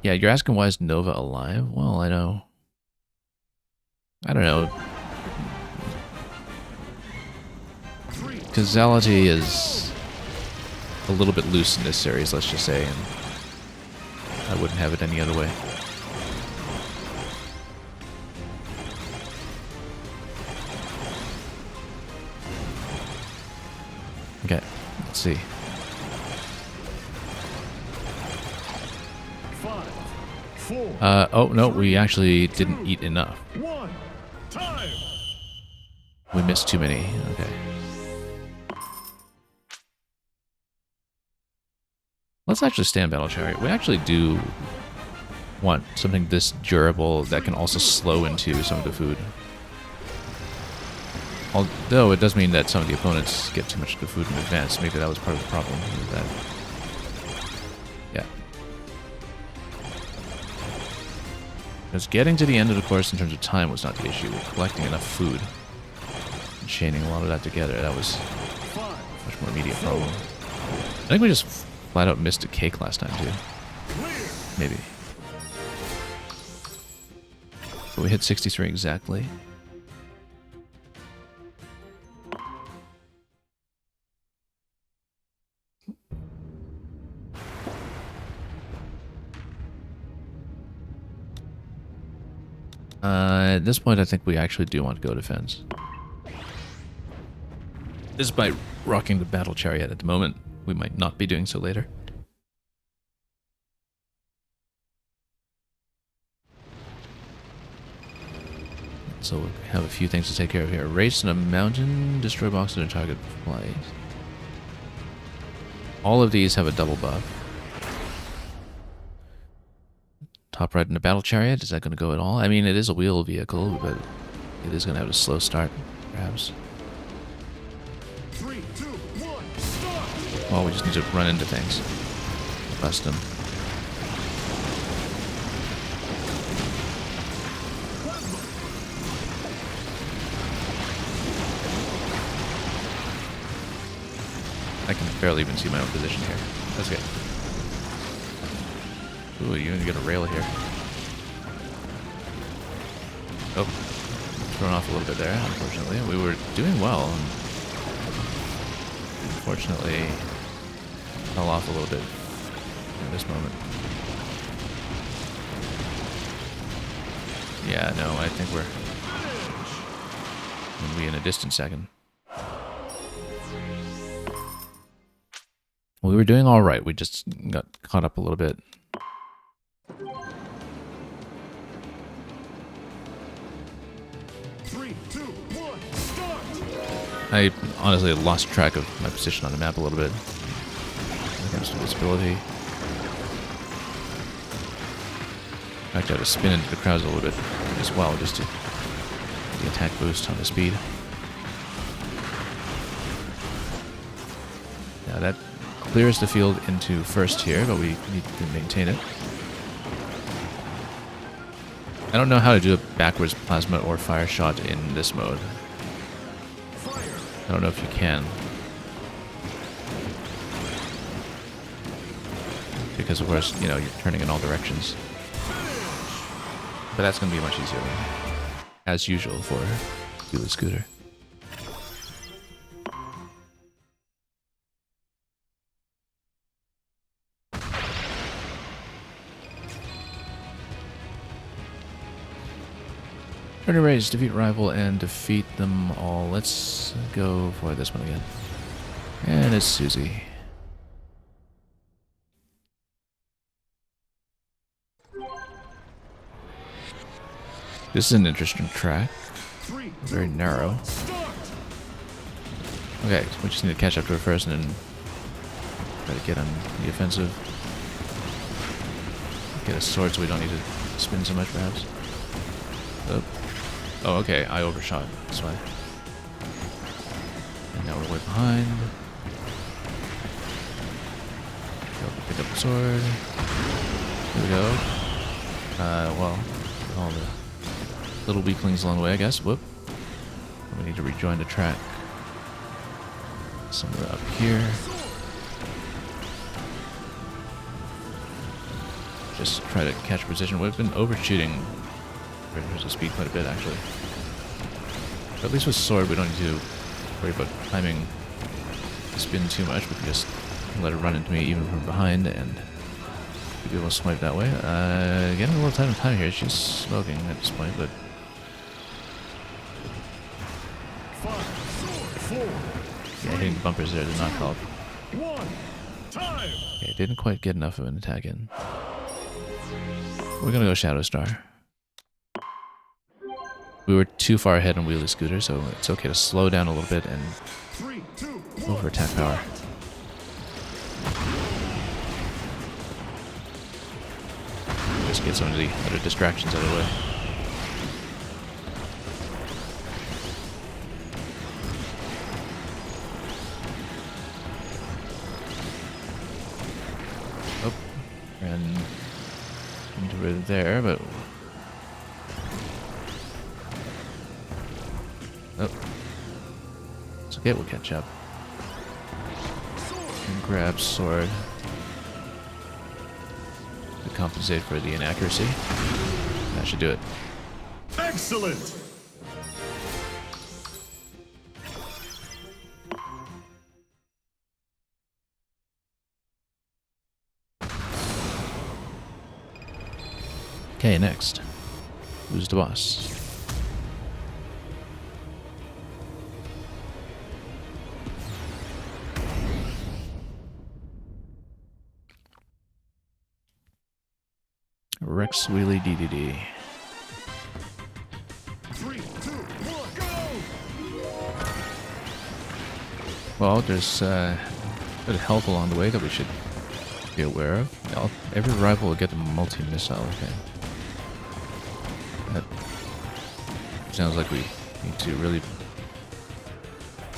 Yeah, you're asking why is Nova alive? Well, I don't know. Causality is a little bit loose in this series, let's just say, and I wouldn't have it any other way. Okay, let's see. 5, 4. Oh no, we actually didn't eat enough. 1. Time. We missed too many. Okay. Let's actually stay on Battle Chariot. We actually do want something this durable that can also slow into some of the food. Although it does mean that some of the opponents get too much of the food in advance. Maybe that was part of the problem with that. Yeah. Because getting to the end of the course in terms of time was not the issue. Collecting enough food and chaining a lot of that together, that was a much more immediate problem. I think we just flat out missed a cake last time too. Maybe. But we hit 63 exactly. At this point, I think we actually do want to go defense. Despite rocking the Battle Chariot at the moment, we might not be doing so later. So we have a few things to take care of here. Race in a mountain, destroy boxes and target flight. All of these have a double buff. Top right in the Battle Chariot, is that going to go at all? I mean, it is a wheel vehicle, but it is going to have a slow start, perhaps. 3, 2, 1. Start. Well, we just need to run into things. Bust them. I can barely even see my own position here. That's good. Ooh, you even get a rail here. Oh, thrown off a little bit there, unfortunately. We were doing well. Unfortunately, fell off a little bit in this moment. Yeah, no, I think we're going to be in a distant second. We were doing all right. We just got caught up a little bit. I honestly lost track of my position on the map a little bit. When it comes to visibility. In fact, I had to spin into the crowds a little bit as well, just to get the attack boost on the speed. Yeah, that clears the field into first here, but we need to maintain it. I don't know how to do a backwards plasma or fire shot in this mode. I don't know if you can. Because of course, you know, you're turning in all directions. But that's going to be much easier, as usual, for Wheelie Scooter. Turn to raise, defeat rival, and defeat them all. Let's go for this one again. And it's Susie. This is an interesting track. Very narrow. Okay, so we just need to catch up to her first and then try to get on the offensive. Get a sword so we don't need to spin so much, perhaps. Oh, okay, I overshot. That's why. And now we're way behind. Pick up the sword. Here we go. Well, all the little weaklings along the way, I guess. Whoop. We need to rejoin the track. Somewhere up here. just try to catch position. We've been overshooting in terms of speed quite a bit, actually. But at least with sword, we don't need to worry about timing the spin too much. We can just let it run into me even from behind and be able to swipe that way. Getting a little time here. She's smoking at this point, but 5, 4, yeah, hitting the bumpers there did not help. 1, time! Okay, didn't quite get enough of an attack in. We're gonna go Shadow Star. We were too far ahead on Wheelie Scooter, so it's okay to slow down a little bit and 3, 2, go for attack power. Just get some of the other distractions out of the way. Oh, ran into it there, but oh, it's okay. We'll catch up and grab sword to compensate for the inaccuracy. That should do it. Excellent! Okay, next. Who's the boss? Rex Wheelie DDD. 3, 2, 1, go! Well, there's a bit of health along the way that we should be aware of. Every rival will get a multi-missile, okay. That sounds like we need to really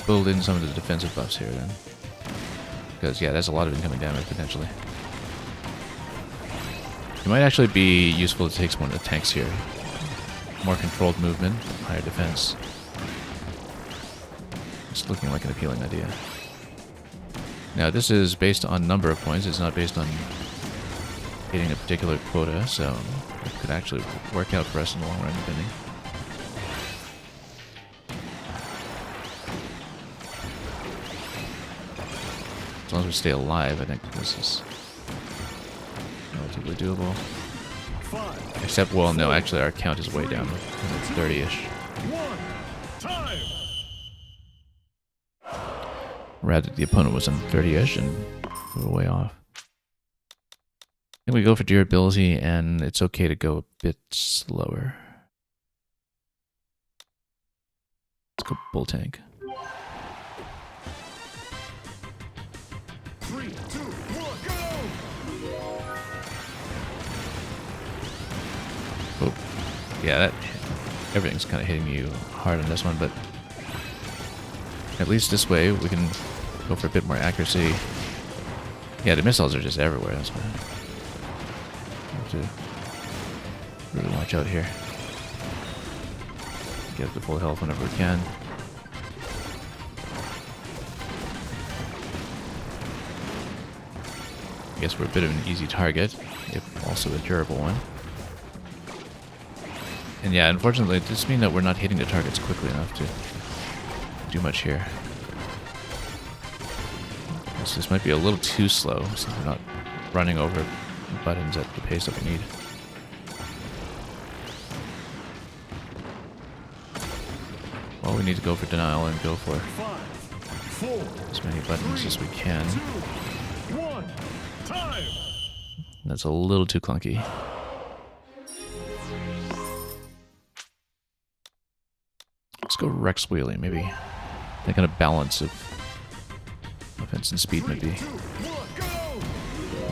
build in some of the defensive buffs here then. Because, yeah, there's a lot of incoming damage potentially. It might actually be useful to take some of the tanks here. More controlled movement, higher defense. It's looking like an appealing idea. Now, this is based on number of points. It's not based on hitting a particular quota, so it could actually work out for us in the long run, depending. As long as we stay alive, I think this is relatively doable. 5, Except, well, no, actually our count is way down. It's 30-ish. 1, time! Rather, the opponent was on 30-ish and we were way off. I think we go for durability, and it's okay to go a bit slower. Let's go bull tank. 3, 2, 1, go! Oh, yeah, that everything's kind of hitting you hard on this one, but at least this way we can go for a bit more accuracy. Yeah, the missiles are just everywhere. That's why we have to really watch out here. Get up to full health whenever we can. I guess we're a bit of an easy target, if also a durable one. And yeah, unfortunately, it does mean that we're not hitting the targets quickly enough to do much here. This might be a little too slow, since we're not running over buttons at the pace that we need. Well, we need to go for denial and go for 5, 4, as many buttons as we can. 2, 1, time! That's a little too clunky. Let's go Rex Wheelie, maybe. That kind of balance of offense and speed might be a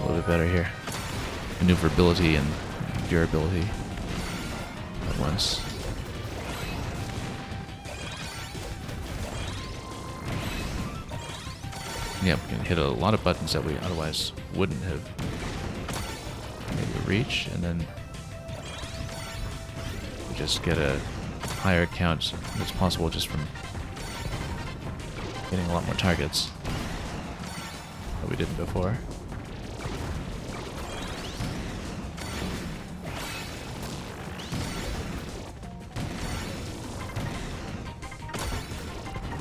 little bit better here. Maneuverability and durability at once. Yeah, we can hit a lot of buttons that we otherwise wouldn't have maybe reach, and then we just get a higher count that's possible just from hitting a lot more targets that we didn't before.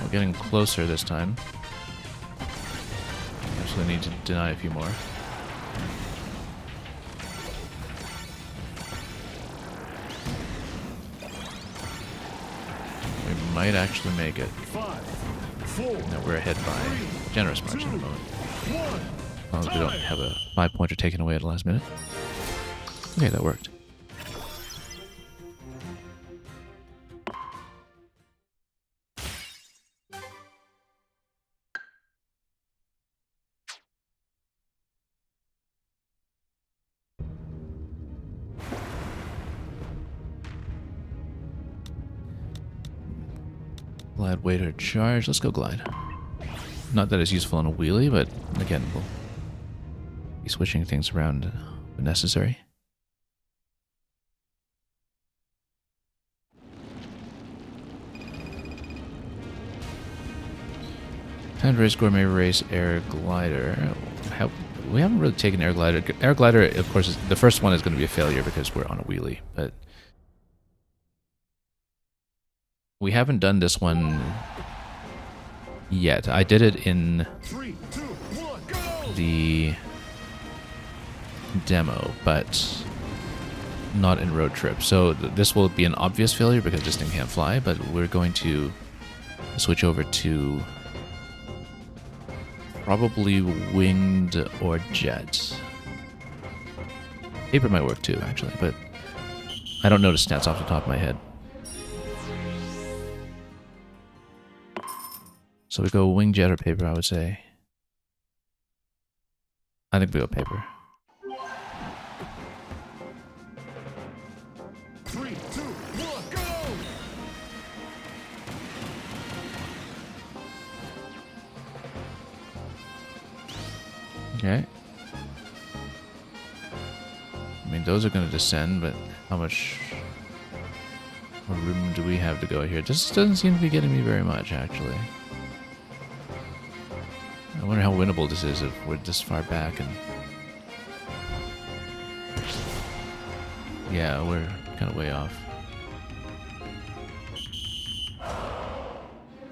We're getting closer this time. Actually need to deny a few more. We might actually make it. 5, 4, No, we're ahead by a generous margin at the moment. 1. As long as we don't have a 5-pointer taken away at the last minute. Okay, that worked. Glide waiter charge. Let's go glide. Not that it's useful on a wheelie, but again, we'll be switching things around when necessary. Time to race gourmet race air glider. We haven't really taken air glider. Air glider, of course, the first one is going to be a failure because we're on a wheelie, but we haven't done this one yet. I did it in 3, 2, 1, go! the demo, but not in road trip. So this will be an obvious failure because this thing can't fly, but we're going to switch over to probably winged or jet. Paper might work too, actually, but I don't know the stats off the top of my head. So we go wing, jet, or paper, I would say. I think we go paper. 3, 2, 1, go! Okay. I mean, those are going to descend, but how much more room do we have to go here? This doesn't seem to be getting me very much, actually. I wonder how winnable this is if we're this far back and... Yeah, we're kind of way off.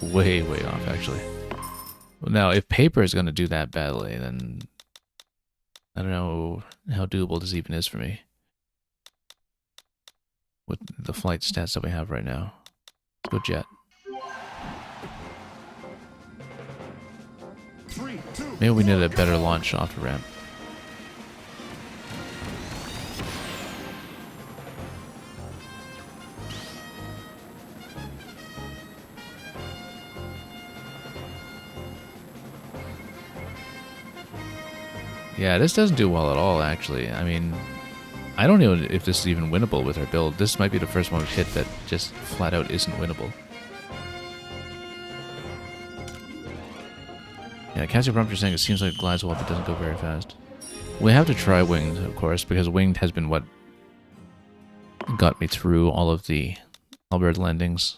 Way, way off, actually. Well, now, if paper is going to do that badly, then I don't know how doable this even is for me. With the flight stats that we have right now. Let's go jet. 3, 2, Maybe we need a better launch off the ramp. Yeah, this doesn't do well at all, actually. I mean, I don't know if this is even winnable with our build. This might be the first one we've hit that just flat out isn't winnable. Yeah, Cassie Prompter saying it seems like it glides well but doesn't go very fast. We have to try winged, of course, because winged has been what got me through all of the Albert landings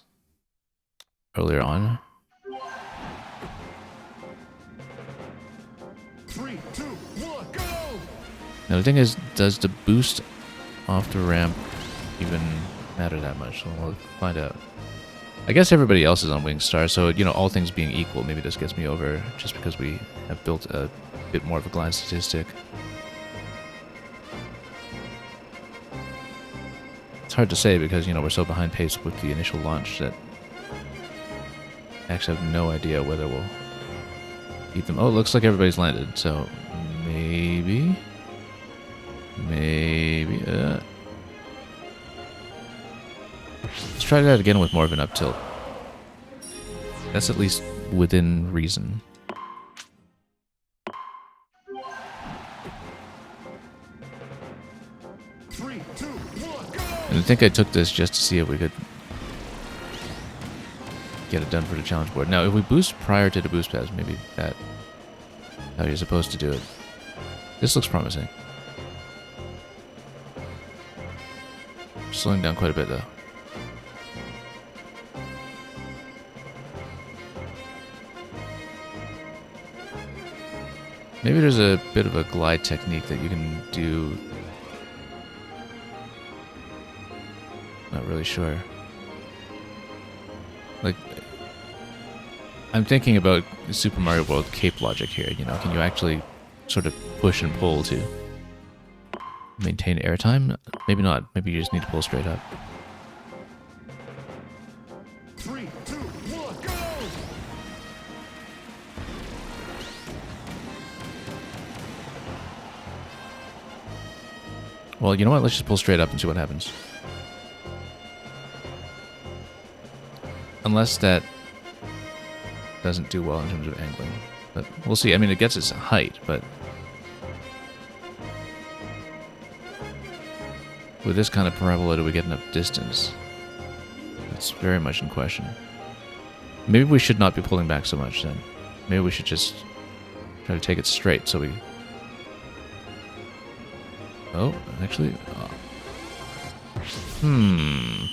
earlier on. 3, 2, 1, go! Now the thing is, does the boost off the ramp even matter that much? So we'll find out. I guess everybody else is on Wingstar, so, you know, all things being equal, maybe this gets me over just because we have built a bit more of a glide statistic. It's hard to say because, you know, we're so behind pace with the initial launch that I actually have no idea whether we'll beat them. Oh, it looks like everybody's landed, so maybe... Let's try that again with more of an up tilt. That's at least within reason. Three, two, one, go! And I think I took this just to see if we could get it done for the challenge board. Now, if we boost prior to the boost pass, maybe that's how you're supposed to do it. This looks promising. Slowing down quite a bit, though. Maybe there's a bit of a glide technique that you can do. Not really sure. Like, I'm thinking about Super Mario World cape logic here. You know, can you actually sort of push and pull to maintain airtime? Maybe not. Maybe you just need to pull straight up. 3, 2, 1, go! Well, you know what? Let's just pull straight up and see what happens. Unless that doesn't do well in terms of angling. But we'll see. I mean, it gets its height, but with this kind of parabola, do we get enough distance? It's very much in question. Maybe we should not be pulling back so much then. Maybe we should just try to take it straight so we... Oh, actually...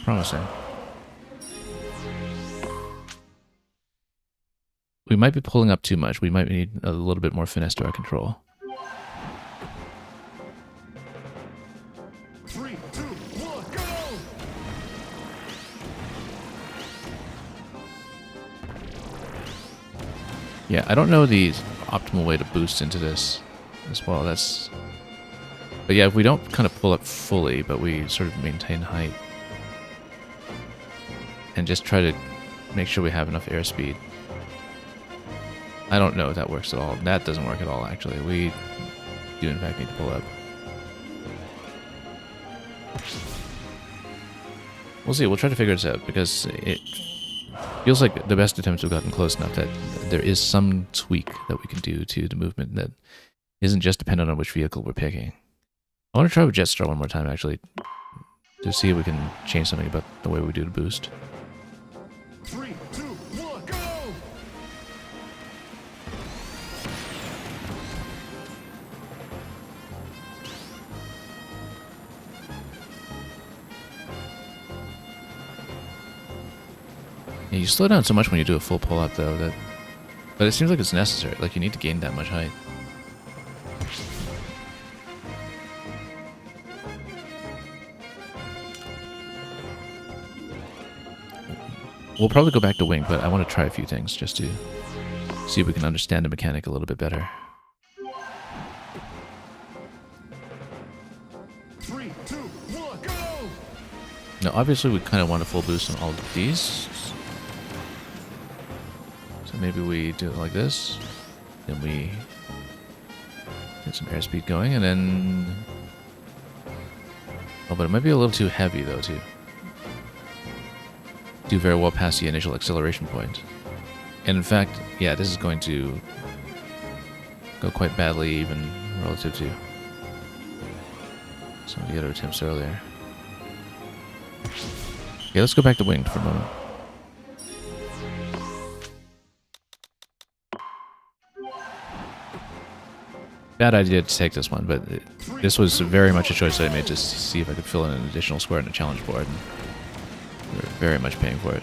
promising. We might be pulling up too much. We might need a little bit more finesse to our control. 3, 2, 1, go! Yeah, I don't know the optimal way to boost into this as well. That's... But yeah, if we don't kind of pull up fully, but we sort of maintain height and just try to make sure we have enough airspeed. I don't know if that works at all. That doesn't work at all, actually. We do, in fact, need to pull up. We'll see. We'll try to figure this out, because it feels like the best attempts have gotten close enough that there is some tweak that we can do to the movement that isn't just dependent on which vehicle we're picking. I want to try with Jetstar one more time, actually, to see if we can change something about the way we do the boost. 3, 2, 1, go! Yeah, you slow down so much when you do a full pull-up, though, that... But it seems like it's necessary. Like, you need to gain that much height. We'll probably go back to wing, but I want to try a few things just to see if we can understand the mechanic a little bit better. 3, 2, 1, go! Now, obviously, we kind of want a full boost on all of these. So maybe we do it like this. Then we get some airspeed going, and then... Oh, but it might be a little too heavy, though, too. Do very well past the initial acceleration point. And in fact, yeah, this is going to go quite badly even relative to some of the other attempts earlier. Okay, let's go back to winged for a moment. Bad idea to take this one, but this was very much a choice that I made to see if I could fill in an additional square in the challenge board. And we're very much paying for it.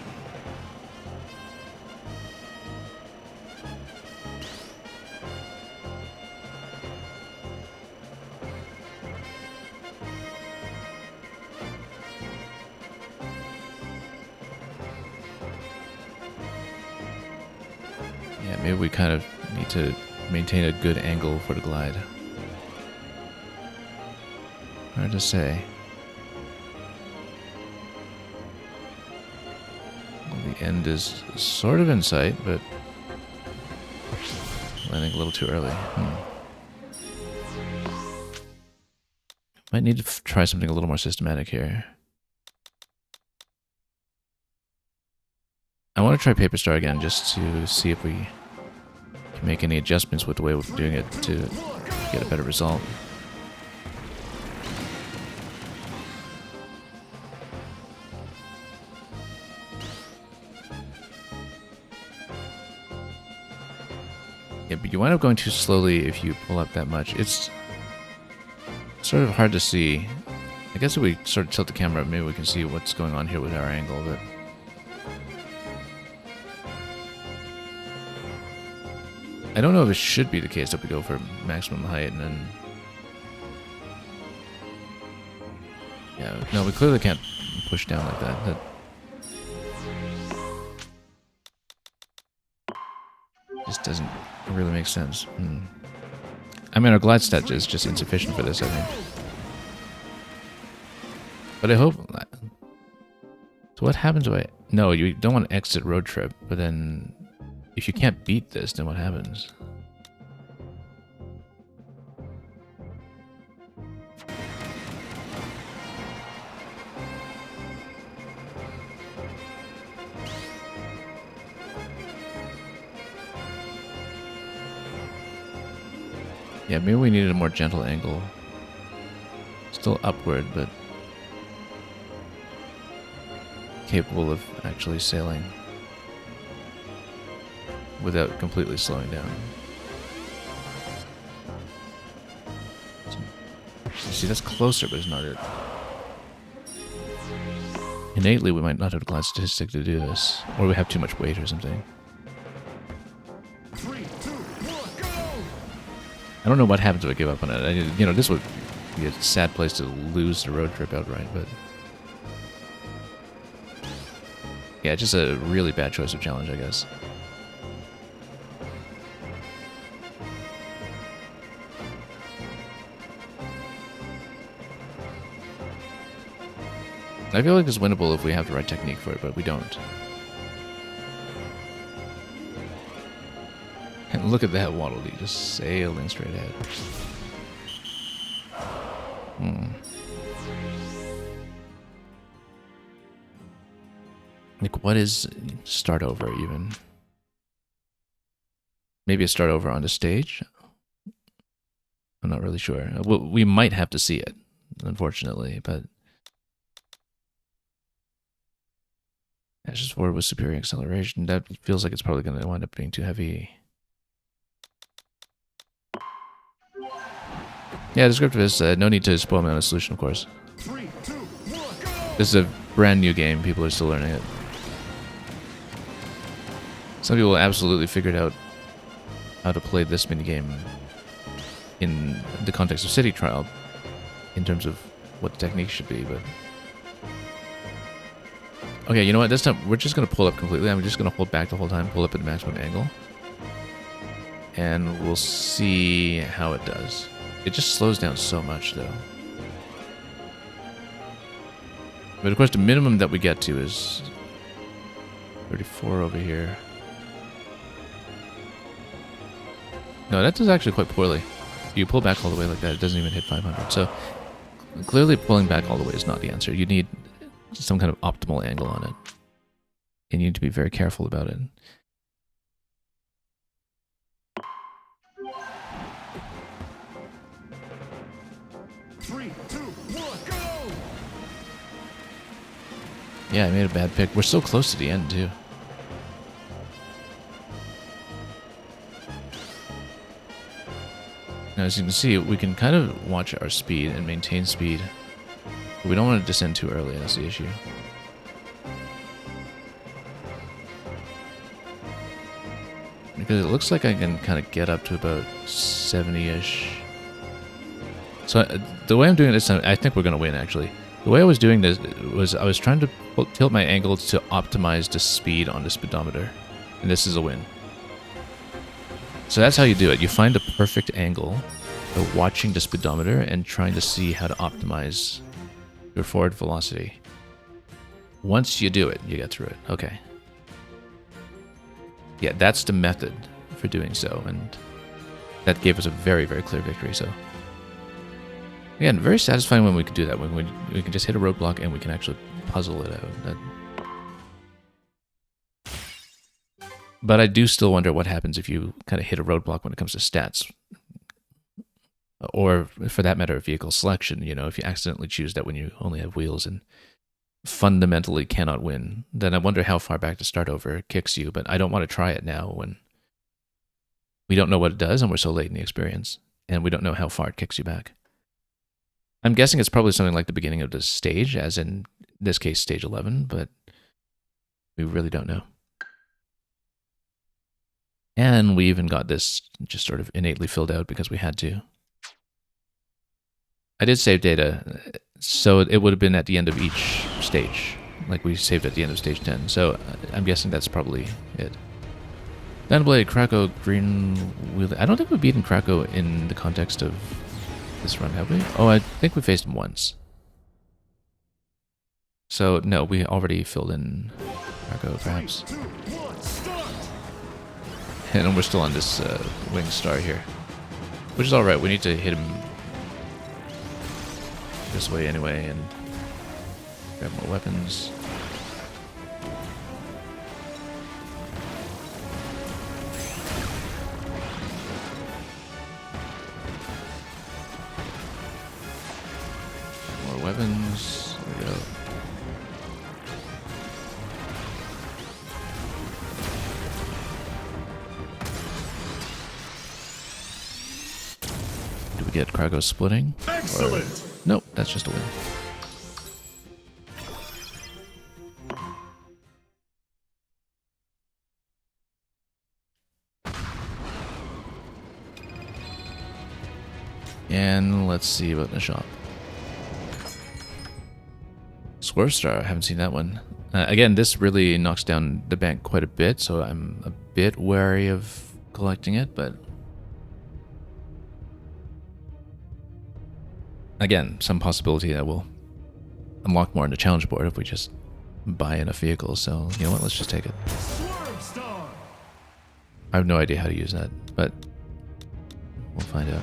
Yeah, maybe we kind of need to maintain a good angle for the glide. Hard to say. The end is sort of in sight, but landing a little too early. Might need to try something a little more systematic here. I want to try Paper Star again just to see if we can make any adjustments with the way we're doing it to get a better result. Yeah, but you wind up going too slowly if you pull up that much. It's sort of hard to see. I guess if we sort of tilt the camera, maybe we can see what's going on here with our angle, but... I don't know if it should be the case that we go for maximum height and then... Yeah, no, we clearly can't push down like that. doesn't really make sense. I mean, our glide stat is just insufficient for this, I think. But I hope... So what happens if I... No, you don't want to exit road trip, but then... If you can't beat this, then what happens? Yeah, maybe we needed a more gentle angle. Still upward, but capable of actually sailing without completely slowing down. You see, that's closer, but it's not it. Innately, we might not have a glide statistic to do this, or we have too much weight or something. 3, 2, 1, go! I don't know what happens if I give up on it. You know, this would be a sad place to lose the road trip outright, but... Yeah, just a really bad choice of challenge, I guess. I feel like it's winnable if we have the right technique for it, but we don't. And look at that Waddle Dee just sailing straight ahead. Like, what is start over even? Maybe a start over on the stage? I'm not really sure. We might have to see it, unfortunately, but... That's just forward with superior acceleration. That feels like it's probably going to wind up being too heavy. Yeah, descriptive is no need to spoil me on a solution, of course. 3, 2, 1, go! This is a brand new game. People are still learning it. Some people absolutely figured out how to play this minigame in the context of City Trial in terms of what the technique should be, but... Okay, you know what? This time, we're just going to pull up completely. I'm just going to hold back the whole time, pull up at the maximum angle. And we'll see how it does. It just slows down so much, though. But of course, the minimum that we get to is 34 over here. No, that does actually quite poorly. You pull back all the way like that, it doesn't even hit 500. So, clearly pulling back all the way is not the answer. You need some kind of optimal angle on it. And you need to be very careful about it. Three, two, one, go! Yeah, I made a bad pick. We're so close to the end, too. Now, as you can see, we can kind of watch our speed and maintain speed. But we don't want to descend too early, that's the issue. Because it looks like I can kind of get up to about 70-ish. So the way I'm doing this, I think we're going to win, actually. The way I was doing this was I was trying to tilt my angle to optimize the speed on the speedometer. And this is a win. So that's how you do it. You find the perfect angle by watching the speedometer and trying to see how to optimize your forward velocity. Once you do it, you get through it. Okay. Yeah, that's the method for doing so, and that gave us a very, very clear victory, so... Again, very satisfying when we can do that, when we can just hit a roadblock and we can actually puzzle it out. But I do still wonder what happens if you kind of hit a roadblock when it comes to stats. Or, for that matter, vehicle selection. You know, if you accidentally choose that when you only have wheels and fundamentally cannot win, then I wonder how far back to start over kicks you. But I don't want to try it now when we don't know what it does and we're so late in the experience. And we don't know how far it kicks you back. I'm guessing it's probably something like the beginning of the stage, as in this case, stage 11, but we really don't know. And we even got this just sort of innately filled out because we had to. I did save data, so it would have been at the end of each stage, like we saved at the end of stage 10. So I'm guessing that's probably it. Bandblade, Krakow, Green Wheel. I don't think we've beaten Krakow in the context of this run, have we? Oh, I think we faced him once. So, no, we already filled in Krakow, perhaps. 3, 2, 1, start! And we're still on this wing star here. Which is alright, we need to hit him this way anyway and grab more weapons. More weapons. There we go. Do we get Krakow splitting? Excellent! Or... Nope, that's just a win. And let's see about the shop. Swerve Star, I haven't seen that one. Again, this really knocks down the bank quite a bit, so I'm a bit wary of collecting it, but... Again, some possibility that we'll unlock more in the challenge board if we just buy enough vehicles, so you know what, let's just take it. Swerve Star! I have no idea how to use that, but we'll find out.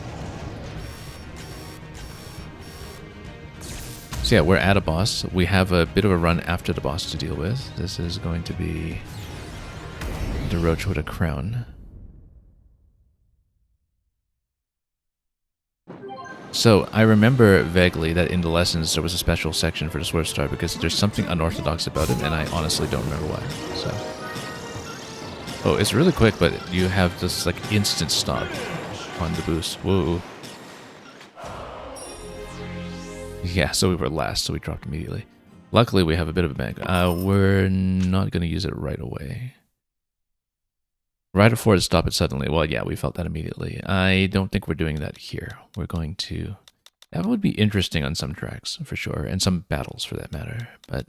So yeah, we're at a boss. We have a bit of a run after the boss to deal with. This is going to be the Roach with a crown. So I remember vaguely that in the lessons there was a special section for the Swerve Star because there's something unorthodox about it, and I honestly don't remember why. So, oh, it's really quick, but you have this like instant stop on the boost. Whoa. Yeah, so we were last, so we dropped immediately. Luckily, we have a bit of a bank. We're not going to use it right away. Right before to stop it suddenly. Well, yeah, we felt that immediately. I don't think we're doing that here. We're going to... That would be interesting on some tracks, for sure, and some battles, for that matter. But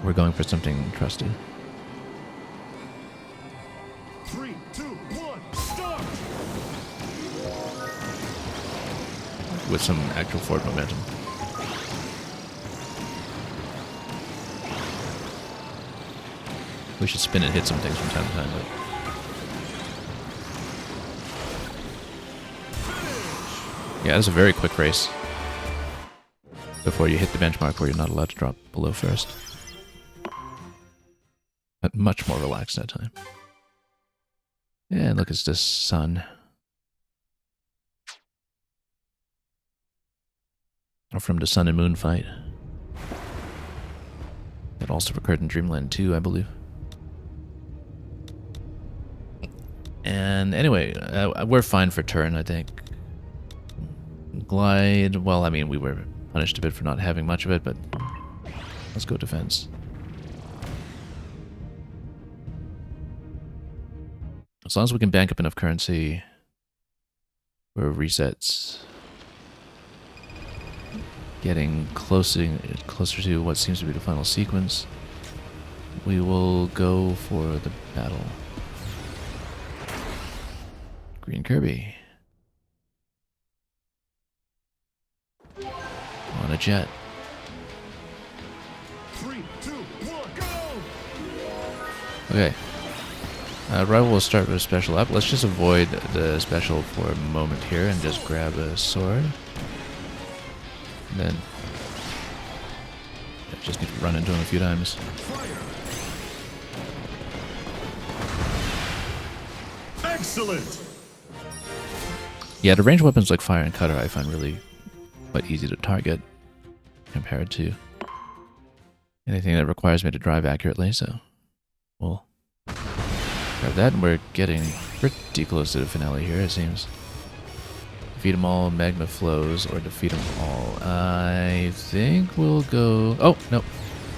we're going for something trusty. 3, 2, 1, start! With some actual forward momentum. We should spin and hit some things from time to time, but... Yeah, it's a very quick race. Before you hit the benchmark where you're not allowed to drop below first. But much more relaxed that time. Yeah, look, it's the sun. Or from the Sun and Moon fight. That also occurred in Dreamland 2, I believe. And anyway, we're fine for turn, I think. Glide, well, I mean, we were punished a bit for not having much of it, but let's go defense. As long as we can bank up enough currency for resets. Getting closer to what seems to be the final sequence, we will go for the battle. Green Kirby. On a jet. 3, 2, 1, go! Okay. Rival will start with a special up. Let's just avoid the special for a moment here and just grab a sword. And then I just need to run into him a few times. Fire! Excellent! Yeah, the ranged weapons like fire and cutter I find really quite easy to target compared to anything that requires me to drive accurately, so we'll grab that, and we're getting pretty close to the finale here, it seems. Defeat them all, magma flows, or defeat them all. I think we'll go... Oh, no.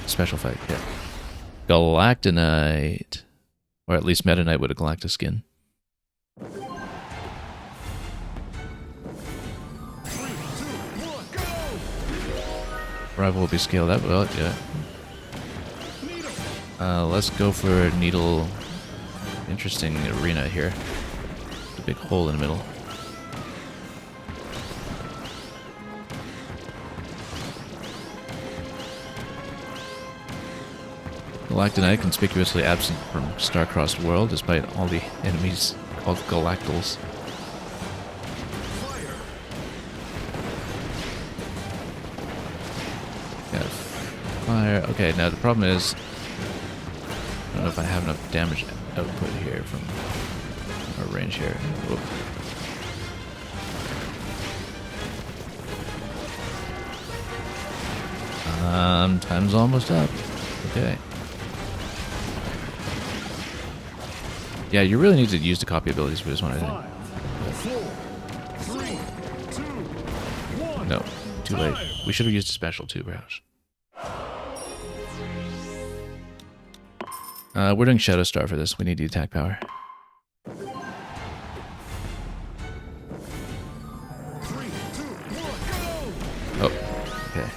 Special fight, yeah. Galactonite. Or at least Meta Knight with a Galactus skin. 3, 2, 1, go! Rival will be scaled up. Well, yeah. Let's go for Needle interesting arena here. A big hole in the middle. Galactonite conspicuously absent from Star-Crossed World, despite all the enemies called Galactals. Yeah, fire. Okay, now the problem is, I don't know if I have enough damage output here from our range here. Whoop. Time's almost up. Okay. Yeah, you really need to use the copy abilities for this one, I think. 5, 4, 3, 2, 1. No, too late. We should have used a special too, perhaps. We're doing Shadow Star for this. We need the attack power. 3, 2, 1, go! Oh, okay.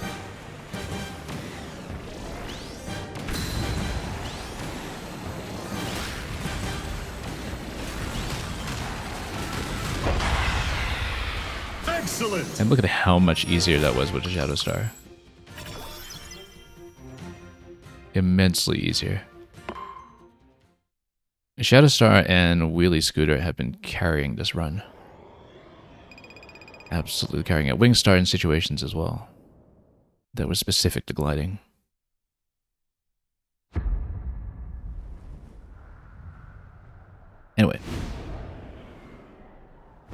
Excellent! And look at how much easier that was with the Shadow Star. Immensely easier. Shadow Star and Wheelie Scooter have been carrying this run. Absolutely carrying it. Wing Star in situations as well that were specific to gliding. Anyway.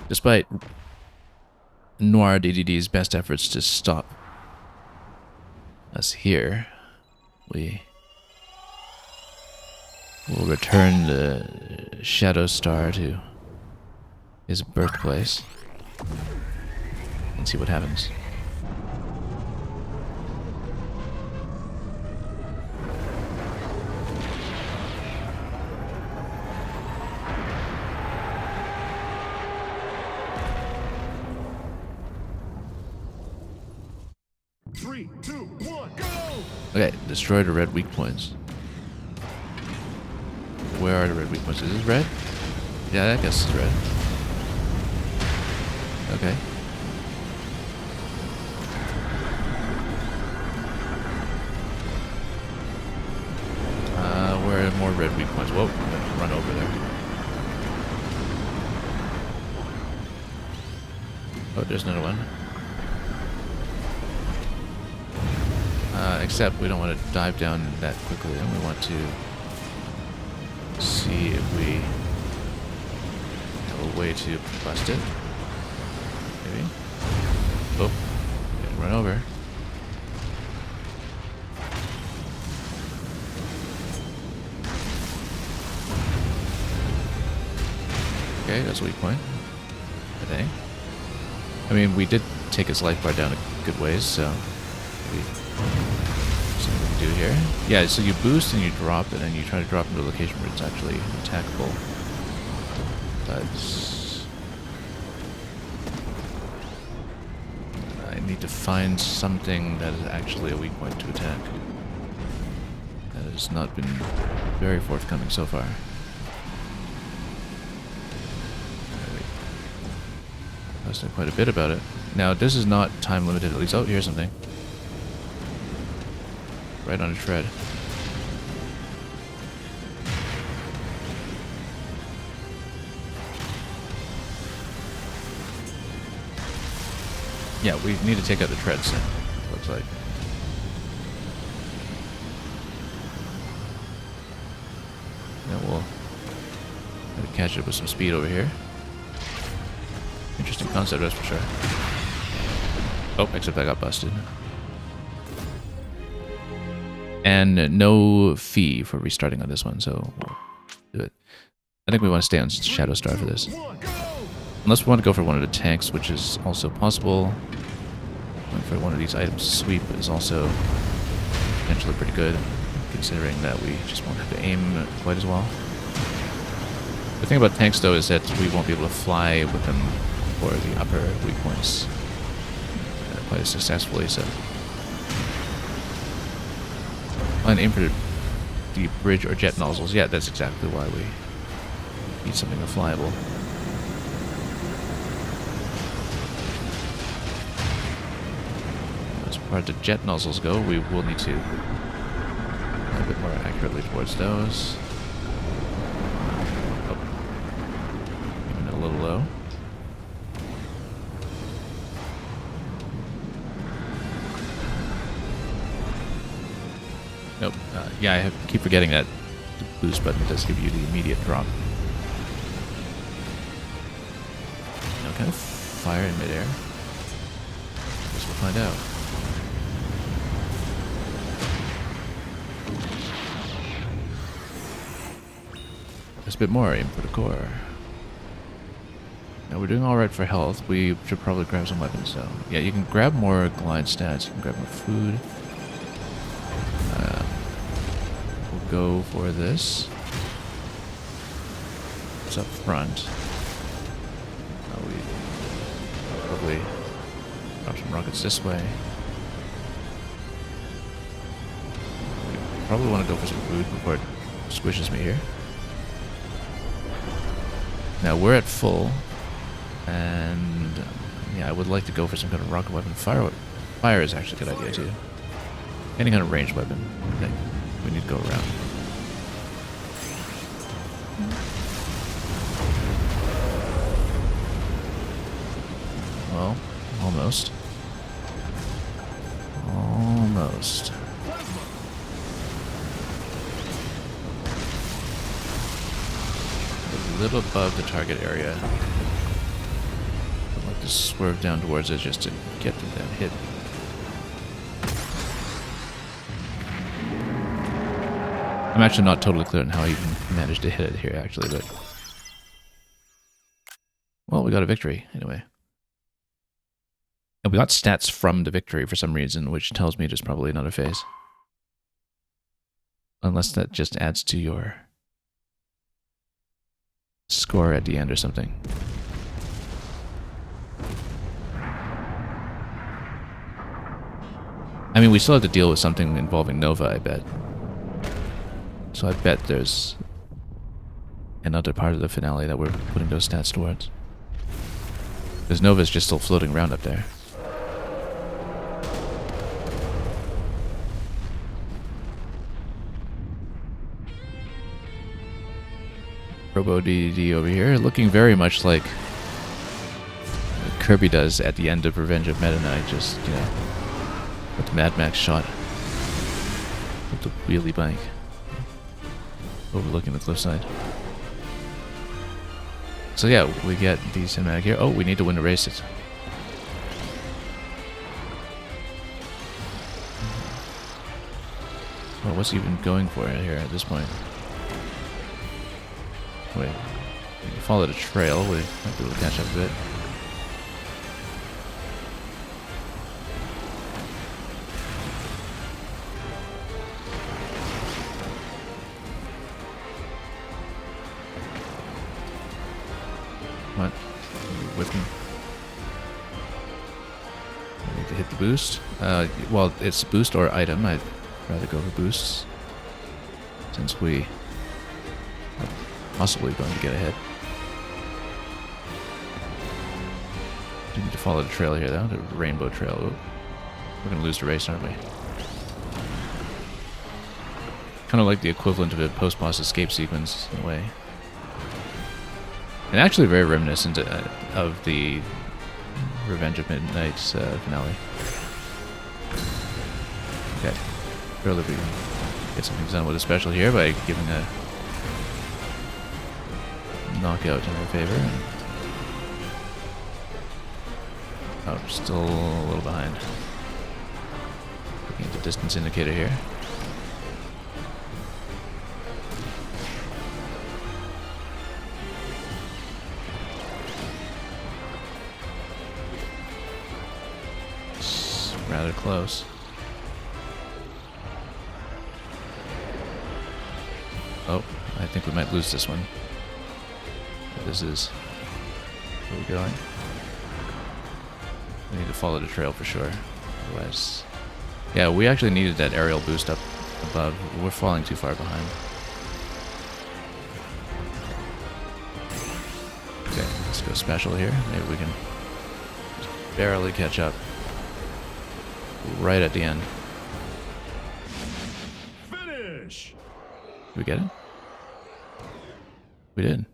Despite Noir DDD's best efforts to stop us here, we will return the Shadow Star to his birthplace and see what happens. Three, two, one, go! Okay, destroy the red weak points. Where are the red weak points? Is this red? Yeah, I guess it's red. Okay. Where are more red weak points? Whoa, run over there. Oh, there's another one. Except we don't want to dive down that quickly, and we want to see if we have a way to bust it. Maybe. Oh, run over. Okay, that's a weak point, I think. I mean, we did take his life bar down a good ways, so maybe see what we can do here. Yeah, so you boost and you drop, and then you try to drop into a location where it's actually attackable. But I need to find something that is actually a weak point to attack. That has not been very forthcoming so far. I've said quite a bit about it. Now, this is not time limited, at least. Oh, here's something. Right on a tread. Yeah, we need to take out the treads, looks like. Then we'll try to catch it with some speed over here. Interesting concept, that's for sure. Oh, except I got busted. And no fee for restarting on this one, so we'll do it. I think we want to stay on Shadow Star for this. Unless we want to go for one of the tanks, which is also possible. Going for one of these items, sweep is also potentially pretty good, considering that we just won't have to aim quite as well. The thing about tanks, though, is that we won't be able to fly with them for the upper weak points quite as successfully, so. And aim for the bridge or jet nozzles. Yeah, that's exactly why we Need something flyable. As far as the jet nozzles go, we will need to a bit more accurately towards those. Oh. Even a little low. Nope. Yeah, I keep forgetting that the boost button does give you the immediate drop. Now, kind of fire in midair. Guess we'll find out. There's a bit more aim for the core. Now we're doing alright for health. We should probably grab some weapons though. Yeah, you can grab more glide stats. You can grab more food. We'll go for this. It's up front. We probably drop some rockets this way. We probably want to go for some food before it squishes me here. Now we're at full, and yeah, I would like to go for some kind of rocket weapon. Fire is actually a good idea too. Any kind of ranged weapon that we need to go around. Well, almost. Almost. A little above the target area. I'd like to swerve down towards it just to get to that hit. I'm actually not totally clear on how I even managed to hit it here, actually, but... Well, we got a victory, anyway. And we got stats from the victory for some reason, which tells me there's probably another phase. Unless that just adds to your score at the end or something. I mean, we still have to deal with something involving Nova, I bet. So I bet there's another part of the finale that we're putting those stats towards. Because Nova's just still floating around up there. Robo DDD over here, looking very much like Kirby does at the end of Revenge of Meta Knight, just, you know, with the Mad Max shot. With the wheelie bike. Overlooking the cliffside. So yeah, we get the cinematic here. Oh, we need to win the race. Well, what's he even going for here at this point? Wait, we can follow the trail. We might be able to catch up a bit. Come on, whipping. I need to hit the boost. Well, it's boost or item. I'd rather go for boosts, since we are possibly going to get ahead. Do need to follow the trail here, though, the rainbow trail. Ooh. We're going to lose the race, aren't we? Kind of like the equivalent of a post-boss escape sequence, in a way. And actually very reminiscent of the Revenge of Midnight's finale. Okay. Surely we can get some things done with a special here by giving a knockout in our favor. Oh, still a little behind. Looking at the distance indicator here. It's rather close. Oh, I think we might lose this one. This is where we're going. We need to follow the trail for sure. Otherwise... Yeah, we actually needed that aerial boost up above. We're falling too far behind. go special here. Maybe we can just barely catch up right at the end. Finish. Did we get it? We did.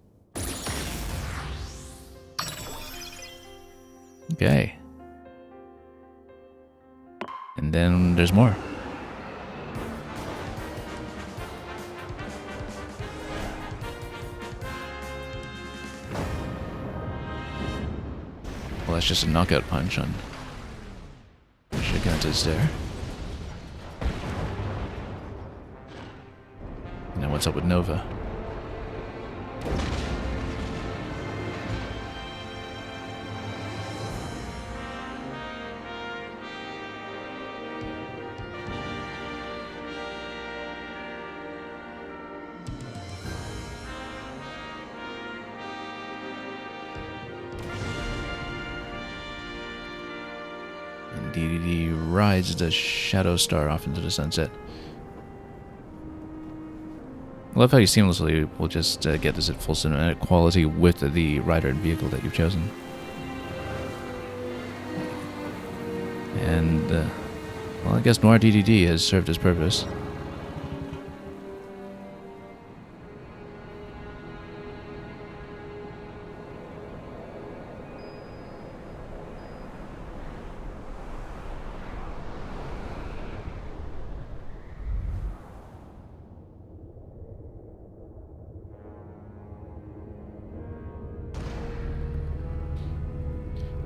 Okay. And then there's more. Well, that's just a knockout punch on Shiganta's there. Now what's up with Nova? DDD rides the Shadow Star off into the sunset. I love how you seamlessly will just get this at full cinematic quality with the rider and vehicle that you've chosen. And, well, I guess Noir DDD has served its purpose.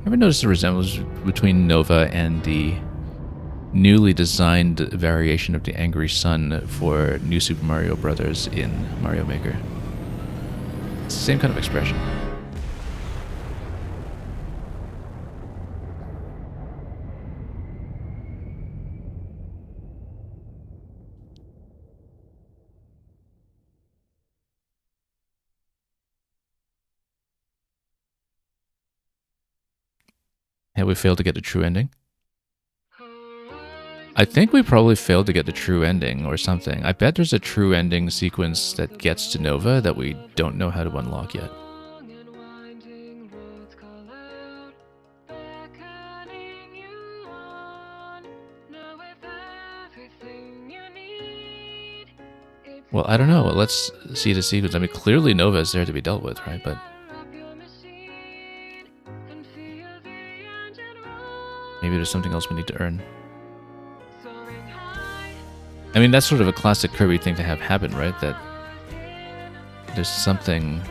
Ever noticed the resemblance between Nova and the newly designed variation of the Angry Sun for New Super Mario Bros. In Mario Maker? It's the same kind of expression. Have we failed to get a true ending? I think we probably failed to get the true ending or something. I bet there's a true ending sequence that gets to Nova that we don't know how to unlock yet. Well, I don't know. Let's see the sequence. I mean, clearly Nova is there to be dealt with, right? But maybe there's something else we need to earn. I mean, that's sort of a classic Kirby thing to have happen, right? That there's something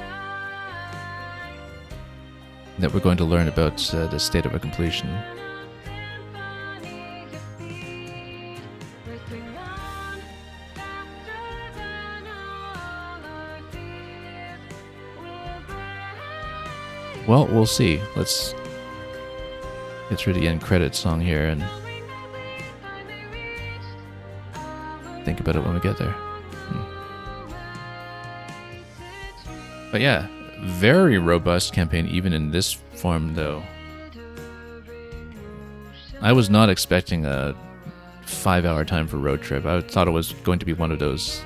that we're going to learn about the state of a completion. Well, we'll see. Let's get through the end credits song here and think about it when we get there. But yeah, very robust campaign even in this form though. I was not expecting a 5-hour time for road trip. I thought it was going to be one of those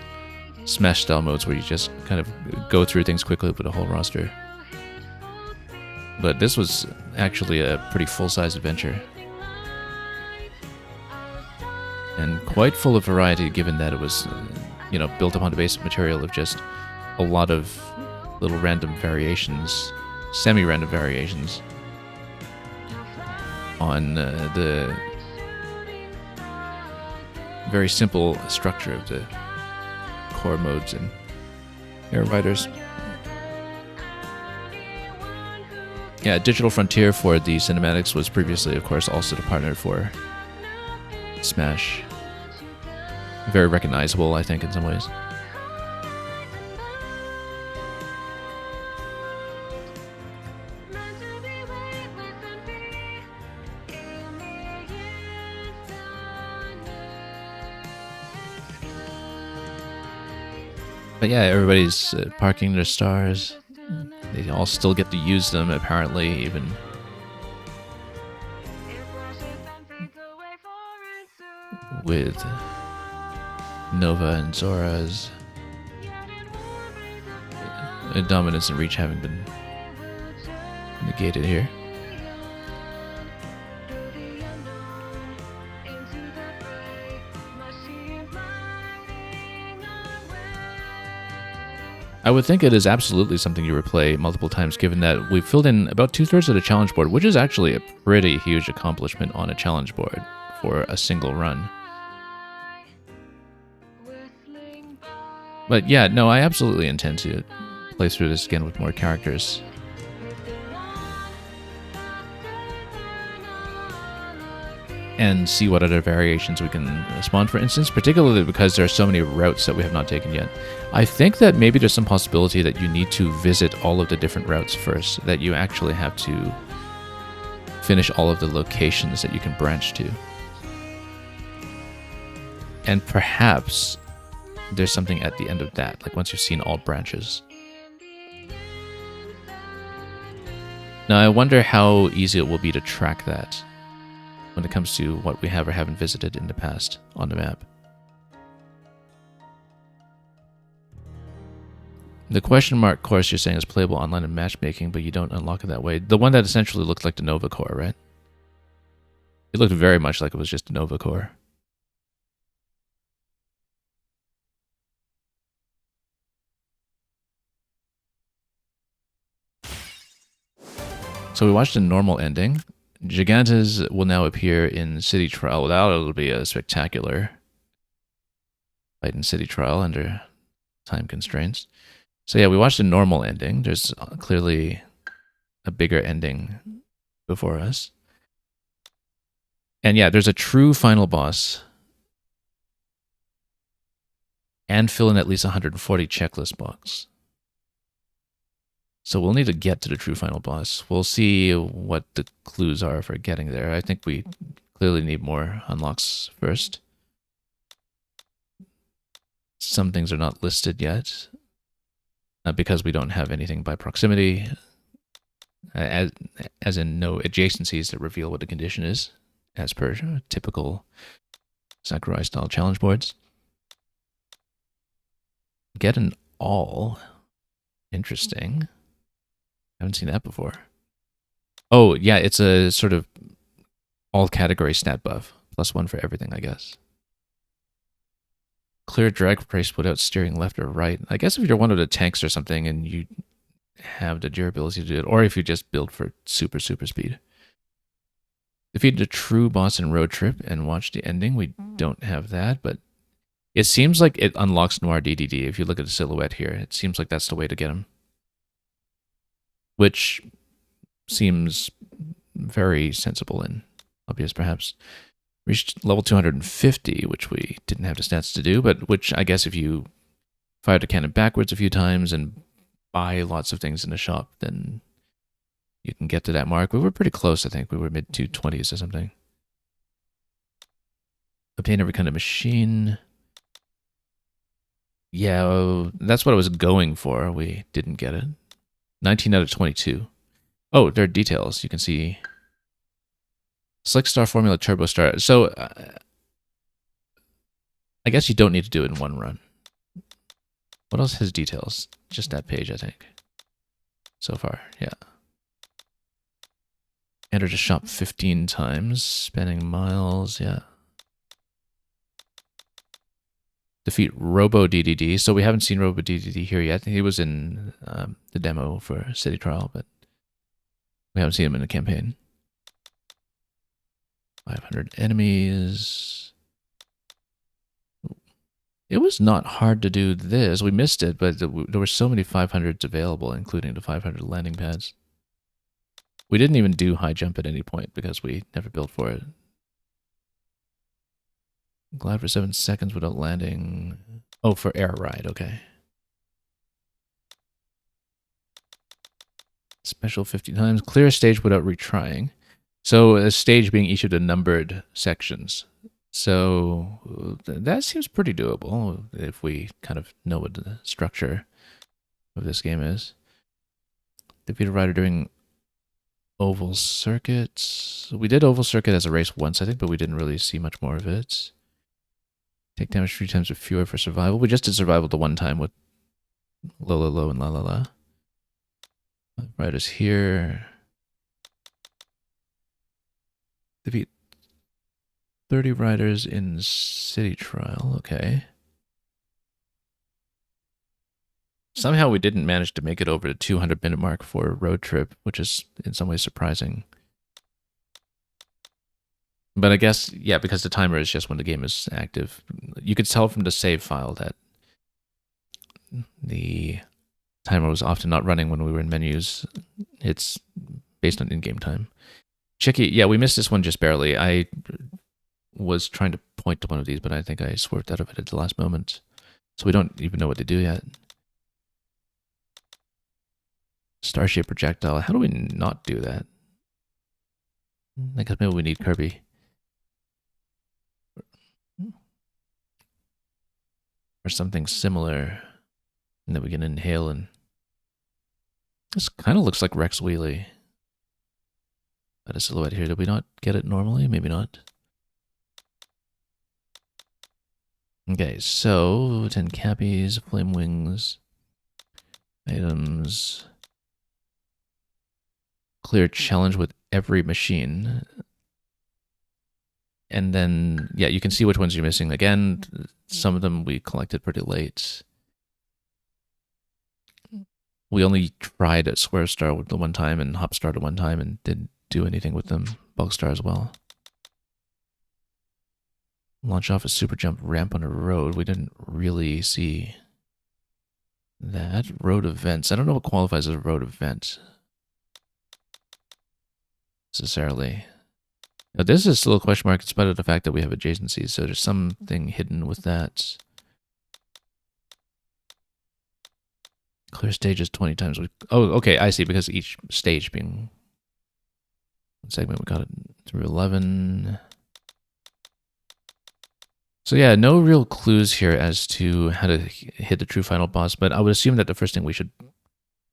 Smash style modes where you just kind of go through things quickly with a whole roster. But this was actually a pretty full-size adventure. And quite full of variety given that it was, you know, built upon the basic material of just a lot of little random variations, semi-random variations on the very simple structure of the core modes in Air Riders. Yeah, Digital Frontier for the cinematics was previously, of course, also the partner for Smash. Very recognizable, I think, in some ways. But yeah, everybody's parking their stars. They all still get to use them, apparently, even. With Nova and Zora's dominance and reach having been negated here. I would think it is absolutely something you replay multiple times, given that we've filled in about 2/3 of the challenge board, which is actually a pretty huge accomplishment on a challenge board for a single run. But yeah, no, I absolutely intend to play through this again with more characters. And see what other variations we can spawn, for instance, particularly because there are so many routes that we have not taken yet. I think that maybe there's some possibility that you need to visit all of the different routes first, that you actually have to finish all of the locations that you can branch to. And perhaps there's something at the end of that, like once you've seen all branches. Now, I wonder how easy it will be to track that when it comes to what we have or haven't visited in the past on the map. The question mark course you're saying is playable online in matchmaking, but you don't unlock it that way. The one that essentially looked like the Nova Core, right? It looked very much like it was just a Nova Core. So we watched a normal ending. Gigantes will now appear in City Trial. That'll be a spectacular fight in City Trial under time constraints. So yeah, we watched a normal ending. There's clearly a bigger ending before us. And yeah, there's a true final boss. And fill in at least 140 checklist box. So we'll need to get to the true final boss. We'll see what the clues are for getting there. I think we clearly need more unlocks first. Some things are not listed yet. Because we don't have anything by proximity. As in no adjacencies that reveal what the condition is. As per typical Sakurai-style challenge boards. Get an all. Interesting. Haven't seen that before. Oh, yeah, it's a sort of all-category stat buff. +1 for everything, I guess. Clear drag price without steering left or right. I guess if you're one of the tanks or something and you have the durability to do it, or if you just build for super speed. Defeat the true boss in Road Trip and watch the ending. We don't have that, but it seems like it unlocks Noir DDD. If you look at the silhouette here, it seems like that's the way to get him. Which seems very sensible and obvious, perhaps. Reached level 250, which we didn't have the stats to do, but which I guess if you fire the cannon backwards a few times and buy lots of things in the shop, then you can get to that mark. We were pretty close, I think. We were mid-220s or something. Obtain every kind of machine. Yeah, that's what I was going for. We didn't get it. 19 out of 22. Oh, there are details. You can see Slick Star Formula Turbo Star. So, I guess you don't need to do it in one run. What else has details? Just that page, I think. So far, yeah. Enter the shop 15 times. Spending miles, yeah. Defeat Robo DDD. So we haven't seen Robo DDD here yet. He was in the demo for City Trial, but we haven't seen him in the campaign. 500 enemies. It was not hard to do this. We missed it, but there were so many 500s available, including the 500 landing pads. We didn't even do high jump at any point because we never built for it. Glide for 7 seconds without landing. Oh, for air ride, okay. Special 50 times. Clear a stage without retrying. So a stage being each of the numbered sections. So that seems pretty doable if we kind of know what the structure of this game is. Defeat a rider during oval circuits. We did oval circuit as a race once, I think, but we didn't really see much more of it. Take damage 3 times or fewer for survival. We just did survival the one time with low, and la. Riders here. Defeat 30 riders in city trial. Okay. Somehow we didn't manage to make it over the 200-minute mark for a road trip, which is in some ways surprising. But I guess, yeah, because the timer is just when the game is active. You could tell from the save file that the timer was often not running when we were in menus. It's based on in-game time. Chicky, yeah, we missed this one just barely. I was trying to point to one of these, but I think I swerved out of it at the last moment. So we don't even know what to do yet. Starship projectile. How do we not do that? I guess maybe we need Kirby. Or something similar. And then we can inhale and... This kind of looks like Rex Wheelie. Got a silhouette here. Did we not get it normally? Maybe not. Okay, so 10 cappies, flame wings, items, clear challenge with every machine. And then, yeah, you can see which ones you're missing. Again, some of them we collected pretty late. We only tried at Square Star the one time and Hop Star the one time and didn't do anything with them. Bulk Star as well. Launch off a super jump ramp on a road. We didn't really see that. Road events. I don't know what qualifies as a road event necessarily. Now, this is still a question mark in spite of the fact that we have adjacencies, so there's something hidden with that. Clear stages 20 times. Oh, okay, I see, because each stage being one segment, we got it through 11. So yeah, no real clues here as to how to hit the true final boss, but I would assume that the first thing we should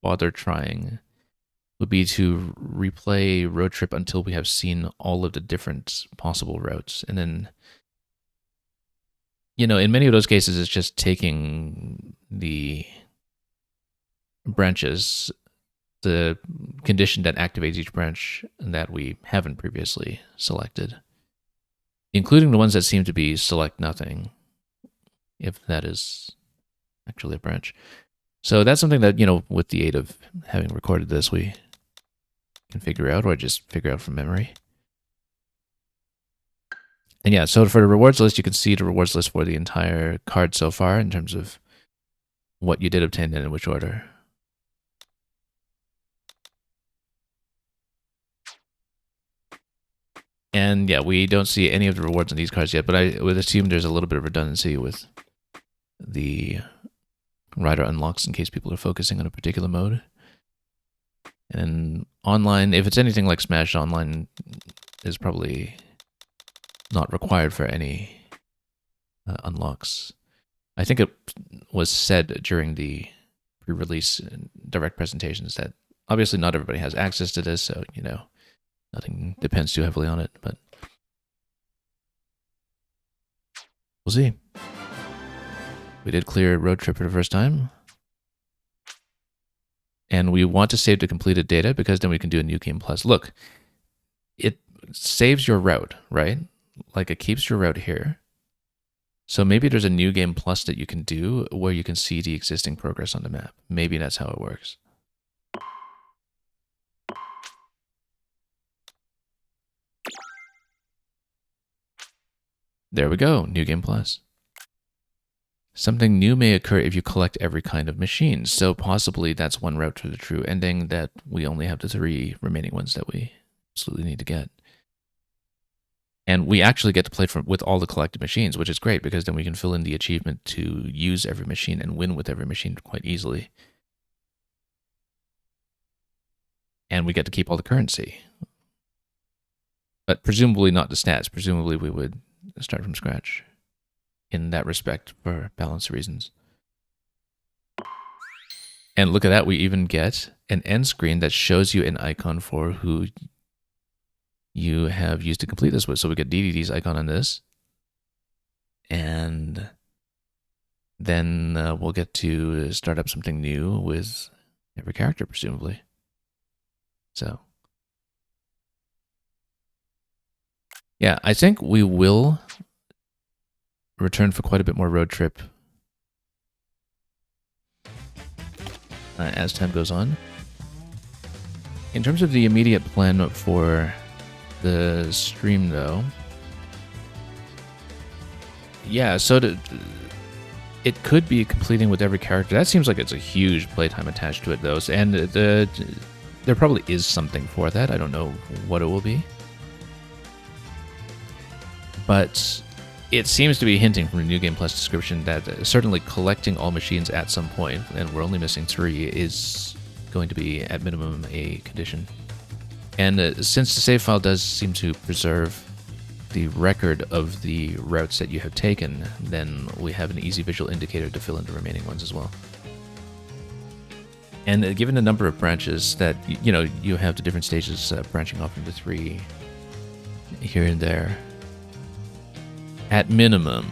bother trying would be to replay Road Trip until we have seen all of the different possible routes. And then, you know, in many of those cases, it's just taking the branches, the condition that activates each branch that we haven't previously selected, including the ones that seem to be select nothing, if that is actually a branch. So that's something that, you know, with the aid of having recorded this, we can figure out, or just figure out from memory. And yeah, so for the rewards list, you can see the rewards list for the entire card so far in terms of what you did obtain and in which order. And yeah, we don't see any of the rewards on these cards yet, but I would assume there's a little bit of redundancy with the rider unlocks in case people are focusing on a particular mode. And online, if it's anything like Smash, online is probably not required for any unlocks. I think it was said during the pre-release direct presentations that obviously not everybody has access to this, so, you know, nothing depends too heavily on it, but we'll see. We did clear Road Trip for the first time. And we want to save the completed data because then we can do a New Game Plus. Look, it saves your route, right? Like it keeps your route here. So maybe there's a New Game Plus that you can do where you can see the existing progress on the map. Maybe that's how it works. There we go, New Game Plus. Something new may occur if you collect every kind of machine. So possibly that's one route to the true ending, that we only have the 3 remaining ones that we absolutely need to get. And we actually get to play with all the collected machines, which is great because then we can fill in the achievement to use every machine and win with every machine quite easily. And we get to keep all the currency. But presumably not the stats. Presumably we would start from scratch in that respect for balance reasons. And look at that, we even get an end screen that shows you an icon for who you have used to complete this with. So we get DDD's icon on this. And then we'll get to start up something new with every character, presumably. So Yeah, I think we will return for quite a bit more road trip as time goes on. In terms of the immediate plan for the stream, though, yeah, so it could be completing with every character. That seems like it's a huge playtime attached to it, though, and there probably is something for that. I don't know what it will be, but it seems to be hinting from the New Game Plus description that certainly collecting all machines at some point, and we're only missing 3, is going to be at minimum a condition. And since the save file does seem to preserve the record of the routes that you have taken, then we have an easy visual indicator to fill in the remaining ones as well. And given the number of branches that, you have the different stages branching off into 3 here and there, at minimum,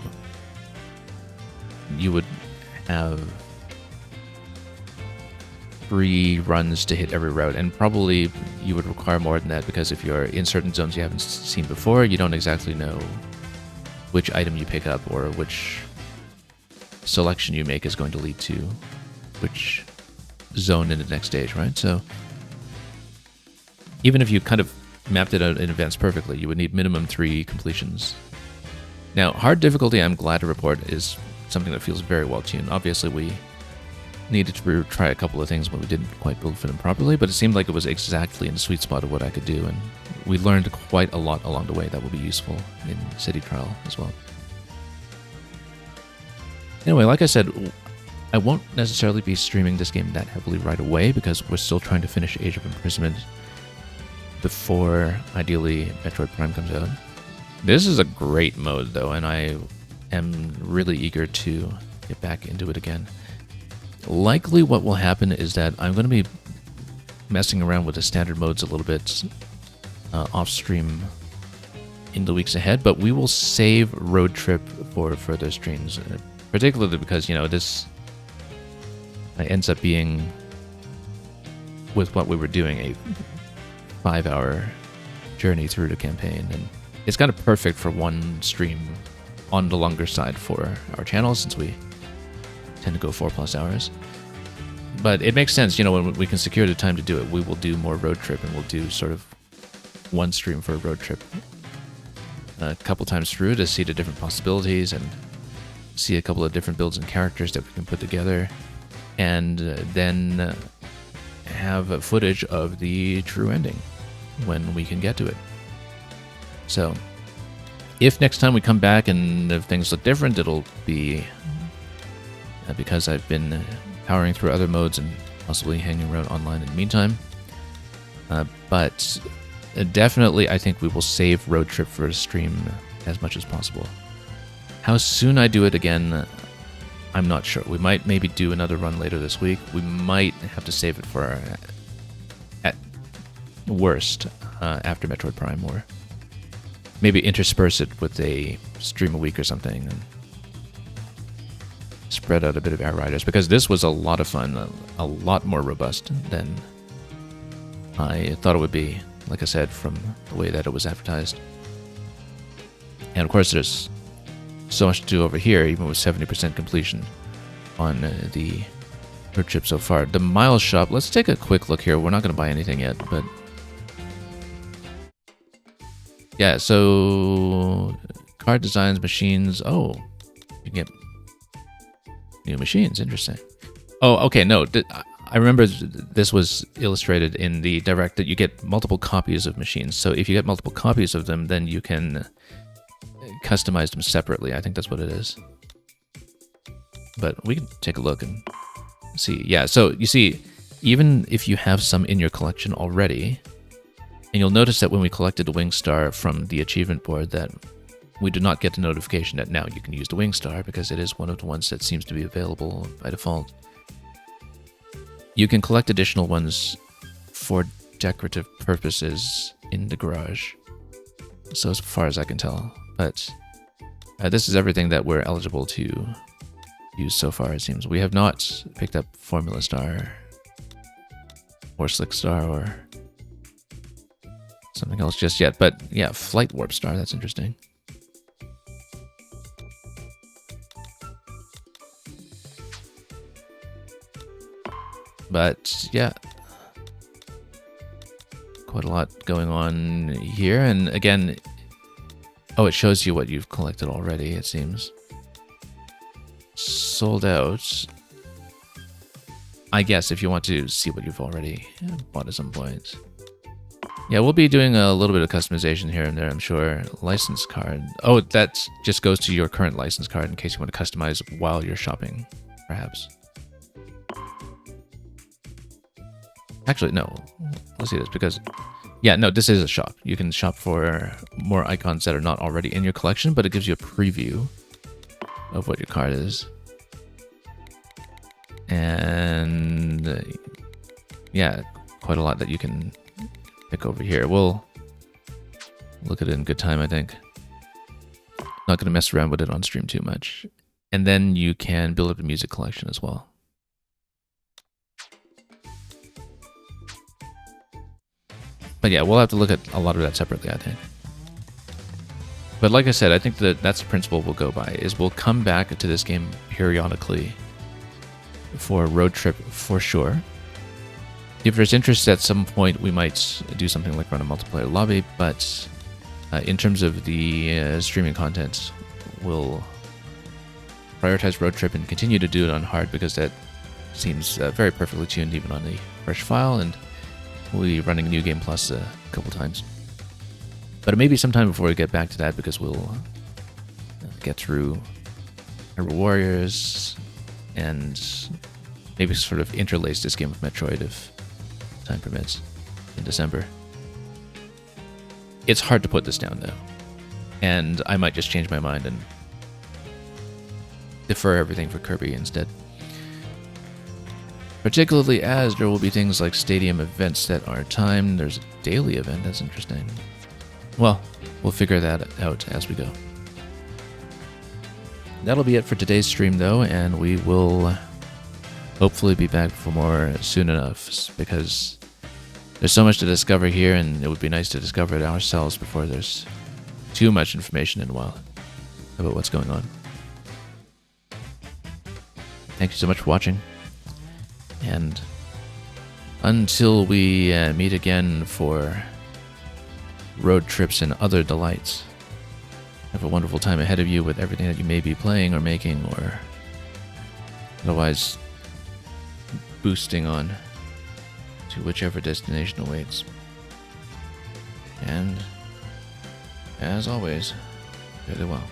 you would have 3 runs to hit every route, and probably you would require more than that, because if you're in certain zones you haven't seen before, you don't exactly know which item you pick up or which selection you make is going to lead to which zone in the next stage, right? So even if you kind of mapped it out in advance perfectly, you would need minimum 3 completions. Now, hard difficulty, I'm glad to report, is something that feels very well tuned. Obviously, we needed to try a couple of things, but we didn't quite build for them properly, but it seemed like it was exactly in the sweet spot of what I could do, and we learned quite a lot along the way that will be useful in City Trial as well. Anyway, like I said, I won't necessarily be streaming this game that heavily right away, because we're still trying to finish Age of Imprisonment before, ideally, Metroid Prime comes out. This is a great mode, though, and I am really eager to get back into it again. Likely what will happen is that I'm going to be messing around with the standard modes a little bit off-stream in the weeks ahead, but we will save Road Trip for further streams, particularly because, this ends up being, with what we were doing, a 5-hour journey through the campaign, and it's kind of perfect for one stream on the longer side for our channel, since we tend to go 4+ hours. But it makes sense, when we can secure the time to do it, we will do more Road Trip, and we'll do sort of one stream for a Road Trip a couple times through to see the different possibilities and see a couple of different builds and characters that we can put together, and then have footage of the true ending when we can get to it. So if next time we come back and if things look different, it'll be because I've been powering through other modes and possibly hanging around online in the meantime. But definitely, I think we will save Road Trip for a stream as much as possible. How soon I do it again, I'm not sure. We might maybe do another run later this week. We might have to save it for, at worst, after Metroid Prime, or maybe intersperse it with a stream a week or something, and spread out a bit of Air Riders, because this was a lot of fun, a lot more robust than I thought it would be, like I said, from the way that it was advertised. And of course, there's so much to do over here, even with 70% completion on the Road Trip so far. The Miles Shop, let's take a quick look here. We're not going to buy anything yet, but yeah, so card designs, machines. Oh, you can get new machines. Interesting. Oh, okay. No, I remember this was illustrated in the Direct that you get multiple copies of machines. So if you get multiple copies of them, then you can customize them separately. I think that's what it is. But we can take a look and see. Yeah, so you see, even if you have some in your collection already, and you'll notice that when we collected the Wing Star from the achievement board, that we do not get the notification that now you can use the Wing Star, because it is one of the ones that seems to be available by default. You can collect additional ones for decorative purposes in the garage, so as far as I can tell. But this is everything that we're eligible to use so far, it seems. We have not picked up Formula Star or Slick Star or something else just yet. But yeah, Flight Warp Star, that's interesting. But yeah, quite a lot going on here. And again, oh, it shows you what you've collected already, it seems. Sold out. I guess if you want to see what you've already bought at some point. Yeah, we'll be doing a little bit of customization here and there, I'm sure. License card. Oh, that just goes to your current license card in case you want to customize while you're shopping, perhaps. Actually, no. Let's see this because... yeah, no, this is a shop. You can shop for more icons that are not already in your collection, but it gives you a preview of what your card is. And yeah, quite a lot that you can pick over here. We'll look at it in good time, I think. Not going to mess around with it on stream too much. And then you can build up a music collection as well. But yeah, we'll have to look at a lot of that separately, I think. But like I said, I think that that's the principle we'll go by, is we'll come back to this game periodically for a road trip for sure. If there's interest at some point, we might do something like run a multiplayer lobby, but in terms of the streaming content, we'll prioritize road trip and continue to do it on hard because that seems very perfectly tuned even on the fresh file, and we'll be running New Game Plus a couple times. But it may be some time before we get back to that because we'll get through Hyrule Warriors and maybe sort of interlace this game with Metroid if time permits in December. It's hard to put this down though, and I might just change my mind and defer everything for Kirby instead. Particularly as there will be things like stadium events that are timed. There's a daily event, that's interesting. Well, we'll figure that out as we go. That'll be it for today's stream though, and we will hopefully be back for more soon enough, because there's so much to discover here, and it would be nice to discover it ourselves before there's too much information in a while about what's going on. Thank you so much for watching, and until we meet again for road trips and other delights, have a wonderful time ahead of you with everything that you may be playing or making or otherwise boosting on to whichever destination awaits. And as always, fare thee well.